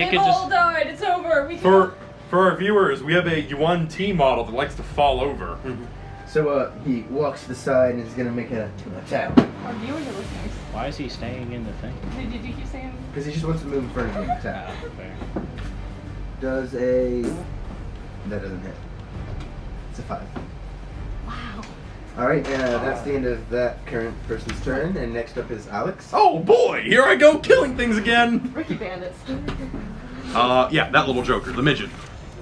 Speaker 4: They've
Speaker 2: could
Speaker 4: all
Speaker 2: just.
Speaker 4: died. It's over. We
Speaker 3: For our viewers, we have a Yuan T model that likes to fall over.
Speaker 1: So he walks to the side and is gonna make an attack
Speaker 6: Our viewers or listeners?
Speaker 2: Why is he staying in the thing?
Speaker 6: Did you keep saying?
Speaker 1: because he just wants to move in front of him and attack.
Speaker 2: Ah, fair.
Speaker 1: Does a that doesn't hit. It's a 5.
Speaker 6: Wow.
Speaker 1: All right, that's the end of that current person's turn, and next up is Alex.
Speaker 3: Oh boy, here I go killing things again.
Speaker 6: Ricky Bandits.
Speaker 3: Yeah, that little joker, the midget.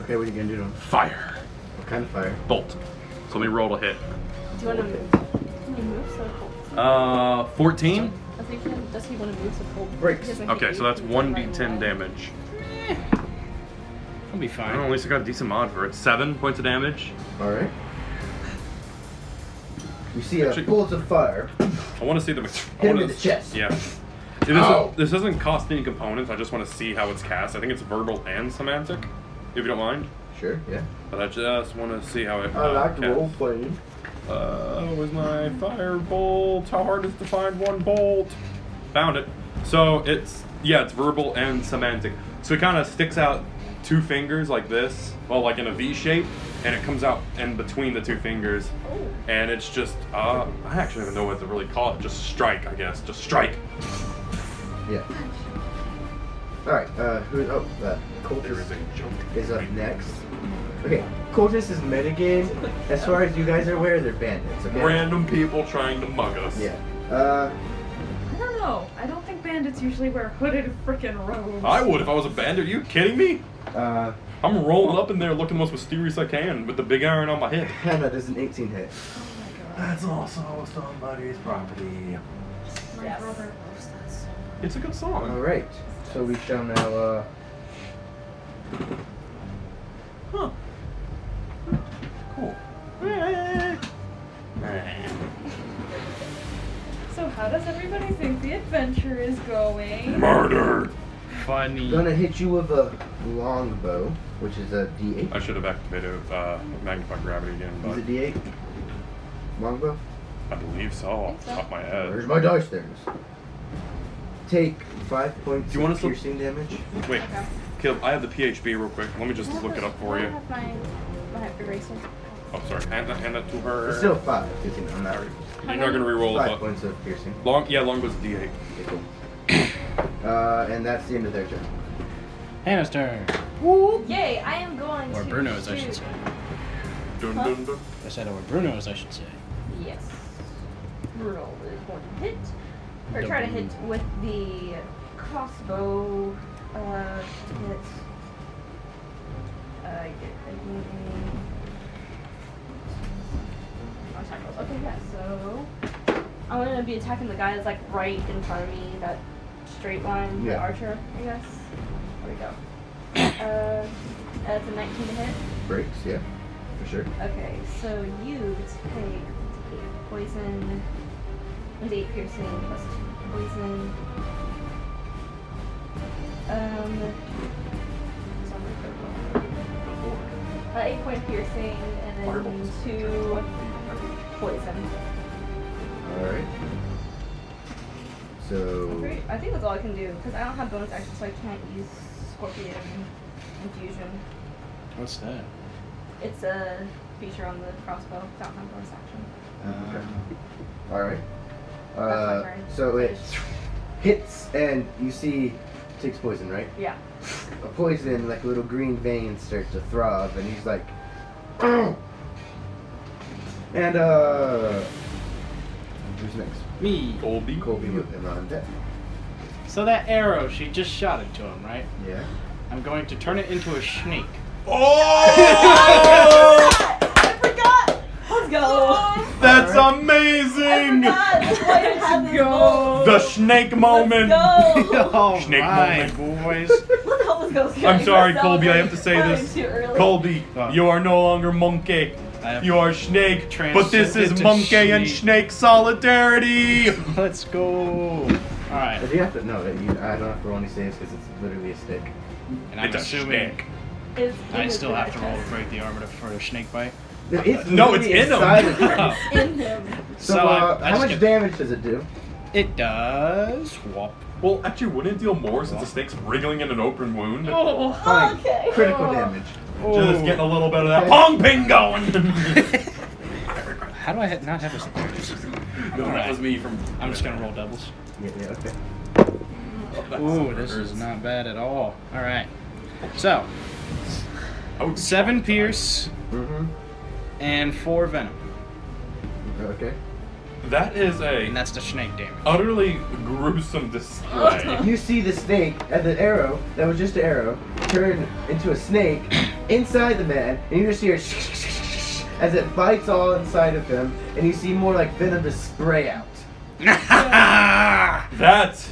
Speaker 1: Okay, what are you gonna do to him?
Speaker 3: Fire.
Speaker 1: What kind of fire?
Speaker 3: Bolt. So let me roll to hit.
Speaker 6: Do you want to move? Can you move so cold?
Speaker 3: 14.
Speaker 6: I think does he want to move so cold?
Speaker 1: Breaks.
Speaker 6: He doesn't
Speaker 3: Okay,
Speaker 6: hit
Speaker 3: so
Speaker 6: you,
Speaker 3: that's
Speaker 6: he can turn
Speaker 3: 1d10
Speaker 6: right away.
Speaker 3: damage.
Speaker 2: I'll be
Speaker 3: I don't know,
Speaker 2: fine.
Speaker 3: at least I got a decent mod for it. 7 points of damage.
Speaker 1: All right. You see a
Speaker 3: Actually-
Speaker 1: bolt of fire.
Speaker 3: I want to see the.
Speaker 1: Hit him in the chest.
Speaker 3: Yeah.
Speaker 1: Ow.
Speaker 3: This doesn't cost any components. I just want to see how it's cast. I think it's verbal and semantic, if you don't mind.
Speaker 1: Sure. Yeah.
Speaker 3: But I just want to see how it.
Speaker 1: I like
Speaker 3: casts.
Speaker 1: role playing.
Speaker 3: Where's my fire bolt? How hard is it to find one bolt? Found it. So it's verbal and semantic. So it kind of sticks out 2 fingers like this, well, like in a V shape, and it comes out in between the 2 fingers, and it's just I actually don't even know what to really call it. Just strike, I guess. Just strike.
Speaker 1: Yeah. All right.
Speaker 3: There
Speaker 1: Cultist
Speaker 3: is a joke.
Speaker 1: is up next. Okay. Cultist is metagame. As far as you guys are aware, they're bandits. Okay.
Speaker 3: Random people trying to mug us.
Speaker 1: Yeah.
Speaker 8: I don't know. I don't think bandits usually wear hooded frickin' robes.
Speaker 3: I would if I was a bandit. Are you kidding me?
Speaker 1: Uh,
Speaker 3: I'm rolling up in there looking the most mysterious I can with the big iron on my hip.
Speaker 1: Hannah does an 18 hit.
Speaker 8: Oh my god.
Speaker 3: That's also somebody's property.
Speaker 8: My
Speaker 6: Yes.
Speaker 8: brother loves that song.
Speaker 3: It's a good song.
Speaker 1: All right. So we shall now.
Speaker 3: Huh. Cool.
Speaker 8: So how does everybody think the adventure is going?
Speaker 3: Murder!
Speaker 2: Funny.
Speaker 1: Gonna hit you with a longbow, which is a D8.
Speaker 3: I should have activated magnified gravity again,
Speaker 1: Is
Speaker 3: but
Speaker 1: it D8? Longbow?
Speaker 3: I believe so off the top of my head.
Speaker 1: Where's my dice things? Take 5 points
Speaker 3: Do you want
Speaker 1: of
Speaker 3: us to-
Speaker 1: piercing damage.
Speaker 3: Wait, Caleb, I have the PHB real quick. Let me just look it up for you.
Speaker 6: I have my eraser.
Speaker 3: Oh, sorry. Hand that to her.
Speaker 1: It's still 5, because you know, I'm not.
Speaker 3: You're not gonna reroll
Speaker 1: 5
Speaker 3: it, but
Speaker 1: points of piercing.
Speaker 3: longbow's D8.
Speaker 1: Okay, cool. And that's the end of their turn.
Speaker 2: Hannah's turn.
Speaker 6: Yay! I am going
Speaker 2: Or
Speaker 6: to
Speaker 2: Bruno's, I should
Speaker 6: shoot.
Speaker 2: say.
Speaker 3: Dun, dun, dun.
Speaker 2: I said, or Bruno's, I should say.
Speaker 6: Yes. Bruno is going to hit. Or try to hit with the crossbow. Hit. Okay, yeah, so I'm gonna be attacking the guy that's like right in front of me, that straight line, the
Speaker 1: Yeah.
Speaker 6: archer, I guess. There we go. That's a 19 to hit.
Speaker 1: Breaks, yeah, for sure.
Speaker 6: Okay, so you take 8 poison, and 8 piercing plus 2 poison. 8 point piercing, and then
Speaker 3: Fireballs.
Speaker 6: 2 poison.
Speaker 1: Alright. So.
Speaker 6: I think that's all I can do, because I don't have bonus action, so I can't use Scorpion Infusion.
Speaker 2: What's that?
Speaker 6: It's a feature on the crossbow. I don't have bonus action.
Speaker 1: Alright.
Speaker 6: That's my turn.
Speaker 1: So it hits, and you see, takes poison, right?
Speaker 6: Yeah.
Speaker 1: A poison, like little green veins start to throb, and he's like, "Ow!" And who's next?
Speaker 2: Me.
Speaker 3: Colby.
Speaker 1: Colby with him on deck.
Speaker 2: So that arrow, she just shot it to him, right?
Speaker 1: Yeah.
Speaker 2: I'm going to turn it into a snake.
Speaker 3: Oh!
Speaker 6: I forgot! Let's go!
Speaker 3: That's
Speaker 6: I
Speaker 3: amazing!
Speaker 6: forgot! That's why I had this goal.
Speaker 3: The snake moment.
Speaker 6: Let's go!
Speaker 2: All
Speaker 3: Snake
Speaker 2: right,
Speaker 3: moment.
Speaker 2: boys.
Speaker 6: Let's help us go.
Speaker 3: I'm sorry, Colby, I have to say this.
Speaker 6: Too early.
Speaker 3: Colby,
Speaker 2: What?
Speaker 3: you are no longer monkey.
Speaker 2: I have
Speaker 3: You are snake. But this is
Speaker 2: transcended to
Speaker 3: monkey and
Speaker 2: snake.
Speaker 3: snake solidarity.
Speaker 2: Let's go. Alright.
Speaker 1: But you have to know that I don't have to roll any saves because it's literally a stick.
Speaker 2: And I'm
Speaker 3: It's a
Speaker 2: assuming
Speaker 3: snake.
Speaker 2: I still have to roll to break the armor for a snake bite.
Speaker 1: It's
Speaker 3: No, it's
Speaker 1: literally
Speaker 3: in him.
Speaker 1: inside of him.
Speaker 2: Oh.
Speaker 6: In him.
Speaker 1: So,
Speaker 2: So I
Speaker 1: how
Speaker 2: just
Speaker 1: much
Speaker 2: get-
Speaker 1: damage does it do?
Speaker 2: It does. Whop.
Speaker 3: Well, actually, wouldn't it deal more since the snake's wriggling in an open wound?
Speaker 2: Oh.
Speaker 1: Fine.
Speaker 6: Okay.
Speaker 1: Critical damage.
Speaker 3: Just getting a little bit of that
Speaker 1: Okay.
Speaker 3: pong ping going.
Speaker 2: How do I not have this?
Speaker 3: No, that was me from.
Speaker 2: I'm just gonna roll doubles.
Speaker 1: Yeah, okay.
Speaker 2: Ooh, this is not bad at all. Alright. So,
Speaker 3: Oh,
Speaker 2: 7 pierce
Speaker 1: Mm-hmm.
Speaker 2: and 4 venom.
Speaker 1: Okay.
Speaker 3: That is a
Speaker 2: And that's the snake damage.
Speaker 3: utterly gruesome display.
Speaker 1: You see the snake and the arrow, that was just an arrow, turn into a snake inside the man, and you just hear as it bites all inside of him, and you see more like venom to spray out.
Speaker 3: That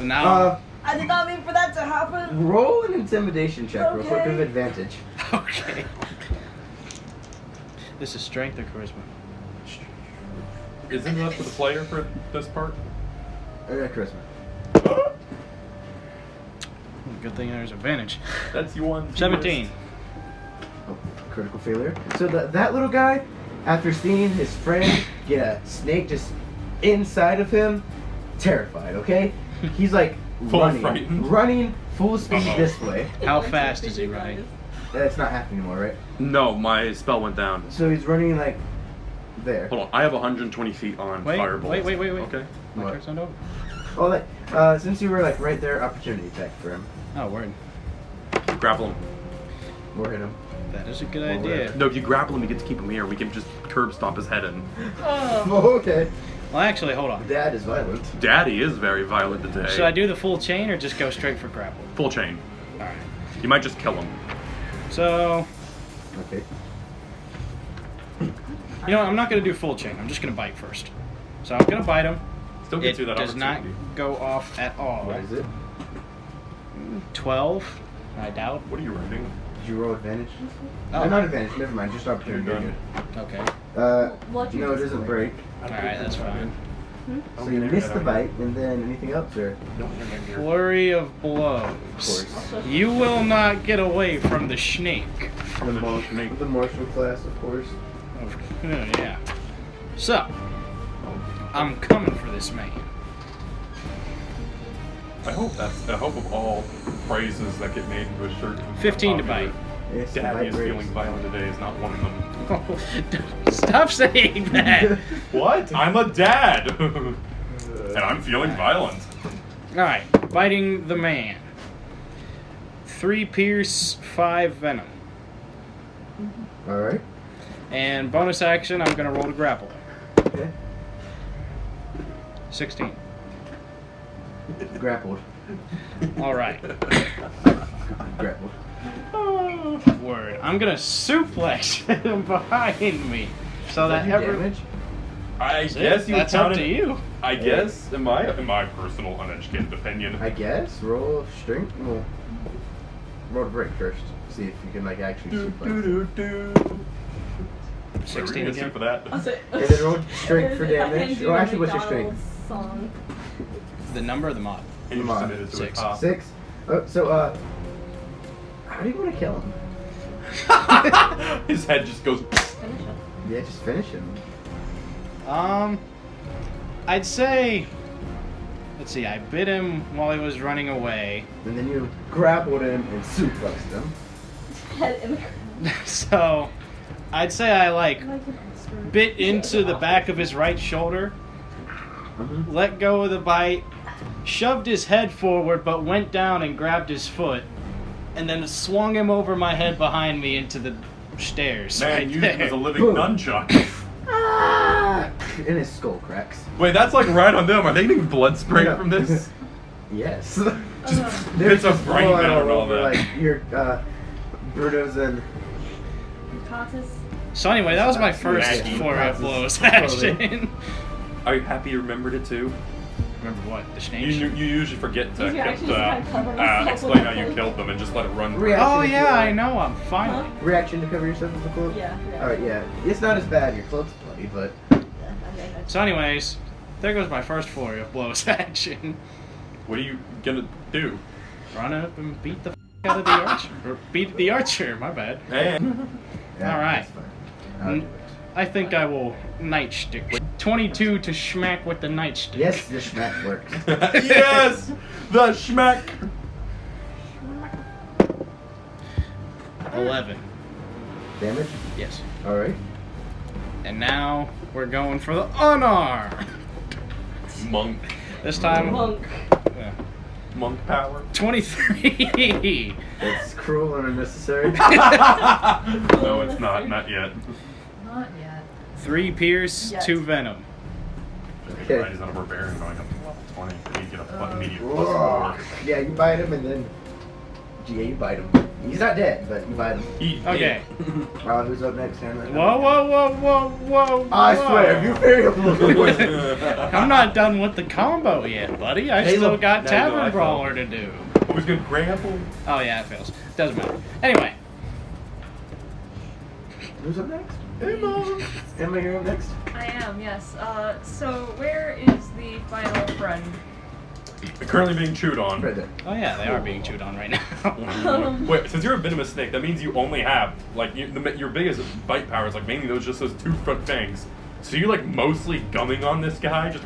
Speaker 2: Now,
Speaker 6: I did not mean for that to happen.
Speaker 1: Roll an intimidation check real quick
Speaker 6: Okay.
Speaker 1: with advantage.
Speaker 2: okay. This is strength or charisma?
Speaker 3: isn't it up to the player for this part?
Speaker 1: I got charisma.
Speaker 2: Good thing there's advantage.
Speaker 3: That's you on
Speaker 2: 17.
Speaker 1: Oh, critical failure. So that little guy, after seeing his friend get a snake just inside of him, terrified, okay? He's like
Speaker 3: Full
Speaker 1: running,
Speaker 3: frightened.
Speaker 1: running full speed
Speaker 3: Uh-oh.
Speaker 1: this way.
Speaker 2: How fast is he running?
Speaker 1: That's not happening anymore, right?
Speaker 3: No, my spell went down.
Speaker 1: So he's running like there.
Speaker 3: Hold on, I have 120 feet on
Speaker 2: Wait,
Speaker 3: fireball.
Speaker 2: wait.
Speaker 3: Okay.
Speaker 2: My
Speaker 1: What?
Speaker 2: turn's not over.
Speaker 1: Oh, like, since you were like right there, opportunity attack for him.
Speaker 2: Oh, word.
Speaker 3: Grapple him.
Speaker 1: Or hit him.
Speaker 2: That is a good
Speaker 1: Well,
Speaker 2: idea.
Speaker 3: No, if you grapple him, we get to keep him here. We can just curb stomp his head in.
Speaker 1: Oh, okay.
Speaker 2: Well, actually, hold on.
Speaker 1: Dad is violent.
Speaker 3: Daddy is very violent today.
Speaker 2: Should I do the full chain or just go straight for grapple?
Speaker 3: Full chain.
Speaker 2: Alright.
Speaker 3: You might just kill him.
Speaker 2: So,
Speaker 1: Okay.
Speaker 2: you know what? I'm not going to do full chain. I'm just going to bite first. So I'm going to bite him.
Speaker 3: Still
Speaker 2: It
Speaker 3: gets you that
Speaker 2: does not
Speaker 3: opportunity.
Speaker 2: go off at all.
Speaker 1: What is it?
Speaker 2: 12. I doubt.
Speaker 3: What are you writing?
Speaker 1: Did you roll advantage?
Speaker 2: Oh.
Speaker 1: Not advantage, never mind, just opportunity.
Speaker 3: You're done.
Speaker 2: Okay.
Speaker 6: What'd you
Speaker 1: No, it
Speaker 6: just
Speaker 1: doesn't
Speaker 6: roll?
Speaker 1: break.
Speaker 2: Alright, that's fine.
Speaker 1: So you missed the bite, and then anything else, or?
Speaker 2: Flurry of blows.
Speaker 1: Of course.
Speaker 2: You will not get away from the snake.
Speaker 1: The martial class, of course.
Speaker 2: Oh, yeah. So, I'm coming for this man.
Speaker 3: I hope of all phrases that get made into a shirt.
Speaker 2: 15 to bite.
Speaker 1: Yes, the
Speaker 3: Daddy
Speaker 1: bite
Speaker 3: is
Speaker 1: breaks.
Speaker 3: feeling violent today is not one of them.
Speaker 2: Stop saying that.
Speaker 3: What? I'm a dad! And I'm feeling violent.
Speaker 2: Alright, biting the man. 3 pierce, 5 venom.
Speaker 1: Alright.
Speaker 2: And bonus action, I'm gonna roll to grapple.
Speaker 1: Okay.
Speaker 2: 16.
Speaker 1: Grappled.
Speaker 2: Alright.
Speaker 1: Grappled.
Speaker 2: Word. I'm gonna suplex him behind me. So that
Speaker 1: Your
Speaker 2: every
Speaker 1: damage?
Speaker 3: I
Speaker 2: See?
Speaker 3: guess you
Speaker 2: That's
Speaker 3: count
Speaker 2: up to you.
Speaker 3: I guess, in my personal uneducated opinion.
Speaker 1: I guess. Roll strength. Well, roll to break first. See if you can like actually suplex.
Speaker 2: 16
Speaker 3: Wait,
Speaker 2: again.
Speaker 3: for that.
Speaker 6: I'll say-
Speaker 1: And then roll strength for
Speaker 6: If I can
Speaker 1: damage.
Speaker 6: do
Speaker 1: Oh,
Speaker 6: a
Speaker 1: actually, what's your
Speaker 6: McDonald's
Speaker 1: strength?
Speaker 6: Song.
Speaker 2: The number of the mod.
Speaker 3: And you
Speaker 1: Come on.
Speaker 3: submitted to
Speaker 2: 6.
Speaker 3: a top.
Speaker 1: 6. Oh, so how do you want to kill him?
Speaker 3: His head just goes.
Speaker 4: Finish it.
Speaker 1: Yeah, just finish him.
Speaker 2: I'd say. Let's see. I bit him while he was running away.
Speaker 1: And then you grappled him and suplexed him.
Speaker 6: Head in the
Speaker 2: So, I'd say I like bit into the back of his right shoulder, let go of the bite, shoved his head forward, but went down and grabbed his foot, and then swung him over my head behind me into the stairs.
Speaker 3: Man,
Speaker 2: right
Speaker 3: used him as a
Speaker 2: there.
Speaker 3: living nunchuck.
Speaker 1: And his skull cracks.
Speaker 3: Wait, that's like right on them. Are they getting blood spray
Speaker 1: No.
Speaker 3: from this?
Speaker 1: Yes.
Speaker 3: Just
Speaker 1: There's
Speaker 3: bits of brain
Speaker 1: blood
Speaker 3: matter and all
Speaker 1: over,
Speaker 3: that.
Speaker 1: like your Bruno's and
Speaker 6: Tatas.
Speaker 2: So anyway, that was my first
Speaker 3: Maggie.
Speaker 2: flurry of blows
Speaker 1: Clothing.
Speaker 2: action.
Speaker 3: Are you happy you remembered it too?
Speaker 2: Remember what? The
Speaker 3: You,
Speaker 2: snake?
Speaker 3: you usually forget to
Speaker 6: Did you actually just kind of cover myself
Speaker 3: explain
Speaker 6: with
Speaker 3: how you
Speaker 6: cloak?
Speaker 3: killed them and just let it run.
Speaker 1: Reaction
Speaker 2: Oh
Speaker 1: if you
Speaker 2: yeah,
Speaker 1: want.
Speaker 2: I know. I'm finally.
Speaker 1: Reaction to cover yourself with a cloak?
Speaker 6: Yeah.
Speaker 1: Alright, yeah. It's not as bad. Your cloak's bloody, but
Speaker 2: So anyways, there goes my first flurry of blows action.
Speaker 3: What are you gonna do?
Speaker 2: Run up and beat the out of the archer. Or beat the archer, my bad.
Speaker 3: And
Speaker 1: yeah,
Speaker 2: Alright.
Speaker 1: that's fine. I'll do it.
Speaker 2: I think I will nightstick. 22 to schmack with the nightstick.
Speaker 1: Yes, the schmack works.
Speaker 3: yes, the schmack.
Speaker 2: 11.
Speaker 1: Damage?
Speaker 2: Yes.
Speaker 1: Alright.
Speaker 2: And now we're going for the unarmed.
Speaker 3: Monk,
Speaker 2: This time,
Speaker 6: Monk.
Speaker 3: monk power.
Speaker 2: 23.
Speaker 1: It's cruel and unnecessary.
Speaker 3: No, it's not yet.
Speaker 8: Not yet.
Speaker 2: 3 pierce,
Speaker 6: Yes.
Speaker 2: 2 venom.
Speaker 1: Okay.
Speaker 3: Right, he's on a barbarian going up to level 20. He'd get a immediate
Speaker 1: Whoa.
Speaker 3: +4.
Speaker 1: Yeah, you bite him and then. Yeah, you bite him. He's not dead, but you bite him.
Speaker 2: Okay.
Speaker 1: Who's up next? Hannah?
Speaker 2: Whoa, whoa, whoa, whoa, whoa.
Speaker 1: I
Speaker 2: whoa.
Speaker 1: swear, if you fail.
Speaker 2: I'm not done with the combo yet, buddy. I
Speaker 1: Hey,
Speaker 2: still
Speaker 1: look,
Speaker 2: got
Speaker 3: now you know I
Speaker 2: Tavern
Speaker 3: fell.
Speaker 2: Brawler to do.
Speaker 3: Who's gonna grapple?
Speaker 2: Oh yeah, it fails. Doesn't matter. Anyway,
Speaker 1: Who's up next? Emma. Emma, you're up next.
Speaker 8: I am, yes. So where is the final friend?
Speaker 3: Currently being chewed on.
Speaker 1: Right there.
Speaker 2: oh yeah, they are being chewed on right now.
Speaker 3: Wait, since you're a venomous snake, that means you only have like your biggest bite power is like mainly those 2 front fangs. So you're like mostly gumming on this guy, just.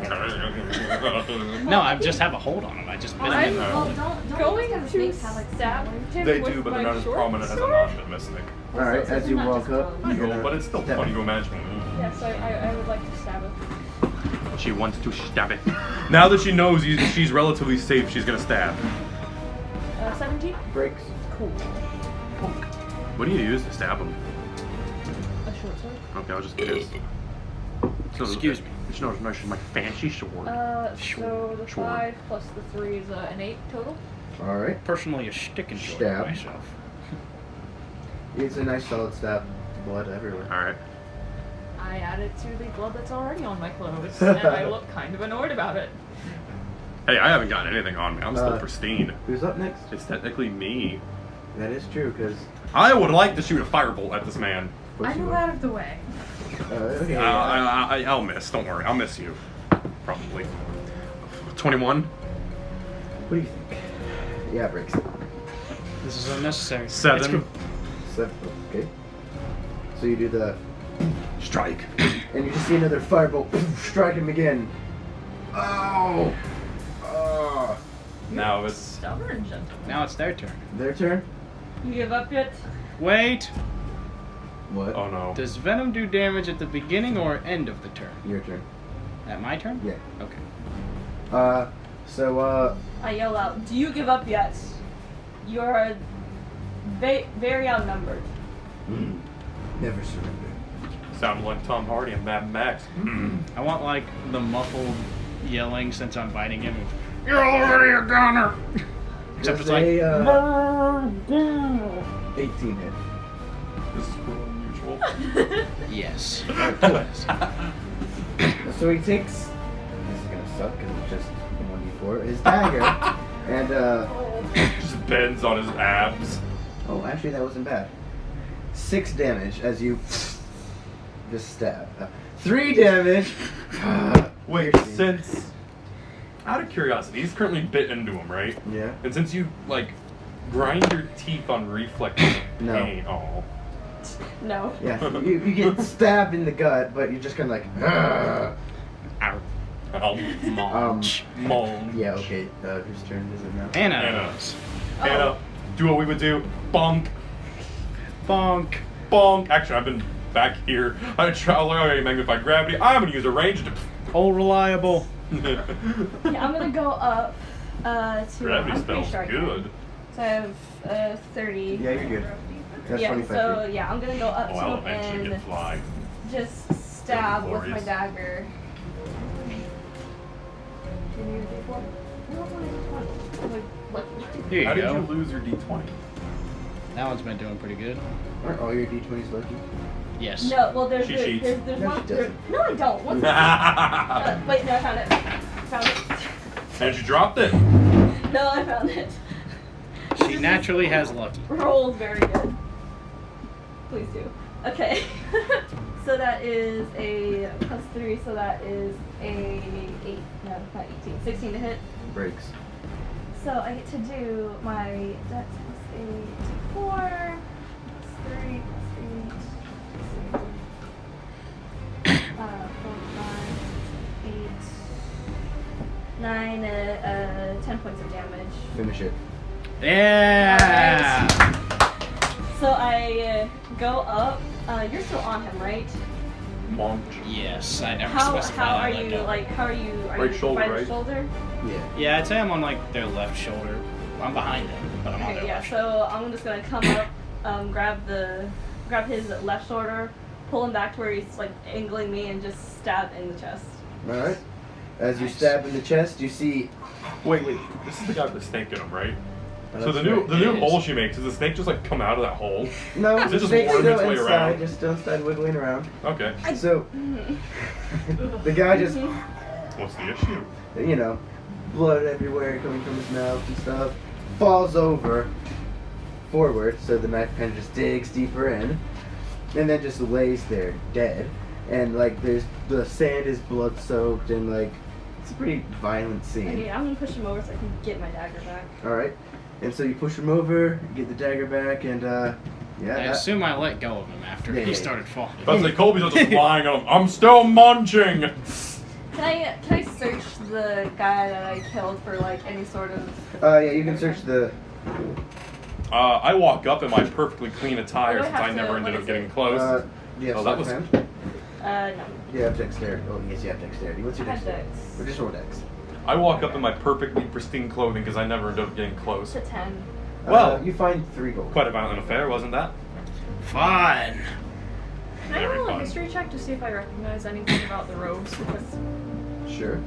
Speaker 2: No, I just have a hold on him. I just bit him in the
Speaker 6: Well,
Speaker 2: hold.
Speaker 6: don't
Speaker 8: Going
Speaker 6: those kind of
Speaker 8: to
Speaker 6: snakes have like
Speaker 8: stab him
Speaker 3: They
Speaker 8: with
Speaker 3: do, but
Speaker 8: my
Speaker 3: they're not as
Speaker 8: short
Speaker 3: prominent as a
Speaker 8: sword?
Speaker 3: non-venomous snake.
Speaker 1: Alright,
Speaker 6: So
Speaker 1: as
Speaker 6: it's
Speaker 1: you
Speaker 6: not
Speaker 1: walk
Speaker 6: just
Speaker 1: up,
Speaker 6: clothes.
Speaker 3: I
Speaker 1: you're
Speaker 3: know,
Speaker 1: gonna
Speaker 3: but it's still
Speaker 1: stab
Speaker 3: funny
Speaker 1: him.
Speaker 3: to imagine.
Speaker 8: Yes, I would like to stab it.
Speaker 3: She wants to stab it. Now that she knows she's relatively safe, she's gonna stab.
Speaker 8: 17?
Speaker 1: Breaks.
Speaker 8: Cool.
Speaker 3: What do you use to stab him?
Speaker 8: A short sword?
Speaker 3: Okay, I'll just get his.
Speaker 2: Excuse me.
Speaker 3: It's not my fancy sword.
Speaker 8: So the
Speaker 3: Sure.
Speaker 8: 5 plus the 3 is an 8 total.
Speaker 1: Alright.
Speaker 2: Personally, a stick and joint
Speaker 1: Stab.
Speaker 2: myself.
Speaker 1: It's a nice solid stab. Blood everywhere.
Speaker 3: All right.
Speaker 8: I add it to the blood that's already on my clothes, and I look kind of annoyed about it.
Speaker 3: Hey, I haven't gotten anything on me. I'm still
Speaker 1: Uh,
Speaker 3: pristine.
Speaker 1: Who's up next?
Speaker 3: It's technically me.
Speaker 1: That is true, because.
Speaker 3: I would like to shoot a firebolt at this man.
Speaker 8: I move out of the way.
Speaker 1: Okay.
Speaker 3: I'll miss. Don't worry. I'll miss you. Probably. 21.
Speaker 1: What do you think? Yeah, it breaks.
Speaker 2: This is unnecessary.
Speaker 3: 7.
Speaker 2: It's cool.
Speaker 1: 7. Okay. So you do the.
Speaker 3: Strike.
Speaker 1: And you just see another firebolt strike him again. Oh! Oh!
Speaker 3: Now it's.
Speaker 8: Stubborn gentleman.
Speaker 2: Now it's their turn.
Speaker 1: Their turn?
Speaker 6: You give up yet?
Speaker 2: Wait.
Speaker 1: What?
Speaker 3: Oh no.
Speaker 2: Does venom do damage at the beginning or end of the turn?
Speaker 1: Your turn.
Speaker 2: At my turn?
Speaker 1: Yeah.
Speaker 2: Okay.
Speaker 6: I yell out, do you give up yet? You're very outnumbered.
Speaker 1: Never surrender.
Speaker 3: Sounded like Tom Hardy and Mad Max.
Speaker 2: I want like the muffled yelling since I'm biting him. You're already a goner. Except it's
Speaker 1: Does
Speaker 2: like.
Speaker 1: a, 18 hit.
Speaker 3: This is cool and unusual.
Speaker 2: Yes.
Speaker 1: So he takes. This is gonna suck because it's just 1d4. His dagger, and
Speaker 3: Just bends on his abs.
Speaker 1: oh, actually that wasn't bad. 6 damage as you just stab. 3 damage.
Speaker 3: Wait,
Speaker 1: Piercing.
Speaker 3: since. Out of curiosity, he's currently bit into him, right?
Speaker 1: Yeah.
Speaker 3: And since you, like, grind your teeth on reflexes of
Speaker 1: No.
Speaker 3: pain. Oh.
Speaker 6: No.
Speaker 1: Yeah, you get stabbed in the gut, but you're just kind of like, "Ugh."
Speaker 2: Ow.
Speaker 3: Munch. Munch.
Speaker 1: Yeah, okay. Whose turn is it now?
Speaker 2: Anna.
Speaker 3: Anna, do what we would do. Bonk.
Speaker 2: Bonk.
Speaker 3: Bonk. Actually, I've been back here. I try to magnify gravity. I'm going to use a ranged.
Speaker 2: All reliable.
Speaker 6: Yeah, I'm gonna go up to.
Speaker 3: Gravity
Speaker 6: I'm pretty
Speaker 3: spell's
Speaker 6: sure I can.
Speaker 3: good.
Speaker 6: So I have 30.
Speaker 1: Yeah, you're good. That's
Speaker 6: Yeah,
Speaker 1: 25
Speaker 6: so
Speaker 1: feet.
Speaker 6: yeah, I'm gonna go up
Speaker 3: Oh, I'll
Speaker 6: to
Speaker 3: eventually
Speaker 6: him
Speaker 3: get
Speaker 6: and
Speaker 3: fly.
Speaker 6: just stab with my
Speaker 3: Glorious.
Speaker 6: dagger. Can you do one? No, I want to do 20. Like,
Speaker 2: Here you
Speaker 3: How
Speaker 2: go.
Speaker 3: did you lose your d20?
Speaker 2: That one's been doing pretty good.
Speaker 1: Aren't all your d20s lucky?
Speaker 2: Yes.
Speaker 6: no, well, there's
Speaker 3: She
Speaker 6: there's,
Speaker 3: cheats.
Speaker 6: there's
Speaker 1: No,
Speaker 6: one.
Speaker 1: she doesn't.
Speaker 6: No, I don't. What's wait, no, I found it. Found it.
Speaker 3: And you dropped it.
Speaker 6: No, I found it.
Speaker 2: She naturally has lucky.
Speaker 6: Rolled very good. Please do. Okay. So that is a +3, so that is a 8. No, not 18. 16 to hit.
Speaker 1: Breaks.
Speaker 6: So I get to do my dex +8, 4, +3, +8, 4, 5, 8, 9, 10 points of damage.
Speaker 1: Finish it.
Speaker 2: Yeah.
Speaker 6: So I go up. You're still on him, right?
Speaker 3: Munch.
Speaker 2: Yes, I never
Speaker 6: How
Speaker 2: specified.
Speaker 6: are
Speaker 2: I let
Speaker 6: you
Speaker 2: go.
Speaker 6: like? How are you? Are
Speaker 3: Right
Speaker 6: you
Speaker 3: shoulder,
Speaker 6: by the
Speaker 3: right?
Speaker 6: shoulder?
Speaker 1: Yeah.
Speaker 2: Yeah, I'd say I'm on like their left shoulder. I'm behind them, but I'm on
Speaker 6: Okay,
Speaker 2: their
Speaker 6: yeah.
Speaker 2: left shoulder.
Speaker 6: So I'm just gonna come up, grab his left shoulder, pull him back to where he's like angling me, and just stab in the chest.
Speaker 1: Alright. As you
Speaker 2: Nice.
Speaker 1: stab in the chest, you see.
Speaker 3: Wait. This is the guy with the snake in him, right? So
Speaker 1: That's
Speaker 3: the
Speaker 1: right.
Speaker 3: new
Speaker 2: It
Speaker 3: hole
Speaker 2: is.
Speaker 3: she makes, does the snake just like come out of that hole?
Speaker 1: No,
Speaker 3: Is it
Speaker 1: the
Speaker 3: just
Speaker 1: snake's
Speaker 3: worming
Speaker 1: still
Speaker 3: its way
Speaker 1: inside,
Speaker 3: around?
Speaker 1: just still inside wiggling around.
Speaker 3: Okay.
Speaker 1: So, the guy just,
Speaker 3: What's the issue?
Speaker 1: you know, blood everywhere coming from his mouth and stuff, falls over forward, so the knife kind of just digs deeper in, and then just lays there dead. And like, the sand is blood soaked, and like, it's a pretty violent scene.
Speaker 6: Okay, I'm gonna push him over so I can get my dagger back.
Speaker 1: Alright, and so you push him over, get the dagger back, and yeah.
Speaker 2: I assume I let go of him after
Speaker 1: Yeah,
Speaker 2: he
Speaker 1: yeah.
Speaker 2: started falling.
Speaker 3: But like Colby's not just lying on him. I'm still munching.
Speaker 6: Can I search the guy that I killed for like any sort of?
Speaker 1: Yeah, you can search the.
Speaker 3: I walk up in my perfectly clean attire
Speaker 6: What do I
Speaker 3: since
Speaker 6: have
Speaker 3: I
Speaker 6: to-
Speaker 3: never
Speaker 6: what
Speaker 3: ended
Speaker 6: is
Speaker 3: up getting
Speaker 6: it?
Speaker 3: close.
Speaker 1: Do you have
Speaker 3: Oh, that
Speaker 1: sleight of
Speaker 3: was-
Speaker 1: hand?
Speaker 6: No.
Speaker 1: You have dexterity. Oh, yes, you have dexterity. What's your
Speaker 6: I have
Speaker 1: dexterity?
Speaker 6: dex.
Speaker 1: Or just roll dex.
Speaker 3: I walk up in my perfectly pristine clothing because I never ended up getting close.
Speaker 6: It's a 10.
Speaker 3: Well-
Speaker 1: You find 3 gold.
Speaker 3: Quite a violent affair, wasn't that?
Speaker 2: Fine.
Speaker 4: Can I
Speaker 3: Very
Speaker 4: roll a
Speaker 3: fun.
Speaker 4: history check to see if I recognize anything about the robes? Because
Speaker 1: Sure.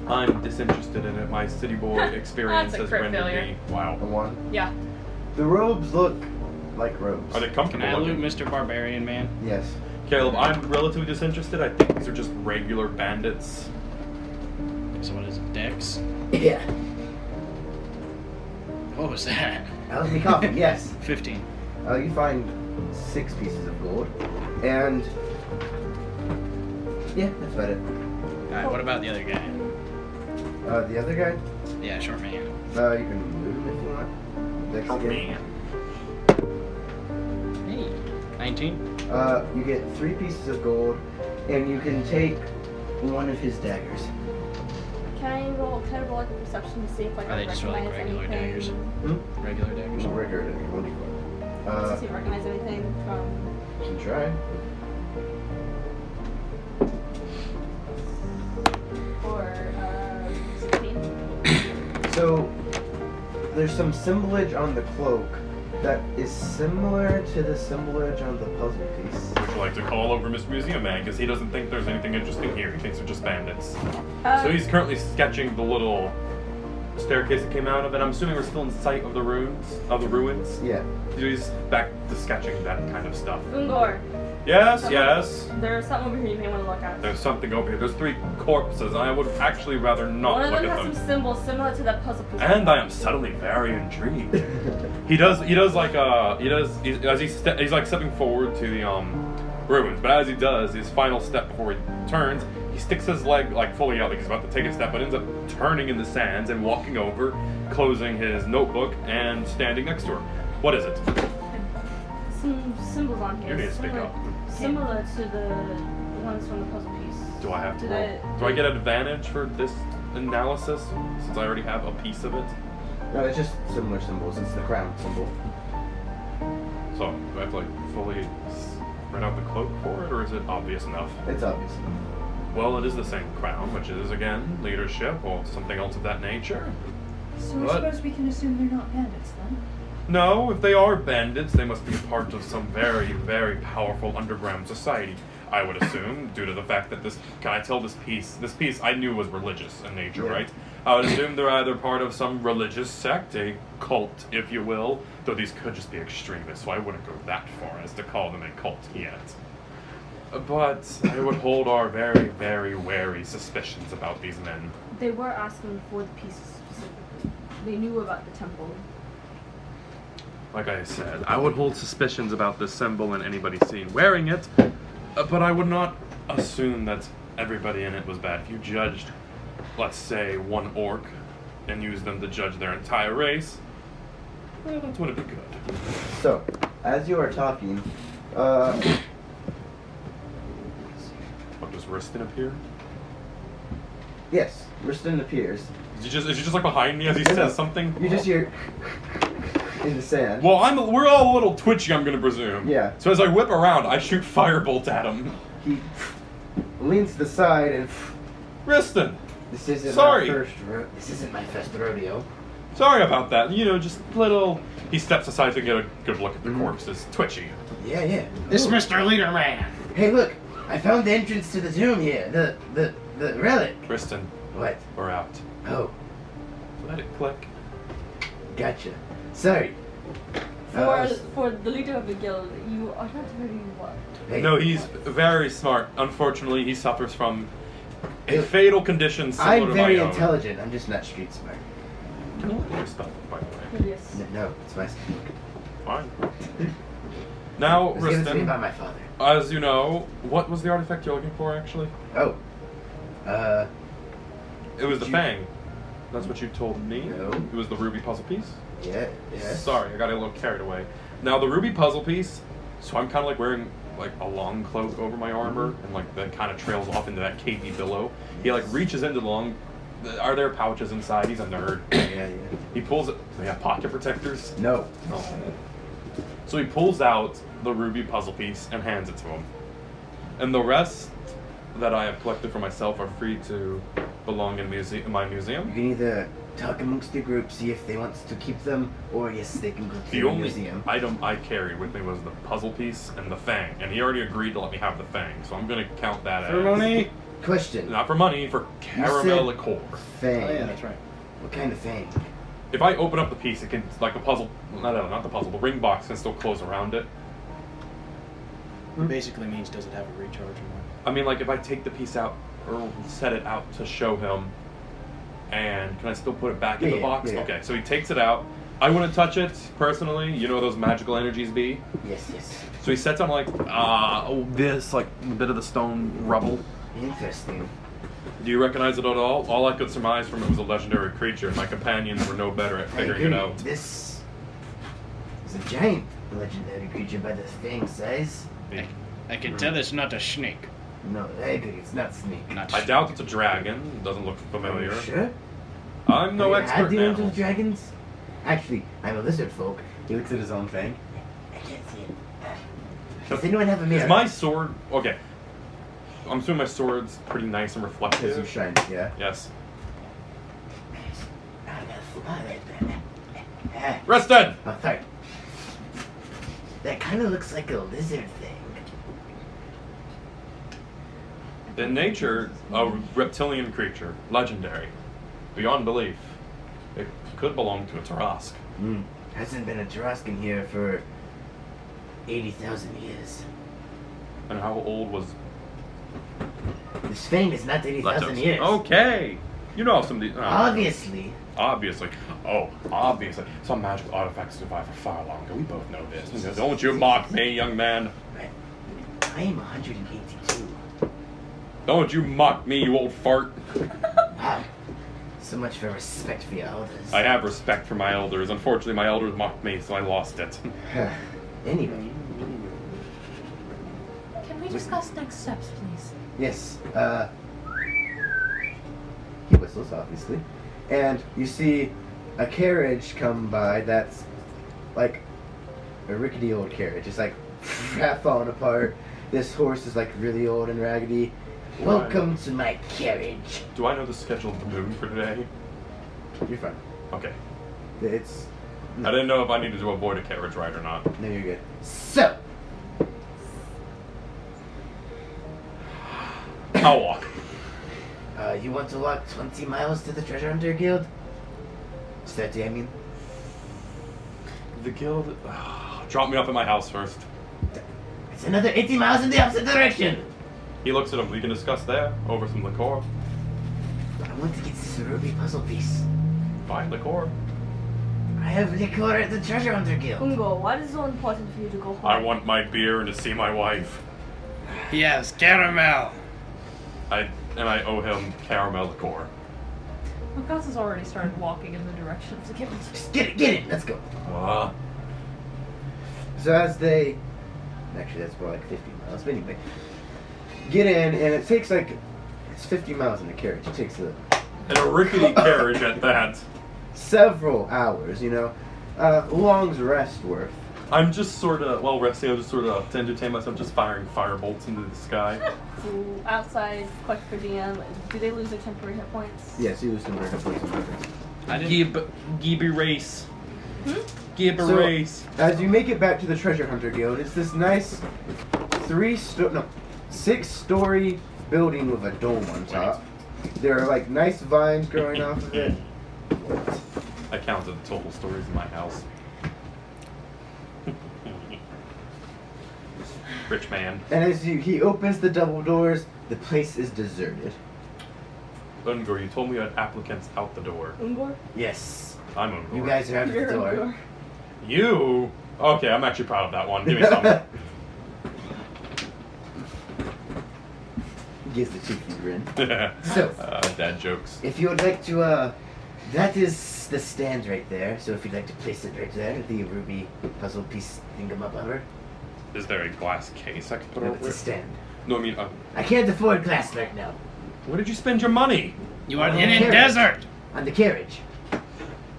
Speaker 3: I'm disinterested in it. My city boy experience
Speaker 4: That's a
Speaker 3: has
Speaker 4: crit
Speaker 3: rendered
Speaker 4: failure.
Speaker 3: me. Wow.
Speaker 1: A 1.
Speaker 4: yeah.
Speaker 1: The robes look like robes.
Speaker 3: Are they
Speaker 2: Can
Speaker 3: comfortable
Speaker 2: I loot
Speaker 3: looking?
Speaker 2: Mr. Barbarian Man?
Speaker 1: Yes.
Speaker 3: Caleb, I'm relatively disinterested. I think these are just regular bandits.
Speaker 2: So what is it? Dex?
Speaker 1: Yeah.
Speaker 2: What was that?
Speaker 1: That was me coughing. Yes.
Speaker 2: 15.
Speaker 1: You find 6 pieces of gold, and yeah, that's about it.
Speaker 2: Alright, what about the other guy?
Speaker 1: The other guy,
Speaker 2: Yeah, short man.
Speaker 1: you can loot him if you want. Dex
Speaker 3: Oh
Speaker 1: again.
Speaker 3: man.
Speaker 2: Hey. 19?
Speaker 1: You get 3 pieces of gold, and you can take one of his daggers.
Speaker 6: Can I roll like a perception to see if like
Speaker 2: Are
Speaker 6: I
Speaker 2: they just like
Speaker 6: recognize
Speaker 2: regular
Speaker 6: anything?
Speaker 2: daggers?
Speaker 1: Hmm?
Speaker 2: Regular daggers?
Speaker 1: Just a regular dagger. What do you
Speaker 6: To
Speaker 1: want?
Speaker 6: see if I recognize anything from.
Speaker 1: You can try.
Speaker 6: Or 16.
Speaker 1: So there's some symbolage on the cloak that is similar to the symbolage on the puzzle piece.
Speaker 3: Would you like to call over Mr. Museum Man? Because he doesn't think there's anything interesting here. He thinks they're just bandits. So he's currently sketching the little staircase that came out of it. I'm assuming we're still in sight of the ruins.
Speaker 1: Yeah.
Speaker 3: He's back to sketching that kind of stuff.
Speaker 6: Ungor,
Speaker 3: Yes, yes.
Speaker 6: there's something over here you may want to look at.
Speaker 3: There's something over here. There's 3 corpses. I would actually rather not
Speaker 6: One of
Speaker 3: look
Speaker 6: them
Speaker 3: at
Speaker 6: has
Speaker 3: them.
Speaker 6: some symbols similar to that puzzle piece.
Speaker 3: And I am suddenly very intrigued. He's like stepping forward to the ruins, but as he does, his final step before he turns, he sticks his leg like fully out, like he's about to take a step, but ends up turning in the sands and walking over, closing his notebook, and standing next to her. What is it?
Speaker 6: Some symbols on here.
Speaker 3: You need to speak up.
Speaker 6: Similar to the ones from the puzzle piece.
Speaker 3: Do I have to
Speaker 6: Do
Speaker 3: roll?
Speaker 6: they-
Speaker 3: Do I get advantage for this analysis since I already have a piece of it?
Speaker 1: No, it's just similar symbols. It's the crown symbol.
Speaker 3: So do I have to like fully spread out the cloak for it, or is it obvious enough?
Speaker 1: It's obvious.
Speaker 3: Well, it is the same crown, which is again leadership or something else of that nature.
Speaker 8: So I
Speaker 3: What?
Speaker 8: suppose we can assume they're not bandits then?
Speaker 3: No, if they are bandits, they must be a part of some very, very powerful underground society. I would assume, due to the fact that this piece I knew was religious in nature,
Speaker 1: Yeah.
Speaker 3: right? I would assume they're either part of some religious sect, a cult, if you will, though these could just be extremists, so I wouldn't go that far as to call them a cult yet. But I would hold our very, very wary suspicions about these men.
Speaker 6: They were asking for the pieces specifically. They knew about the temple.
Speaker 3: Like I said, I would hold suspicions about this symbol and anybody seen wearing it, but I would not assume that everybody in it was bad. If you judged, let's say, one orc and used them to judge their entire race, well, that wouldn't be good.
Speaker 1: So, as you are talking,
Speaker 3: What, does Riston appear?
Speaker 1: yes, Riston appears.
Speaker 3: Is he just like behind me as he
Speaker 1: No,
Speaker 3: says something?
Speaker 1: You just hear in the sand.
Speaker 3: Well, we're all a little twitchy, I'm gonna presume.
Speaker 1: Yeah.
Speaker 3: So as I whip around, I shoot firebolt at him.
Speaker 1: He leans to the side and
Speaker 3: Riston!
Speaker 1: this isn't
Speaker 3: Sorry.
Speaker 1: this isn't my first rodeo.
Speaker 3: Sorry about that. You know, just little... He steps aside to get a good look at the corpses. Twitchy.
Speaker 1: Yeah, yeah.
Speaker 2: This
Speaker 1: Ooh.
Speaker 2: Mr. Leader Man.
Speaker 1: Hey, look! I found the entrance to the tomb here. The relic.
Speaker 3: Riston,
Speaker 1: What?
Speaker 3: we're out.
Speaker 1: Oh,
Speaker 3: Let it click.
Speaker 1: gotcha. Sorry.
Speaker 6: For the leader of the guild, you are not very what?
Speaker 1: Hey,
Speaker 3: No, he's very smart. Unfortunately, he suffers from a fatal condition similar
Speaker 1: I'm
Speaker 3: to
Speaker 1: very
Speaker 3: my own.
Speaker 1: intelligent. I'm just not street smart.
Speaker 3: Can you look at your spell, by the way?
Speaker 6: Yes.
Speaker 1: No, it's my speak.
Speaker 3: Fine. Now,
Speaker 1: It was given to me by
Speaker 3: Riston,
Speaker 1: my father.
Speaker 3: as you know, what was the artifact you're looking for, actually?
Speaker 1: Oh.
Speaker 3: It was the
Speaker 1: You-
Speaker 3: Fang. That's what you told me.
Speaker 1: No.
Speaker 3: It was the ruby puzzle piece.
Speaker 1: Yeah. Yes.
Speaker 3: Sorry, I got a little carried away. Now the ruby puzzle piece, so I'm kind of like wearing like a long cloak over my armor, and like that kind of trails off into that cavey billow. He like reaches into the long. Are there pouches inside? He's a nerd.
Speaker 1: Yeah.
Speaker 3: He pulls it. They have pocket protectors.
Speaker 1: No.
Speaker 3: Oh. So he pulls out the ruby puzzle piece and hands it to him. And the rest that I have collected for myself are free to belong in my museum.
Speaker 1: You can either talk amongst your group, see if they want to keep them, or yes, they can go to
Speaker 3: The
Speaker 1: the
Speaker 3: only
Speaker 1: museum.
Speaker 3: item I carried with me was the puzzle piece and the fang, and he already agreed to let me have the fang, so I'm gonna count that
Speaker 2: For
Speaker 3: as
Speaker 2: money?
Speaker 1: Question.
Speaker 3: not for money, for caramel
Speaker 1: said-
Speaker 3: liqueur.
Speaker 1: Fang.
Speaker 2: Oh yeah, that's right.
Speaker 1: What kind of fang?
Speaker 3: If I open up the piece, it can like the puzzle. No, not the puzzle. The ring box can still close around it.
Speaker 2: It basically means does it have a recharge or not?
Speaker 3: I mean, like if I take the piece out or set it out to show him, and can I still put it back in the
Speaker 1: Yeah,
Speaker 3: box?
Speaker 1: yeah.
Speaker 3: Okay, so he takes it out. I wouldn't touch it personally. You know those magical energies be.
Speaker 1: Yes, yes.
Speaker 3: So he sets on like this like a bit of the stone rubble.
Speaker 1: Interesting.
Speaker 3: Do you recognize it at all? All I could surmise from it was a legendary creature, and my companions were no better at figuring it out.
Speaker 1: This is a giant legendary creature by the fang size.
Speaker 2: I can tell it's not a snake.
Speaker 1: No, I agree. It's not snake.
Speaker 2: Not
Speaker 3: I doubt it's a dragon. It doesn't look
Speaker 1: Are
Speaker 3: familiar.
Speaker 1: you sure?
Speaker 3: I'm no
Speaker 1: Have you
Speaker 3: expert
Speaker 1: had
Speaker 3: in
Speaker 1: dealings with
Speaker 3: animals.
Speaker 1: dragons? Actually, I'm a lizard folk. He looks at his own fang. I can't see it. Does anyone have a mirror?
Speaker 3: Is my sword okay? I'm assuming my sword's pretty nice and
Speaker 1: Because
Speaker 3: reflective.
Speaker 1: you shine, yeah.
Speaker 3: Yes.
Speaker 1: Ah, that's not it.
Speaker 3: Rested.
Speaker 1: Oh, sorry. That kind of looks like a lizard thing.
Speaker 3: In nature, a reptilian creature, legendary, beyond belief. It could belong to a Tarask.
Speaker 1: Hasn't been a Tarascan here for 80,000 years.
Speaker 3: And how old was
Speaker 1: This fang is not 80,000 years.
Speaker 3: Okay. You know some of these.
Speaker 1: Obviously.
Speaker 3: Obviously. Oh, obviously. Some magical artifacts survive for far longer. We both know this. Don't you mock me, young man.
Speaker 1: I am 182.
Speaker 3: Don't you mock me, you old fart.
Speaker 1: Wow. So much for respect for your elders.
Speaker 3: I have respect for my elders. Unfortunately, my elders mocked me, so I lost it.
Speaker 1: Anyway.
Speaker 8: Can we discuss next steps, please?
Speaker 1: Yes. He whistles, obviously. And you see a carriage come by that's like a rickety old carriage. It's like half falling apart. This horse is like really old and raggedy. Welcome to my carriage.
Speaker 3: Do I know the schedule of the moon for today?
Speaker 1: You're fine.
Speaker 3: Okay.
Speaker 1: It's...
Speaker 3: I didn't know if I needed to avoid a carriage ride or not.
Speaker 1: No, you're good. So,
Speaker 3: I'll walk.
Speaker 1: you want to walk 20 miles to the Treasure Hunter Guild? 30, I mean.
Speaker 3: The guild... drop me off at my house first.
Speaker 1: It's another 80 miles in the opposite direction!
Speaker 3: He looks at him. We can discuss there, over some liqueur.
Speaker 1: I want to get this ruby puzzle piece.
Speaker 3: Fine liqueur.
Speaker 1: I have liquor at the Treasure Hunter Guild.
Speaker 6: Ungo, why is it so important for you to go home?
Speaker 3: I want my beer and to see my wife.
Speaker 2: Yes, caramel.
Speaker 3: I owe him caramel liqueur.
Speaker 8: Makasa's already started walking in the direction of the guild.
Speaker 1: Just get it, let's go. So as they... Actually, that's more like 50 miles, but anyway. Get in, and it takes like... It's 50 miles in a carriage. It takes
Speaker 3: And a rickety carriage at that.
Speaker 1: several hours, you know. Long's rest worth.
Speaker 3: I'm just sort of, well, resting, I'm just sort of, to entertain myself, just firing firebolts into the sky.
Speaker 6: So, outside, question for DM, do they lose their temporary hit points?
Speaker 1: Yes, you lose some hit points on purpose.
Speaker 2: I didn't.
Speaker 3: Gib race. Gib
Speaker 1: So-
Speaker 3: race.
Speaker 1: As you make it back to the Treasure Hunter Guild, it's this nice 6-story building with a dome on top. There are like nice vines growing off of it.
Speaker 3: I counted the total stories in my house. Rich man.
Speaker 1: And as he opens the double doors, the place is deserted.
Speaker 3: Ungor, you told me you had applicants out the door.
Speaker 6: Ungor?
Speaker 1: Yes.
Speaker 3: I'm Ungor.
Speaker 1: You guys are out of the
Speaker 6: You're
Speaker 1: door.
Speaker 6: Ungor.
Speaker 3: You? Okay, I'm actually proud of that one. Give me some.
Speaker 1: Gives the cheeky grin. So,
Speaker 3: dad jokes.
Speaker 1: if you would like to, that is the stand right there. So if you'd like to place it right there, the ruby puzzle piece thingamabobber.
Speaker 3: Is there a glass case I can put
Speaker 1: No,
Speaker 3: over
Speaker 1: it's a
Speaker 3: it?
Speaker 1: stand.
Speaker 3: No, I mean,
Speaker 1: I can't afford glass right now.
Speaker 3: where did you spend your money?
Speaker 2: You are
Speaker 1: On
Speaker 2: in
Speaker 1: the
Speaker 2: a
Speaker 1: carriage.
Speaker 2: desert.
Speaker 1: On the carriage.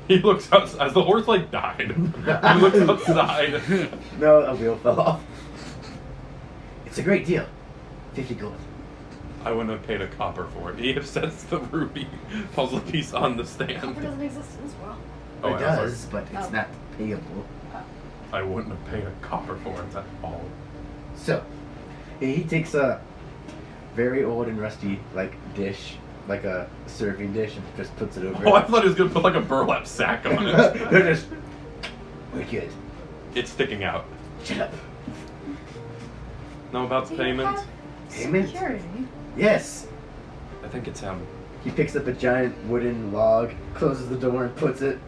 Speaker 3: He looks outside, as the horse, like, died. He looks outside.
Speaker 1: No, a wheel fell off. It's a great deal. 50 gold.
Speaker 3: I wouldn't have paid a copper for it. He upsets the ruby puzzle piece on the
Speaker 6: Copper
Speaker 3: stand.
Speaker 6: doesn't exist in this world.
Speaker 3: Oh,
Speaker 1: it
Speaker 3: yeah,
Speaker 1: does, but it's
Speaker 6: Oh.
Speaker 1: not payable.
Speaker 3: I wouldn't have paid a copper for it at all.
Speaker 1: So, he takes a very old and rusty, like, dish, like a serving dish, and just puts it over
Speaker 3: Oh, I
Speaker 1: it.
Speaker 3: thought he was going to put, like, a burlap sack on it.
Speaker 1: They're just... We're good.
Speaker 3: It's sticking out.
Speaker 1: Shut up.
Speaker 3: Know about the
Speaker 8: Do you
Speaker 3: payment?
Speaker 8: have
Speaker 1: Payment?
Speaker 8: security?
Speaker 1: Yes.
Speaker 3: I think it's him.
Speaker 1: He picks up a giant wooden log, closes the door, and puts it...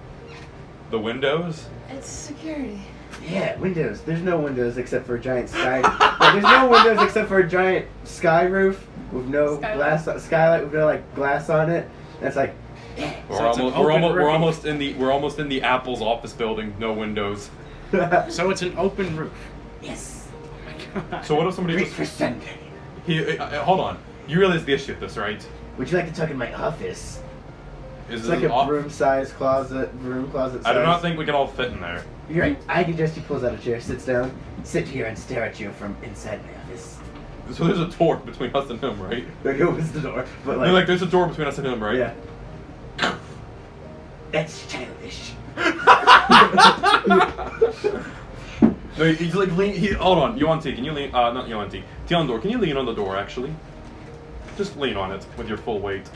Speaker 3: The windows?
Speaker 8: It's security.
Speaker 1: Yeah, windows. There's no windows except for a giant sky... No, there's no windows except for a giant sky roof with no
Speaker 6: Skylight.
Speaker 1: skylight with no, like, glass on it. That's like...
Speaker 2: So it's an open
Speaker 3: We're
Speaker 2: roof.
Speaker 3: almost in the Apple's office building. No windows.
Speaker 2: So it's an open roof.
Speaker 1: Yes.
Speaker 3: So what if somebody
Speaker 1: Great
Speaker 3: just...
Speaker 1: for Sunday.
Speaker 3: Hold on. You realize the issue with this, right?
Speaker 1: Would you like to tuck in my office?
Speaker 3: Is
Speaker 1: It's
Speaker 3: this
Speaker 1: like a
Speaker 3: off-
Speaker 1: room-sized closet, room closet size.
Speaker 3: I do not think we can all fit in there.
Speaker 1: You're right. I suggest he pulls out a chair, sits down, sit here and stare at you from inside my office.
Speaker 3: So there's a door between us and him, right?
Speaker 1: Like, opens the door, but
Speaker 3: Like, there's a door between us and him, right?
Speaker 1: yeah. That's childish.
Speaker 3: No, he's like hold on, Yuan-Ti, can you lean? Not Yuan-Ti. Tiandor, can you lean on the door actually? Just lean on it with your full weight.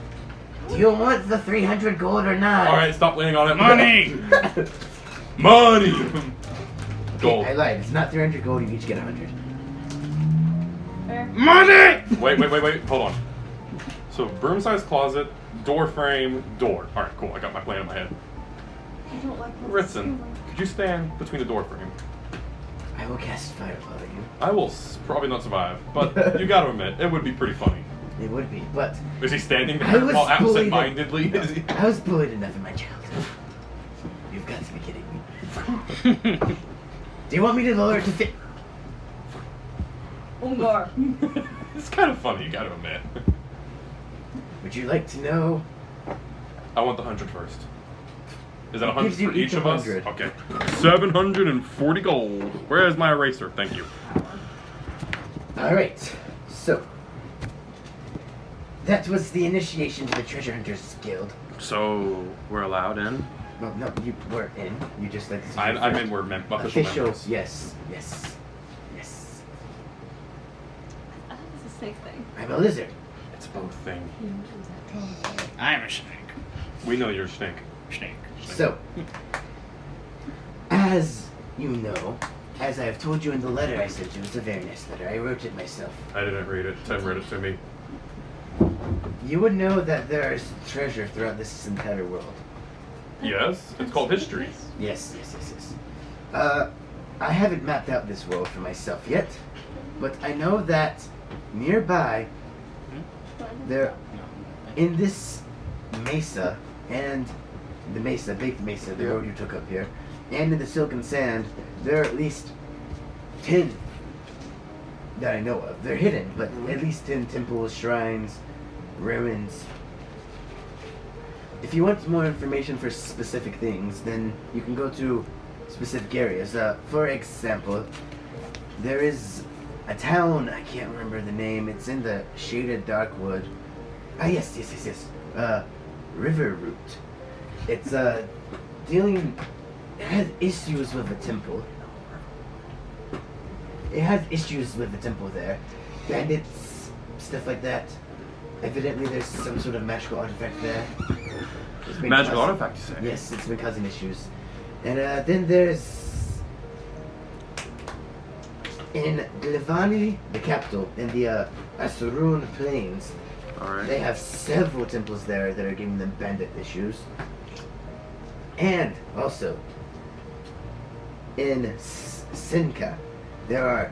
Speaker 1: Do you want the 300 gold or not?
Speaker 3: All right, stop leaning on it.
Speaker 2: Money.
Speaker 3: Money. Gold.
Speaker 1: I lied. It's not 300 gold. You each get 100.
Speaker 6: Fair.
Speaker 2: Money.
Speaker 3: Wait. Hold on. So broom-sized closet, door frame, door. All right, cool. I got my plan in my head.
Speaker 6: I don't like this.
Speaker 3: Ritson, could you stand between the door frame?
Speaker 1: I will cast fireball at you.
Speaker 3: I will probably not survive, but you gotta admit, it would be pretty funny.
Speaker 1: It would be, but
Speaker 3: Is he standing
Speaker 1: I
Speaker 3: there
Speaker 1: was
Speaker 3: all
Speaker 1: bullied.
Speaker 3: absent-mindedly?
Speaker 1: No,
Speaker 3: Is he?
Speaker 1: I was bullied enough in my childhood. You've got to be kidding me. Do you want me to lower it to fit?
Speaker 6: Ungar.
Speaker 3: It's kind of funny, you gotta admit.
Speaker 1: Would you like to know?
Speaker 3: I want the 100 first. Is that
Speaker 1: It
Speaker 3: 100
Speaker 1: gives you
Speaker 3: for each
Speaker 1: each
Speaker 3: of us?
Speaker 1: 100.
Speaker 3: Okay. 740 gold. Where is my eraser? Thank you.
Speaker 1: All right. So that was the initiation to the Treasure Hunters Guild.
Speaker 3: So, we're allowed in?
Speaker 1: Well, no, you were in. You just like this is your
Speaker 3: I
Speaker 1: first
Speaker 3: meant we're official
Speaker 1: official.
Speaker 3: members.
Speaker 1: Yes.
Speaker 6: I thought it was a snake thing.
Speaker 1: I'm a lizard.
Speaker 3: It's both thing.
Speaker 2: I'm a snake.
Speaker 3: We know you're a snake.
Speaker 2: Snake.
Speaker 1: So, as you know, as I have told you in the letter I sent you, it's a very nice letter. I wrote it myself.
Speaker 3: I didn't read it. Tim read it to me.
Speaker 1: You would know that there is treasure throughout this entire world.
Speaker 3: Yes, it's called history.
Speaker 1: Yes. I haven't mapped out this world for myself yet, but I know that nearby, there, in this mesa, and the mesa, big mesa, the road you took up here, and in the silken sand, there are at least 10 that I know of. They're hidden, but at least 10 temples, shrines, ruins. If you want more information for specific things, then you can go to specific areas. For example, there is a town, I can't remember the name, it's in the shaded dark wood. Ah, yes. River Root. It's, it has issues with the temple. It has issues with the temple there. Bandits, stuff like that. Evidently there's some sort of magical artifact there. It's been
Speaker 3: Magical
Speaker 1: causing-
Speaker 3: artifact, you say?
Speaker 1: Yes, it's been causing issues. And then there's in Glivani, the capital, in the Asurun Plains,
Speaker 3: Alright.
Speaker 1: they have several temples there that are giving them bandit issues. And also in Sinka, there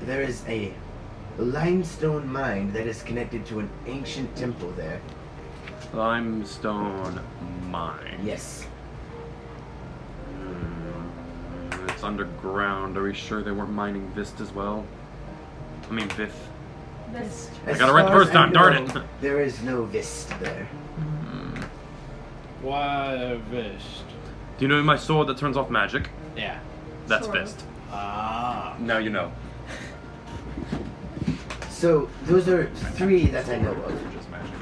Speaker 1: is a limestone mine that is connected to an ancient temple there.
Speaker 3: Limestone mine.
Speaker 1: Yes.
Speaker 3: It's underground. Are we sure they weren't mining Vist as well? I mean, Vith.
Speaker 6: This.
Speaker 3: I got it right the first time, darn it.
Speaker 1: There is no Vist there.
Speaker 2: Why Vist?
Speaker 3: Do you know my sword that turns off magic?
Speaker 2: Yeah.
Speaker 3: That's
Speaker 6: Sort of.
Speaker 3: Vist.
Speaker 2: Ah.
Speaker 3: Now you know.
Speaker 1: So those are 3 that I know of.
Speaker 3: Just magic.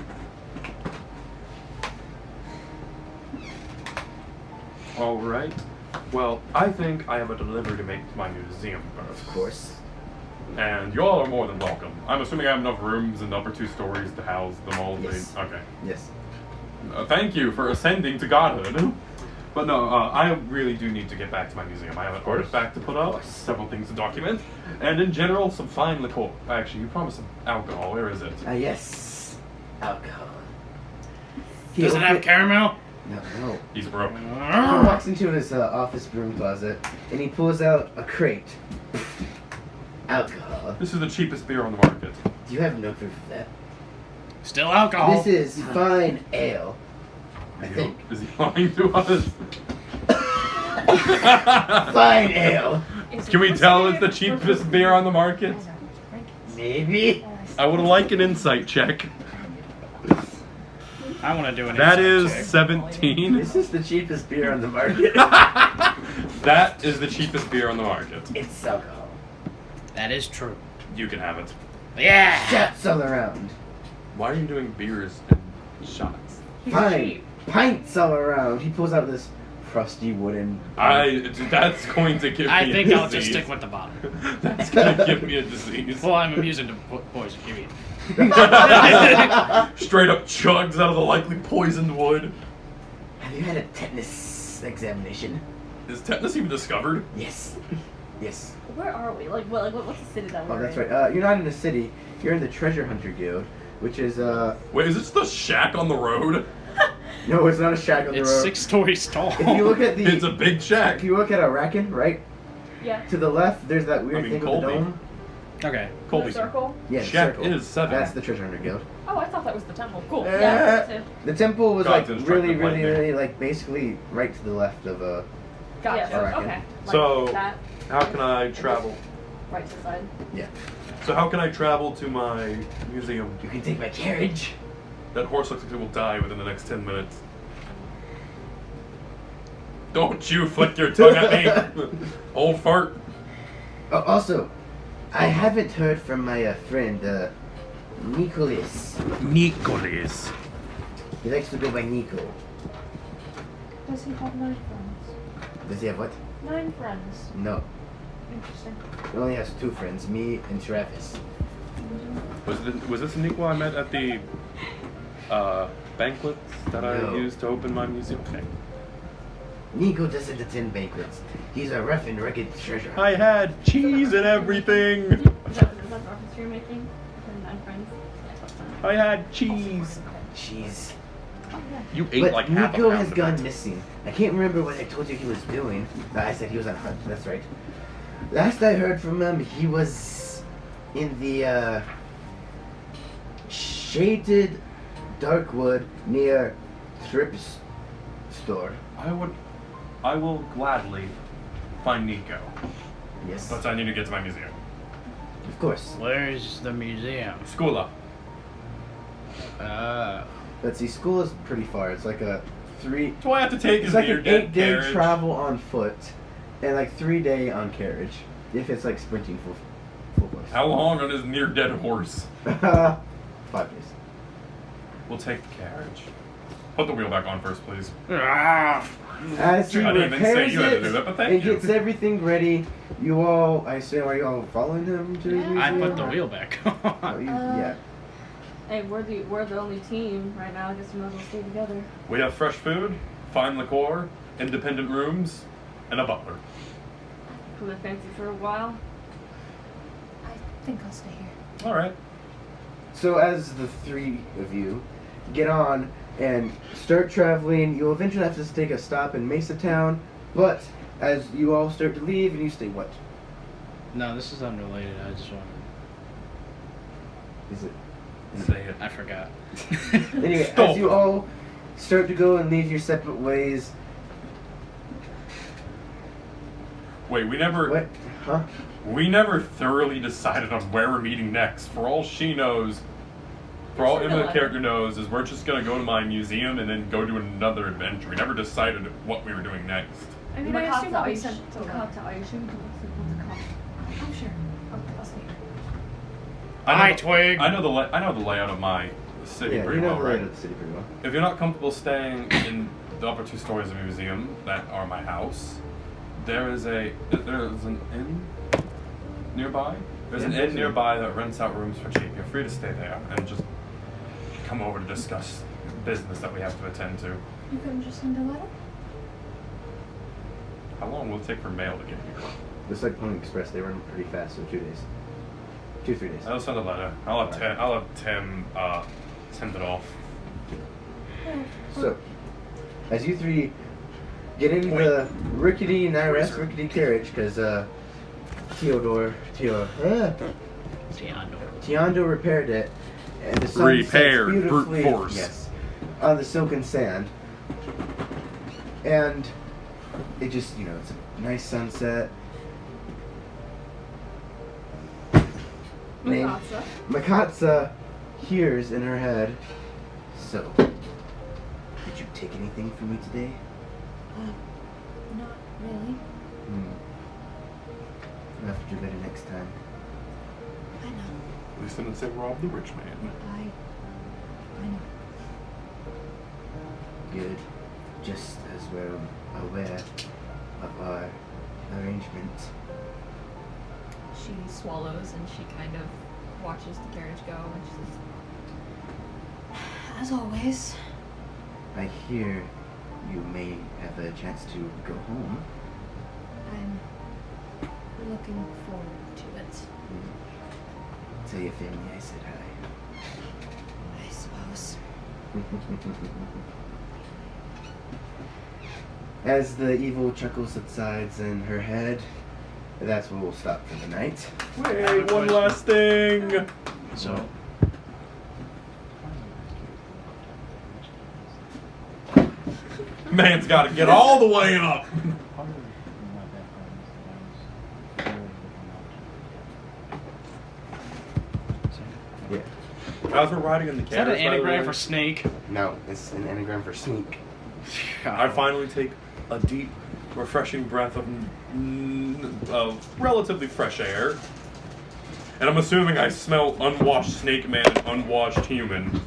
Speaker 3: Alright. Well, I think I have a delivery to make to my museum first.
Speaker 1: Of course.
Speaker 3: And you all are more than welcome. I'm assuming I have enough rooms in the upper 2 stories to house them all.
Speaker 1: Yes.
Speaker 3: Okay.
Speaker 1: Yes.
Speaker 3: Thank you for ascending to godhood. But no, I really do need to get back to my museum. I have an artifact to put up, several things to document, and in general, some fine liqueur. Actually, you promised some alcohol. Where is it?
Speaker 1: Yes. Alcohol. He
Speaker 2: Does it have
Speaker 1: opens-
Speaker 2: caramel?
Speaker 1: No.
Speaker 3: He's broke.
Speaker 1: He walks into his office broom closet and he pulls out a crate. Alcohol.
Speaker 3: This is the cheapest beer on the market.
Speaker 1: Do you have no proof of that?
Speaker 2: Still alcohol.
Speaker 1: This is fine ale. I think.
Speaker 3: Is he lying to us?
Speaker 1: Fine ale.
Speaker 3: Can we tell it's the cheapest beer on the market?
Speaker 1: Maybe.
Speaker 3: I would like an insight check.
Speaker 2: I want to do an
Speaker 3: That
Speaker 2: insight
Speaker 3: is
Speaker 2: check.
Speaker 3: 17.
Speaker 1: This is the cheapest beer on the market.
Speaker 3: That is the cheapest beer on the market.
Speaker 1: It's alcohol.
Speaker 2: That is true.
Speaker 3: You can have it.
Speaker 2: Yeah.
Speaker 1: Shots all around.
Speaker 3: Why are you doing beers and shots?
Speaker 1: Fine. Pints all around. He pulls out this frosty wooden.
Speaker 3: That's going to give me
Speaker 2: I
Speaker 3: a
Speaker 2: think I'll just
Speaker 3: disease.
Speaker 2: stick with the bottle.
Speaker 3: That's going to give me a disease.
Speaker 2: Well, I'm amusing to poison you.
Speaker 3: Straight up chugs out of the likely poisoned wood.
Speaker 1: Have you had a tetanus examination?
Speaker 3: Is tetanus even discovered?
Speaker 1: Yes. Yes.
Speaker 6: Where are we? What's the city that we're
Speaker 1: Oh, that's
Speaker 6: in?
Speaker 1: right. You're not in the city. You're in the Treasure Hunter Guild, which is
Speaker 3: Wait, is this the shack on the road?
Speaker 1: No, it's not a shack on the
Speaker 2: It's
Speaker 1: road.
Speaker 2: 6 stories tall.
Speaker 1: If you look at the,
Speaker 3: It's a big shack.
Speaker 1: if you look at Arakan, right
Speaker 6: Yeah.
Speaker 1: to the left, there's that weird
Speaker 3: I mean,
Speaker 1: thing with
Speaker 3: Colby.
Speaker 1: the dome.
Speaker 2: Okay.
Speaker 3: Colby's.
Speaker 4: Circle?
Speaker 1: Yeah, the
Speaker 3: Check
Speaker 1: circle.
Speaker 3: is 7.
Speaker 1: That's the treasure hunter guild.
Speaker 4: Oh, I thought that was the temple. Cool.
Speaker 6: Yeah, too.
Speaker 1: The temple was
Speaker 3: God's
Speaker 1: like
Speaker 3: instructive
Speaker 1: really,
Speaker 3: lightning.
Speaker 1: really, like basically right to the left of
Speaker 4: Gotcha.
Speaker 6: Yeah,
Speaker 1: Alright.
Speaker 4: Okay.
Speaker 6: Like
Speaker 9: So,
Speaker 6: that,
Speaker 9: how can I travel?
Speaker 6: right to the side.
Speaker 9: So how can I travel to my museum?
Speaker 1: You can take my carriage.
Speaker 3: That horse looks like it will die within the next 10 minutes. Don't you flick your tongue at me, old fart.
Speaker 1: Oh, also, I haven't heard from my friend Nicholas.
Speaker 3: Nicholas.
Speaker 1: He likes to go by Nico.
Speaker 4: Does he have 9 friends?
Speaker 1: Does he have what?
Speaker 4: 9 friends.
Speaker 1: No.
Speaker 4: Interesting.
Speaker 1: He only has 2 friends, me and Travis.
Speaker 3: Was this Nico I met at the banquets that I
Speaker 1: No.
Speaker 3: used to open my museum? Okay.
Speaker 1: Nico doesn't attend banquets. He's a rough and rugged treasure hunter.
Speaker 3: I had cheese and everything.
Speaker 6: Is that the reference you're making? And 9 friends?
Speaker 3: I had cheese.
Speaker 1: Jeez.
Speaker 3: You ate
Speaker 1: But
Speaker 3: like half a
Speaker 1: Nico
Speaker 3: pound
Speaker 1: has
Speaker 3: of
Speaker 1: gone
Speaker 3: it.
Speaker 1: missing. I can't remember what I told you he was doing. I said he was on a hunt. That's right. Last I heard from him, he was in the shaded dark wood near Thrift's store.
Speaker 3: I will gladly find Nico,
Speaker 1: Yes,
Speaker 3: but I need to get to my museum.
Speaker 1: of course.
Speaker 2: Where's the museum?
Speaker 3: Skula.
Speaker 1: Let's see. School is pretty far. It's like a 3.
Speaker 3: Do I have to take
Speaker 1: It's
Speaker 3: his
Speaker 1: like
Speaker 3: near
Speaker 1: an
Speaker 3: dead
Speaker 1: 8-day
Speaker 3: carriage?
Speaker 1: travel on foot, and like 3-day on carriage. If it's like sprinting full force.
Speaker 3: How long on his near dead horse?
Speaker 1: 5 days.
Speaker 3: We'll take the carriage. Put the wheel back on first, please.
Speaker 1: As he
Speaker 3: I didn't even say
Speaker 1: repairs
Speaker 3: you had to
Speaker 1: it
Speaker 3: do that, but thank
Speaker 1: and
Speaker 3: you.
Speaker 1: gets everything ready, you all, I assume, are you all following him to his
Speaker 6: Yeah.
Speaker 2: I
Speaker 1: museum?
Speaker 2: put the wheel back
Speaker 1: Oh,
Speaker 2: on.
Speaker 1: yeah.
Speaker 6: Hey, we're the only team right now. I guess we might as well stay together.
Speaker 3: We have fresh food, fine liqueur, independent rooms, and a butler.
Speaker 6: Cool and fancy for a while.
Speaker 4: I think I'll stay here.
Speaker 3: All right.
Speaker 1: So as the 3 of you get on and start traveling, you'll eventually have to take a stop in Mesa Town, but as you all start to leave, and you stay what?
Speaker 2: No, this is unrelated. I just want.
Speaker 1: Is it?
Speaker 3: Say it.
Speaker 2: I forgot.
Speaker 1: Anyway,
Speaker 3: Stop.
Speaker 1: as you all start to go and leave your separate ways,
Speaker 3: Wait, we never.
Speaker 1: what? Huh?
Speaker 3: We never thoroughly decided on where we're meeting next. For all she knows, for all Emma the character knows, is we're just gonna go to my museum and then go do another adventure. We never decided what we were doing next.
Speaker 4: I mean, I assume I'll be sent to
Speaker 6: Makata, are you sure you don't want to come?
Speaker 4: I'm sure. I'll stay here.
Speaker 2: I twig.
Speaker 3: I know the layout of my city
Speaker 1: Yeah,
Speaker 3: pretty
Speaker 1: you know
Speaker 3: well,
Speaker 1: the layout
Speaker 3: right?
Speaker 1: of the city pretty well.
Speaker 3: If you're not comfortable staying in the upper 2 stories of the museum that are my house, there's an inn nearby. There's an inn nearby that rents out rooms for cheap. You're free to stay there and just come over to discuss business that we have to attend to.
Speaker 4: You couldn't just send a letter?
Speaker 3: How long will it take for mail to get here?
Speaker 1: Just like Pony Express, they run pretty fast, so 2 days. 2-3 days.
Speaker 3: I'll send a letter. I'll have Tim send it off.
Speaker 1: So, as you 3 get into the rickety, rickety carriage, because Teondo repaired it, and the sun
Speaker 3: Repaired,
Speaker 1: sets
Speaker 3: brute
Speaker 1: beautifully,
Speaker 3: force.
Speaker 1: yes, on the silken sand, and it just, it's a nice sunset.
Speaker 6: Makatsa.
Speaker 1: Makatsa hears in her head, so, did you take anything from me today?
Speaker 4: Not really.
Speaker 1: I'll have to do better next time.
Speaker 4: I know.
Speaker 3: At least I didn't say rob the rich man.
Speaker 4: I know.
Speaker 1: Good. Just as we're aware of our arrangement.
Speaker 4: She swallows and she kind of watches the carriage go and she says, as always.
Speaker 1: I hear you may have a chance to go home.
Speaker 4: I'm looking forward to it.
Speaker 1: Tell your family I said hi.
Speaker 4: I suppose.
Speaker 1: As the evil chuckle subsides in her head, that's where we'll stop for the night.
Speaker 3: Wait, one last thing.
Speaker 2: So,
Speaker 3: Man's got to get all the way up.
Speaker 1: Yeah.
Speaker 3: As we're riding in the
Speaker 2: is that an
Speaker 3: carriage, by the
Speaker 2: anagram
Speaker 3: way,
Speaker 2: for snake?
Speaker 1: No, it's an anagram for sneak.
Speaker 3: I finally take a deep, refreshing breath of relatively fresh air. And I'm assuming I smell unwashed snake man and unwashed human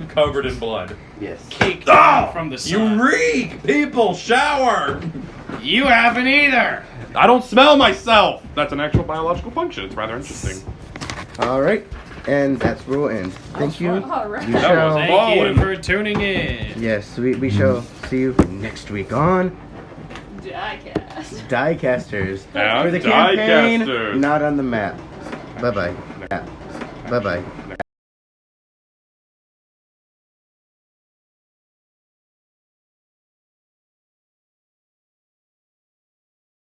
Speaker 3: covered in blood.
Speaker 1: Yes.
Speaker 2: Cake down from the sun.
Speaker 3: You reek! People, shower!
Speaker 2: You haven't either.
Speaker 3: I don't smell myself! That's an actual biological function. It's rather interesting.
Speaker 1: All right, and that's where we'll end. Thank you.
Speaker 4: Alright.
Speaker 1: We
Speaker 3: That
Speaker 1: shall.
Speaker 3: was
Speaker 2: Thank you
Speaker 3: Fallen.
Speaker 2: for tuning in.
Speaker 1: Yes, we shall see you next week on
Speaker 4: Diecast.
Speaker 1: Diecasters.
Speaker 3: Yeah,
Speaker 1: For the campaign,
Speaker 3: Diecasters.
Speaker 1: not on the map. Bye bye. Bye bye.